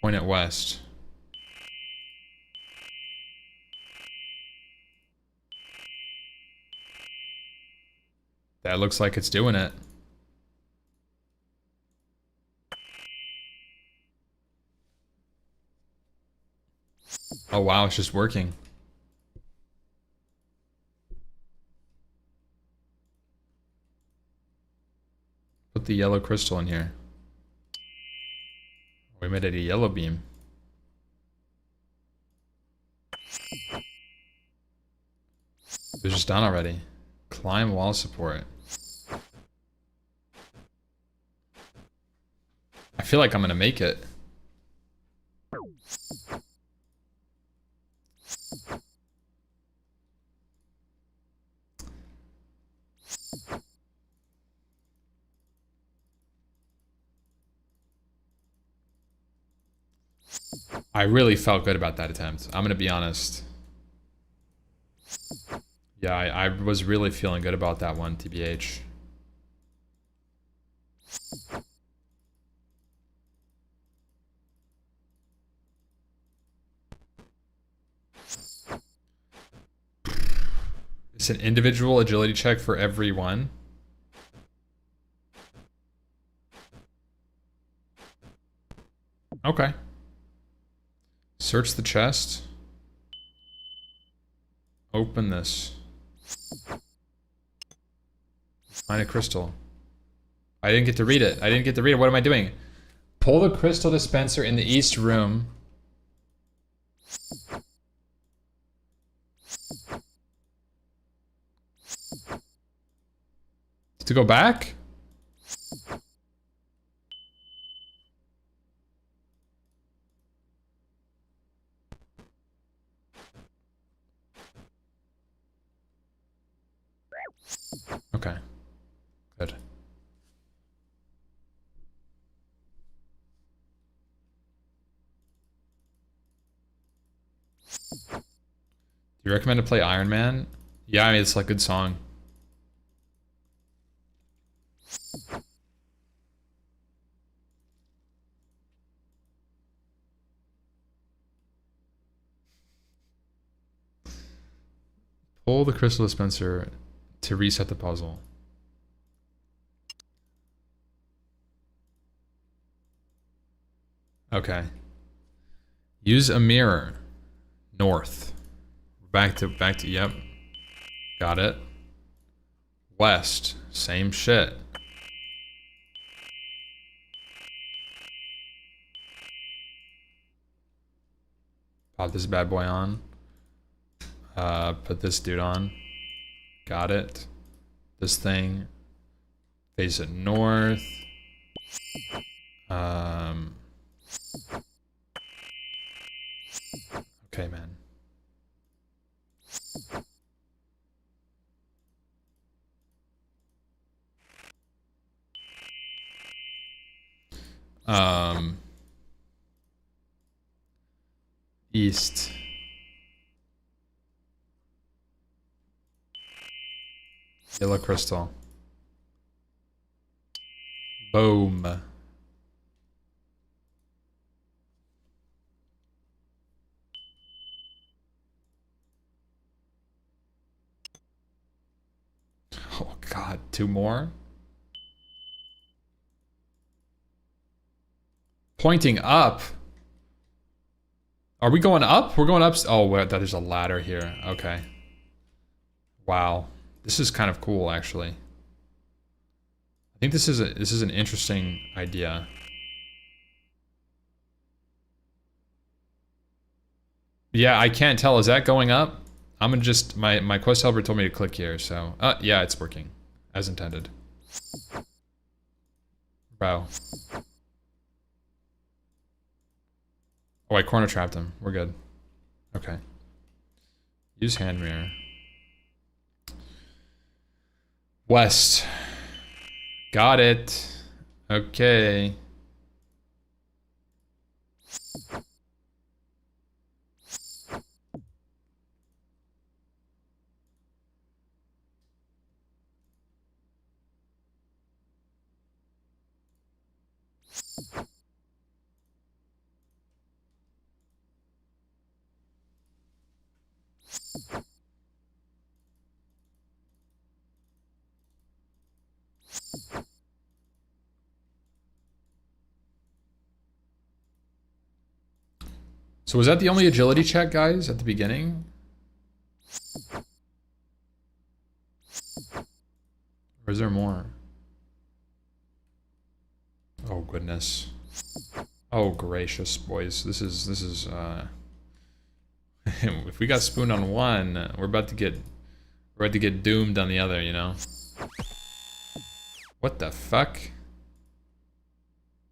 Point it west. That looks like it's doing it. Oh wow, it's just working. Put the yellow crystal in here. We made it a yellow beam. It was just done already. Climb wall support. I feel like I'm gonna make it. I really felt good about that attempt. I'm gonna be honest. Yeah, I was really feeling good about that one, TBH. It's an individual agility check for every one. Okay. Search the chest. Open this. Find a crystal. I didn't get to read it. I didn't get to read it. What am I doing? Pull the crystal dispenser in the east room. To go back? Okay. Good. Do you recommend to play Iron Man? Yeah, I mean, it's like a good song. Pull the crystal dispenser to reset the puzzle. Okay. Use a mirror. North. Back to, yep. Got it. West. Same shit. Pop this bad boy on. Put this dude on. Got it. This thing. Face it north. Okay, man. East. Yellow crystal. Boom. Oh god, two more? Pointing up? Are we going up? We're going up. Oh, wait, there's a ladder here. Okay. Wow. This is kind of cool, actually. I think this is an interesting idea. Yeah, I can't tell. Is that going up? I'm gonna just my quest helper told me to click here, so yeah, it's working as intended. Bro. Oh, I corner trapped him. We're good. Okay. Use hand mirror. West. Got it. Okay. So was that the only agility check, guys, at the beginning? Or is there more? Oh goodness. Oh gracious, boys. This is if we got spooned on one, we're about to get doomed on the other, you know? What the fuck?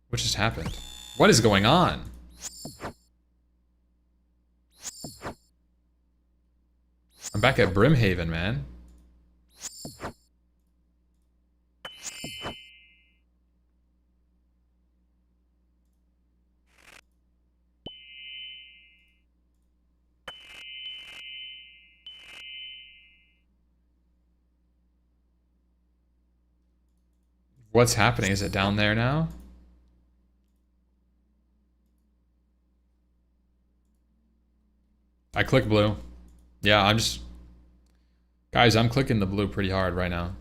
What just happened? What is going on? I'm back at Brimhaven, man. What's happening? Is it down there now? I click blue. Yeah, I'm just... Guys, I'm clicking the blue pretty hard right now.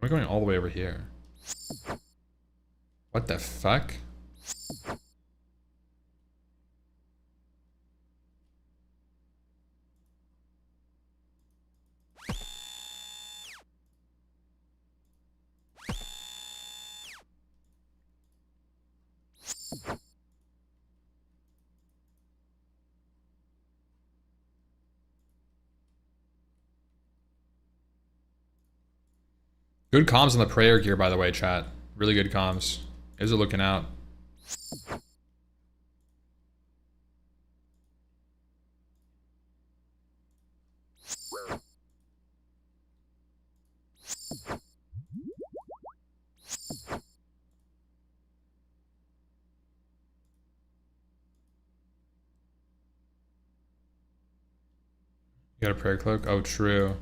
We're going all the way over here. What the fuck? Good comms on the prayer gear, by the way, chat. Really good comms. Is it looking out? You got a prayer cloak? Oh, true.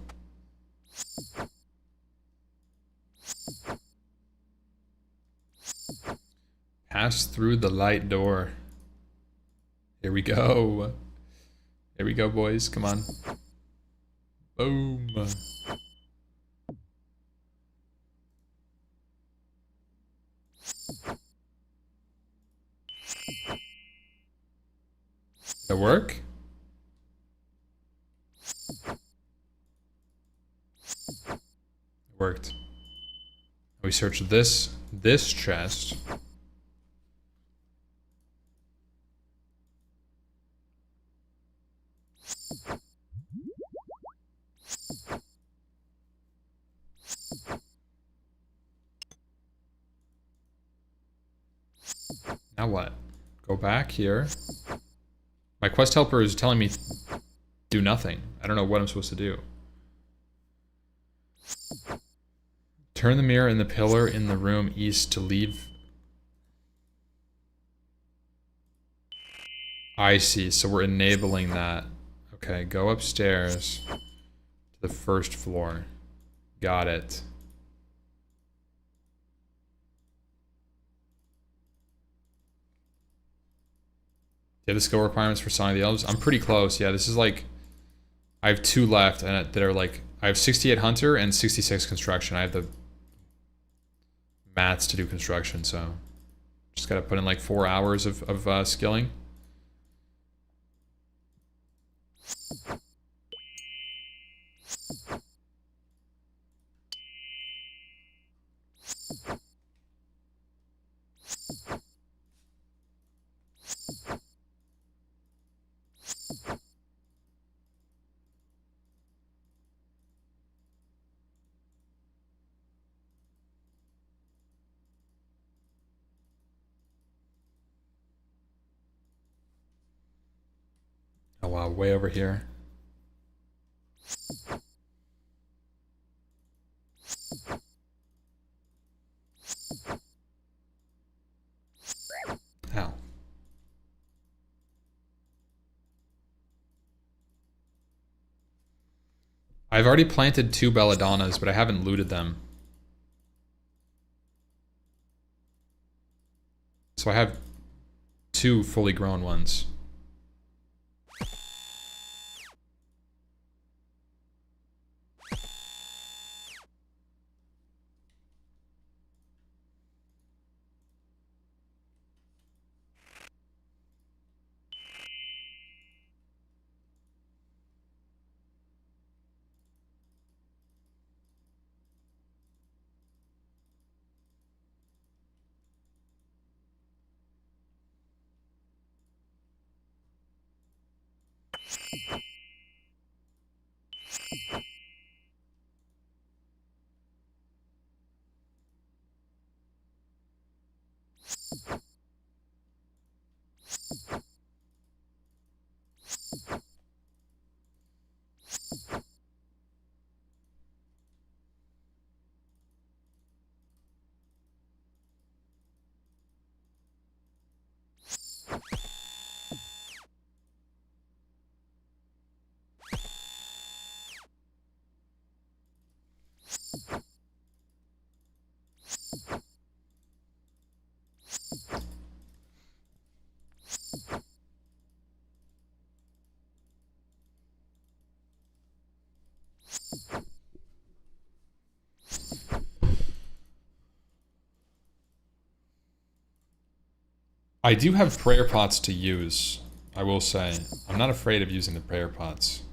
Pass through the light door. Here we go. Here we go, boys. Come on. Boom. Did it work? It worked. We search this chest. Now what? Go back here. My quest helper is telling me do nothing. I don't know what I'm supposed to do. Turn the mirror in the pillar in the room east to leave. I see, so we're enabling that. Okay, go upstairs to the first floor. Got it. Yeah, the skill requirements for Sonic the Elves. I'm pretty close. Yeah, this is like... I have 2 left and that are like... I have 68 Hunter and 66 Construction. I have the mats to do Construction, so... Just gotta put in like 4 hours of skilling. Oh wow, way over here. Ow. I've already planted 2 belladonnas, but I haven't looted them. So I have 2 fully grown ones. I do have prayer pots to use, I will say. I'm not afraid of using the prayer pots.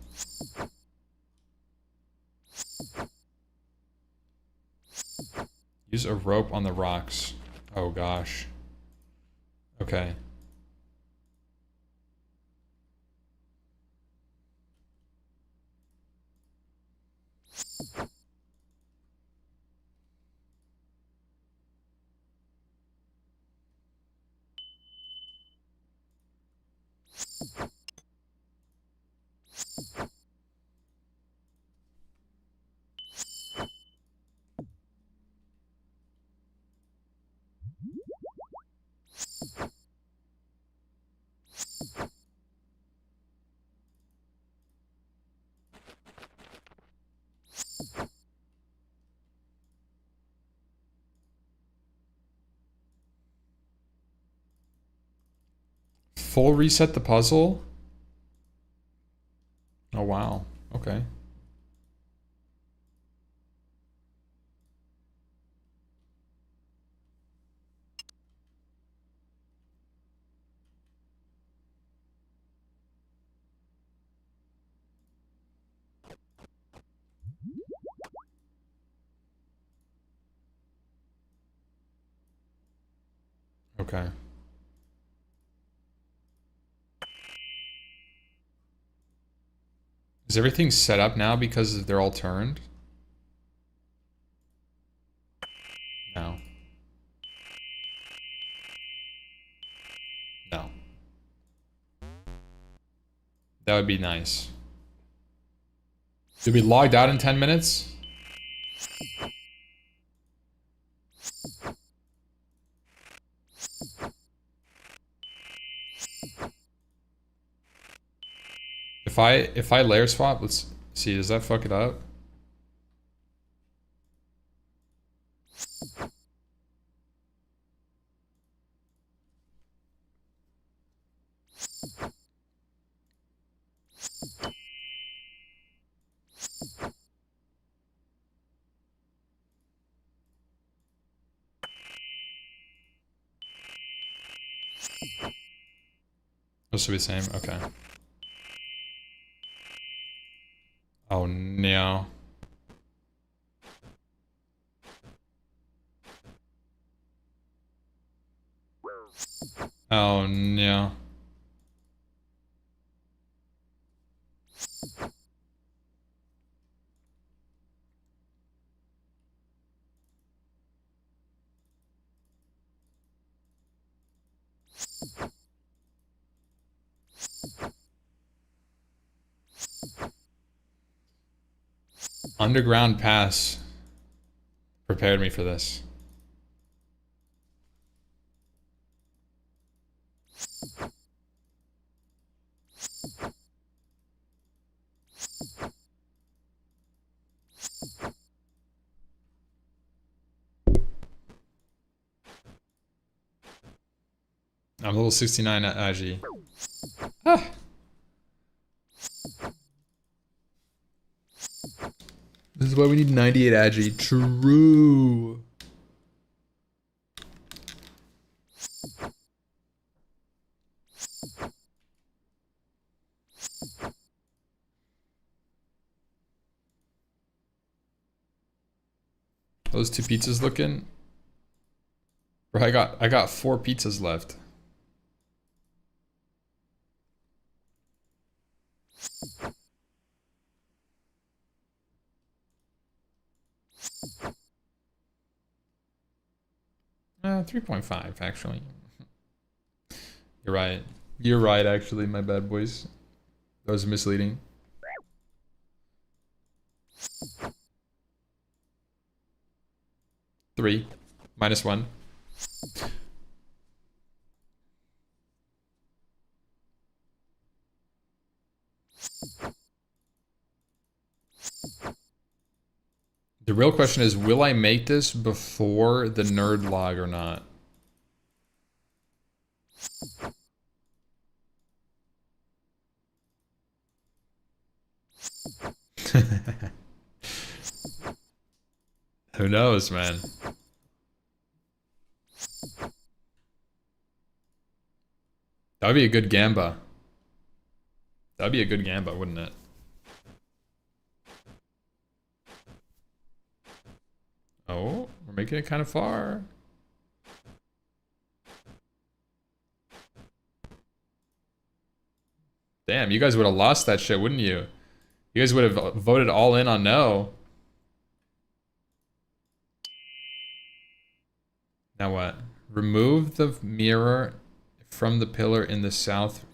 Use a rope on the rocks. Oh gosh. Okay. Full reset the puzzle? Oh wow. Okay. Okay. Is everything set up now because they're all turned? No. No. That would be nice. Did we logged out in 10 minutes? If I layer swap, let's see, does that fuck it up? This should be the same, okay. Oh no. Oh no. Underground pass prepared me for this. I'm level 69 at Agi. Ah. This is why we need 98 Agi. True. Those two pizzas looking. Bro, I got 4 pizzas left. 3.5 actually. You're right. You're right, actually, my bad boys. That was misleading. Three. -1. The real question is, will I make this before the nerd log or not? Who knows, man? That would be a good gamba. That would be a good gamba, wouldn't it? Oh, we're making it kind of far. Damn, you guys would have lost that shit, wouldn't you? You guys would have voted all in on no. Now what? Remove the mirror from the pillar in the south.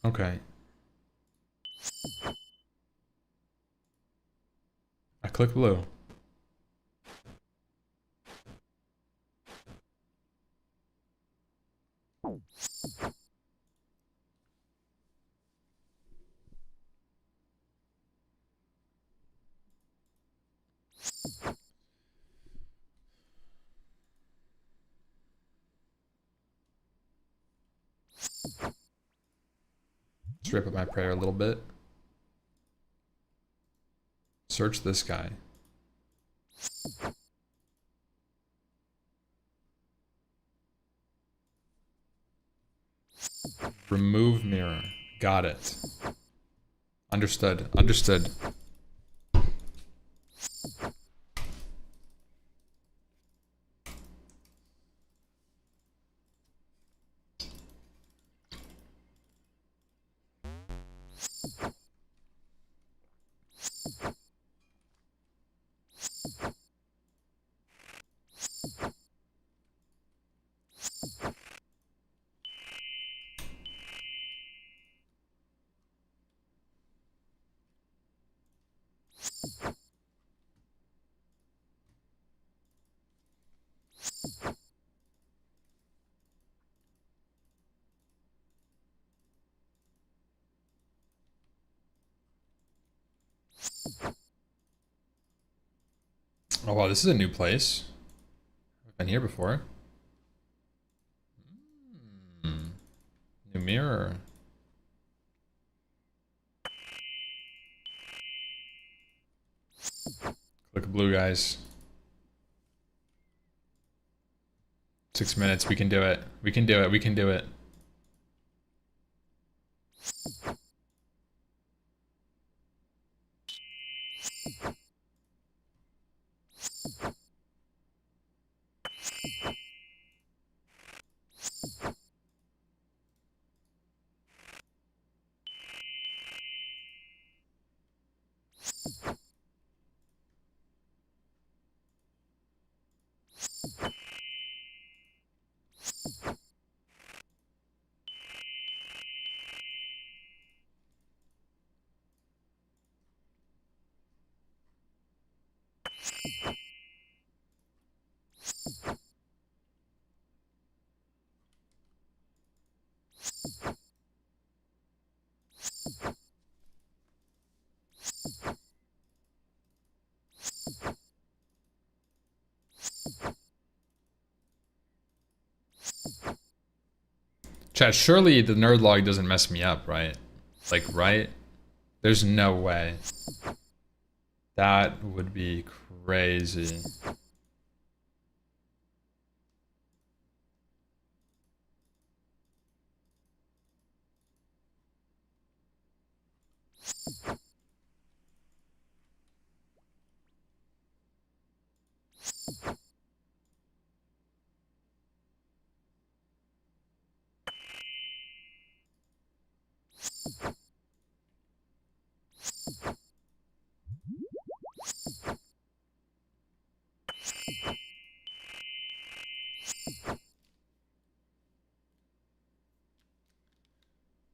Okay. I click blue. Let's rip up my prayer a little bit. Search this guy. Remove mirror. Got it. Understood. Understood. Oh wow, this is a new place. I've been here before. New mirror. Click blue, guys. 6 minutes. We can do it. We can do it. We can do it. Chat, surely the nerd log doesn't mess me up, right? Like, right? There's no way. That would be crazy.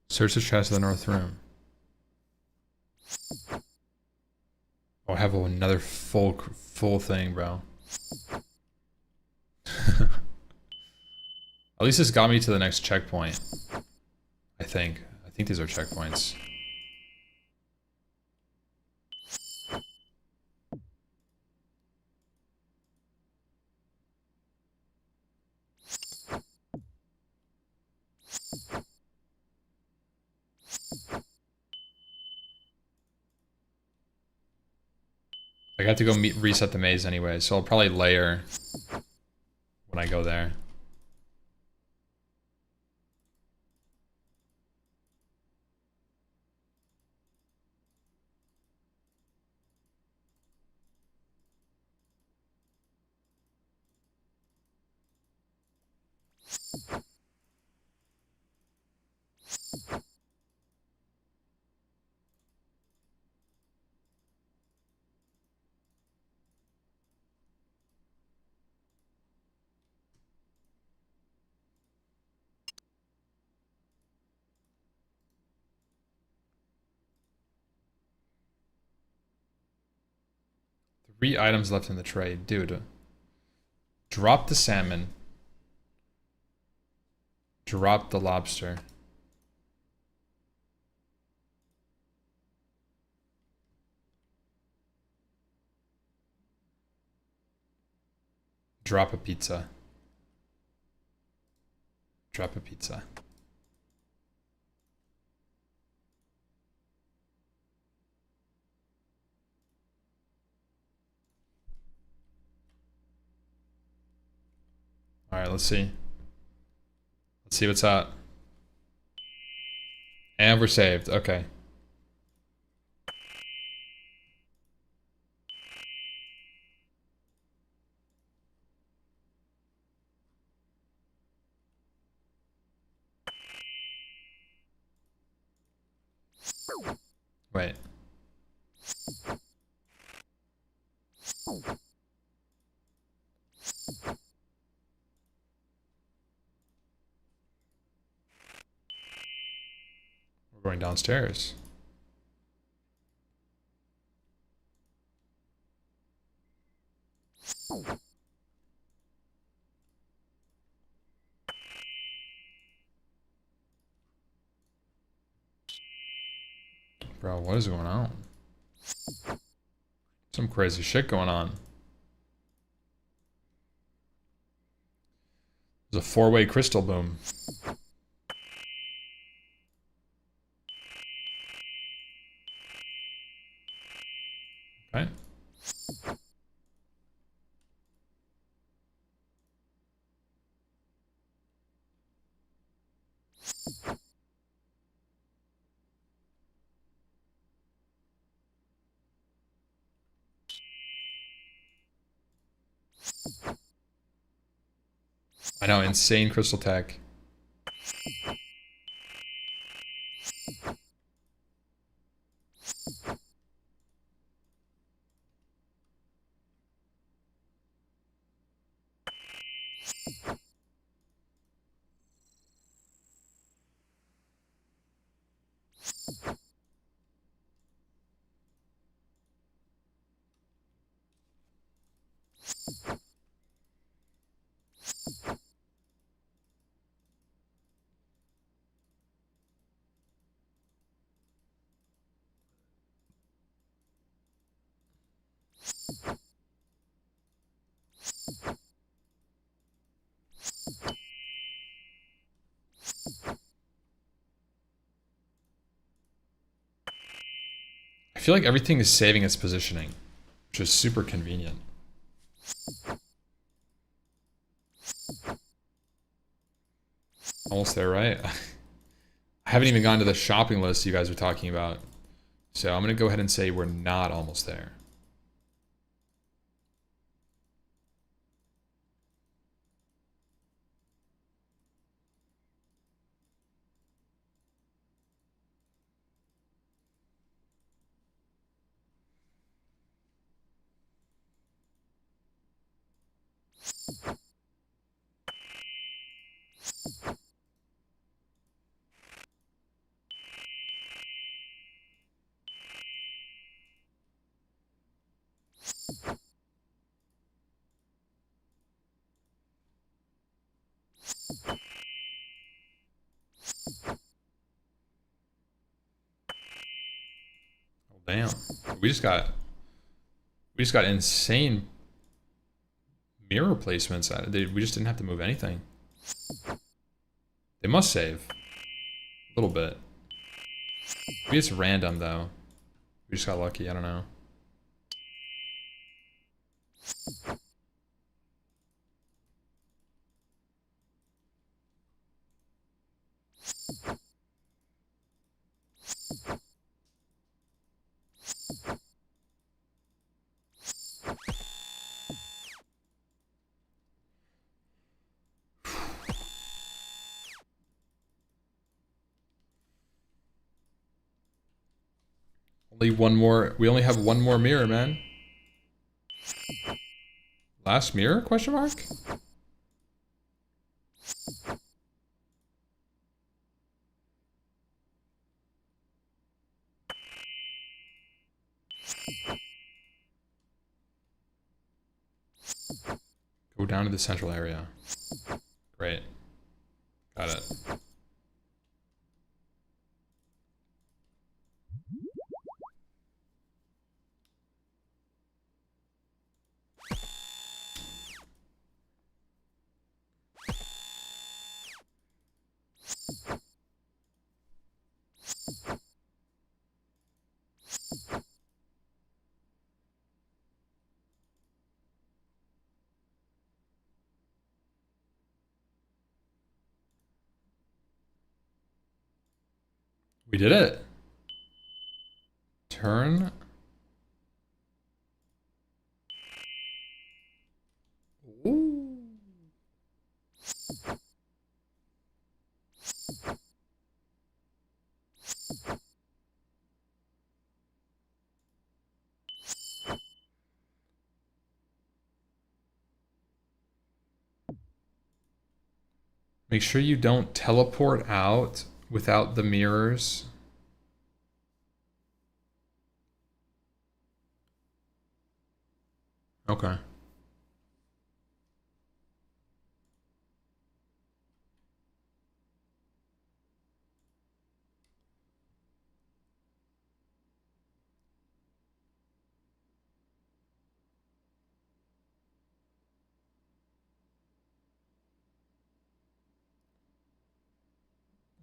Search the chest of the north room. Oh, I have another full thing, bro. At least this got me to the next checkpoint. I think these are checkpoints. I have to go reset the maze anyway, so I'll probably layer when I go there. Three items left in the tray. Dude. Drop the salmon. Drop the lobster. Drop a pizza. Drop a pizza. Alright, let's see. Let's see what's up. And we're saved. Okay. Wait. We're going downstairs. Bro, what is going on? Some crazy shit going on. There's a four-way crystal boom. Okay. I know, insane crystal tech. I feel like everything is saving its positioning, which is super convenient. Almost there, right? I haven't even gone to the shopping list you guys were talking about. So I'm going to go ahead and say we're not almost there. Damn. We just got insane mirror placements. We just didn't have to move anything. They must save. A little bit. Maybe it's random though. We just got lucky, I don't know. Only one more. We only have one more mirror, man. Last mirror? Question mark? Go down to the central area. Great. Got it. We did it. Turn. Ooh. Make sure you don't teleport out without the mirrors. Okay.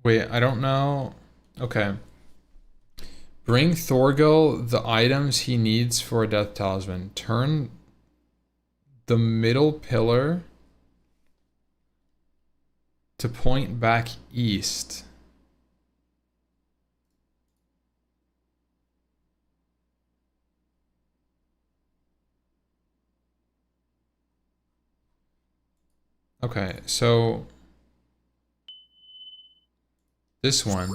Wait, I don't know. Okay. Bring Thorgil the items he needs for a death talisman. Turn the middle pillar to point back east. Okay, so this one.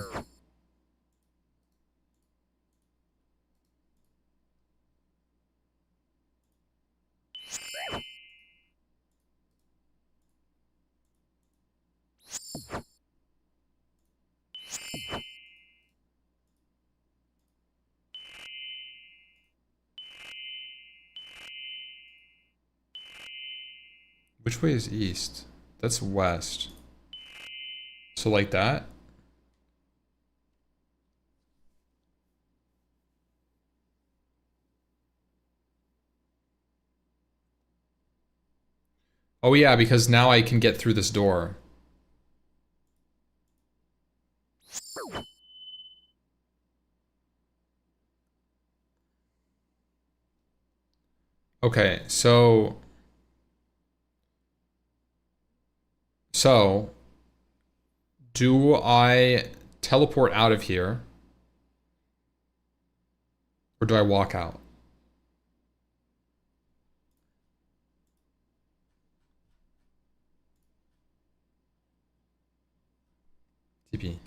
Which way is east? That's west. So like that? Oh yeah, because now I can get through this door. Okay, so do I teleport out of here? Or do I walk out? TP. Give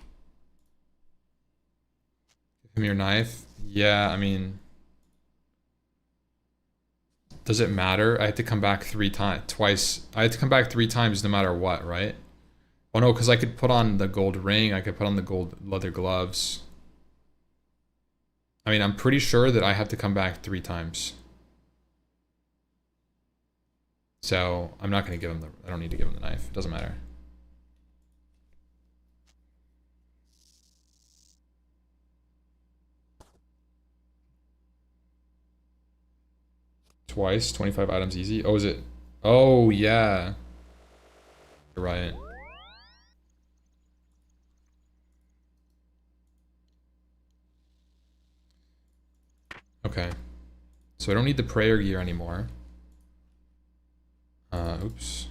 him your knife? Yeah, I mean... Does it matter? I have to come back twice. I have to come back 3 times no matter what, right? Oh no, because I could put on the gold ring. I could put on the gold leather gloves. I mean, I'm pretty sure that I have to come back 3 times. So, I'm not going to give him I don't need to give him the knife. It doesn't matter. Twice, 25 items easy. Oh, is it? Oh, yeah. You're right. Okay. So I don't need the prayer gear anymore. Oops.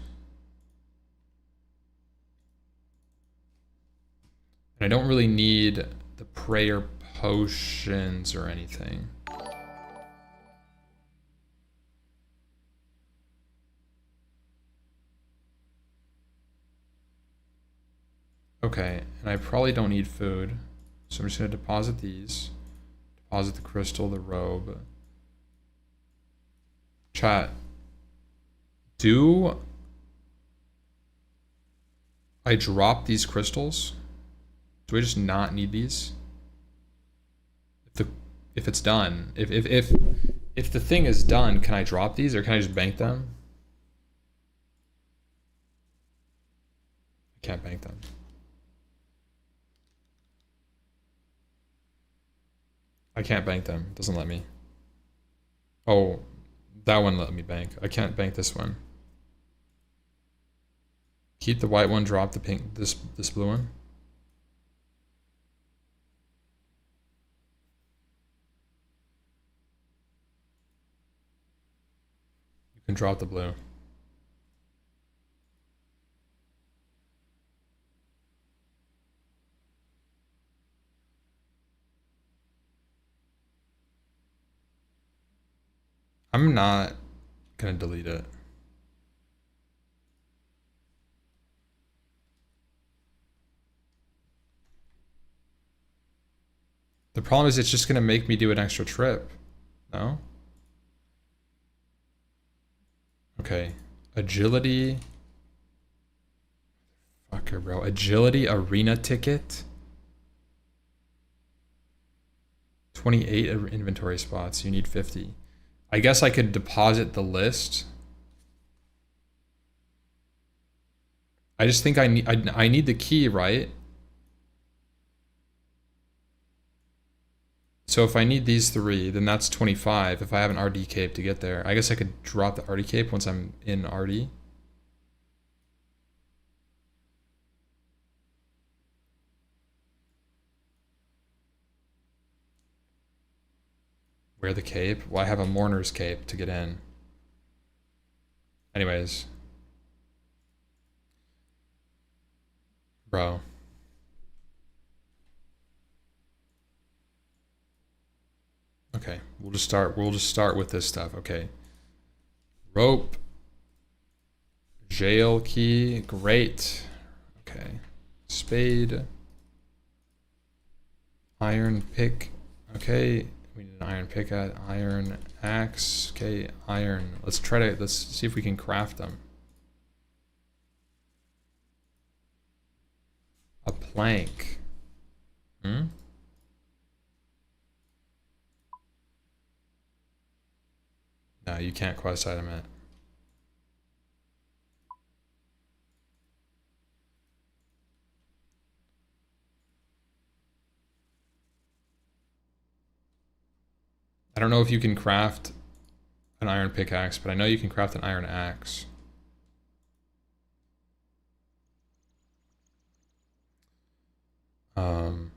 And I don't really need the prayer potions or anything. Okay, and I probably don't need food. So I'm just gonna deposit these. Deposit the crystal, the robe. Chat. Do I drop these crystals? Do I just not need these? If it's done, if the thing is done, can I drop these or can I just bank them? I can't bank them. I can't bank them. It doesn't let me. Oh, that one let me bank. I can't bank this one. Keep the white one, drop the pink, this blue one. You can drop the blue. I'm not gonna delete it. The problem is it's just gonna make me do an extra trip. No? Okay. Agility. Fucker, bro. Agility arena ticket. 28 inventory spots. You need 50. I guess I could deposit the list. I just think I need the key, right? So if I need these 3, then that's 25 if I have an RD cape to get there. I guess I could drop the RD cape once I'm in RD. Wear the cape? Well, I have a mourner's cape to get in. Anyways. Bro. Okay, we'll just start with this stuff. Okay. Rope. Jail key. Great. Okay. Spade. Iron pick. Okay. We need an iron pick at iron axe. Okay, iron. Let's see if we can craft them. A plank. Hmm? No, you can't quest item it. I don't know if you can craft an iron pickaxe, but I know you can craft an iron axe. I'm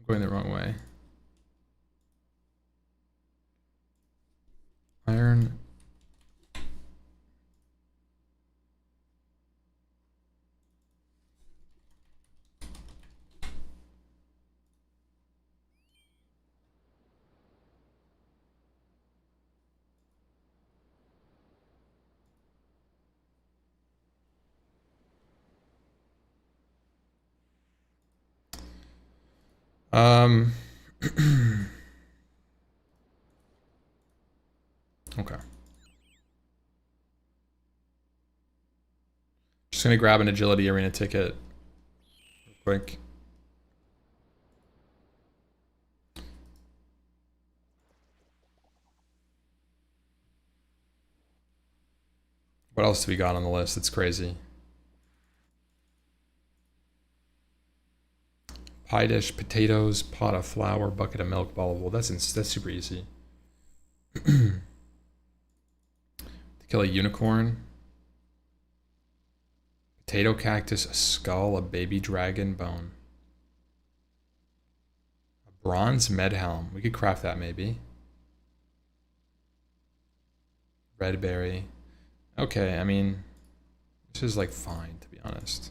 going the wrong way. Iron. Okay. Just gonna grab an agility arena ticket real quick. What else do we got on the list? It's crazy. Pie dish, potatoes, pot of flour, bucket of milk, ball of wool. That's super easy. To kill a unicorn. Potato cactus, a skull, a baby dragon bone. A bronze med helm. We could craft that maybe. Red berry. Okay, I mean, this is like fine, to be honest.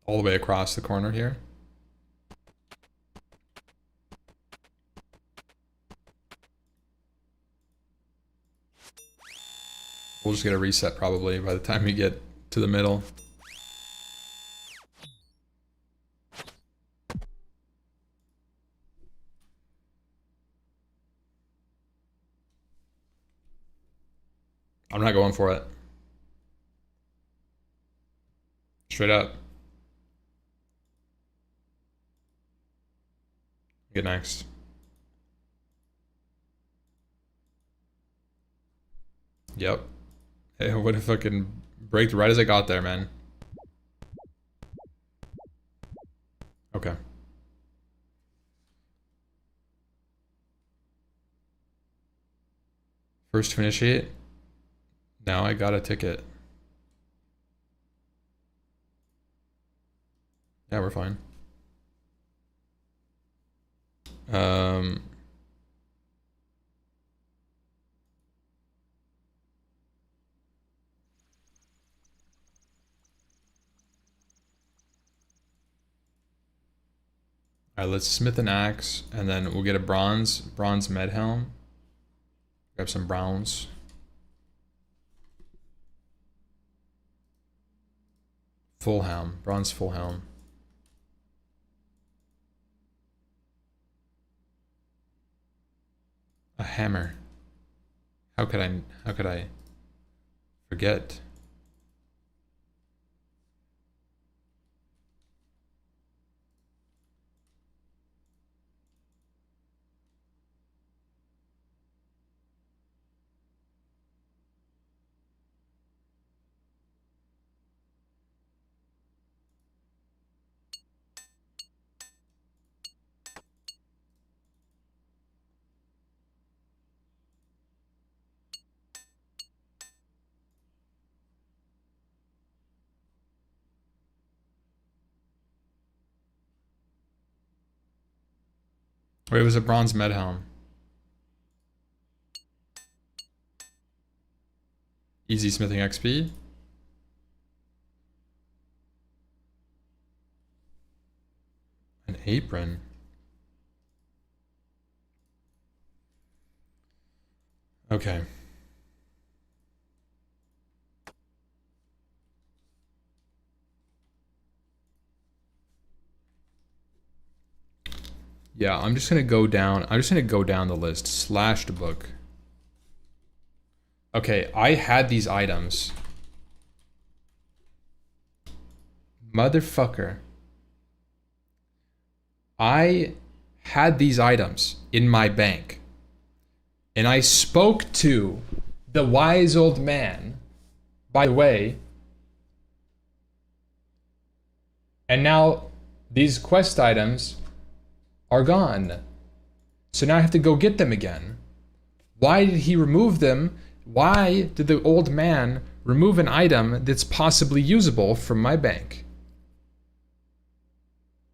All the way across the corner here. We'll just get a reset probably by the time we get to the middle. I'm not going for it. Straight up. Get next. Yep. Hey, what a fucking break right as I got there, man. Okay. First to initiate. Now I got a ticket. Yeah, we're fine. Alright, let's smith an axe, and then we'll get a bronze med helm. Grab some browns. Full helm, bronze full helm. A hammer. How could I forget? Wait, it was a bronze med helm. Easy smithing XP. An apron. Okay. Yeah, I'm just gonna go down the list. Slashed book. Okay, I had these items. Motherfucker. I had these items in my bank. And I spoke to the wise old man, by the way. And now these quest items are gone. So now I have to go get them again. Why did he remove them? Why did the old man remove an item that's possibly usable from my bank?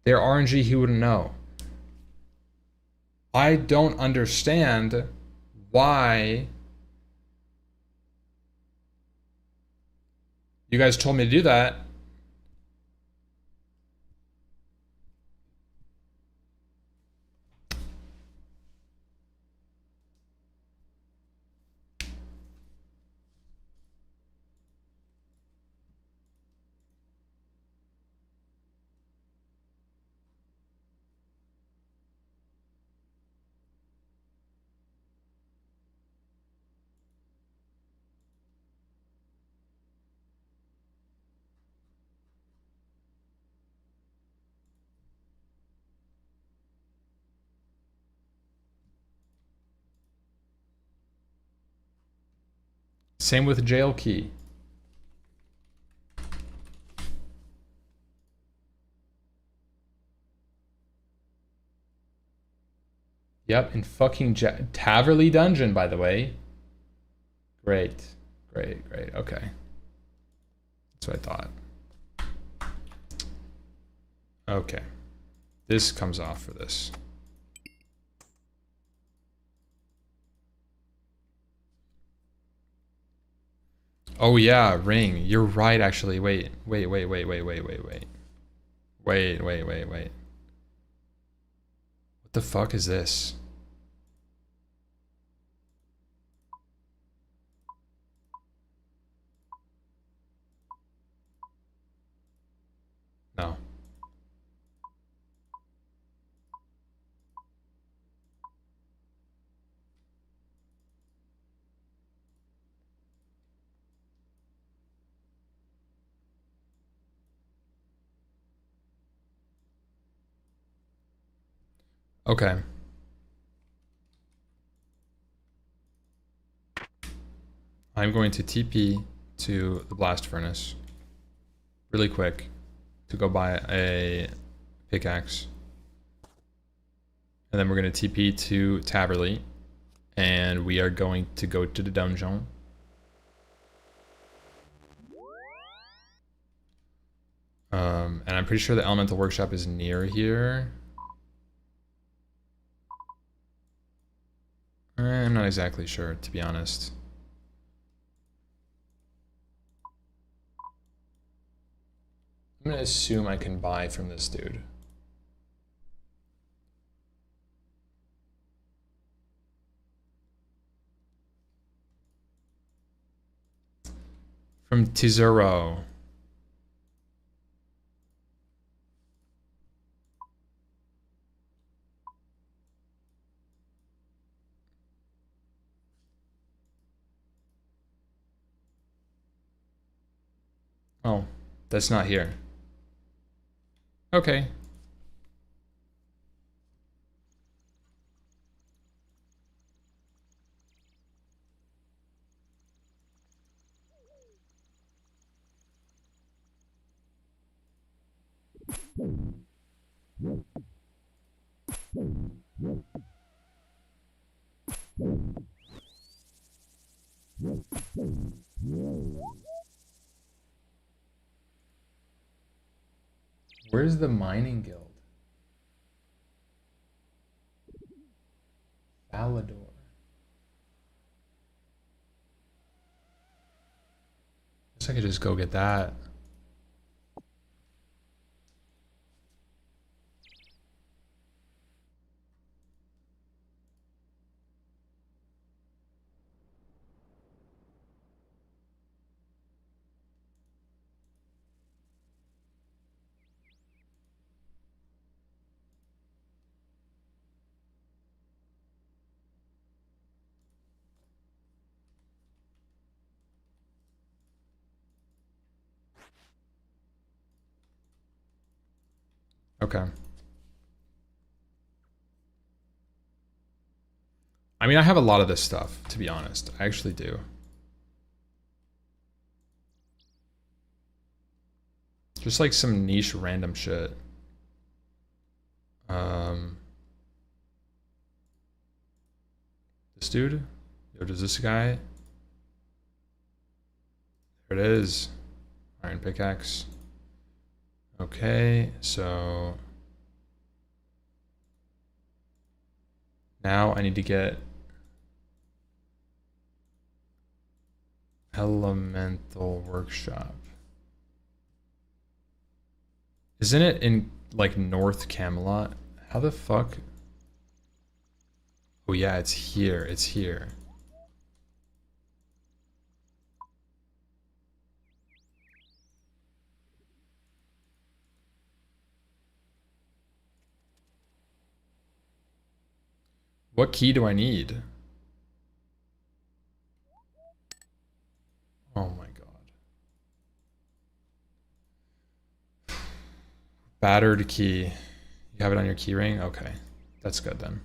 They're RNG, he wouldn't know. I don't understand why you guys told me to do that. Same with jail key. Yep, in fucking Taverley Dungeon, by the way. Great. Great, great. Okay. That's what I thought. Okay. This comes off for this. Oh yeah, ring. You're right, actually. Wait. Wait. What the fuck is this? No. Okay. I'm going to TP to the blast furnace really quick to go buy a pickaxe. And then we're going to TP to Taverley. And we are going to go to the dungeon. And I'm pretty sure the elemental workshop is near here. I'm not exactly sure, to be honest. I'm gonna assume I can buy from this dude. From Tizuro. Oh, that's not here. Okay. Where's the mining guild? Valador. Guess I could just go get that. Okay. I mean, I have a lot of this stuff, to be honest. I actually do. Just like some niche random shit. This dude? Yo, does this guy? There it is. Iron pickaxe. Okay, so now I need to get elemental workshop. Isn't it in like North Camelot? How the fuck? Oh yeah, it's here. It's here. What key do I need? Oh my god. Battered key. You have it on your key ring? Okay. That's good then.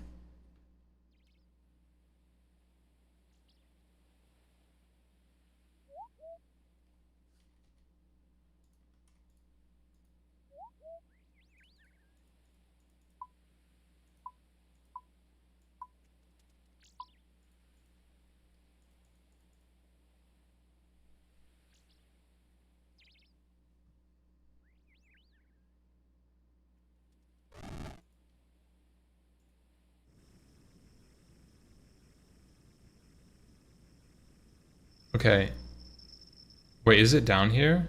Okay. Wait, is it down here?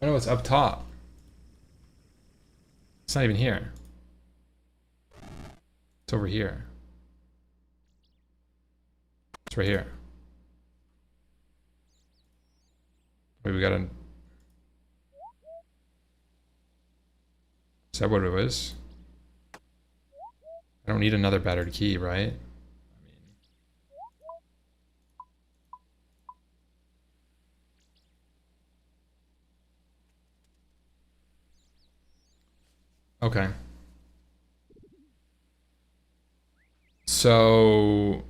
Oh no, it's up top. It's not even here. It's over here. It's right here. Wait, we gotta... Is that what it was? I don't need another battered key, right? Okay. So...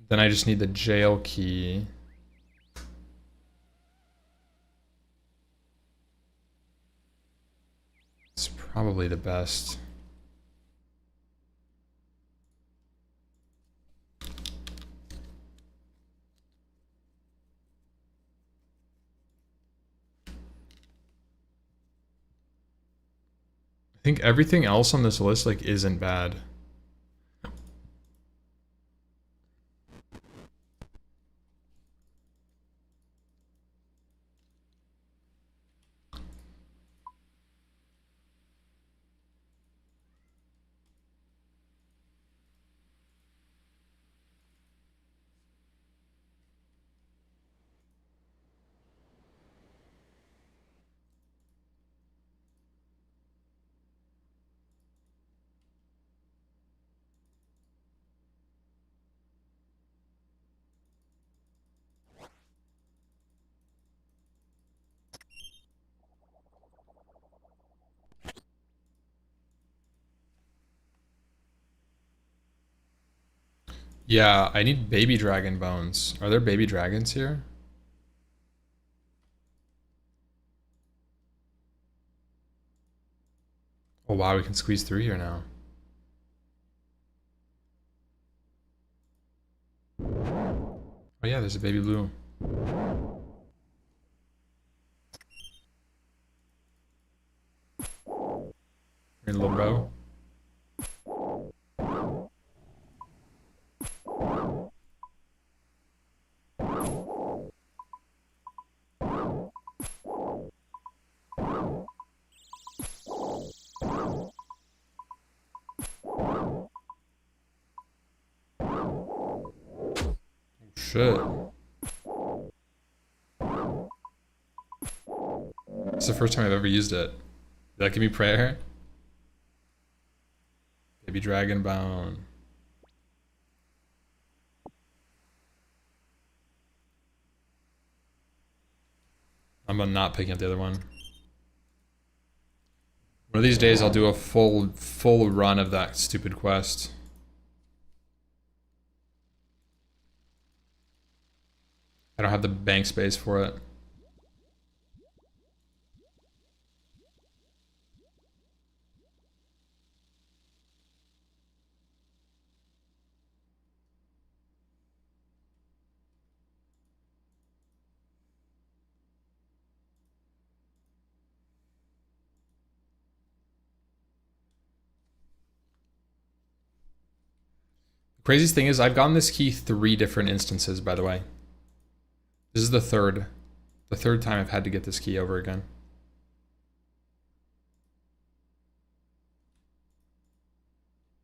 Then I just need the jail key. It's probably the best. I think everything else on this list like isn't bad. Yeah, I need baby dragon bones. Are there baby dragons here? Oh wow, we can squeeze through here now. Oh yeah, there's a baby blue. Here, little bro. Shit. It's the first time I've ever used it. Did that give me prayer? Baby dragon bone. I'm not picking up the other one. One of these days I'll do a full run of that stupid quest. I don't have the bank space for it. Craziest thing is I've gotten this key 3 different instances, by the way. This is the third time I've had to get this key over again.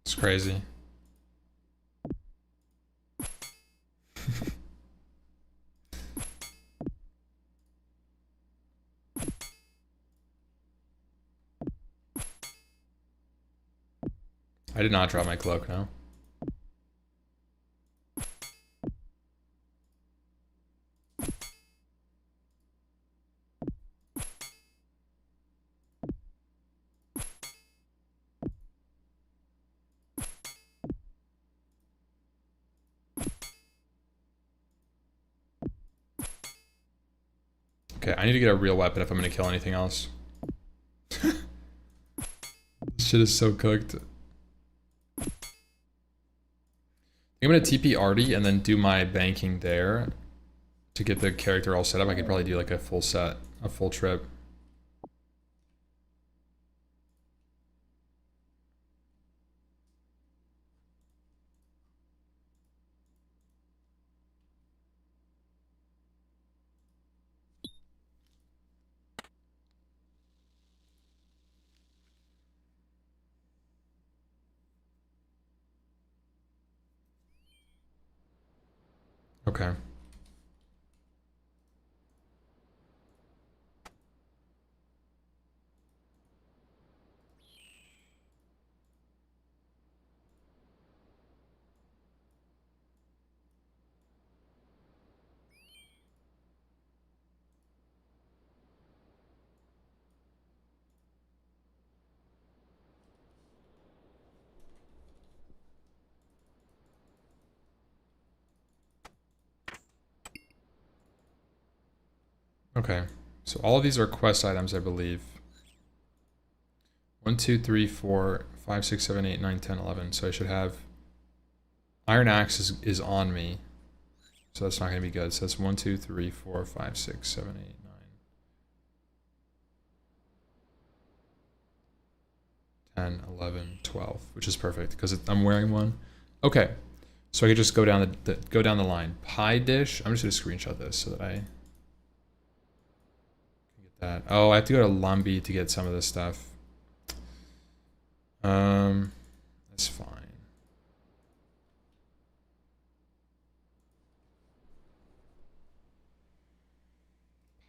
It's crazy. I did not drop my cloak, no. Okay, I need to get a real weapon if I'm gonna kill anything else. This shit is so cooked. I'm gonna TP Artie and then do my banking there to get the character all set up. I could probably do like a full set, a full trip. Okay. Okay. So all of these are quest items, I believe. 1, 2, 3, 4, 5, 6, 7, 8, 9, 10, 11. So I should have Iron Axe is on me. So that's not going to be good. So that's 1, 2, 3, 4, 5, 6, 7, 8, 9, 10, 11, 12, which is perfect because I'm wearing one. Okay. So I could just go down go down the line. Pie dish. I'm just going to screenshot this so that I can get that. Oh, I have to go to Lumby to get some of this stuff. That's fine.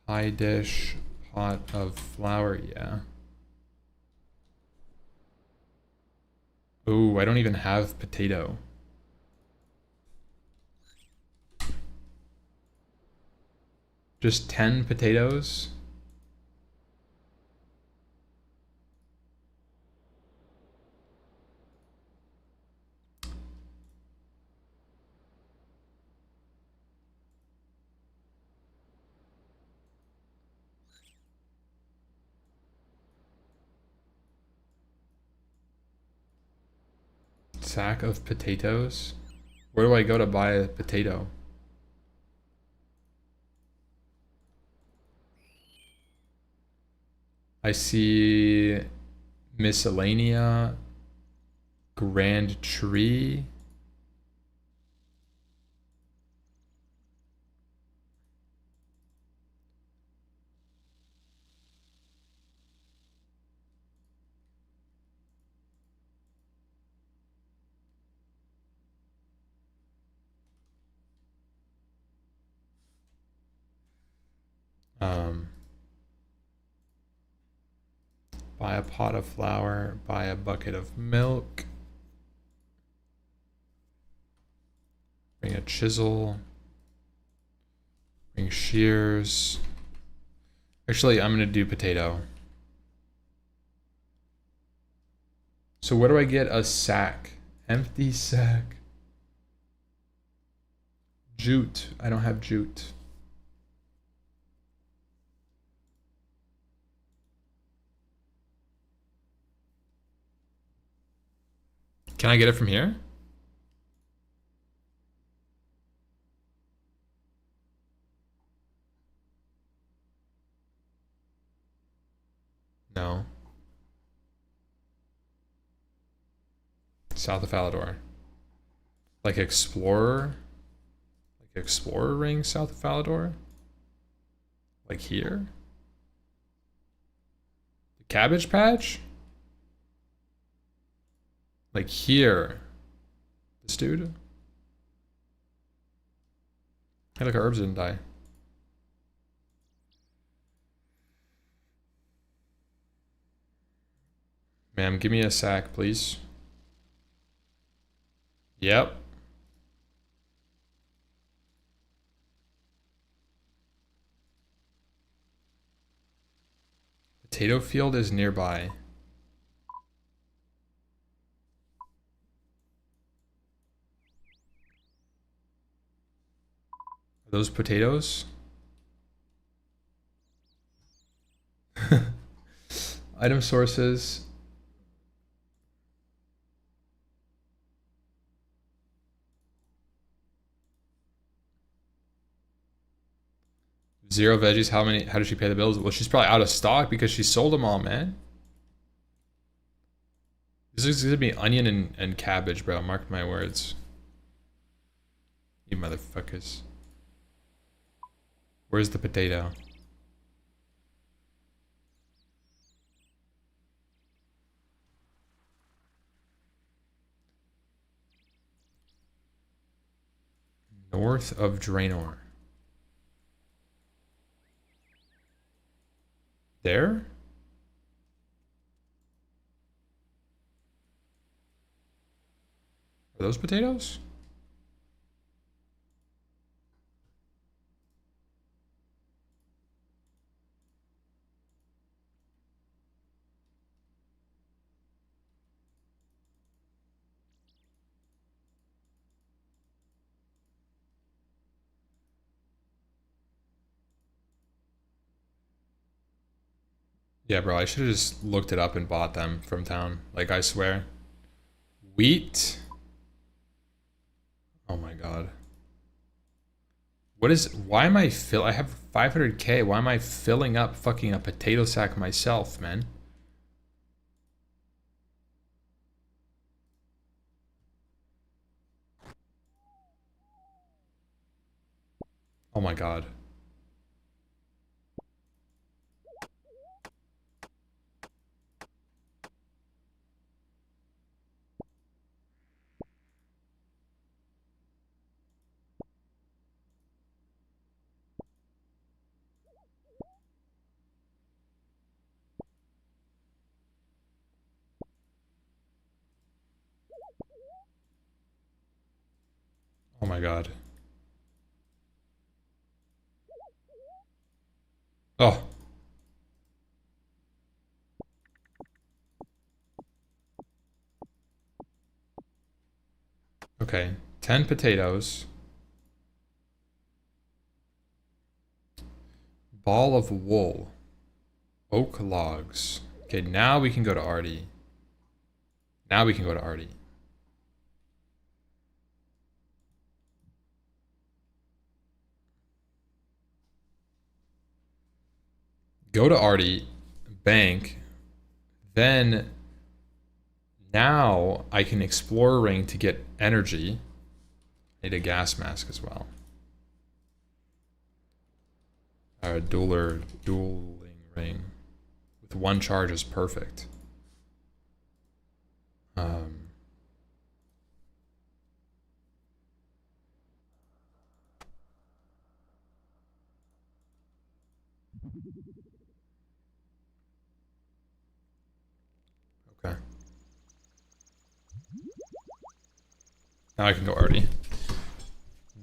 Pie dish, pot of flour, yeah. Ooh, I don't even have potato. Just 10 potatoes? Sack of potatoes? Where do I go to buy a potato? I see miscellanea, grand tree. Um, buy a pot of flour, buy a bucket of milk, bring a chisel, bring shears. Actually, I'm gonna do potato. So where do I get a sack? Empty sack. Jute. I don't have jute. Can I get it from here? No. South of Falador. Like Explorer? Like Explorer ring south of Falador? Like here? The Cabbage Patch? Like here? This dude? Hey, look, our herbs didn't die. Ma'am, give me a sack, please. Yep. Potato field is nearby. Are those potatoes? Item sources. Zero veggies. How does she pay the bills? Well, she's probably out of stock because she sold them all, man. This is gonna be onion and cabbage, bro. Mark my words. You motherfuckers. Where's the potato? North of Draenor. There? Are those potatoes? Yeah, bro, I should have just looked it up and bought them from town. Like, I swear. Wheat. Oh my god. What is, why am I I have 500K. Why am I filling up fucking a potato sack myself, man? Oh my god. Oh my god. Oh. Okay. 10 potatoes. Ball of wool. Oak logs. Okay, now we can go to Artie. Now we can go to Artie. Go to Artie. Bank. Then now I can explore a ring to get energy. Need a gas mask as well. Dueling ring. With one charge is perfect. Okay. Now I can go Artie.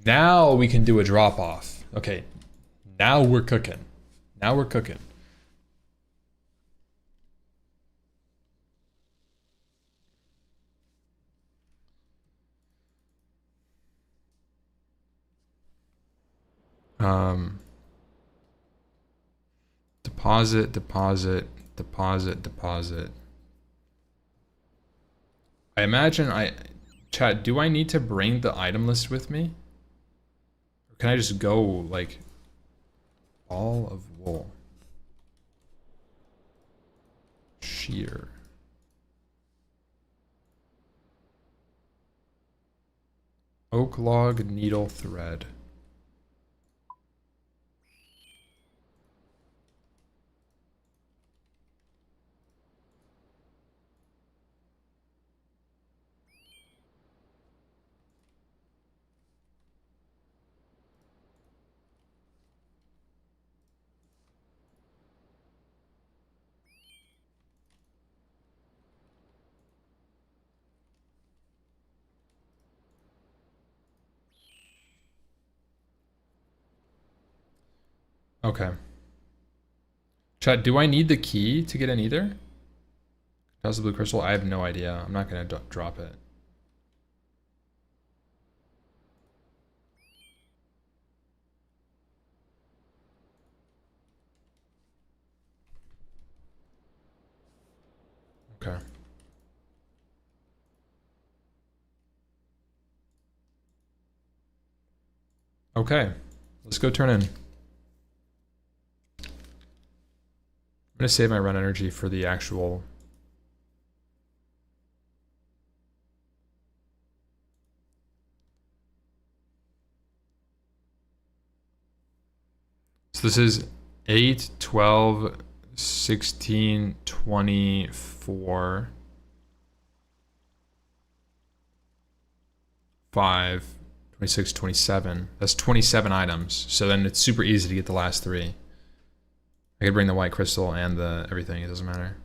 Now we can do a drop off. Okay. Now we're cooking. Now we're cooking. Deposit, deposit, deposit, deposit. I imagine Chat, do I need to bring the item list with me? Or can I just go, like, ball of wool? Shear. Oak log, needle, thread. Okay. Chat, do I need the key to get in either? How's the blue crystal? I have no idea. I'm not gonna drop it. Okay. Okay. Let's go turn in. I'm gonna save my run energy for the actual. So this is 8, 12, 16, 24, 5, 26, 27. That's 27 items. So then it's super easy to get the last 3. I could bring the white crystal and the everything. It doesn't matter.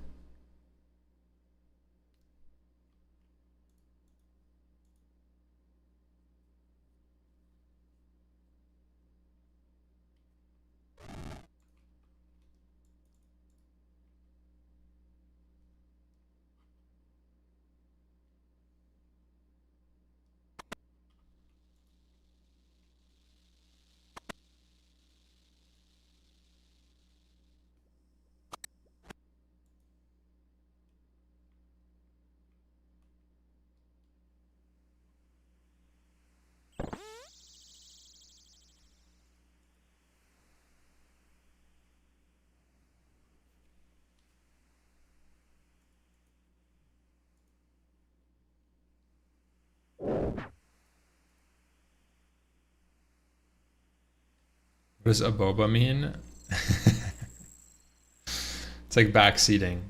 What does aboba mean? It's like backseating.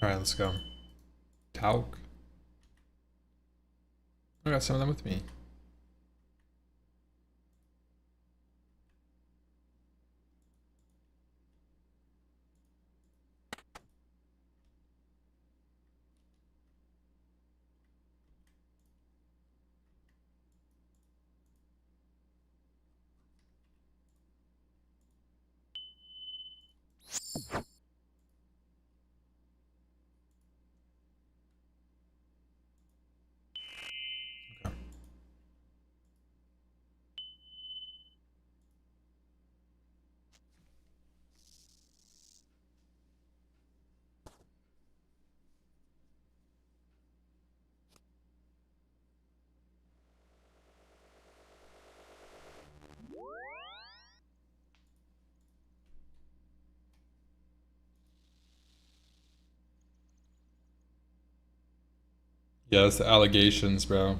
All right, let's go. Talc. I got some of them with me. Yeah, that's the allegations, bro.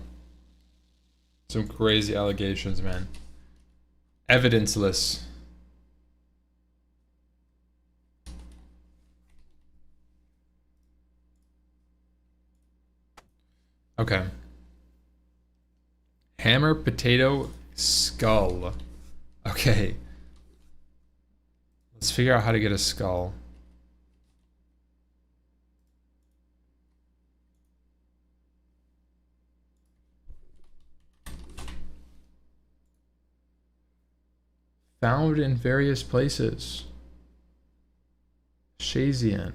Some crazy allegations, man. Evidenceless. Okay. Hammer, potato, skull. Okay. Let's figure out how to get a skull. Found in various places. Shazian.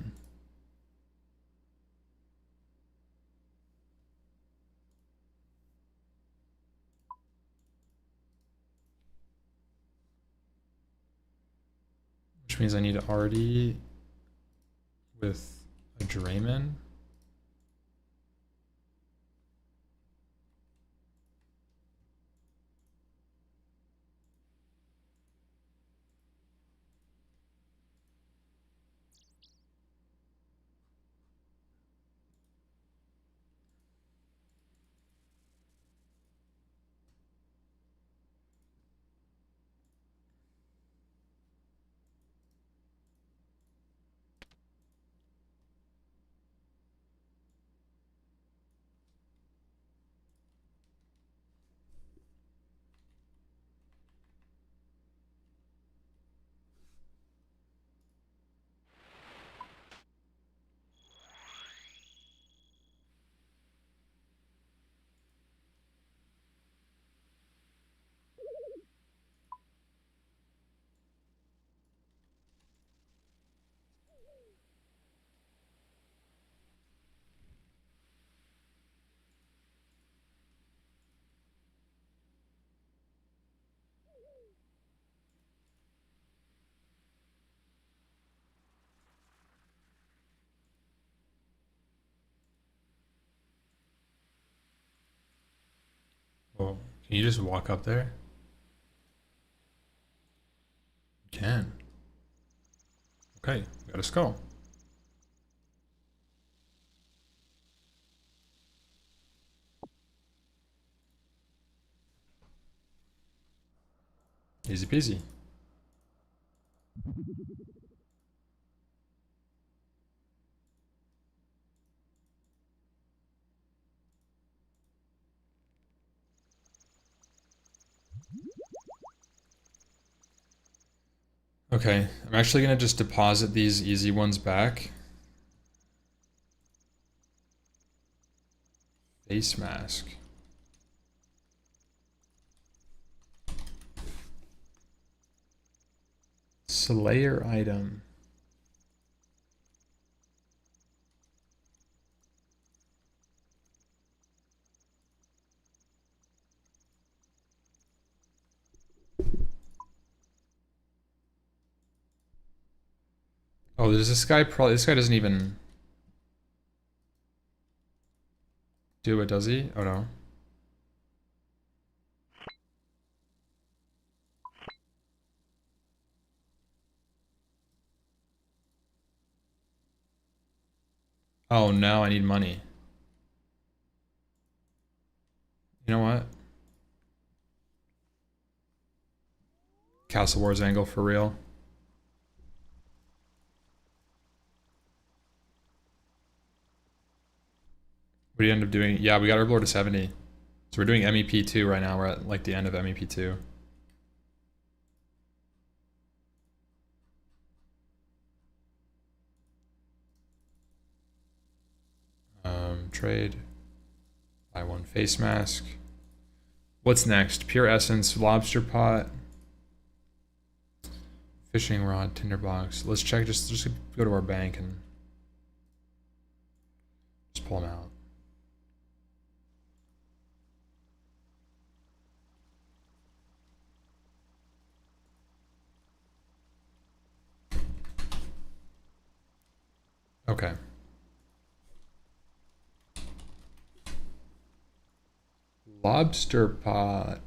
Which means I need RD with a Draymond. Can you just walk up there? You can. Okay, we got a skull. Easy peasy. Okay, I'm actually gonna just deposit these easy ones back. Face mask. Slayer item. Oh, there's this guy probably, this guy doesn't even do it, does he? Oh no. Oh no, I need money. You know what? Castle Wars angle for real. What do you end up doing? Yeah, we got Herblore to 70. So we're doing MEP 2 right now. We're at like the end of MEP 2. Trade. Buy one face mask. What's next? Pure essence, lobster pot, fishing rod, tinderbox. Let's check. Just go to our bank and just pull them out. Okay. Lobster pot.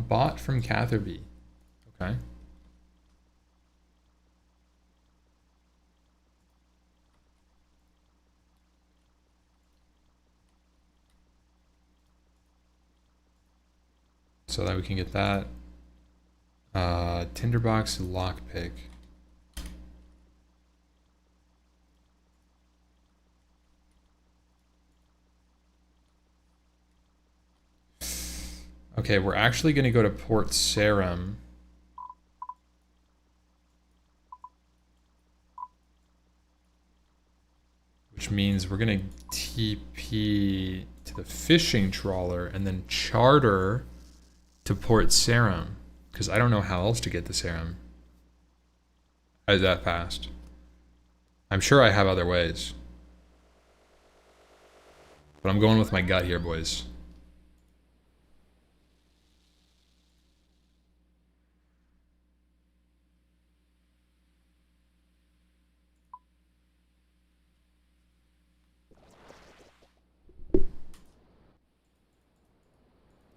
Bought from Catherby. Okay. So that we can get that. Tinderbox lockpick. Okay, we're actually going to go to Port Sarum. Which means we're going to TP to the fishing trawler and then charter to Port Sarum. Because I don't know how else to get the Sarum. That fast. I'm sure I have other ways. But I'm going with my gut here, boys.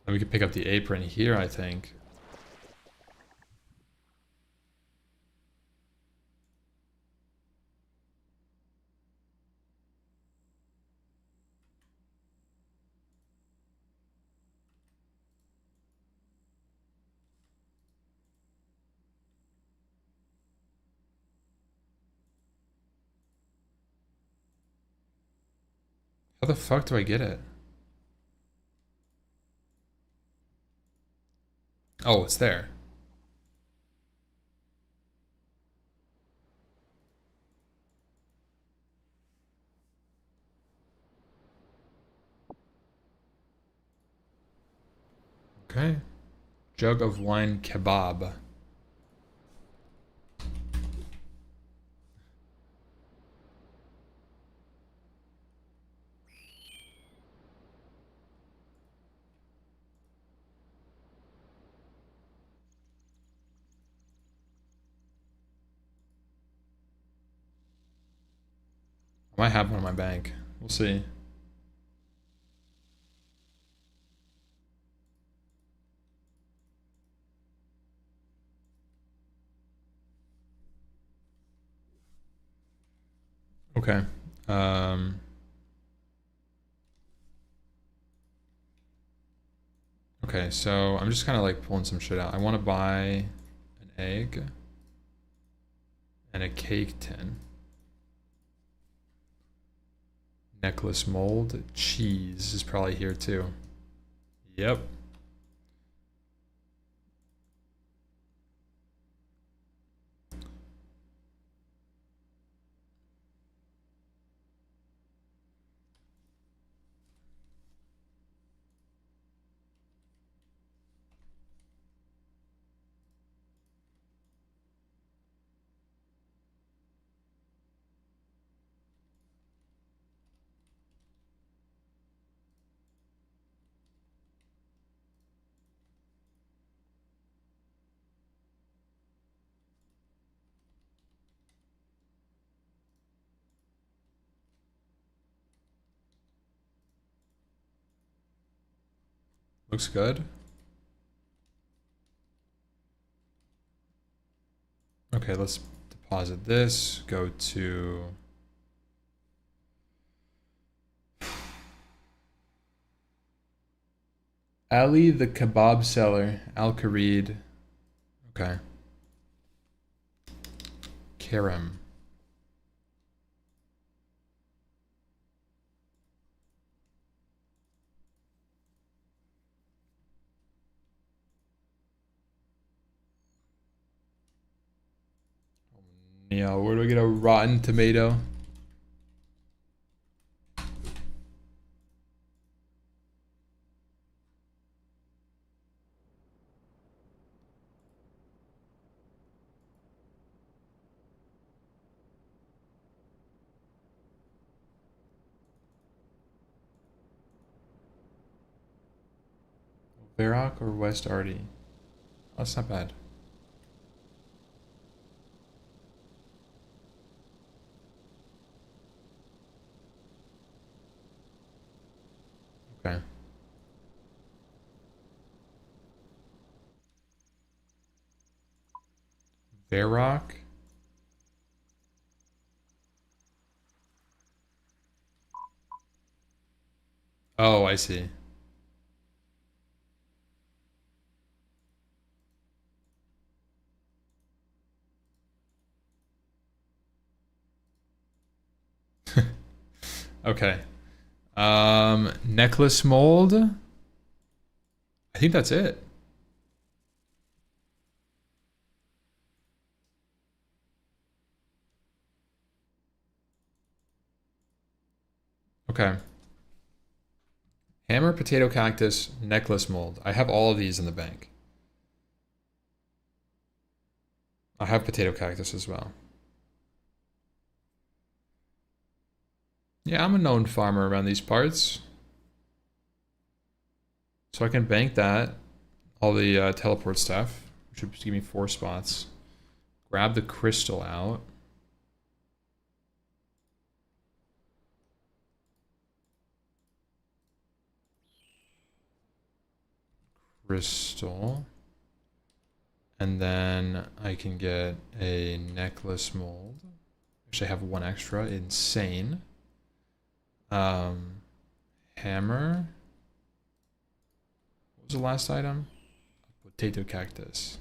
And we could pick up the apron here, I think. How the fuck do I get it? Oh, it's there. Okay. Jug of wine kebab. I might have one in my bank. We'll see. Okay. Okay, so I'm just kind of like pulling some shit out. I want to buy an egg and a cake tin. Necklace mold. Cheese is probably here too. Yep. Looks good. Okay, let's deposit this. Go to... Ali the kebab seller. Al Kharid. Okay. Karam. Yeah, where do I get a rotten tomato? Varrock or West Arty? Oh, that's not bad. Okay. Varrock. Oh, I see. Okay. Necklace mold. I think that's it. Okay. Hammer, potato cactus, necklace mold. I have all of these in the bank. I have potato cactus as well. Yeah, I'm a known farmer around these parts. So I can bank that. All the teleport stuff. Which should give me 4 spots. Grab the crystal out. Crystal. And then I can get a necklace mold. Actually, I have 1 extra. Insane. Hammer. What was the last item? Potato cactus.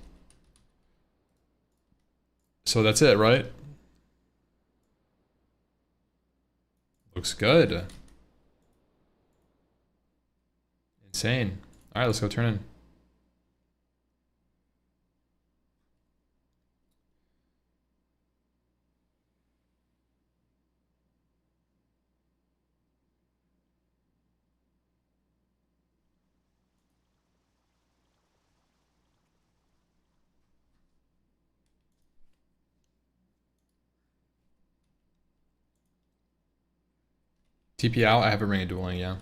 So that's it, right? Looks good. Insane. All right, let's go turn in. TP out. I have a ring of dueling, yeah.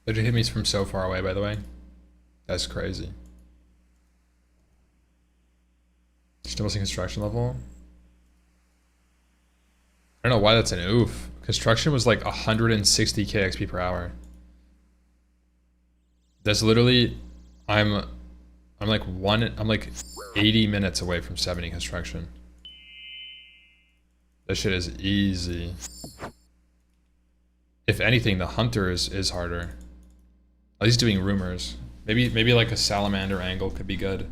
Did you hit me from so far away, by the way? That's crazy. Still missing construction level. I don't know why that's an oof. Construction was like 160 KXP per hour. That's literally, I'm like 80 minutes away from 70 construction. That shit is easy. If anything, the hunter is harder. At least doing rumors. Maybe like a salamander angle could be good.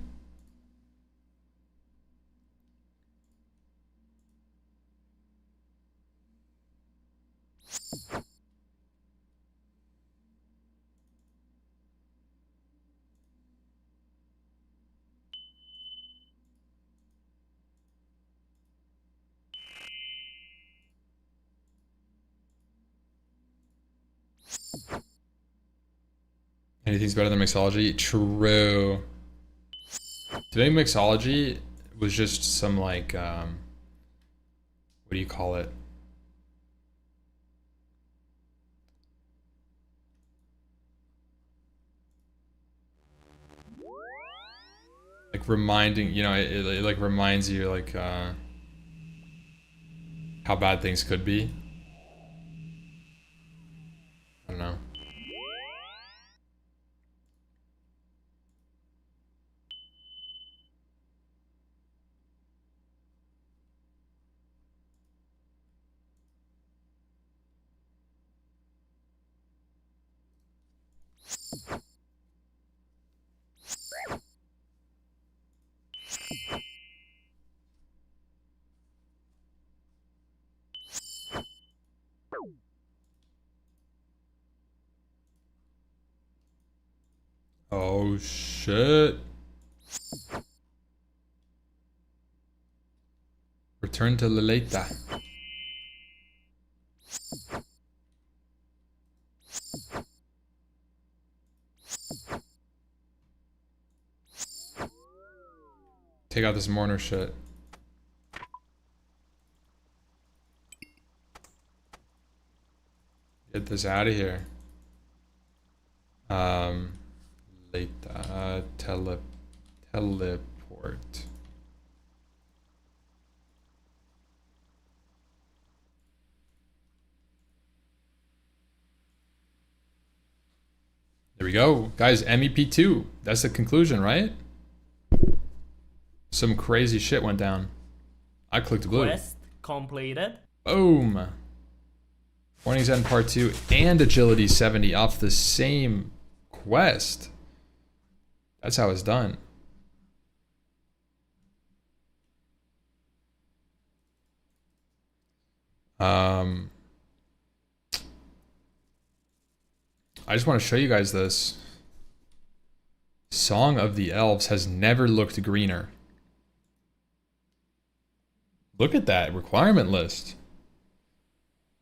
Anything's better than mixology? True. Doing mixology was just some like, what do you call it? Like reminding, you know, it like reminds you like how bad things could be. I don't know. Oh shit. Return to Leleta. Take out this mourner shit. Get this out of here. Leta teleport. There we go. Guys, MEP2. That's the conclusion, right? Some crazy shit went down. I clicked blue. Quest completed. Boom. Warnings End Part 2 and Agility 70 off the same quest. That's how it's done. I just want to show you guys this. Song of the Elves has never looked greener. Look at that requirement list.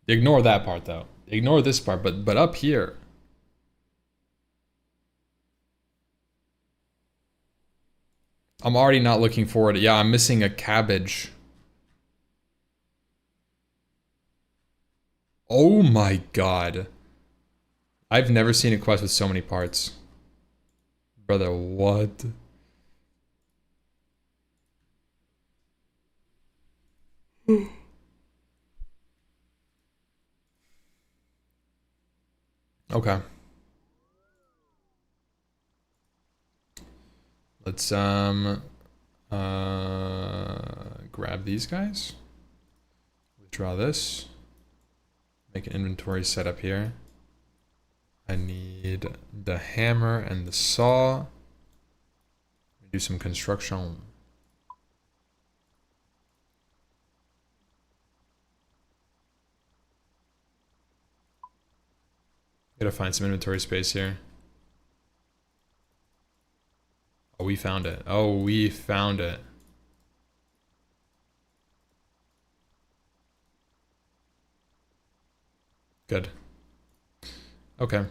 Ignore that part though. Ignore this part, but up here. I'm already not looking forward. Yeah, I'm missing a cabbage. Oh my god. I've never seen a quest with so many parts. Brother, what? Okay. Let's grab these guys. Withdraw this. Make an inventory setup here. I need the hammer and the saw. Do some construction. Gotta find some inventory space here. Oh, we found it. Oh, we found it. Good. Okay.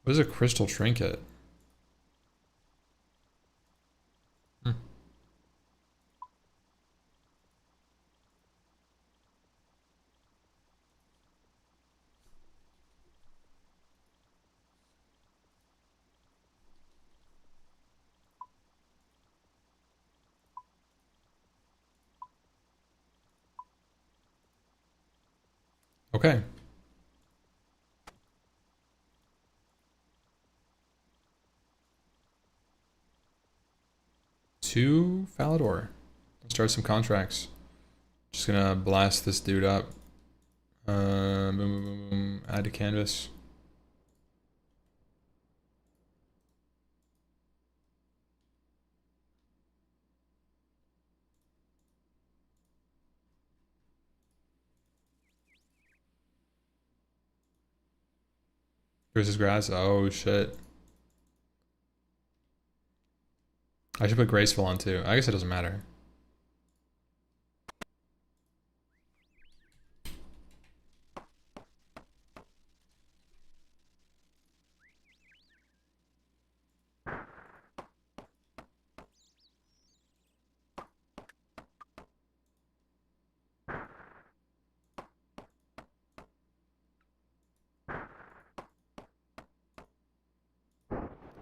What is a crystal trinket? Okay. To Falador. Let's start some contracts. Just gonna blast this dude up. Boom, boom, boom, boom. Add to canvas. Here's his grass. Oh shit. I should put graceful on too. I guess it doesn't matter.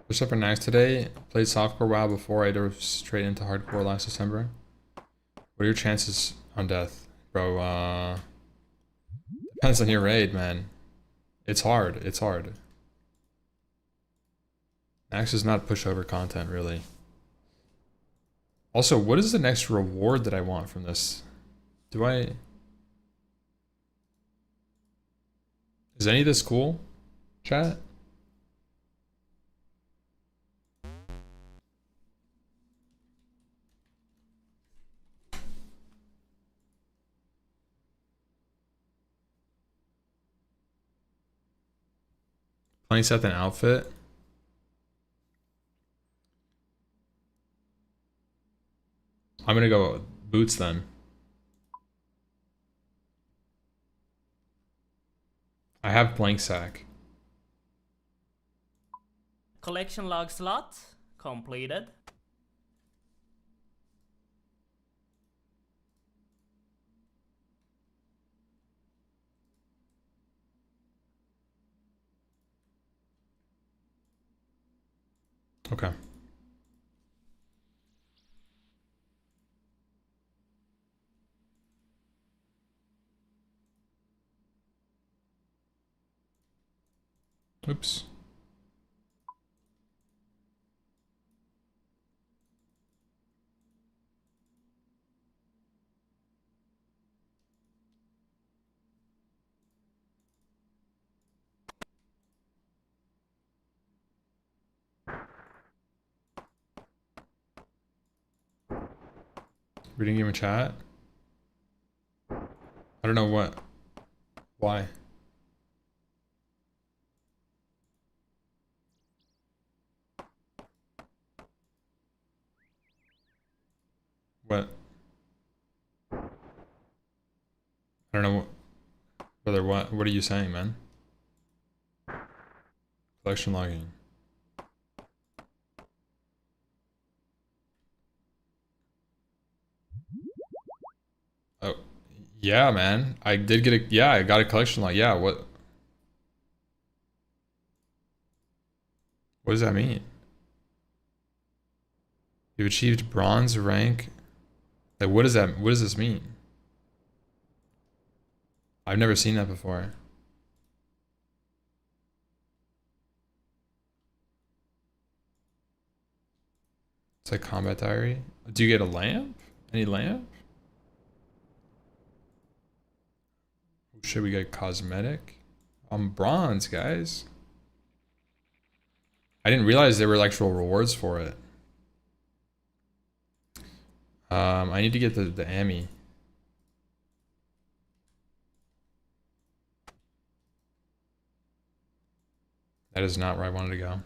Pushed up for Nax today. Played softcore WoW before I dove straight into hardcore last December. What are your chances on death? Bro, depends on your raid, man. It's hard. It's hard. Nax is not pushover content, really. Also, what is the next reward that I want from this? Do I... Is any of this cool, chat? Plenty set an outfit. I'm gonna go boots then. I have blank sack. Collection log slot completed. Okay. Oops. Reading game in chat. I don't know what. Why? What? I don't know what. Brother, what are you saying, man? Collection logging. Oh, yeah, man. I did get a, yeah, I got a collection log. Yeah, what does that mean? You've achieved bronze rank. Like, what does this mean? I've never seen that before. It's like combat diary. Do you get a lamp? Any lamp? Should we get cosmetic? I'm bronze, guys. I didn't realize there were actual rewards for it. I need to get the Ami. That is not where I wanted to go.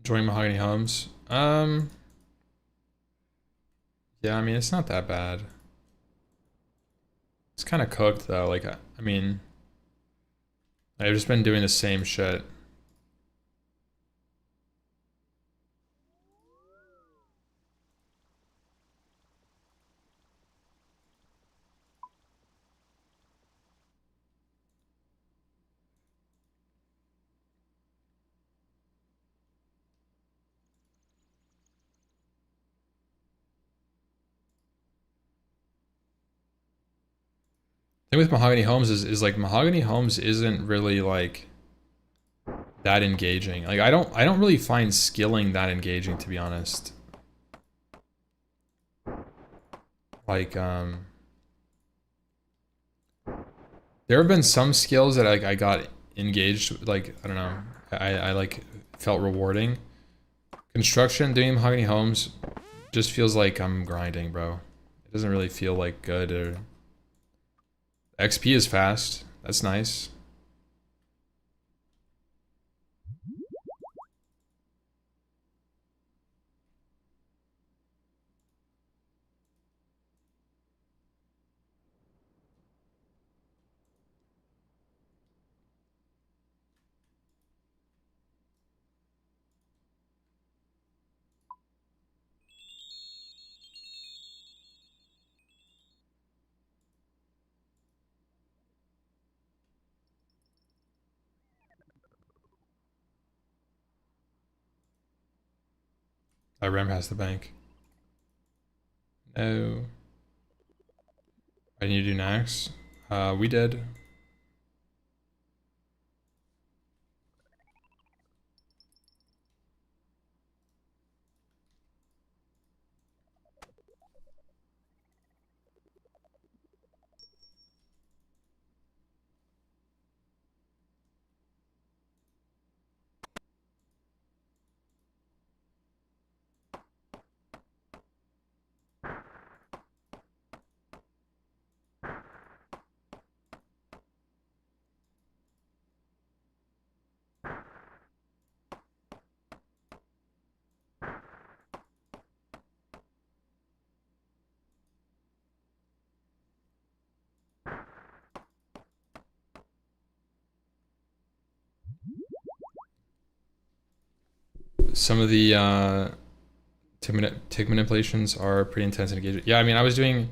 Enjoying Mahogany Homes. Yeah, I mean, it's not that bad. It's kind of cooked though. Like, I mean, I've just been doing the same shit. Thing with Mahogany Homes is like Mahogany Homes isn't really like that engaging. Like I don't really find skilling that engaging, to be honest. Like there have been some skills that like I got engaged, like I don't know, I like felt rewarding. Construction, doing Mahogany Homes just feels like I'm grinding, bro. It doesn't really feel like good. Or XP is fast. That's nice. I ran past the bank. No. I need to do Nax. We did. Some of the tick manipulations are pretty intense and engaging. Yeah, I mean, I was doing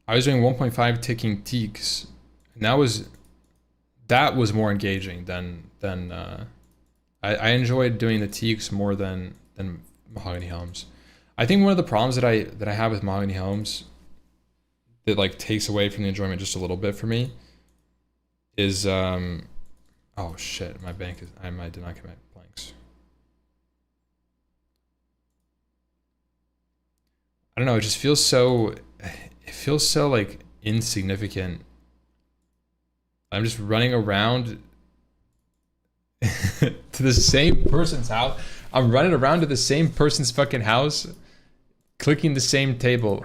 1.5 ticking teaks, and that was more engaging than I enjoyed doing the teaks more than Mahogany Homes. I think one of the problems that I have with Mahogany Homes that like takes away from the enjoyment just a little bit for me is oh shit, my bank is I did not commit blanks. I don't know, it just feels so like insignificant. I'm just running around to the same person's house. I'm running around to the same person's fucking house, clicking the same table.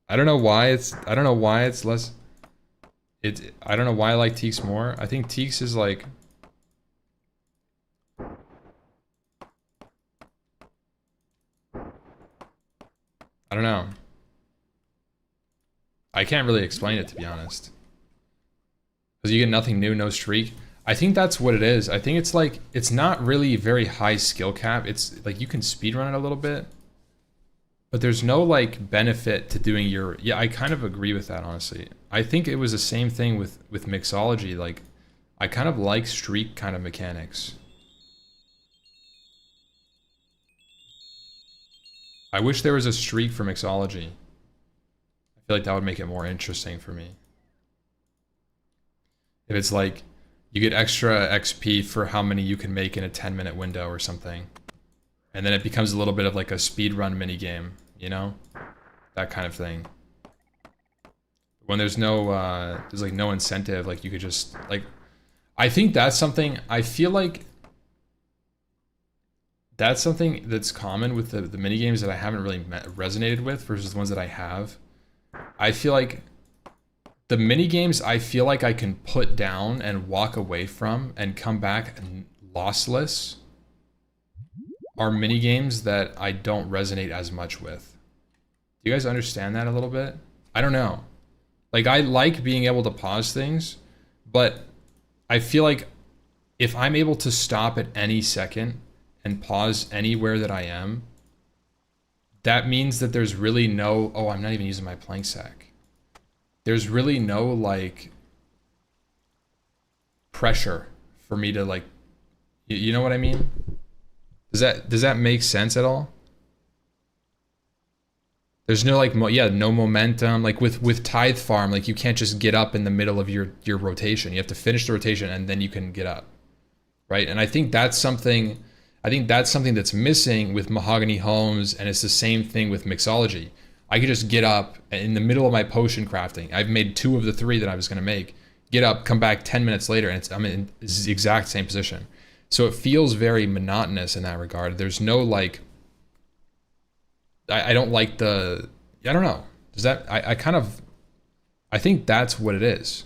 I don't know why it's less. I don't know why I like Teaks more. I think Teaks is like I don't know. I can't really explain it, to be honest. Because you get nothing new, no streak. I think that's what it is. I think it's like, it's not really very high skill cap. It's like you can speedrun it a little bit. But there's no like benefit to doing your... Yeah, I kind of agree with that, honestly. I think it was the same thing with mixology. Like, I kind of like streak kind of mechanics. I wish there was a streak for mixology. I feel like that would make it more interesting for me. If it's like, you get extra XP for how many you can make in a 10-minute window or something. And then it becomes a little bit of like a speedrun minigame, you know? That kind of thing. When there's no, there's like no incentive, like you could just, like... I think that's something, I feel like... That's something that's common with the minigames that I haven't really resonated with versus the ones that I have. I feel like the minigames I feel like I can put down and walk away from and come back and lossless are mini games that I don't resonate as much with. Do you guys understand that a little bit? I don't know. Like, I like being able to pause things, but I feel like if I'm able to stop at any second and pause anywhere that I am, that means that there's really no, oh, I'm not even using my plank sack. There's really no like pressure for me to like, you know what I mean? Does that make sense at all? There's no like, no momentum. Like with Tithe Farm, like you can't just get up in the middle of your rotation. You have to finish the rotation and then you can get up, right? And I think that's something that's missing with Mahogany Homes, and it's the same thing with Mixology. I could just get up in the middle of my potion crafting. I've made 2 of the 3 that I was gonna make. Get up, come back 10 minutes later, and I'm in the exact same position. So it feels very monotonous in that regard. There's no like, I don't like the, I don't know. Does that, I think that's what it is.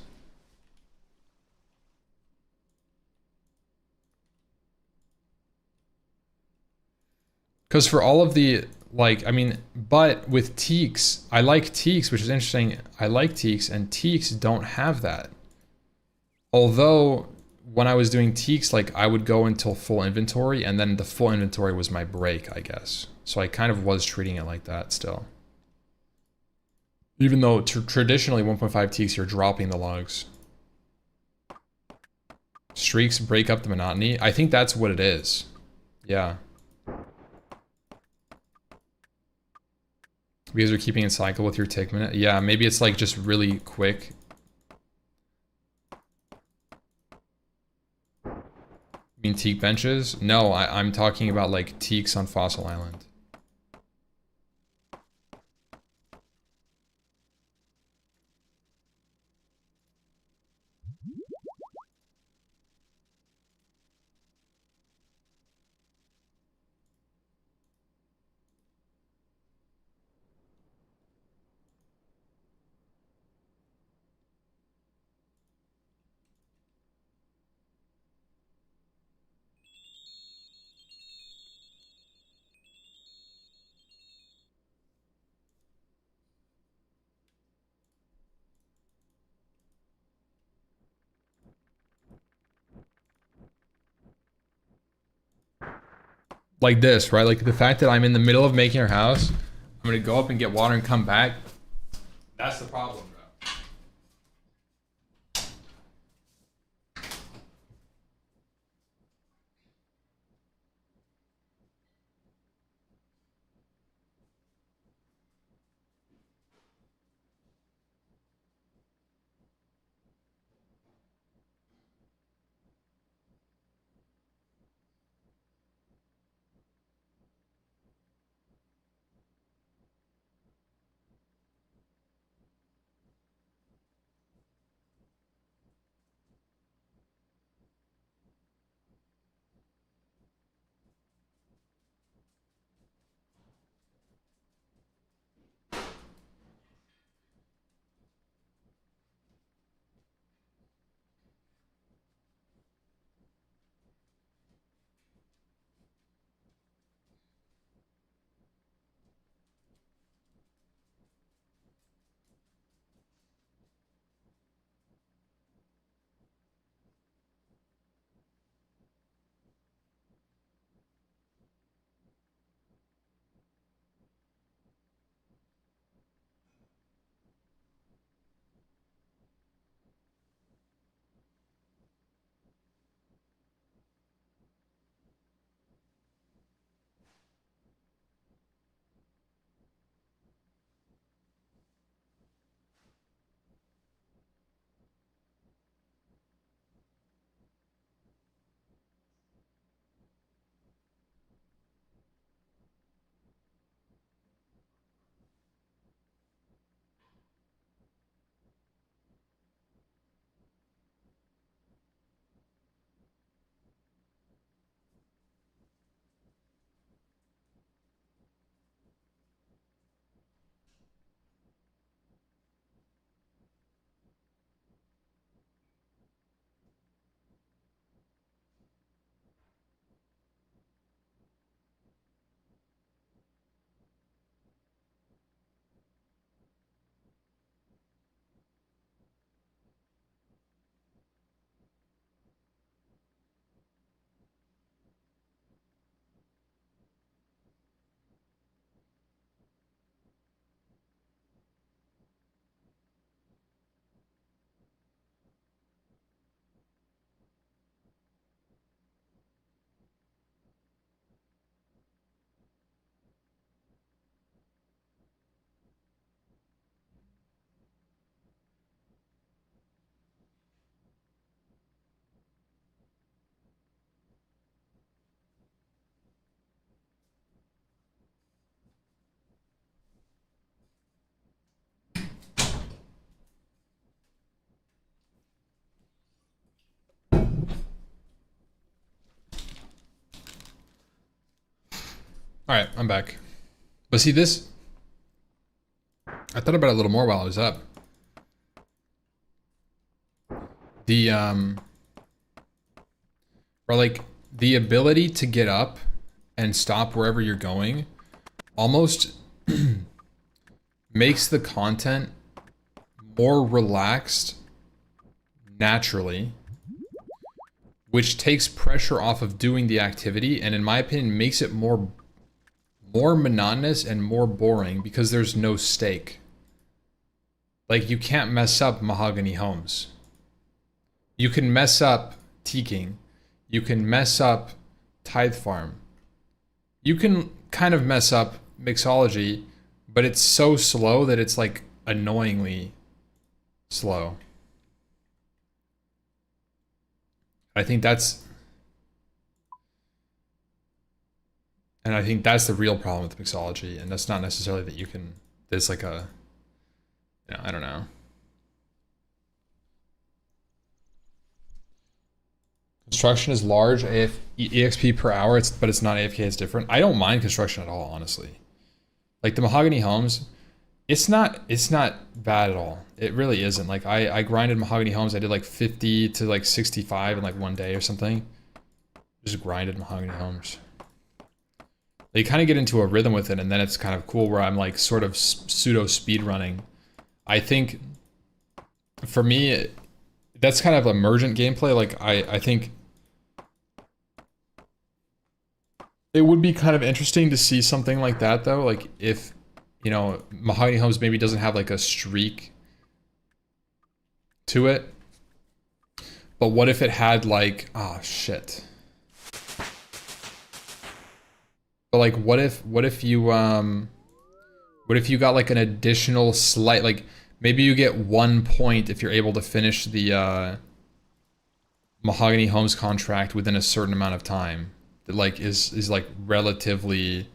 Because for all of the, like, I mean, but with Teaks, I like Teaks, which is interesting. I like Teaks, and Teaks don't have that. Although, when I was doing Teaks, like, I would go until full inventory, and then the full inventory was my break, I guess. So I kind of was treating it like that still. Even though traditionally 1.5 Teaks, you're dropping the logs. Streaks break up the monotony. I think that's what it is. Yeah. Because you're keeping in cycle with your tick minute. Yeah, maybe it's like just really quick. You mean teak benches? No, I'm talking about like teaks on Fossil Island. Like this, right? Like the fact that I'm in the middle of making our house, I'm gonna go up and get water and come back. That's the problem, bro. All right, I'm back. But see this, I thought about it a little more while I was up. The or like the ability to get up and stop wherever you're going almost makes the content more relaxed naturally, which takes pressure off of doing the activity, and in my opinion makes it more monotonous and more boring because there's no stake. Like, you can't mess up Mahogany Homes. You can mess up Teaking. You can mess up Tithe Farm. You can kind of mess up Mixology, but it's so slow that it's like annoyingly slow. I think that's the real problem with Mixology, and that's not necessarily that you can, there's like a, you know, I don't know. Construction is large, EXP per hour, but it's not AFK, it's different. I don't mind construction at all, honestly. Like the Mahogany Homes, it's not bad at all. It really isn't. Like I grinded Mahogany Homes, I did like 50 to like 65 in like one day or something. Just grinded Mahogany Homes. You kind of get into a rhythm with it, and then it's kind of cool where I'm like sort of pseudo speed running. I think for me, that's kind of emergent gameplay. Like I think it would be kind of interesting to see something like that though. Like if, you know, Mahogany Homes maybe doesn't have like a streak to it, but what if it had like, oh shit. But like, what if you got like an additional slight, like maybe you get 1 point if you're able to finish the Mahogany Homes contract within a certain amount of time that like is like relatively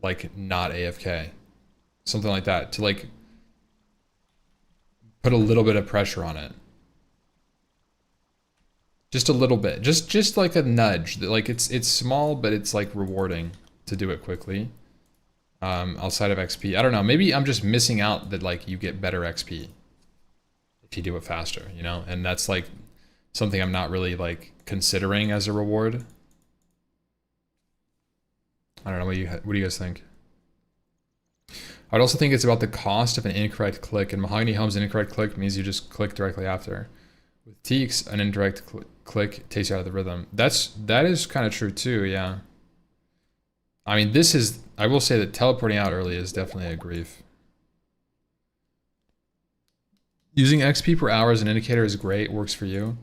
like not AFK, something like that, to like put a little bit of pressure on it, just a little bit, just like a nudge that like it's small but it's like rewarding to do it quickly. Outside of XP, I don't know, maybe I'm just missing out that like you get better XP if you do it faster, you know, and that's like something I'm not really like considering as a reward. I don't know, what do you guys think? I'd also think it's about the cost of an incorrect click. In Mahogany Homes, an incorrect click means you just click directly after. With Teaks, an indirect click takes you out of the rhythm. That is kind of true too, yeah. I mean, I will say that teleporting out early is definitely a grief. Using XP per hour as an indicator is great, works for you.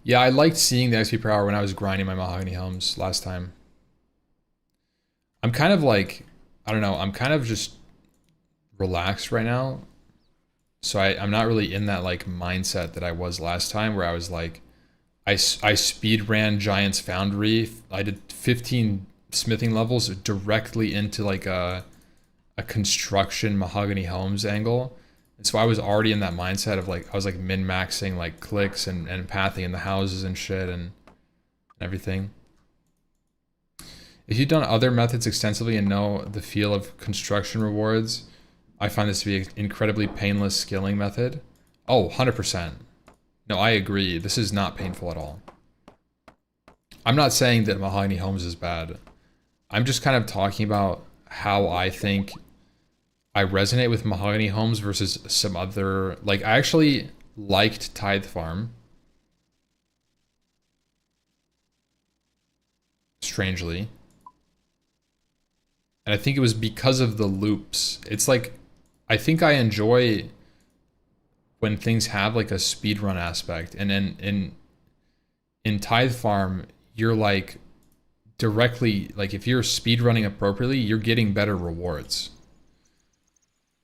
Yeah, I liked seeing the XP per hour when I was grinding my Mahogany Homes last time. I'm kind of like, I don't know, I'm kind of just relaxed right now. So I'm not really in that like mindset that I was last time where I was like, I speed ran Giant's Foundry. I did 15 smithing levels directly into like a construction Mahogany Homes angle. And so I was already in that mindset of like, I was like min-maxing like clicks and pathing in the houses and shit and everything. If you've done other methods extensively and know the feel of construction rewards, I find this to be an incredibly painless skilling method. Oh, 100%. No, I agree. This is not painful at all. I'm not saying that Mahogany Homes is bad. I'm just kind of talking about how I think I resonate with Mahogany Homes versus some other... Like, I actually liked Tithe Farm. Strangely. And I think it was because of the loops. It's like, I think I enjoy when things have like a speedrun aspect. And then in Tithe Farm, you're like directly, like if you're speedrunning appropriately, you're getting better rewards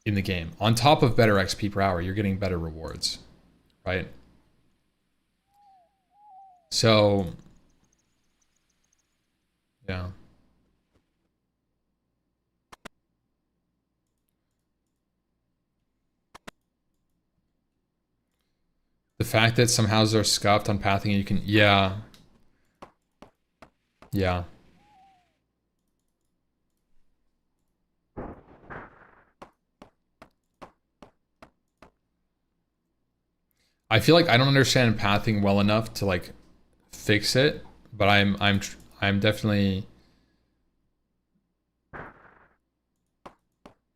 in the game. On top of better XP per hour, you're getting better rewards, right? So, yeah. The fact that some houses are scuffed on pathing and you can, yeah. Yeah. I feel like I don't understand pathing well enough to like fix it, but I'm definitely.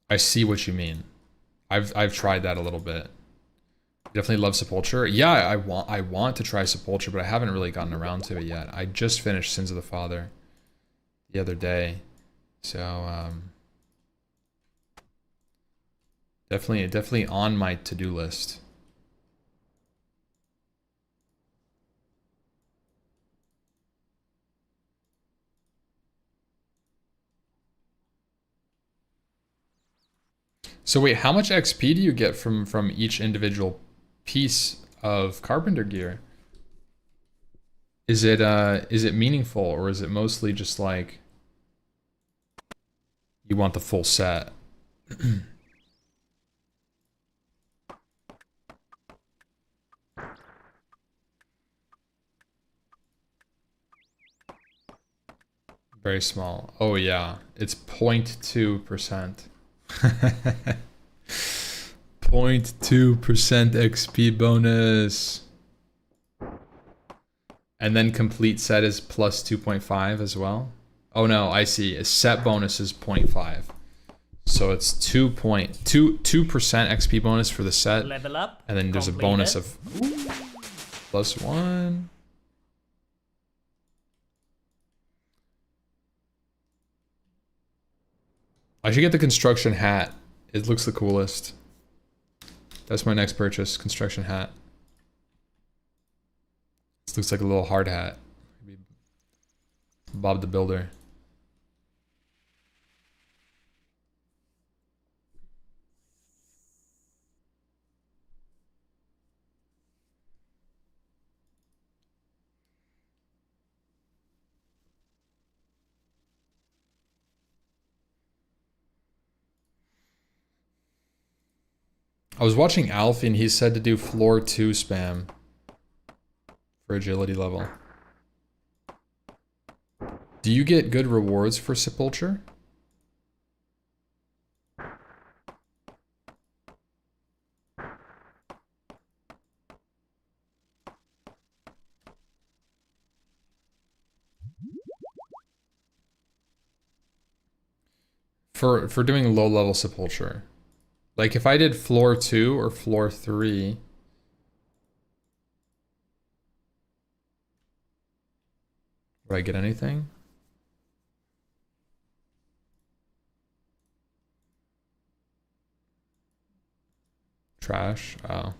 I see what you mean. I've tried that a little bit. Definitely love Sepulture. Yeah, I want to try Sepulture, but I haven't really gotten around to it yet. I just finished Sins of the Father the other day, so definitely on my to-do list. So wait, how much XP do you get from each individual piece of carpenter gear? Is it meaningful, or is it mostly just like you want the full set? Very small. Oh yeah, it's 0.2%. 0.2% XP bonus. And then complete set is plus 2.5 as well. Oh no, I see. A set bonus is 0.5. So it's 2.2% XP bonus for the set. Level up. And then there's completed. a bonus of +1. I should get the construction hat. It looks the coolest. That's my next purchase, construction hat. This looks like a little hard hat. Maybe Bob the Builder. I was watching Alfie and he said to do floor 2 spam for agility level. Do you get good rewards for Sepulture? For doing low level Sepulture. Like if I did floor 2 or floor 3, would I get anything? Trash. Oh.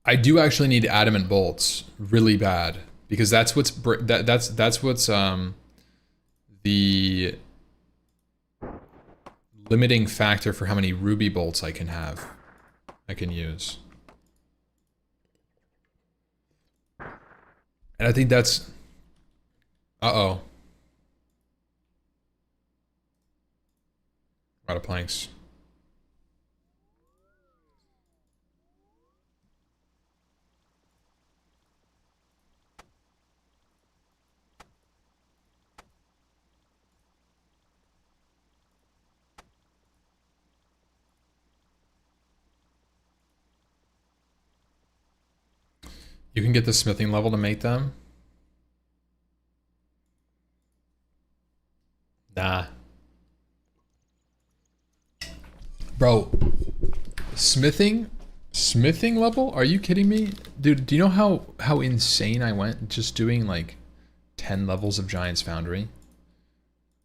I do actually need adamant bolts really bad because that's what's that's what's the limiting factor for how many ruby bolts I can use. And I think that's uh-oh. Out of planks. You can get the smithing level to make them? Nah. Bro, smithing level? Are you kidding me? Dude, do you know how insane I went just doing like 10 levels of Giant's Foundry?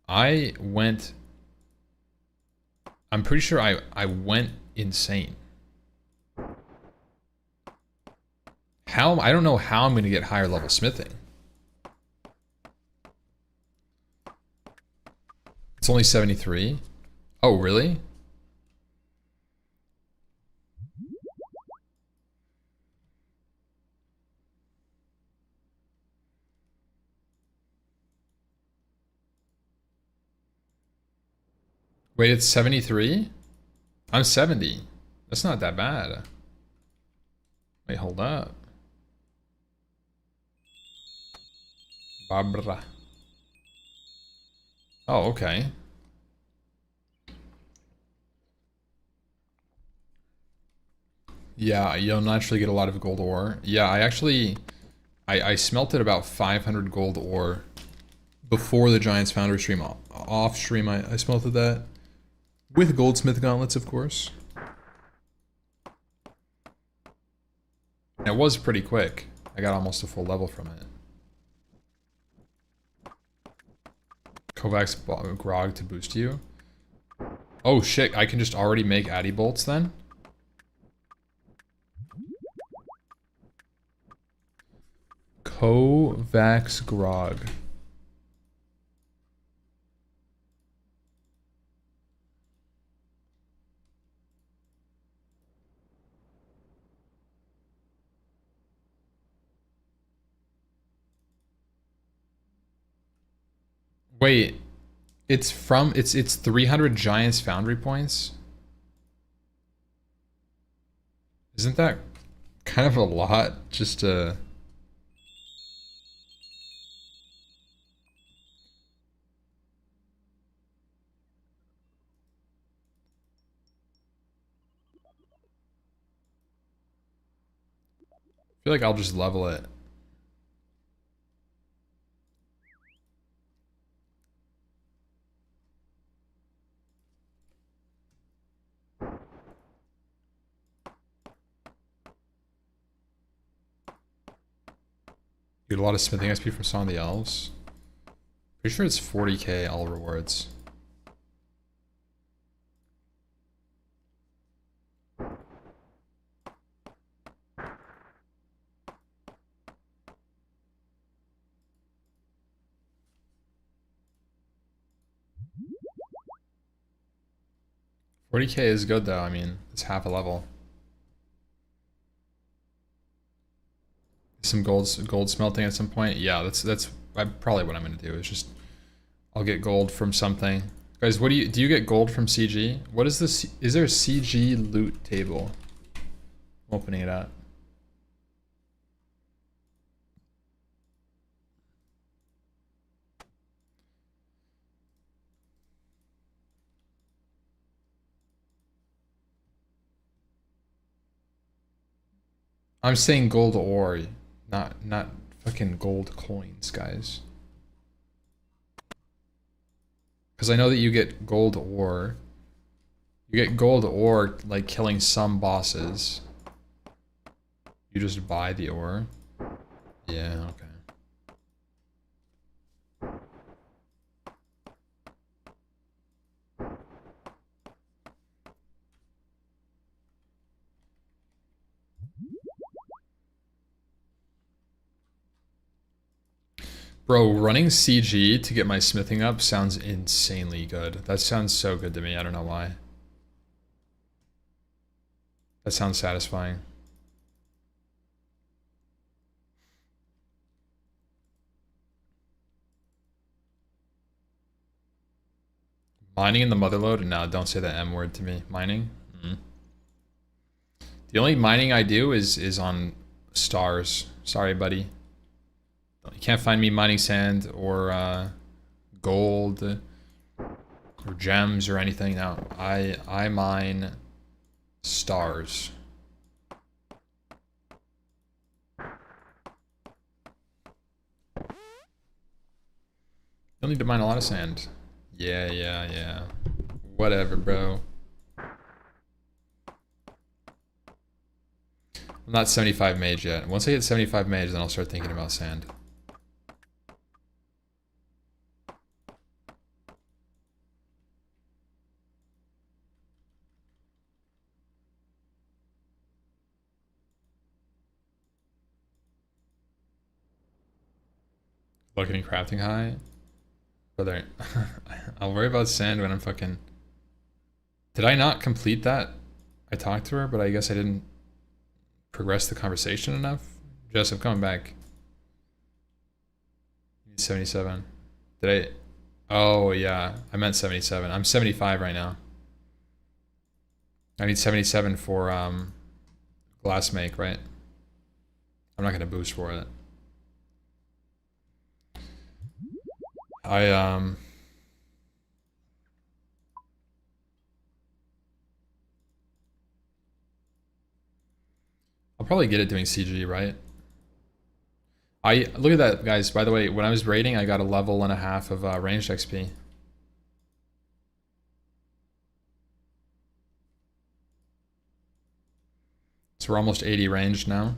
I'm pretty sure I went insane. I don't know how I'm gonna get higher level smithing. It's only 73. Oh, really? Wait, it's 73? I'm 70. That's not that bad. Wait, hold up. Barbara. Oh, okay. Yeah, you'll naturally get a lot of gold ore. Yeah, I actually, I smelted about 500 gold ore before the Giants Foundry stream. Off stream, I smelted that with goldsmith gauntlets, of course. And it was pretty quick. I got almost a full level from it. Kovacs grog to boost you. Oh shit, I can just already make Addy bolts then? Kovacs grog. Wait, it's 300 Giants Foundry points? Isn't that kind of a lot just to... I feel like I'll just level it. Get a lot of smithing XP from Song of the Elves. Pretty sure it's 40k all rewards. $40k is good though, I mean, it's half a level. Some gold smelting at some point. Yeah, that's probably what I'm gonna do. Is just I'll get gold from something. Guys, what do you get gold from CG? What is this? Is there a CG loot table? I'm opening it up. I'm saying gold ore, not fucking gold coins, guys. Because I know that you get gold ore. You get gold ore like killing some bosses. You just buy the ore. Yeah, okay. Bro, running CG to get my smithing up sounds insanely good. That sounds so good to me, I don't know why. That sounds satisfying. Mining in the motherlode? No, don't say that M word to me. Mining? The only mining I do is on stars. Sorry, buddy. You can't find me mining sand or gold or gems or anything. No, I mine stars. You'll need to mine a lot of sand. Yeah. Whatever, bro. I'm not 75 mage yet. Once I hit 75 mage, then I'll start thinking about sand. Looking and crafting high. Brother, I'll worry about sand when I'm fucking... Did I not complete that? I talked to her, but I guess I didn't progress the conversation enough. Jess, I'm coming back. 77. Did I... Oh, yeah. I meant 77. I'm 75 right now. I need 77 for glass make, right? I'm not gonna boost for it. probably get it doing CG, right? I look at that, guys. By the way, when I was raiding, I got a level and a half of ranged XP. So we're almost 80 ranged now.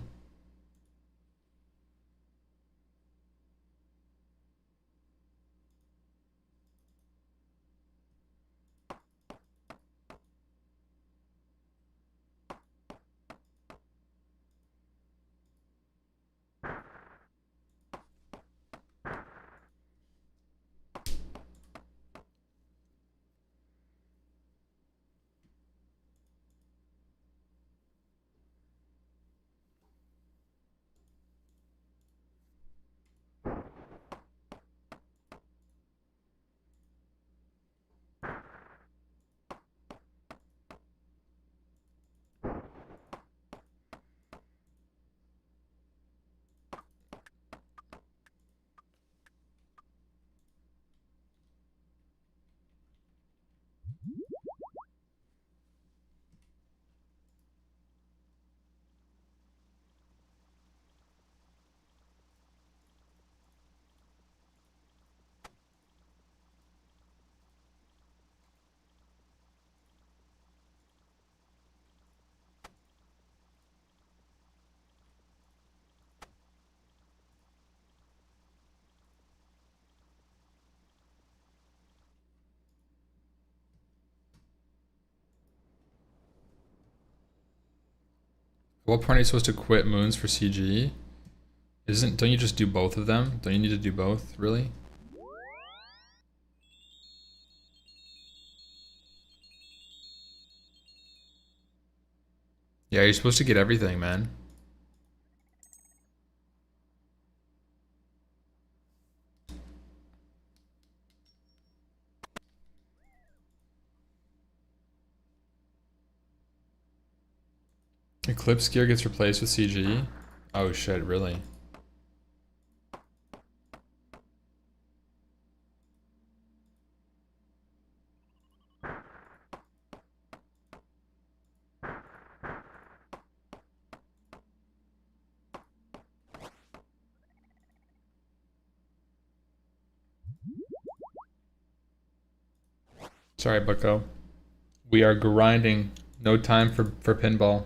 At what point are you supposed to quit moons for CG? Don't you just do both of them? Don't you need to do both, really? Yeah, you're supposed to get everything, man. Eclipse gear gets replaced with CG? Oh shit, really? Sorry, Bucko. We are grinding. No time for pinball.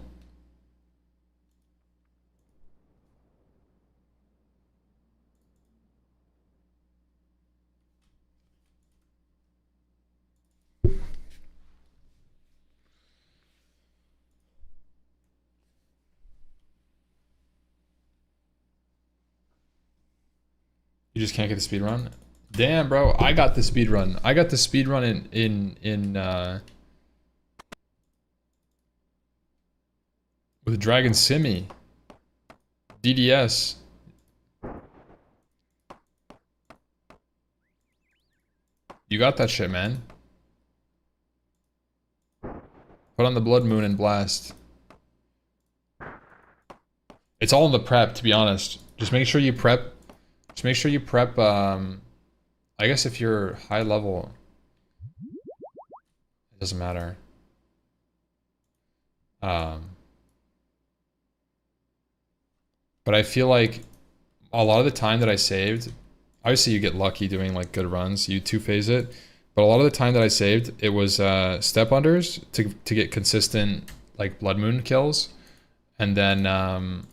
You just can't get the speed run? Damn, bro, I got the speed run. I got the speed run with Dragon Simi. DDS. You got that shit, man. Put on the Blood Moon and blast. It's all in the prep, to be honest. Just make sure you prep. Just make sure you prep, I guess if you're high level, it doesn't matter. But I feel like a lot of the time that I saved, obviously you get lucky doing like good runs, you two-phase it, but a lot of the time that I saved, it was step unders to get consistent like Blood Moon kills, and then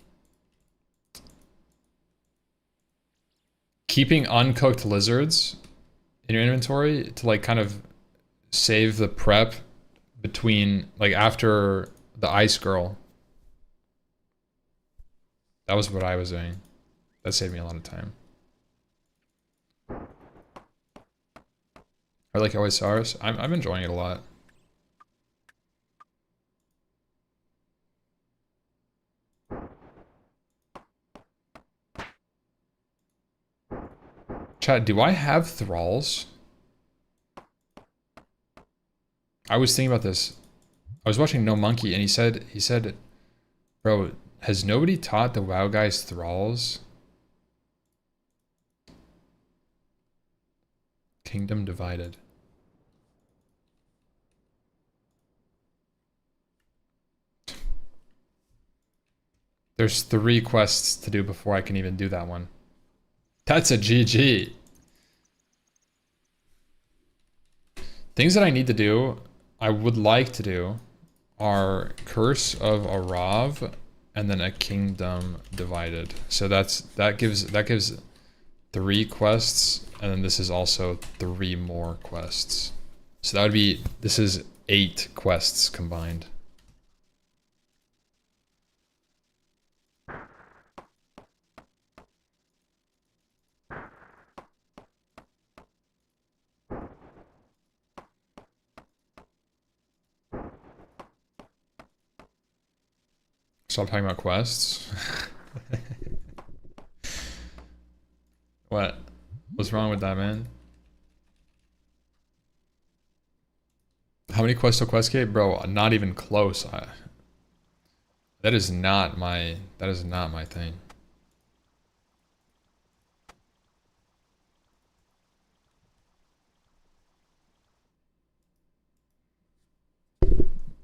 keeping uncooked lizards in your inventory to like kind of save the prep between like after the ice girl. That was what I was doing. That saved me a lot of time. I like OSRS. I'm enjoying it a lot. Chat, do I have thralls? I was thinking about this. I was watching No Monkey and he said, bro, has nobody taught the WoW guys thralls? Kingdom divided. There's 3 quests to do before I can even do that one. That's a GG. Things that I need to do, I would like to do, are Curse of Arav and then a Kingdom Divided. So that gives 3 quests, and then this is also 3 more quests. So that would be, this is 8 quests combined. Stop talking about quests. What? What's wrong with that, man? How many quests to Questgate? Bro, not even close. That is not my thing.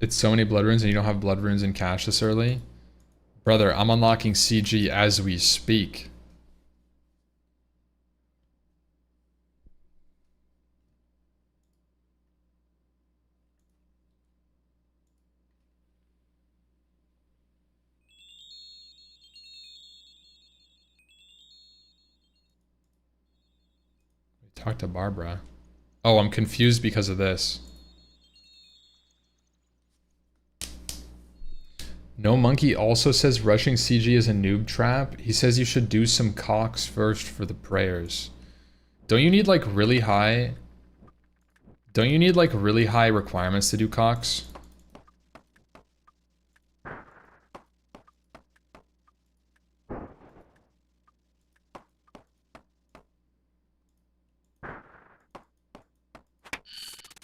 It's so many blood runes and you don't have blood runes in cache this early? Brother, I'm unlocking CG as we speak. Talk to Barbara. Oh, I'm confused because of this. No Monkey also says rushing CG is a noob trap. He says you should do some cocks first for the prayers. Don't you need like really high... Don't you need like really high requirements to do cocks?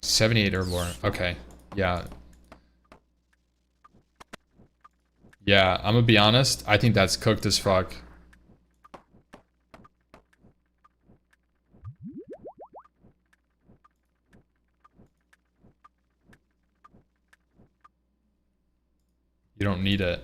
$78 Herblore. Okay. Yeah. Yeah, I'm gonna be honest. I think that's cooked as fuck. You don't need it.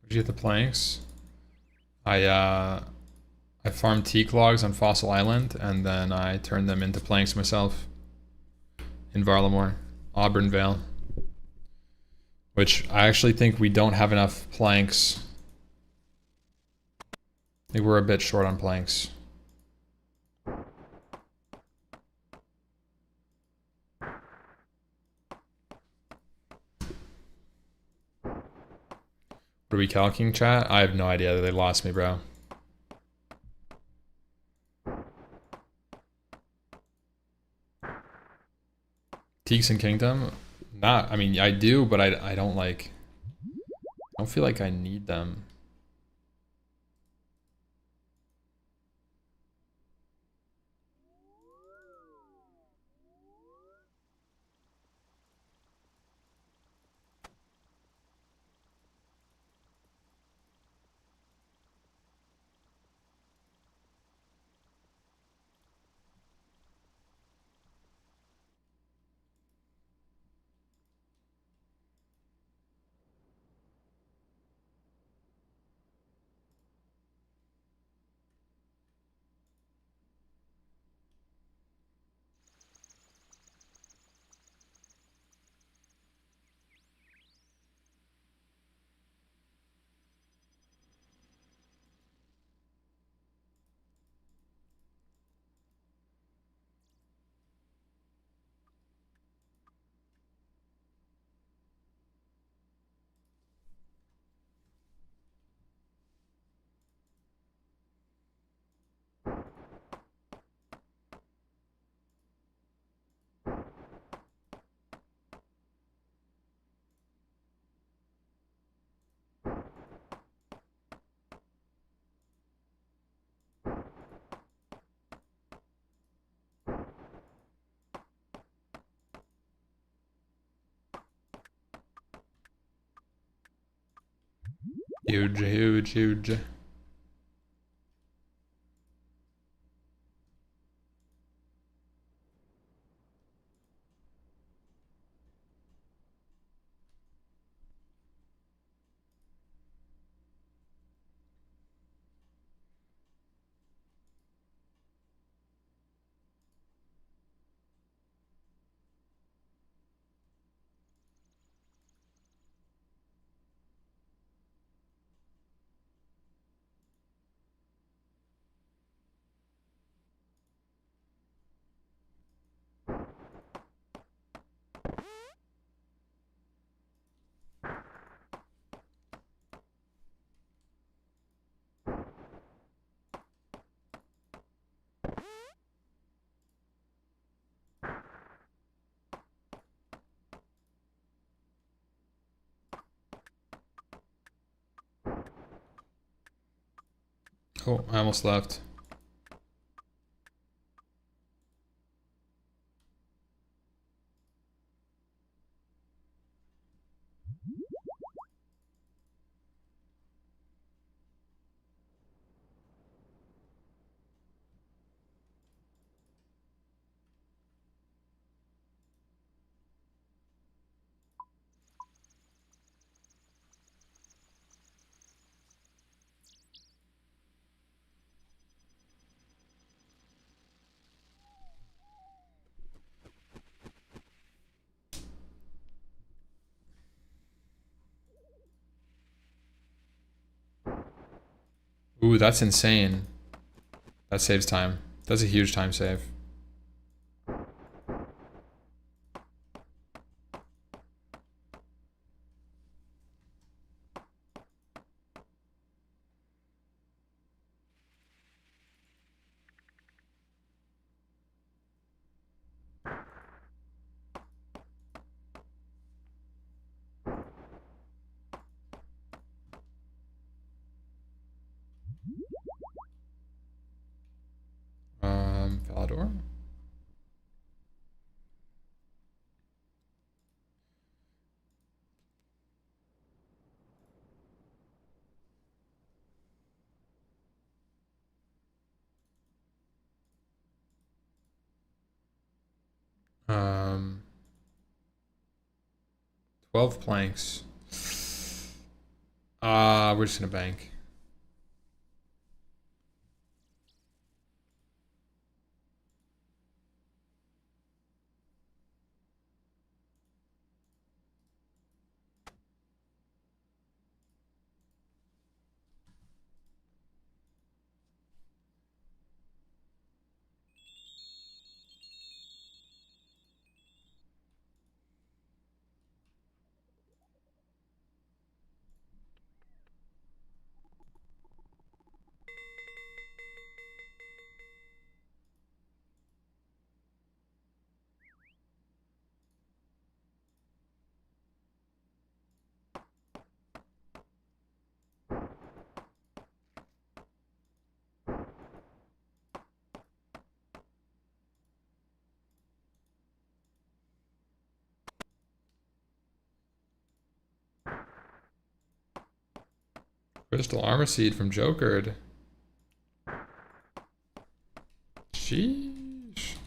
Did you get the planks? I farmed teak logs on Fossil Island, and then I turned them into planks myself. In Varlamore. Auburn Vale. Which I actually think we don't have enough planks. I think we're a bit short on planks. What are we calcing, chat? I have no idea. They lost me, bro. Teaks and Kingdom? Not, I mean, I do, but I don't like... I don't feel like I need them. Huge, huge, huge. Oh, I almost left. Ooh, that's insane. That saves time. That's a huge time save. Valador? Um, 12 planks. We're just gonna bank. Crystal Armor Seed from Jokered. Sheesh.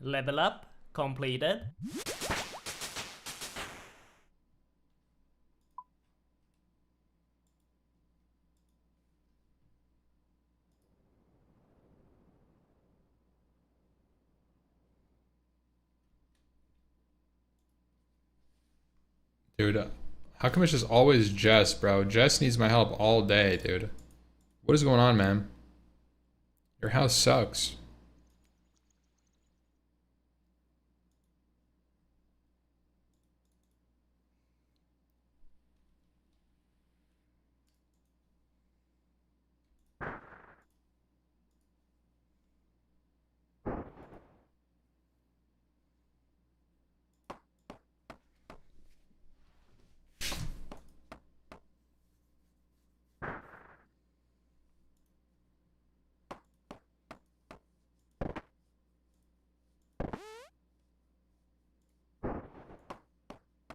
Level up completed. Dude, how come it's just always Jess, bro? Jess needs my help all day, dude. What is going on, man? Your house sucks.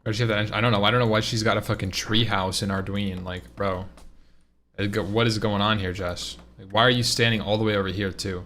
Why does she have that? I don't know. I don't know why she's got a fucking treehouse in Arduino. Like, bro, what is going on here, Jess? Like, why are you standing all the way over here too?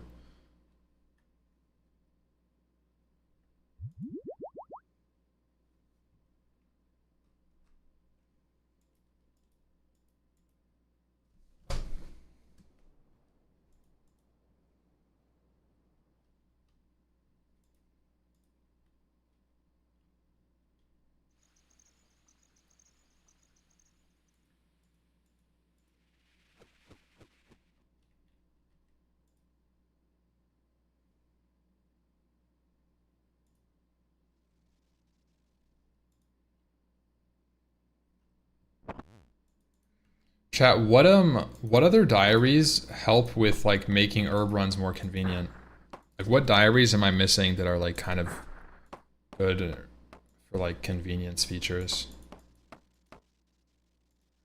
Chat, what other diaries help with like making herb runs more convenient? Like what diaries am I missing that are like kind of good for like convenience features?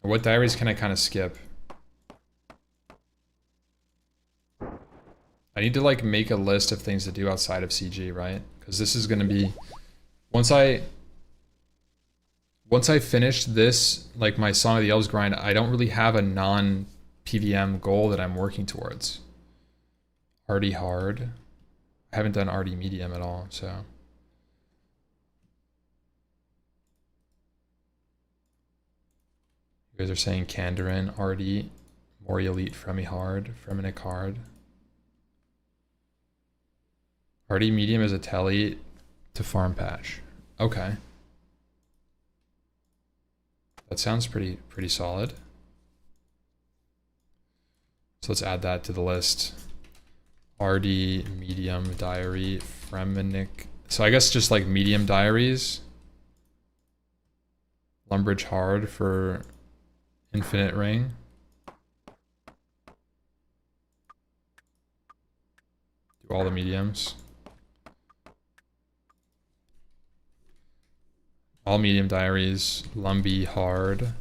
Or what diaries can I kind of skip? I need to like make a list of things to do outside of CG, right? Because this is gonna be once I finish this, like my Song of the Elves grind, I don't really have a non-PVM goal that I'm working towards. Arty hard. I haven't done Arty medium at all, so. You guys are saying Kandarin, Arty, Mori Elite, Fremi hard, Freminic hard. Arty medium is a telly to farm patch. Okay. That sounds pretty solid. So let's add that to the list. RD, medium, diary, Freminic. So I guess just like medium diaries. Lumbridge hard for infinite ring. Do all the mediums. All medium diaries, Lumby hard.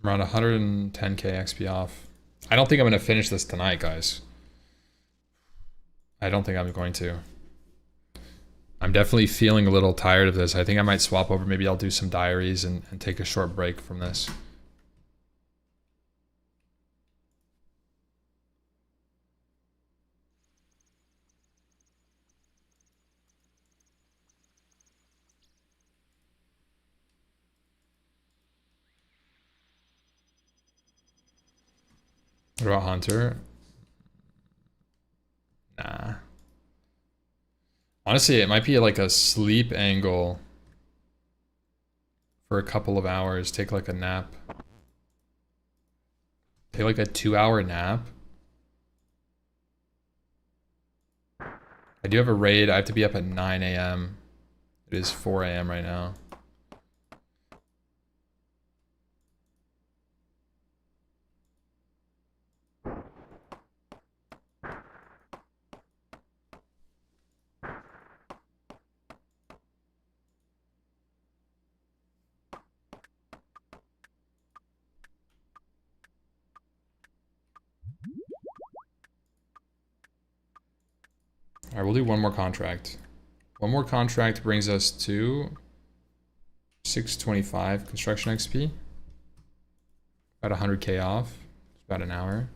Around 110k XP off. I don't think I'm going to finish this tonight, guys. I don't think I'm going to. I'm definitely feeling a little tired of this. I think I might swap over. Maybe I'll do some diaries and take a short break from this. What about Hunter? Nah. Honestly, it might be like a sleep angle for a couple of hours. Take like a nap. Take like a 2-hour nap. I do have a raid. I have to be up at 9 a.m. It is 4 a.m. right now. All right, we'll do one more contract. One more contract brings us to 625 construction XP. About 100k off. It's about an hour.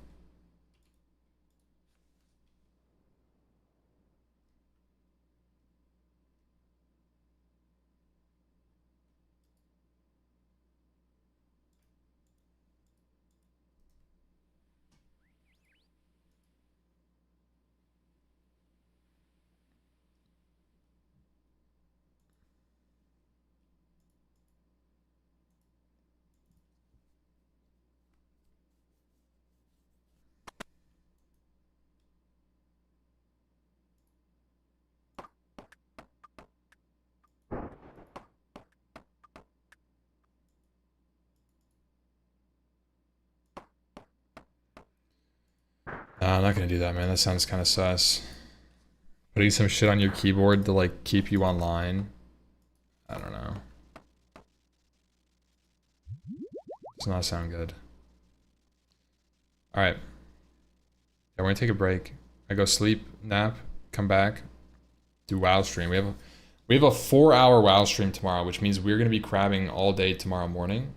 I'm not gonna do that, man. That sounds kind of sus. Putting some shit on your keyboard to like keep you online. I don't know. Does not sound good. All right. Yeah, we're gonna take a break. I go sleep, nap, come back, do WoW stream. We have a 4-hour WoW stream tomorrow, which means we're gonna be crabbing all day tomorrow morning.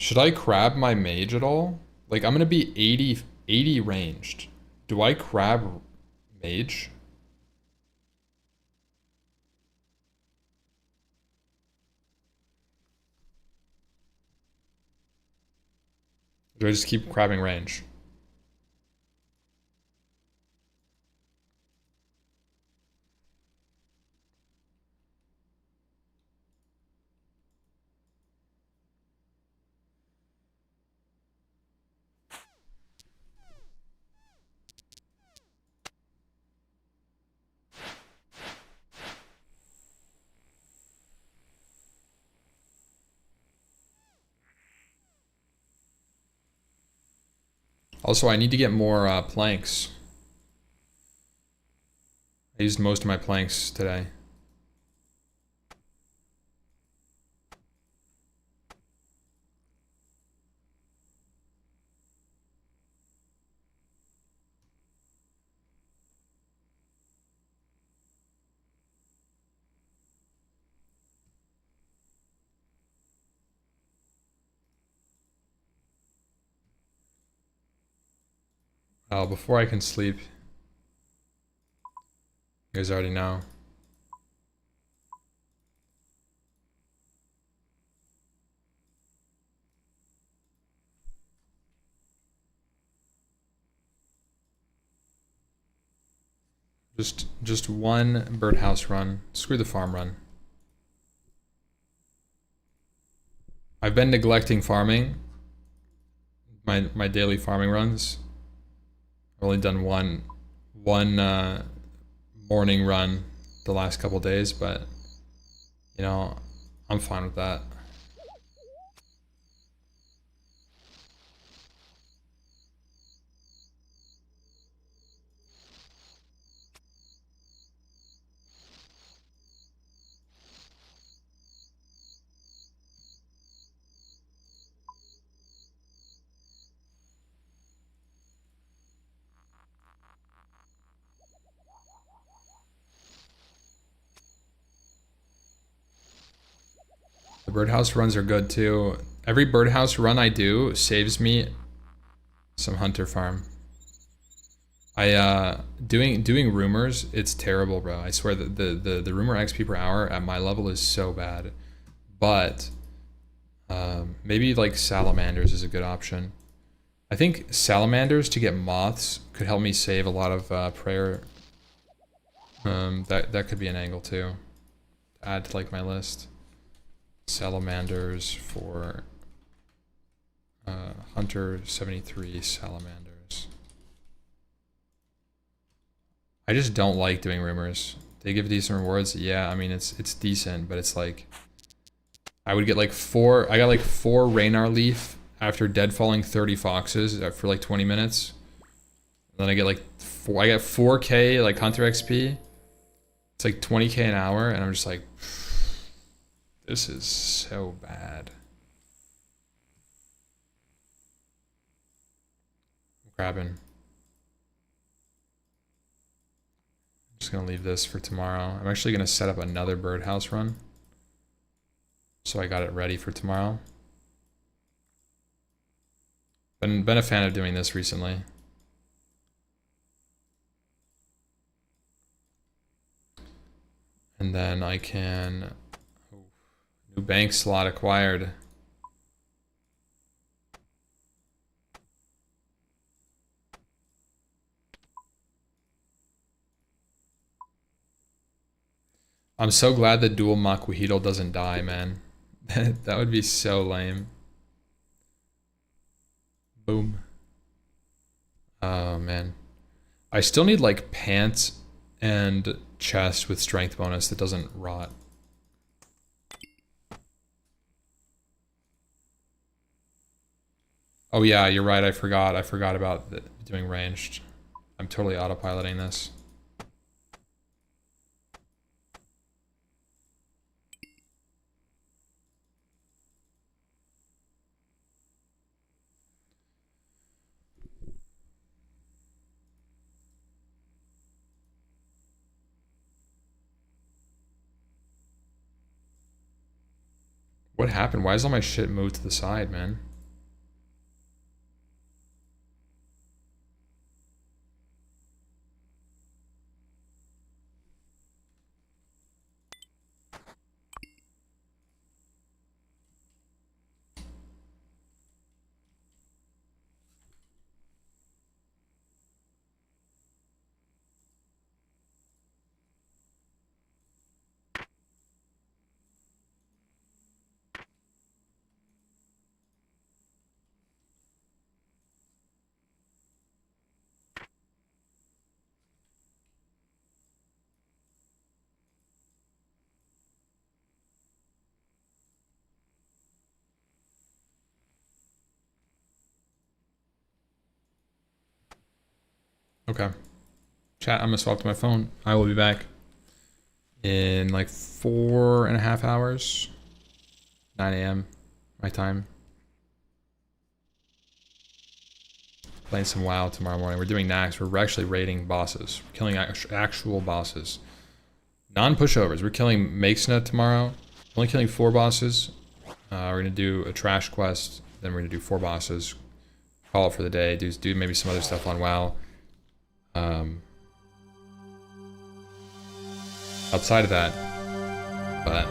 Should I crab my mage at all? Like, I'm gonna be 80 ranged. Do I crab mage? Or do I just keep crabbing range? Also, I need to get more planks. I used most of my planks today. Oh, before I can sleep. You guys already know. Just one birdhouse run. Screw the farm run. I've been neglecting farming. My daily farming runs. I've only done one morning run the last couple days, but you know, I'm fine with that. The birdhouse runs are good too. Every birdhouse run I do saves me some hunter farm. Doing rumors, it's terrible, bro. I swear that the rumor XP per hour at my level is so bad. But maybe like salamanders is a good option. I think salamanders to get moths could help me save a lot of prayer. That could be an angle too. Add to like my list. Salamanders for Hunter 73 salamanders. I just don't like doing rumors. They give decent rewards. Yeah, I mean it's decent, but it's like I would get like I got like 4 Raynar leaf after dead falling 30 foxes for like 20 minutes. And then I get like I get 4k like Hunter XP. It's like 20k an hour, and I'm just like, this is so bad. I'm grabbing. I'm just gonna leave this for tomorrow. I'm actually gonna set up another birdhouse run, so I got it ready for tomorrow. Been a fan of doing this recently. And then I can... New bank slot acquired. I'm so glad that dual Makuhito doesn't die, man. That would be so lame. Boom. Oh, man. I still need, like, pants and chest with strength bonus that doesn't rot. Oh yeah, you're right. I forgot. I forgot about doing ranged. I'm totally autopiloting this. What happened? Why is all my shit moved to the side, man? Okay. Chat, I'm gonna swap to my phone. I will be back in like 4.5 hours. 9 a.m. my time. Playing some WoW tomorrow morning. We're doing Nax. We're actually raiding bosses. We're killing actual bosses. Non-pushovers. We're killing Makesna tomorrow. Only killing 4 bosses. We're gonna do a trash quest. Then we're gonna do 4 bosses. Call it for the day. Do maybe some other stuff on WoW. Outside of that, but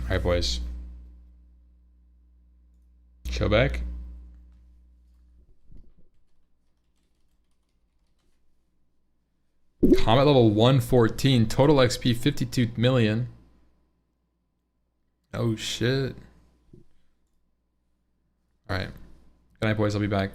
alright, boys. Show back. Comet level 114. Total XP 52 million. Oh shit. Alright. Good night, boys. I'll be back.